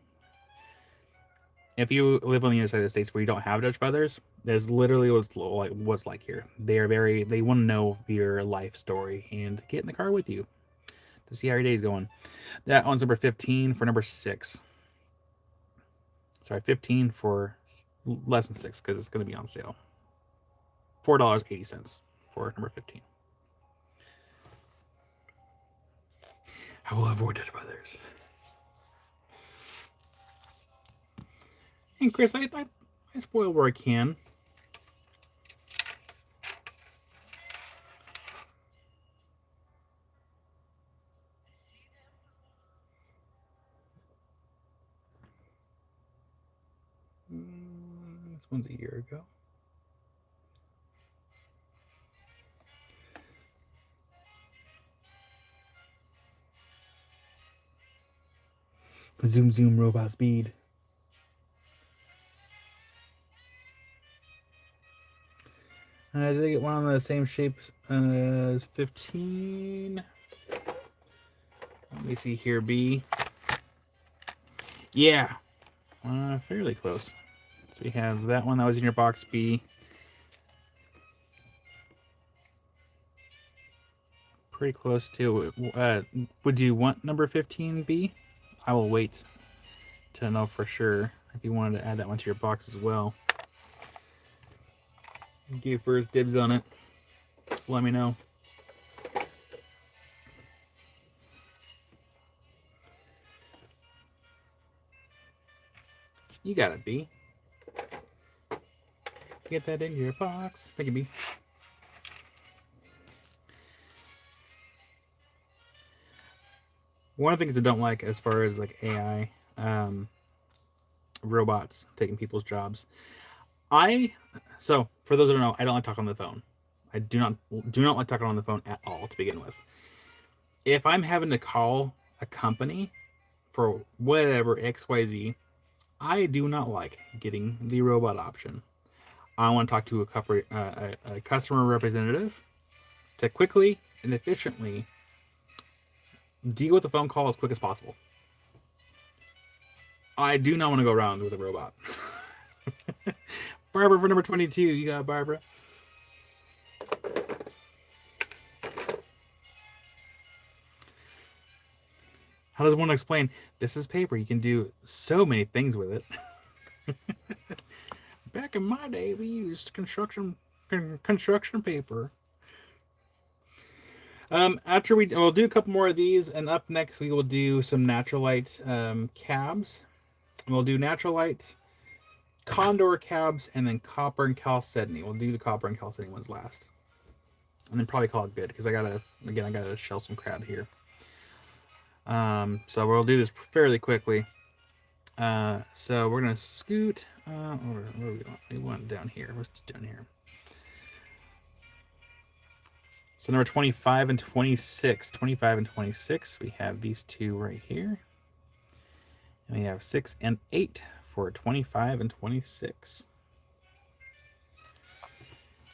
If you live on the other side of the States where you don't have Dutch Brothers, that's literally what's like here. They want to know your life story and get in the car with you to see how your day's going. That one's number 15 for number 6. Sorry, 15 for less than 6, because it's going to be on sale. $4.80 for number 15. I will avoid Dutch Brothers. And Chris, I spoil where I can. This one's a year ago. Zoom, zoom, robot speed. Did I get one on the same shape as 15? Let me see here, B. Yeah, fairly close. So we have that one that was in your box, B. Pretty close to it. Would you want number 15, B? I will wait to know for sure if you wanted to add that one to your box as well. Give first dibs on it. Just let me know. You got it, B. Get that in your box. Thank you, B. One of the things I don't like as far as like AI, robots taking people's jobs. So for those that don't know, I don't like talking on the phone. I do not like talking on the phone at all to begin with. If I'm having to call a company for whatever XYZ, I do not like getting the robot option. I want to talk to a customer representative to quickly and efficiently deal with the phone call as quick as possible. I do not want to go around with a robot. Barbara for number 22. You got it, Barbara. How does one explain? This is paper. You can do so many things with it. Back in my day, we used construction paper. After we'll do a couple more of these, and up next we will do some natural light cabs. We'll do natural light, condor cabs, and then copper and chalcedony. We'll do the copper and chalcedony ones last, and then probably call it good because I gotta shell some crab here. So we'll do this fairly quickly. So we're gonna scoot over. Where do we want? We want down here. What's down here? So number 25 and 26. 25 and 26. We have these two right here. And we have 6 and 8 for 25 and 26.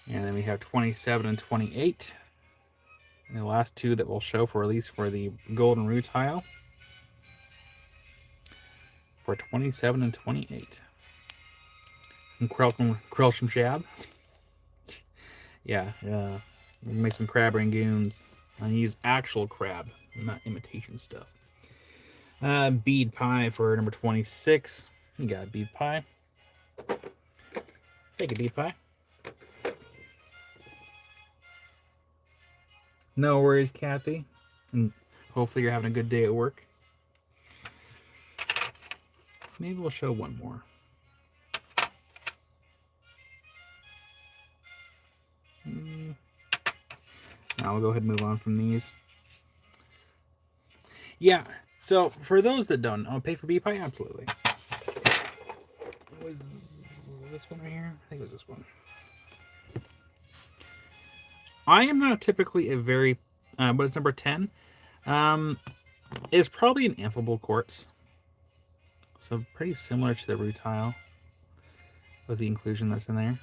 And then we have 27 and 28. And the last two that we'll show for at least for the golden rutile for 27 and 28. And krill some shab. Yeah. Make some crab rangoons. I use actual crab, not imitation stuff. Bead pie for number 26. You got bead pie. Take a bead pie. No worries, Kathy. And hopefully you're having a good day at work. Maybe we'll show one more. Now we'll go ahead and move on from these. Yeah, so for those that don't know, pay for bead pie? Absolutely. Was this one right here? I think it was this one. I am not typically a very, what is number 10? It's probably an amphibole quartz. So pretty similar to the rutile with the inclusion that's in there.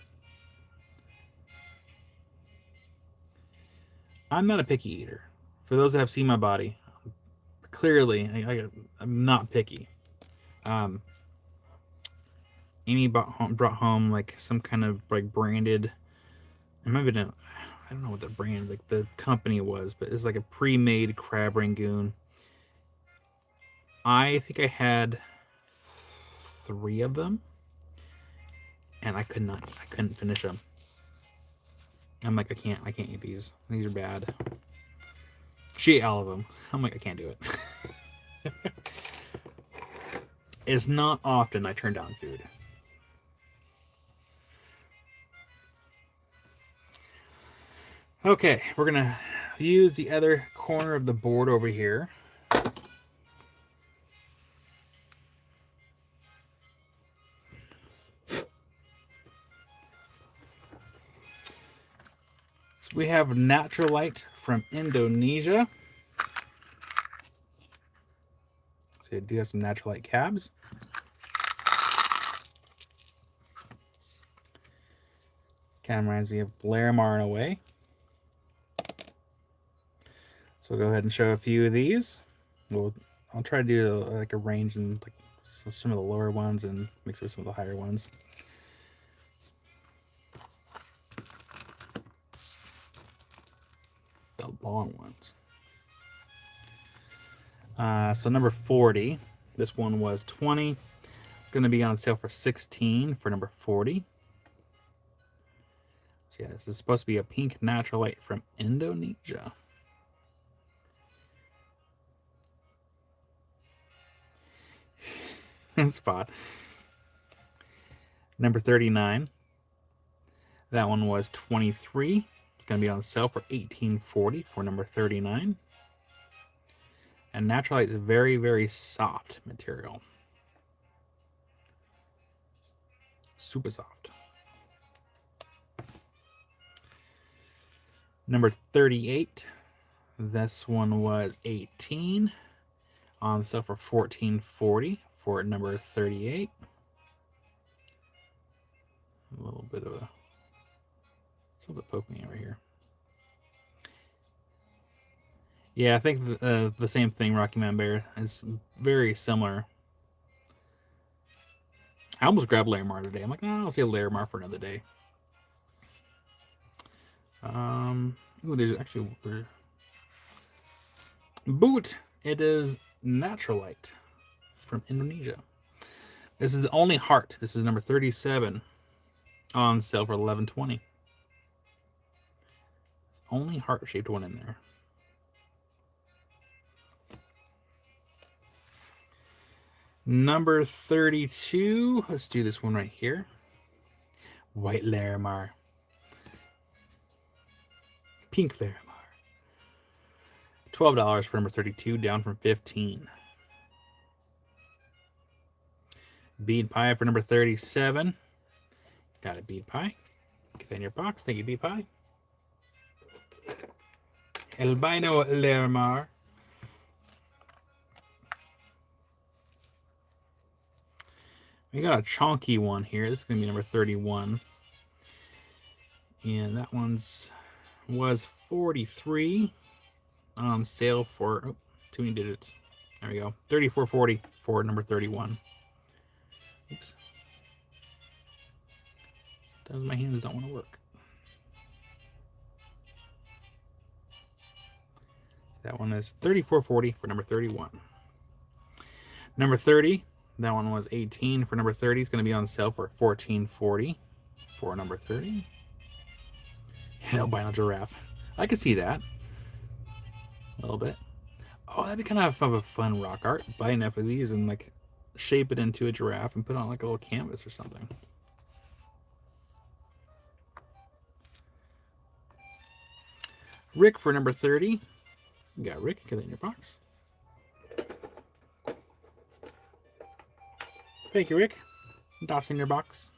I'm not a picky eater. For those that have seen my body, clearly I'm not picky. Amy brought home like some kind of like branded. It might have been I don't know what the brand, like the company was, but it's like a pre-made crab rangoon. I think I had 3 of them, and I couldn't finish them. I'm like, I can't eat these. These are bad. She ate all of them. I'm like, I can't do it. It's not often I turn down food. Okay, we're gonna use the other corner of the board over here. So we have natural light from Indonesia. So I do have some natural light cabs. Kind of reminds me of Larimar in a way. So we'll go ahead and show a few of these. I'll try to do like a range and like some of the lower ones and mix with some of the higher ones. The long ones. So number 40. This one was 20. It's going to be on sale for 16 for number 40. So yeah, this is supposed to be a pink natural light from Indonesia. Spot. Number 39. That one was 23. It's going to be on sale for $18.40 for number 39. And Naturalite is a very, very soft material. Super soft. Number 38. This one was 18. On sale for $14.40 for number 38. A little bit of a... It's a little bit poking over here. Yeah, I think the same thing, Rocky Mountain Bear, is very similar. I almost grabbed Larimar today. I'm like, oh, I'll save Larimar for another day. Ooh, there's actually boot. It is Naturalite from Indonesia. This is the only heart. This is number 37 on sale for $11.20. It's the only heart-shaped one in there. Number 32. Let's do this one right here. White Larimar. Pink Larimar. $12 for number 32, down from $15. Bead pie for number 37. Got a bead pie. Get that in your box. Thank you, bead pie. Albino Larimar. We got a chonky one here. This is going to be number 31. And that one's was 43 on sale for too many digits. There we go. $34.40 for number 31. Oops. Sometimes my hands don't want to work. That one is $34.40 for number 31. Number 30. That one was 18 for number 30. It's going to be on sale for $14.40 for number 30. Albino giraffe. I could see that. A little bit. Oh, that'd be kind of a fun rock art. Buy enough of these and like shape it into a giraffe and put it on like a little canvas or something. Rick for number 30. You got Rick. Get that in your box. Thank you, Rick. Toss in your box.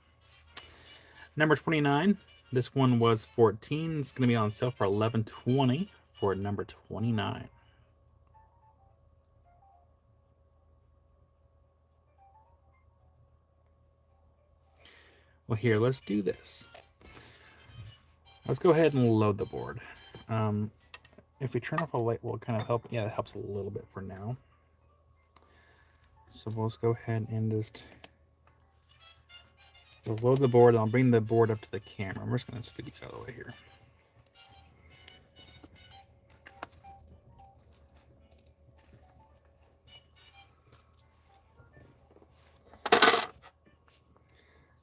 Number 29. This one was 14. It's going to be on sale for $11.20 for number 29. Well, here, let's do this. Let's go ahead and load the board. If we turn off a light, will it kind of help? Yeah, it helps a little bit for now. So let's go ahead and just load the board. And I'll bring the board up to the camera. I'm just going to scoot these out of the way here.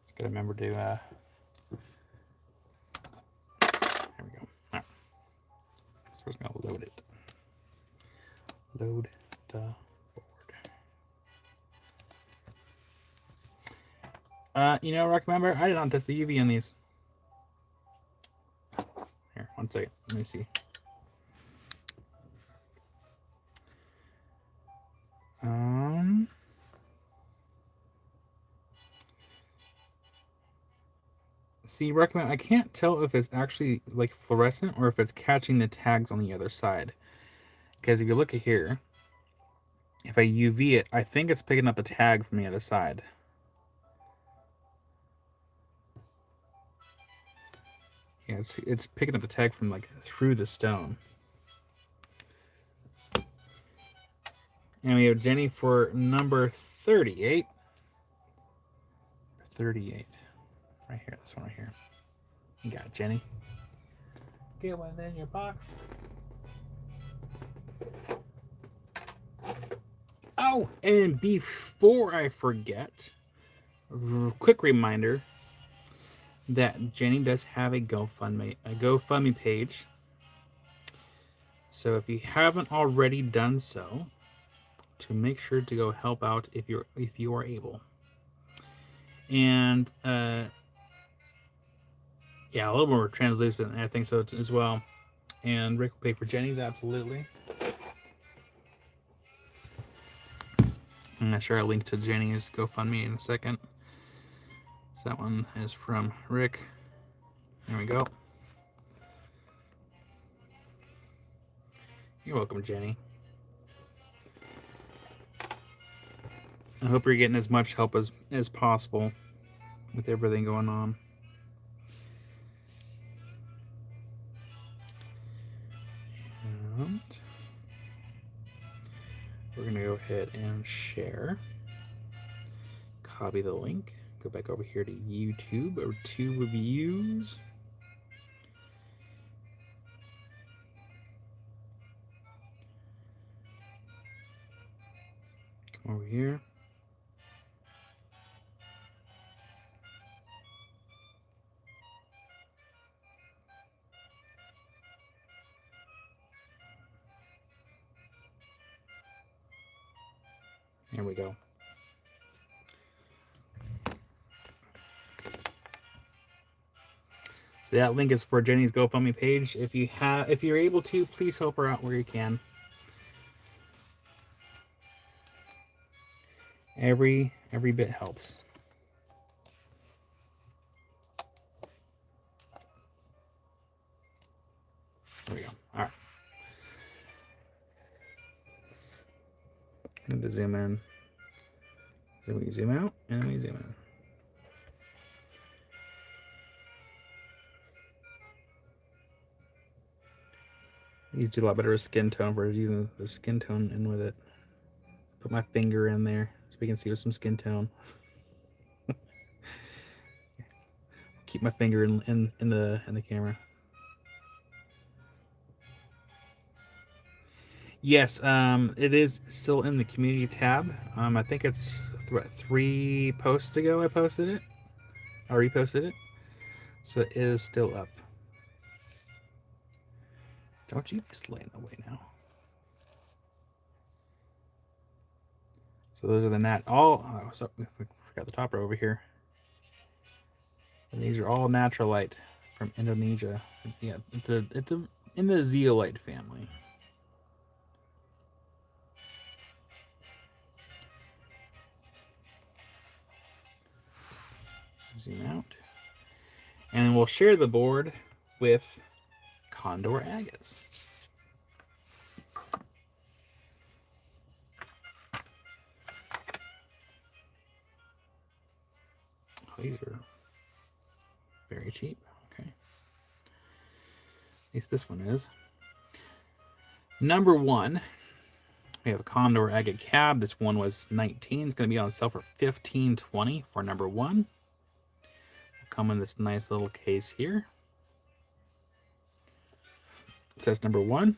Just got to remember to there we go. All right. So we're going to load it. Load the board. You know, remember, I did not test the UV on these. Here, one second. Let me see. See, recommend. I can't tell if it's actually like fluorescent or if it's catching the tags on the other side. Because if you look at here, if I UV it, I think it's picking up the tag from the other side. Yeah, it's picking up the tag from like through the stone. And we have Jenny for number 38. 38. Right here, this one right here. You got it, Jenny. Get one in your box. Oh, and before I forget, quick reminder that Jenny does have a GoFundMe page. So if you haven't already done so, to make sure to go help out if you are able. And yeah, a little more translucent. I think so as well. And Rick will pay for Jenny's, absolutely. I'm not sure I'll link to Jenny's GoFundMe in a second. So that one is from Rick. There we go. You're welcome, Jenny. I hope you're getting as much help as possible with everything going on. And we're going to go ahead and share. Copy the link. Go back over here to YouTube or 2 reviews. Come over here. There we go. So that link is for Jenny's GoFundMe page. If you're able to, please help her out where you can. Every bit helps. There we go. All right. Let me zoom in. Then we zoom out and we zoom in. These do a lot better with skin tone versus using the skin tone in with it. Put my finger in there so we can see with some skin tone. Keep my finger in the camera. Yes, it is still in the community tab. I think it's 3 posts ago I posted it. I reposted it. So it is still up. Don't you just lay in the way now. So those are the we forgot the topper over here. And these are all Naturalite from Indonesia. Yeah, it's in the zeolite family. Zoom out. And we'll share the board with Condor agates. Oh, these are very cheap. Okay. At least this one is. Number 1, we have a Condor agate cab. This one was $19. It's going to be on sale for $15.20 for number 1. It'll come in this nice little case here. It says number 1.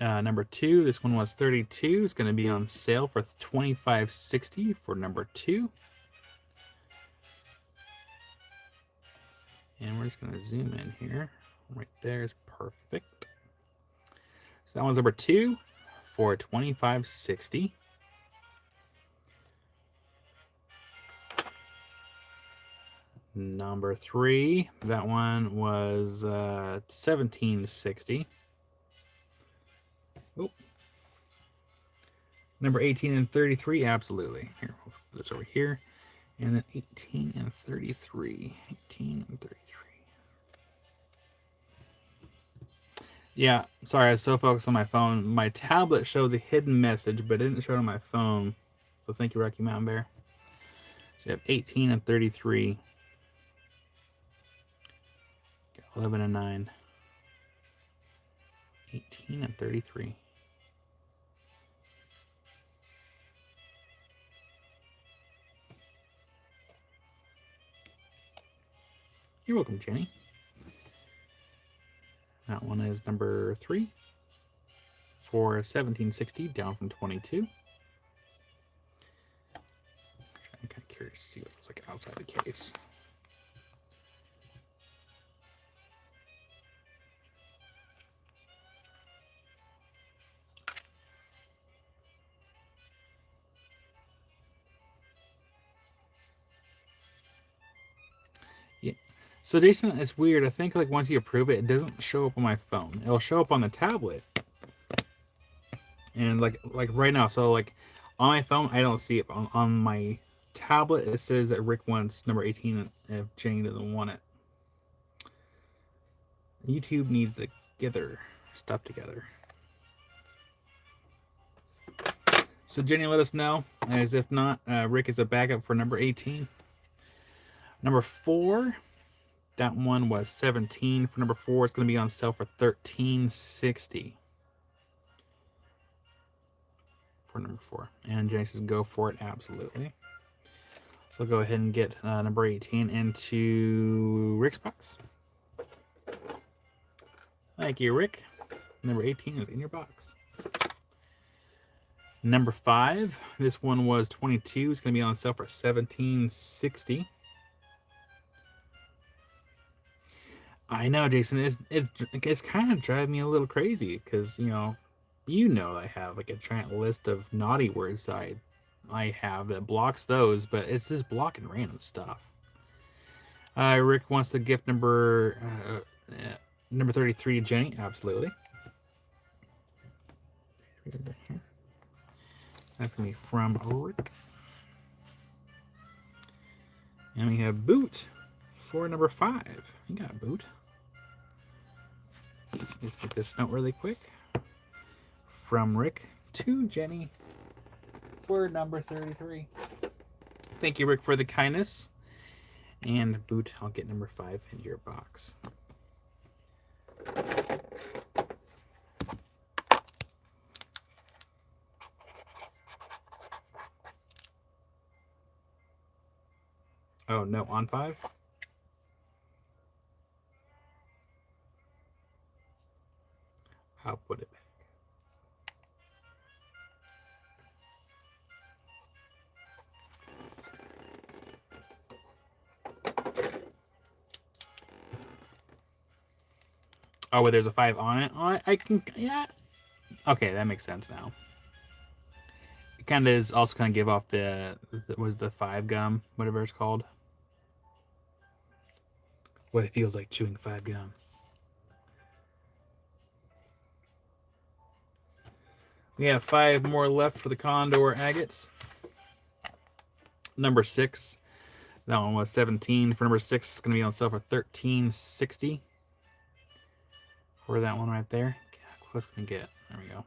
Number 2, this one was $32. It's going to be on sale for $25.60 for number 2. And we're just going to zoom in here. Right there is perfect. So that one's number 2 for $25.60. Number 3, that one was $17.60. Oh. Number 18 and 33, absolutely. Here, we'll put this over here. And then 18 and 33. 18 and 33. Yeah, sorry, I was so focused on my phone. My tablet showed the hidden message, but it didn't show it on my phone. So thank you, Rocky Mountain Bear. So you have 18 and 33. 11 and 9. 18 and 33. You're welcome, Jenny. That one is number 3 for $17.60, down from $22. I'm kind of curious to see what it looks like outside the case. So Jason, it's weird. I think like once you approve it, it doesn't show up on my phone. It'll show up on the tablet. And like right now, so like on my phone, I don't see it. On my tablet, it says that Rick wants number 18 if Jenny doesn't want it. YouTube needs to get their stuff together. So Jenny, let us know. As if not, Rick is a backup for number 18. Number 4, that one was 17 for number 4. It's going to be on sale for $13.60 for number 4. And Jenny says go for it, absolutely. So I'll go ahead and get number 18 into Rick's box. Thank you, Rick. Number 18 is in your box. Number 5, this one was 22. It's going to be on sale for $17.60. I know, Jason. It's kind of driving me a little crazy because you know I have like a giant list of naughty words that I have that blocks those, but it's just blocking random stuff. Rick wants to gift number 33 to Jenny. Absolutely. That's going to be from Rick. And we have Boot for number 5. You got Boot. Let's get this note really quick. From Rick to Jenny for number 33. Thank you, Rick, for the kindness. And Boot, I'll get number 5 in your box. Oh, no, on 5? I'll put it back. Oh, but there's a 5 on it? Oh, I can, yeah. Okay, that makes sense now. It kind of is also kind of give off the 5 gum, whatever it's called. What it feels like chewing 5 gum. We have 5 more left for the Condor agates. Number 6. That one was 17. For number 6, it's going to be on sale for $13.60. For that one right there. How close can we get? There we go.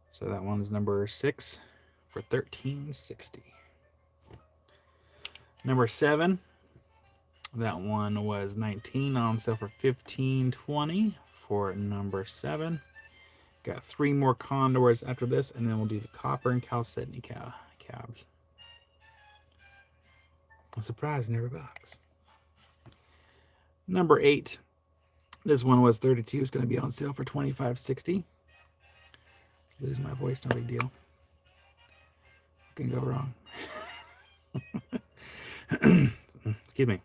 So that one's number 6 for $13.60. Number 7. That one was 19 on sale for $15.20 for number 7. Got 3 more Condors after this, and then we'll do the Copper and Chalcedony cabs. A surprise in every box. Number 8. This one was 32. It's going to be on sale for $25.60. So losing my voice, no big deal. What can go wrong? Excuse me.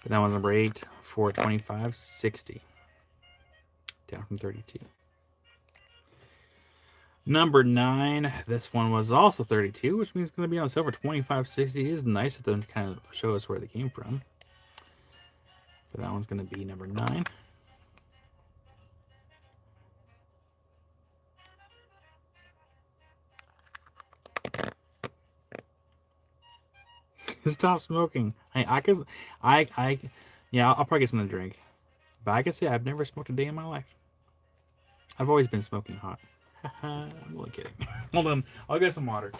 But that one's number 8 for $25.60. Down from 32. Number 9, this one was also 32, which means it's going to be on sale for $25.60. It is nice of them to kind of show us where they came from. But that one's going to be number 9. Stop smoking. Yeah, I'll probably get something to drink. But I can say I've never smoked a day in my life. I've always been smoking hot. I'm only kidding. Hold on. I'll get some water.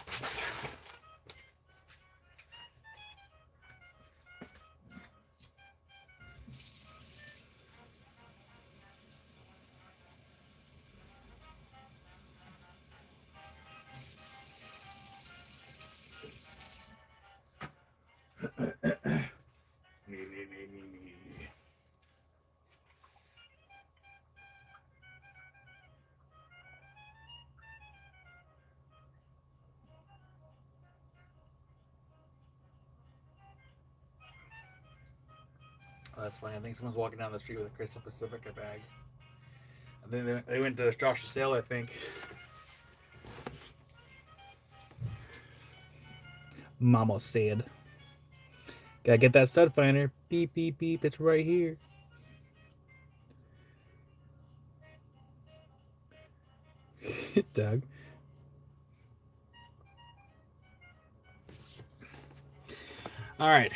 Oh, that's funny. I think someone's walking down the street with a Crystal Pacifica bag. I think they went to Josh's sale, I think. Mama said. Gotta get that stud finder. Beep, beep, beep. It's right here. Doug. All right.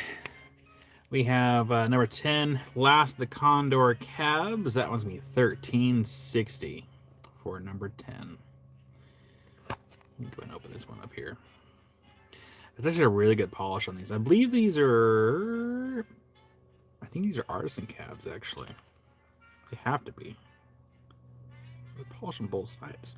We have number 10, Last of the Condor Cabs. That one's going to be $13.60 for number 10. Let me go and open this one up here. It's actually a really good polish on these. I believe these are... I think these are artisan cabs, actually. They have to be. They polish on both sides.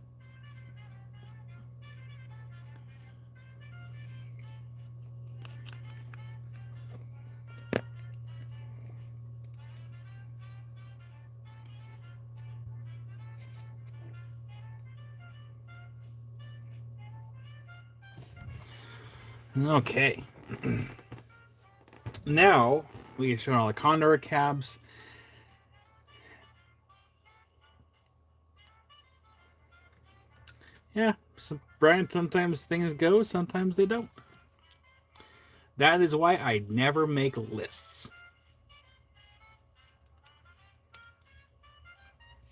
Okay. Now, we show all the Condor cabs. Yeah, so Brian, sometimes things go, sometimes they don't. That is why I never make lists.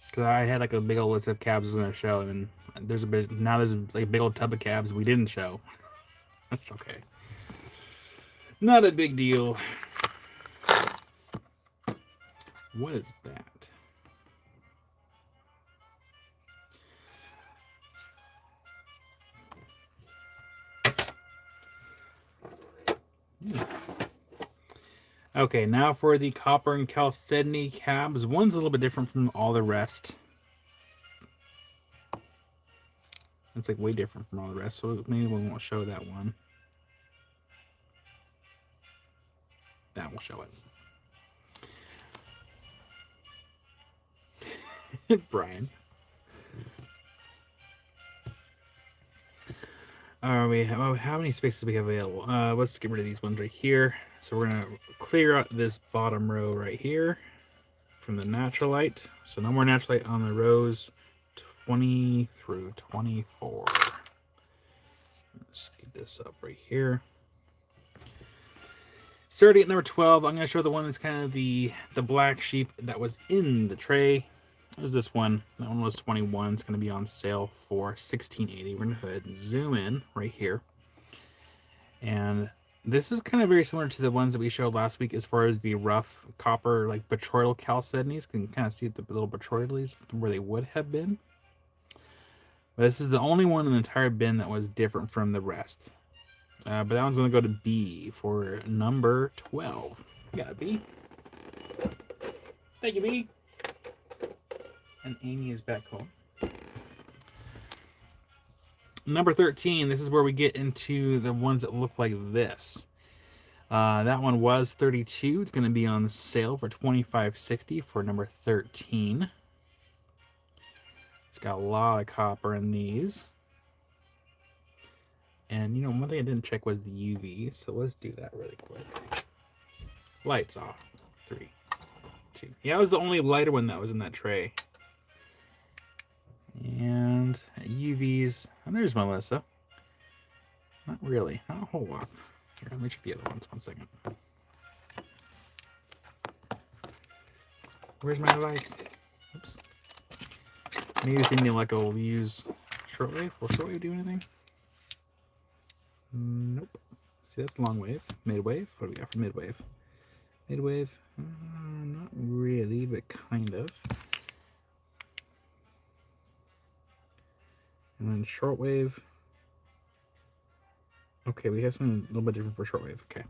Because I had like a big old list of cabs in the show, and there's like a big old tub of cabs we didn't show. That's okay. Not a big deal. What is that? Okay, now for the copper and chalcedony cabs. One's a little bit different from all the rest. It's like way different from all the rest, so maybe we won't show that one. That will show it. Brian. How many spaces do we have available? Let's get rid of these ones right here. So we're gonna clear out this bottom row right here from the natural light. So no more natural light on the rows 20 through 24. Let's get this up right here. Starting at number 12, I'm gonna show the one that's kind of the black sheep that was in the tray. There's this one. That one was 21. It's going to be on sale for $16.80. We're going to go ahead and zoom in right here. And this is kind of very similar to the ones that we showed last week as far as the rough copper, like botryoidal chalcedonies. You can kind of see the little botryoidales where they would have been. But this is the only one in the entire bin that was different from the rest. But that one's going to go to B for number 12. You got a B. Thank you, B. And Amy is back home. Number 13, this is where we get into the ones that look like this. That one was 32. It's going to be on sale for $25.60 for number 13. It's got a lot of copper in these. And, you know, one thing I didn't check was the UV, so let's do that really quick. Lights off. 3, 2. Yeah, it was the only lighter one that was in that tray. And UVs, and there's Melissa. Not really, not a whole lot. Here, let me check the other ones. 1 second. Where's my device? Oops. Maybe thinking like I'll use shortwave. Will shortwave do anything? Nope. See, that's long wave. Midwave. What do we got for midwave? Midwave, not really, but kind of. And then shortwave. Okay, we have something a little bit different for shortwave. Okay.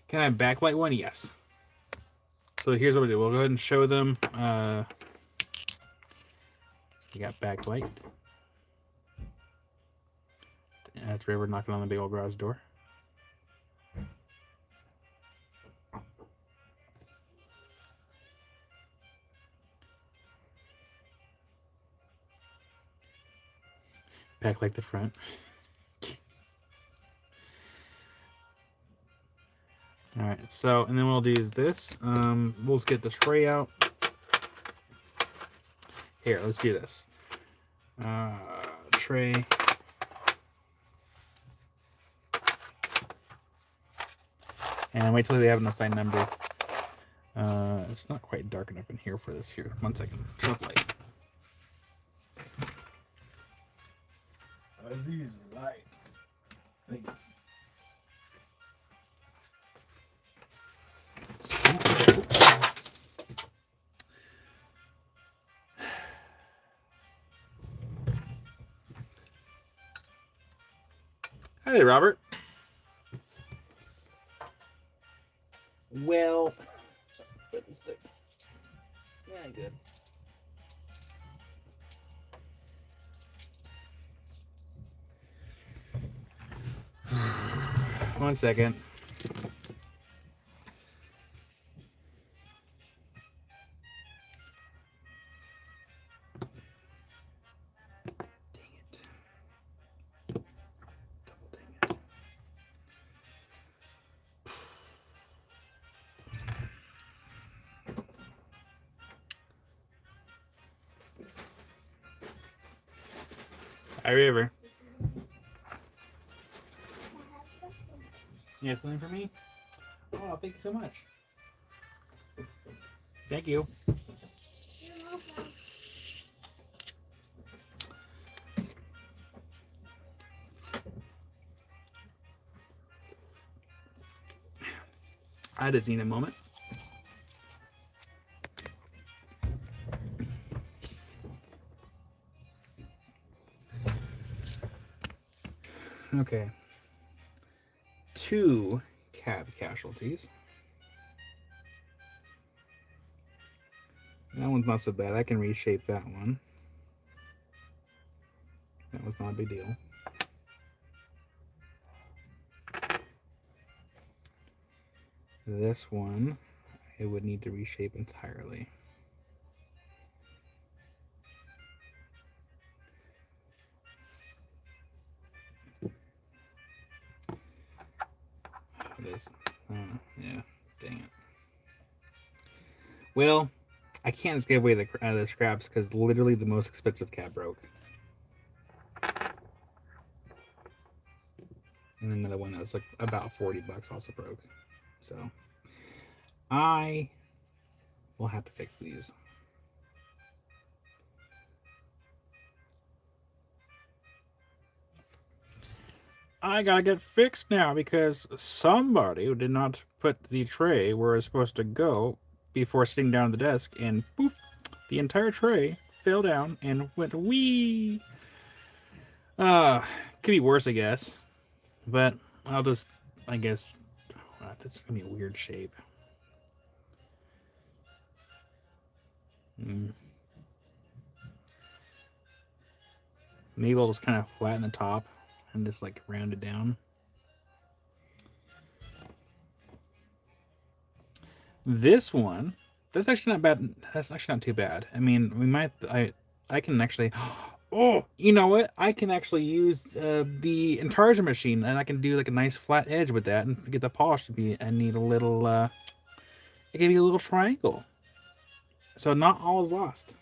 Can I backlight one? Yes. So here's what we do. We'll go ahead and show them. We got backlight. That's River knocking on the big old garage door. Back like the front. All right, so, and then we'll do is this. We'll just get the tray out. Here, let's do this. Tray. And wait till they have an assigned number. It's not quite dark enough in here for this. Here, 1 second. Turn off lights. Aziz light. Thank you. Hi there, Robert. Well, yeah, I did. One second. Dang it. Double dang it. Hi, River. You have something for me? Oh, thank you so much. Thank you. I just need a moment. Okay. 2 cab casualties. That one's not so bad. I can reshape that one. That was not a big deal. This one, I would need to reshape entirely. It is. Yeah, dang it. Well, I can't just give away the scraps because literally the most expensive cab broke. And another one that was like about $40 also broke. So I will have to fix these. I gotta get fixed now because somebody did not put the tray where it's supposed to go before sitting down at the desk, and poof, the entire tray fell down and went wee. Could be worse, I guess. But I'll just, I guess, that's gonna be a weird shape. Maybe I'll just kind of flatten the top and just like round it down. This one, that's actually not bad. That's actually not too bad. I mean, we might, I can actually, oh, you know what? I can actually use the entarger machine, and I can do like a nice flat edge with that and get the polish to be, I need a little, it can be a little triangle. So not all is lost.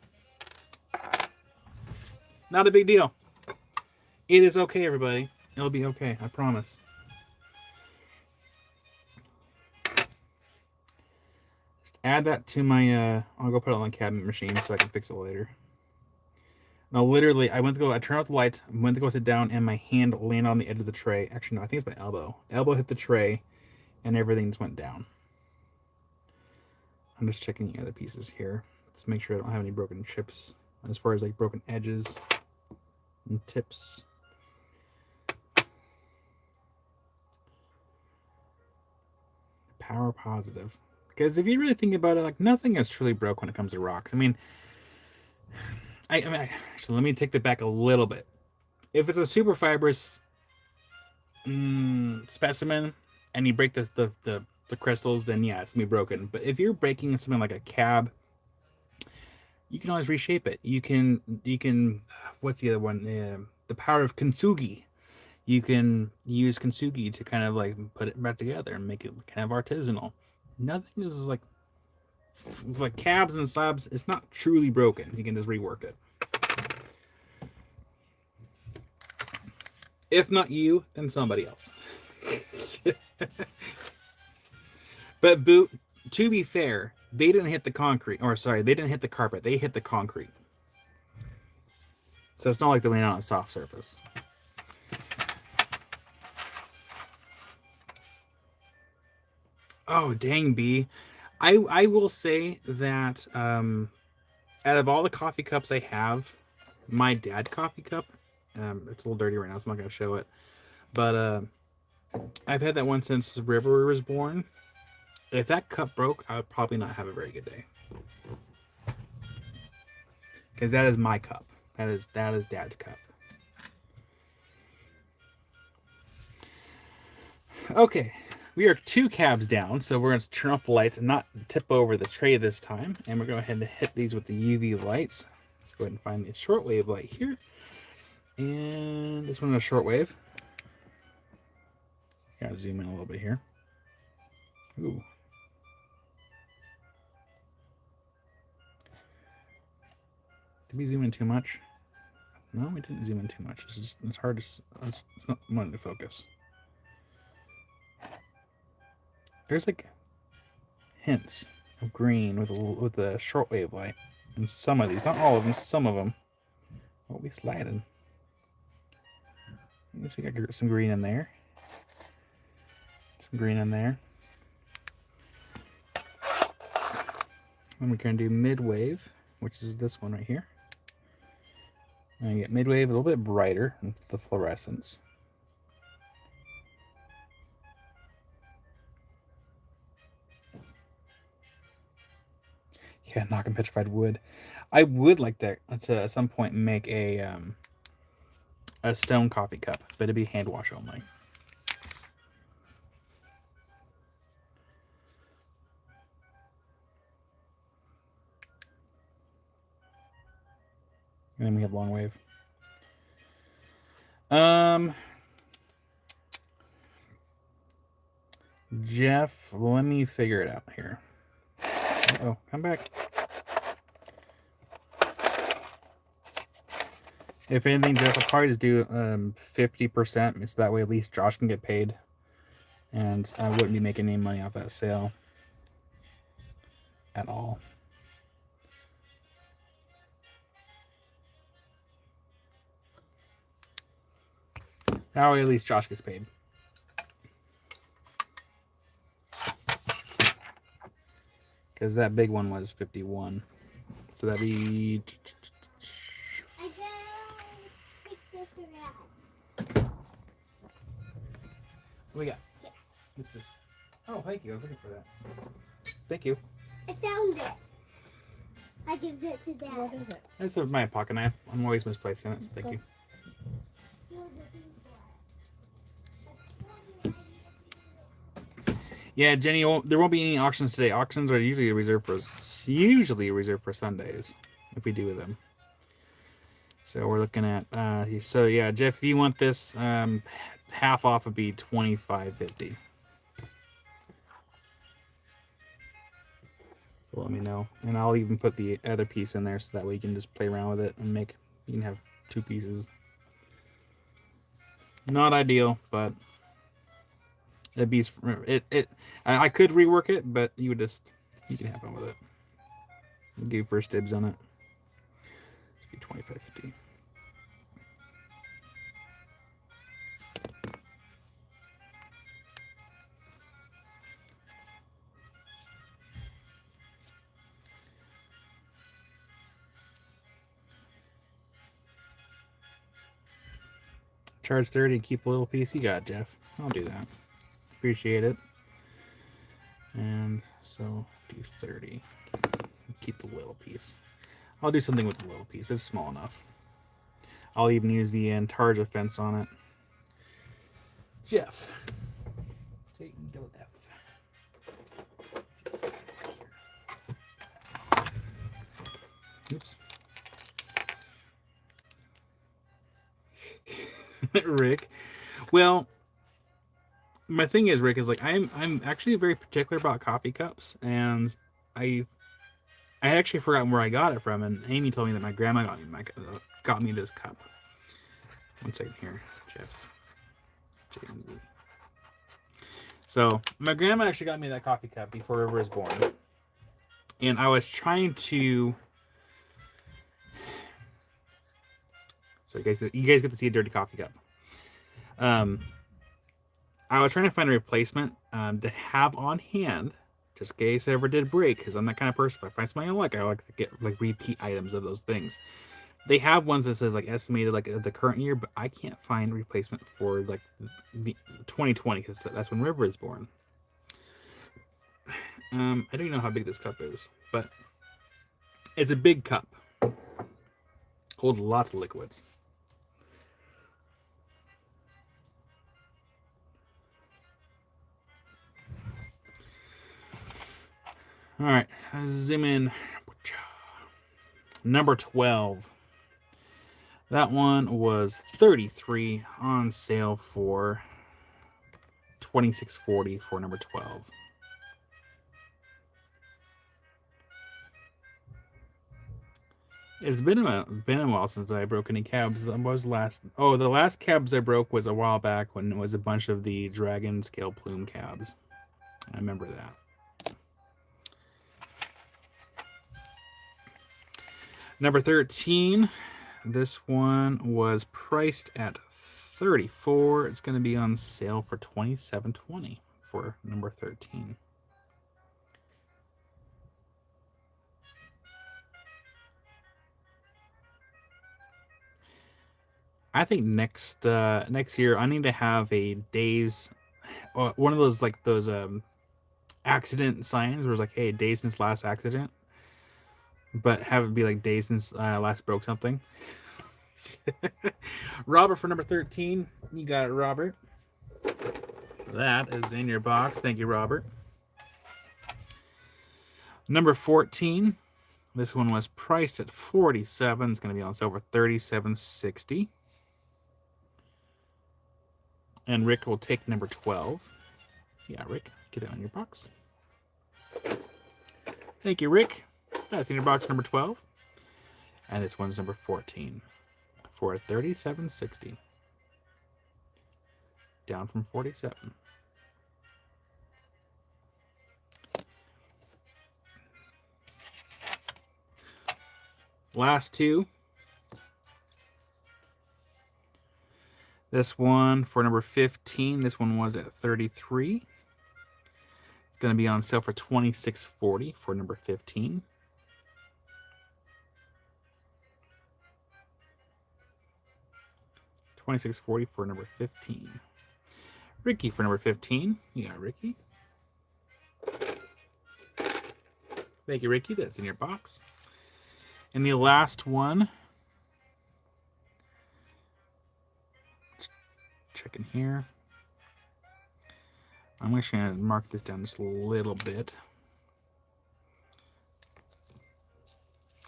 Not a big deal. It is okay, everybody. It'll be okay. I promise. Just add that to my, I'll go put it on the cabinet machine so I can fix it later. Now, literally, I turned off the lights, went to go sit down, and my hand landed on the edge of the tray. Actually, no, I think it's my elbow. Elbow hit the tray, and everything just went down. I'm just checking the other pieces here. Let's make sure I don't have any broken chips as far as like broken edges and tips. Power positive. Because if you really think about it, like nothing is truly broke when it comes to rocks. I mean, actually, let me take that back a little bit. If it's a super fibrous specimen and you break the crystals, then yeah, it's gonna be broken. But if you're breaking something like a cab, you can always reshape it. You can what's the other one? The power of kintsugi. You can use kintsugi to kind of like put it back together and make it kind of artisanal. Nothing is like cabs and slabs. It's not truly broken. You can just rework it. If not you, then somebody else. But Boot, to be fair, they didn't hit the concrete. Or sorry, they didn't hit the carpet. They hit the concrete. So it's not like they landed on a soft surface. Oh, dang, B. I will say that out of all the coffee cups I have, my dad coffee cup, it's a little dirty right now, so I'm not going to show it. But I've had that one since River was born. If that cup broke, I would probably not have a very good day. Because that is my cup. That is Dad's cup. Okay, we are 2 cabs down, so we're going to turn off the lights and not tip over the tray this time. And we're going to go ahead and hit these with the UV lights. Let's go ahead and find the shortwave light here. And this one is a shortwave. Gotta zoom in a little bit here. Ooh. Did we zoom in too much? No, we didn't zoom in too much. It's hard to... It's not wanting to focus. There's like hints of green with a shortwave light. And some of these, not all of them, some of them. Oh, we sliding. I guess we got some green in there. Some green in there. And we're going to do mid-wave, which is this one right here. And you get mid-wave a little bit brighter with the fluorescence. Yeah, knocking petrified wood. I would like to at some point make a stone coffee cup, but it'd be hand wash only. And then we have long wave. Jeff, let me figure it out here. Uh-oh, come back. If anything, Jeff, I'll probably just do 50%, so that way at least Josh can get paid. And I wouldn't be making any money off that sale at all. That way at least Josh gets paid. Because that big one was 51. So that'd be... What we got? Here. What's this? Oh, thank you. I was looking for that. Thank you. I found it. I give it to Dad. What is it? That's my pocket knife. I'm always misplacing it, so thank you. Yeah, Jenny, there won't be any auctions today. Auctions are usually reserved for Sundays, if we do with them. So we're looking at so yeah, Jeff, if you want this, half off would be $25.50. So let me know, and I'll even put the other piece in there so that way you can just play around with it and you can have 2 pieces. Not ideal, but it'd be I could rework it, but you can have fun with it. I'll give you first dibs on it. It's be $25.50. Charge 30 and keep the little piece you got, Jeff. I'll do that. Appreciate it. And so do 30. Keep the little piece. I'll do something with the little piece. It's small enough. I'll even use the Antarja fence on it. Jeff. Oops. Rick. Well, my thing is, Rick, is like I'm actually very particular about coffee cups, and I had actually forgotten where I got it from, and Amy told me that my grandma got me this cup. One second here, Jeff. So my grandma actually got me that coffee cup before River was born. And I was trying to... So you guys get to see a dirty coffee cup. I was trying to find a replacement to have on hand, just in case it ever did break, because I'm that kind of person. If I find something I like to get like repeat items of those things. They have ones that says like estimated like the current year, but I can't find replacement for like the 2020 because that's when River is born. I don't even know how big this cup is, but it's a big cup. Holds lots of liquids. All right, zoom in. Number 12. That one was 33 on sale for $26.40 for number 12. It's been a while since I broke any cabs. The last cabs I broke was a while back when it was a bunch of the Dragon Scale Plume cabs. I remember that. Number 13. This one was priced at $34. It's going to be on sale for $27.20 for number 13. I think next year I need to have a days, one of those like those accident signs where it's like, hey, days since last accident, but have it be like days since last broke something. Robert for number 13. You got it, Robert. That is in your box. Thank you, Robert. Number 14. This one was priced at $47. It's going to be on sale for $37.60. And Rick will take number 12. Yeah, Rick, get that on your box. Thank you, Rick. That's in your box number 12. And this one's number 14 for $37.60. Down from $47. Last two. This one for number 15. This one was at $33. It's going to be on sale for $26.40 for number 15. $26.40 for number 15. Ricky for number 15. You got Ricky. Thank you, Ricky. That's in your box. And the last one. Checking here. I'm just going to mark this down just a little bit.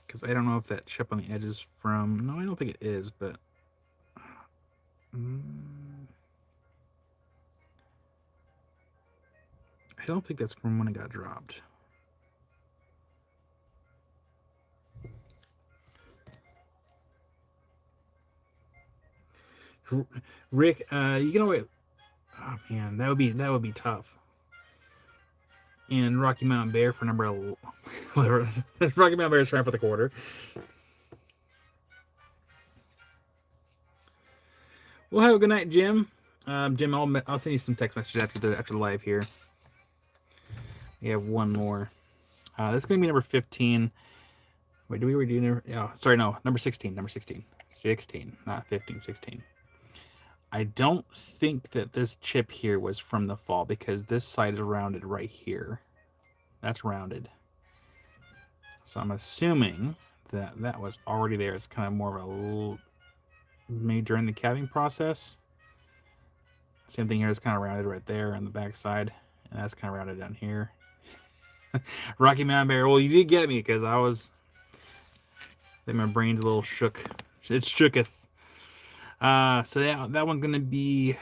Because I don't know if that chip on the edge is from... No, I don't think it is, but... I don't think that's from when it got dropped. Rick, you can always... Oh man, that would be tough. And Rocky Mountain Bear for number 11. Rocky Mountain Bear is trying for the quarter. Well, have a good night, Jim. Jim, I'll send you some text messages after the live here. We have one more. This is gonna be number 15. Wait, do we already do number? Oh, sorry, no, number 16. Number 16. 16, not 15. 16. I don't think that this chip here was from the fall because this side is rounded right here. That's rounded. So I'm assuming that that was already there. It's kind of more of a little, maybe during the calving process. Same thing here. It's kind of rounded right there on the back side. And that's kind of rounded down here. Rocky Mountain Bear. Well, you did get me because I think my brain's a little shook. It's shooketh. So that one's going to be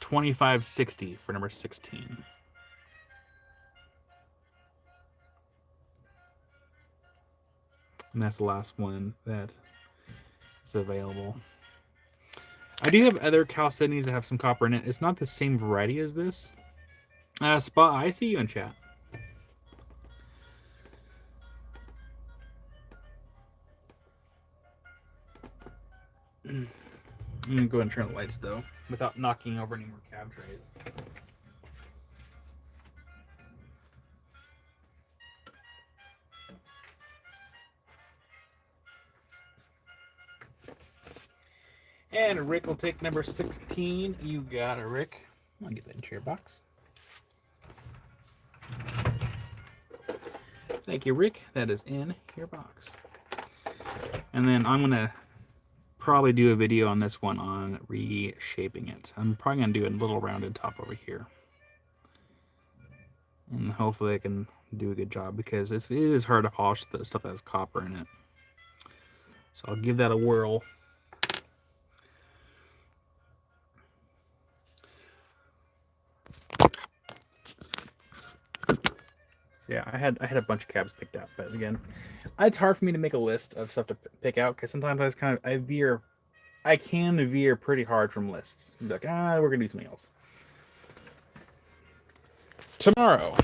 $25.60 for number 16. And that's the last one that is available. I do have other chalcedonies that have some copper in it. It's not the same variety as this. Spot, I see you in chat. I'm gonna go ahead and turn the lights though, without knocking over any more cab trays. And Rick will take number 16. You got it, Rick. I'll get that into your box. Thank you, Rick. That is in your box. And then I'm going to probably do a video on this one on reshaping it. I'm probably going to do a little rounded top over here. And hopefully I can do a good job because it is hard to polish the stuff that has copper in it. So I'll give that a whirl. Yeah, I had a bunch of cabs picked out, but again, it's hard for me to make a list of stuff to pick out because sometimes I can veer pretty hard from lists. Be like, we're gonna do something else tomorrow.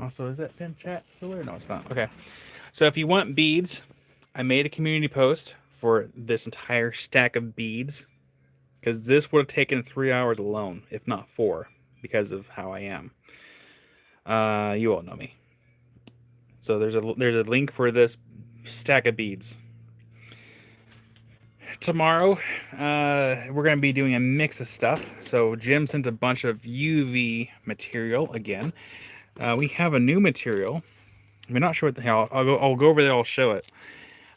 Also, is that pin chat still there? No, it's not. Okay, so if you want beads, I made a community post for this entire stack of beads because this would have taken 3 hours alone, if not 4. Because of how I am. You all know me. So there's a link for this stack of beads. Tomorrow, we're going to be doing a mix of stuff. So Jim sent a bunch of UV material again. We have a new material. I'm not sure what the hell. I'll go over there. I'll show it.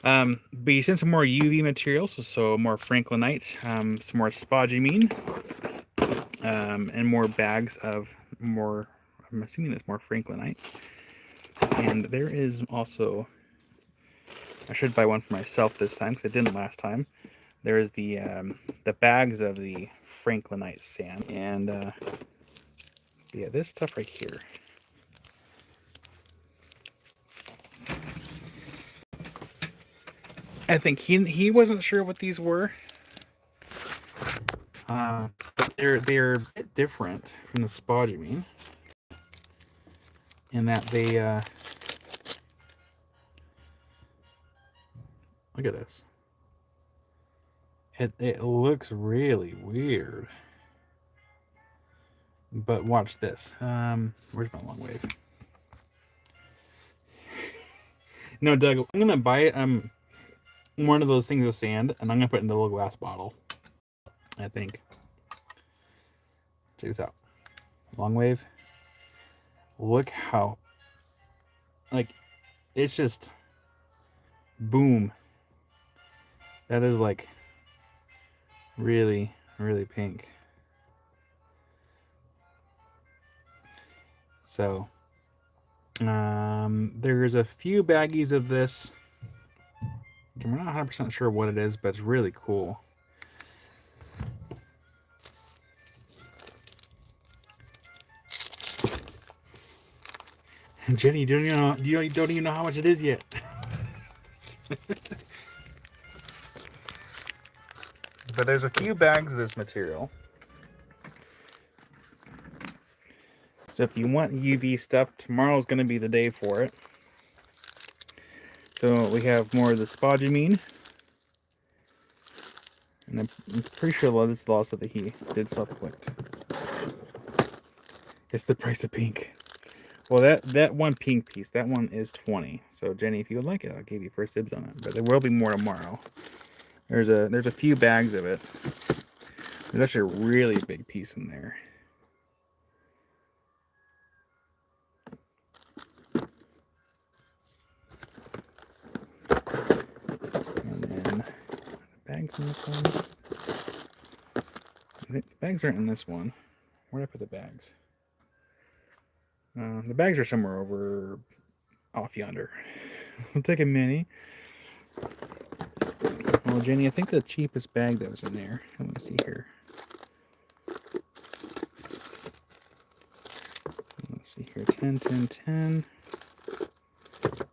But he sent some more UV material, so more Franklinite, some more spodumene, and more bags of more. I'm assuming it's more Franklinite. And there is also, I should buy one for myself this time because I didn't last time. There is the bags of the Franklinite sand, and yeah, this stuff right here. I think he wasn't sure what these were, but they're a bit different from the spodumene in that they look at this. It looks really weird, but watch this. Where's my long wave? No, Doug, I'm gonna buy it. One of those things of sand, and I'm gonna put it in a little glass bottle. I think. Check this out. Long wave. Look how, like, it's just boom. That is like really, really pink. So there's a few baggies of this. We're not 100% sure what it is, but it's really cool. Jenny, you don't even know how much it is yet. But there's a few bags of this material. So if you want UV stuff, tomorrow's going to be the day for it. So we have more of the spodumene. And I'm pretty sure a lot of this is the stuff that he did self-collect. It's the price of pink. Well, that one pink piece, that one is 20. So Jenny, if you would like it, I'll give you first dibs on it. But there will be more tomorrow. There's a few bags of it. There's actually a really big piece in there. And then the bags in this one. I think the bags aren't in this one. Where did I put the bags? The bags are somewhere over off yonder. I'll take a mini. Well, Jenny, I think the cheapest bag that was in there. Let me see here. Let's see here. 10, 10, 10,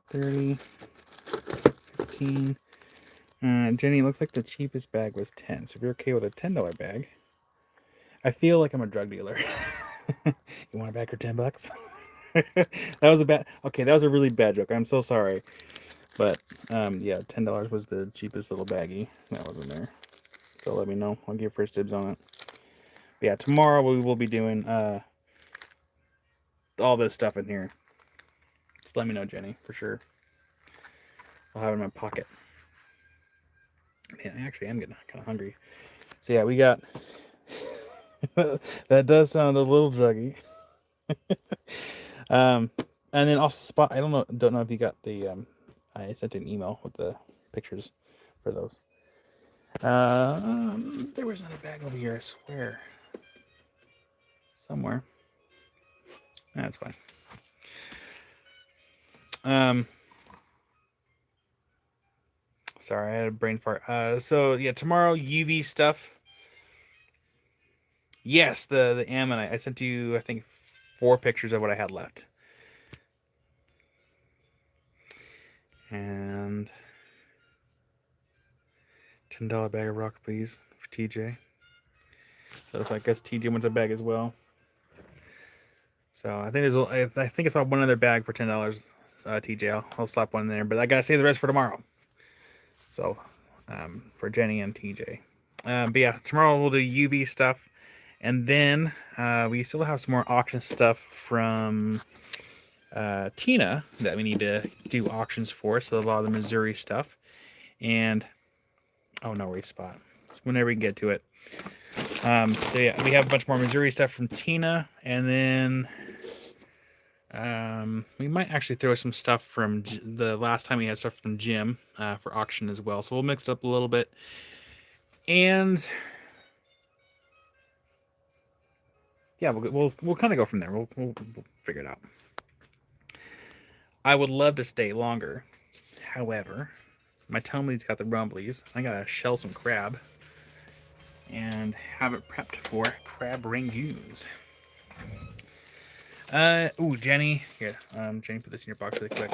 30, 15. Jenny, looks like the cheapest bag was 10. So if you're okay with a $10 bag, I feel like I'm a drug dealer. You want a bag for $10? That was a bad. Okay, that was a really bad joke. I'm so sorry. But yeah, $10 was the cheapest little baggie that was in there. So let me know. I'll give first dibs on it. But yeah, tomorrow we will be doing all this stuff in here. Just let me know, Jenny, for sure. I'll have it in my pocket. Man, I actually am getting kind of hungry. So yeah, we got. That does sound a little druggy. And then also spot. I don't know if you got the. I sent an email with the pictures for those. There was another bag over here. I swear. Somewhere. That's fine. Sorry, I had a brain fart. So yeah, tomorrow UV stuff. Yes, the ammonite. I sent you, I think, 4 pictures of what I had left. And $10 bag of rock, please, for TJ. So I guess TJ wants a bag as well. So I think I think it's all one other bag for $10. TJ, I'll slap one in there, but I gotta save the rest for tomorrow. So, for Jenny and TJ. But yeah, tomorrow we'll do UV stuff, and then we still have some more auction stuff from Tina that we need to do auctions for. So a lot of the Missouri stuff, and oh no worries, spot. Whenever we can get to it. So yeah, we have a bunch more Missouri stuff from Tina, and then we might actually throw some stuff from the last time we had stuff from Jim for auction as well. So we'll mix it up a little bit, and yeah, we'll kind of go from there. We'll figure it out. I would love to stay longer, however, my tummy's got the rumblies. I gotta shell some crab and have it prepped for crab rangoons. Ooh, Jenny. Here, Jenny, put this in your box really quick.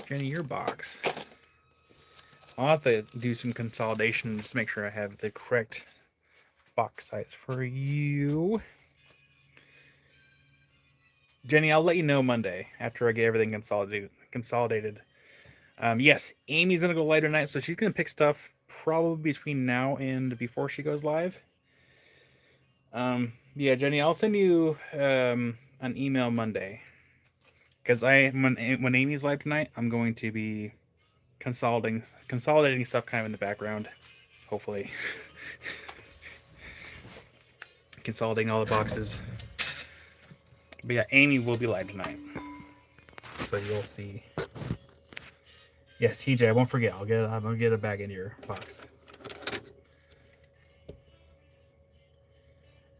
Jenny, your box. I'll have to do some consolidation just to make sure I have the correct box size for you. Jenny, I'll let you know Monday after I get everything consolidated. Yes, Amy's gonna go lighter tonight, so she's gonna pick stuff probably between now and before she goes live. Yeah, Jenny, I'll send you an email Monday, because when Amy's live tonight, I'm going to be consolidating stuff kind of in the background, hopefully. Consolidating all the boxes. But yeah, Amy will be live tonight, so you'll see. Yes, TJ, I won't forget. I'm gonna get a bag into your box.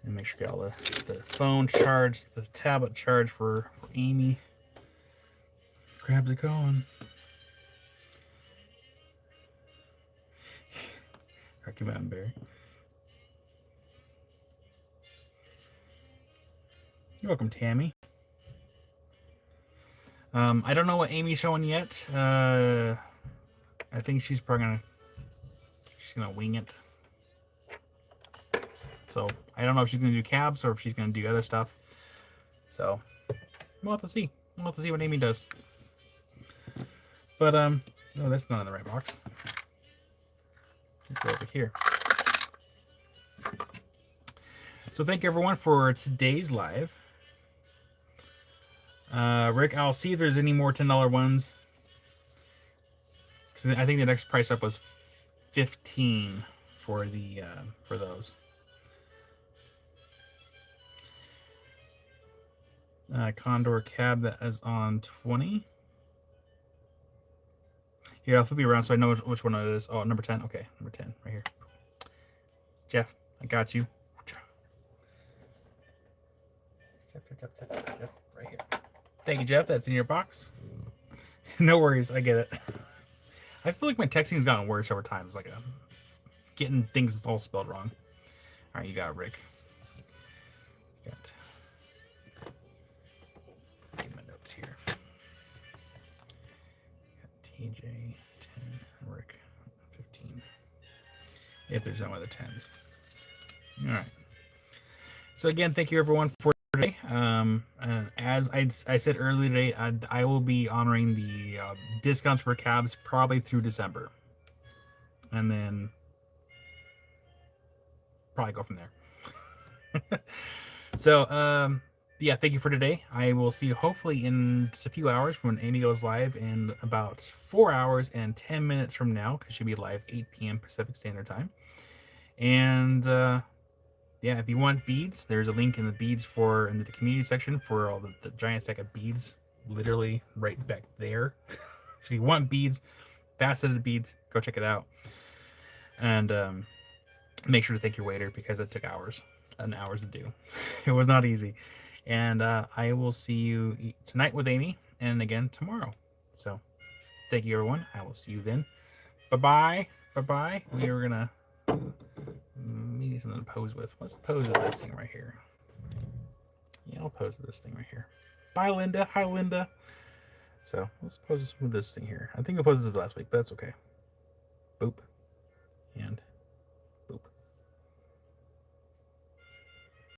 And make sure you get all the phone charged, the tablet charged for Amy. Grabs it going. Rocky Mountain Berry. You're welcome, Tammy. I don't know what Amy's showing yet. I think she's probably gonna wing it. So I don't know if she's gonna do cabs or if she's gonna do other stuff. So we'll have to see. We'll have to see what Amy does. But no, that's not in the right box. Let's go over here. So thank you everyone for today's live. Rick, I'll see if there's any more $10 ones. I think the next price up was 15 for the for those. Condor cab that is on 20. Here, I'll flip you around so I know which one it is. Oh, number 10. Okay, number 10 right here. Jeff, I got you. Jeff, right here. Thank you, Jeff. That's in your box. No worries, I get it. I feel like my texting's gotten worse over time. It's like getting things all spelled wrong. All right, you got it, Rick. You got. Get my notes here. TJ 10, Rick 15. If there's no other 10s. All right. So again, thank you everyone for today. As I said earlier today, I will be honoring the discounts for cabs probably through December, and then probably go from there. So yeah, thank you for today. I will see you hopefully in just a few hours when Amy goes live in about 4 hours and 10 minutes from now, because she'll be live 8 p.m. Pacific Standard Time. And yeah, if you want beads, there's a link in the beads in the community section for all the giant stack of beads, literally right back there. So if you want beads, faceted beads, go check it out. And make sure to thank your waiter, because it took hours and hours to do. It was not easy. And I will see you tonight with Amy, and again tomorrow. So thank you everyone. I will see you then. Bye bye. We are gonna need something to pose with. Let's pose with this thing right here. Yeah, I'll pose this thing right here. Bye, Linda. Hi, Linda. So let's pose with this thing here. I think I posed this last week, but that's okay. Boop. And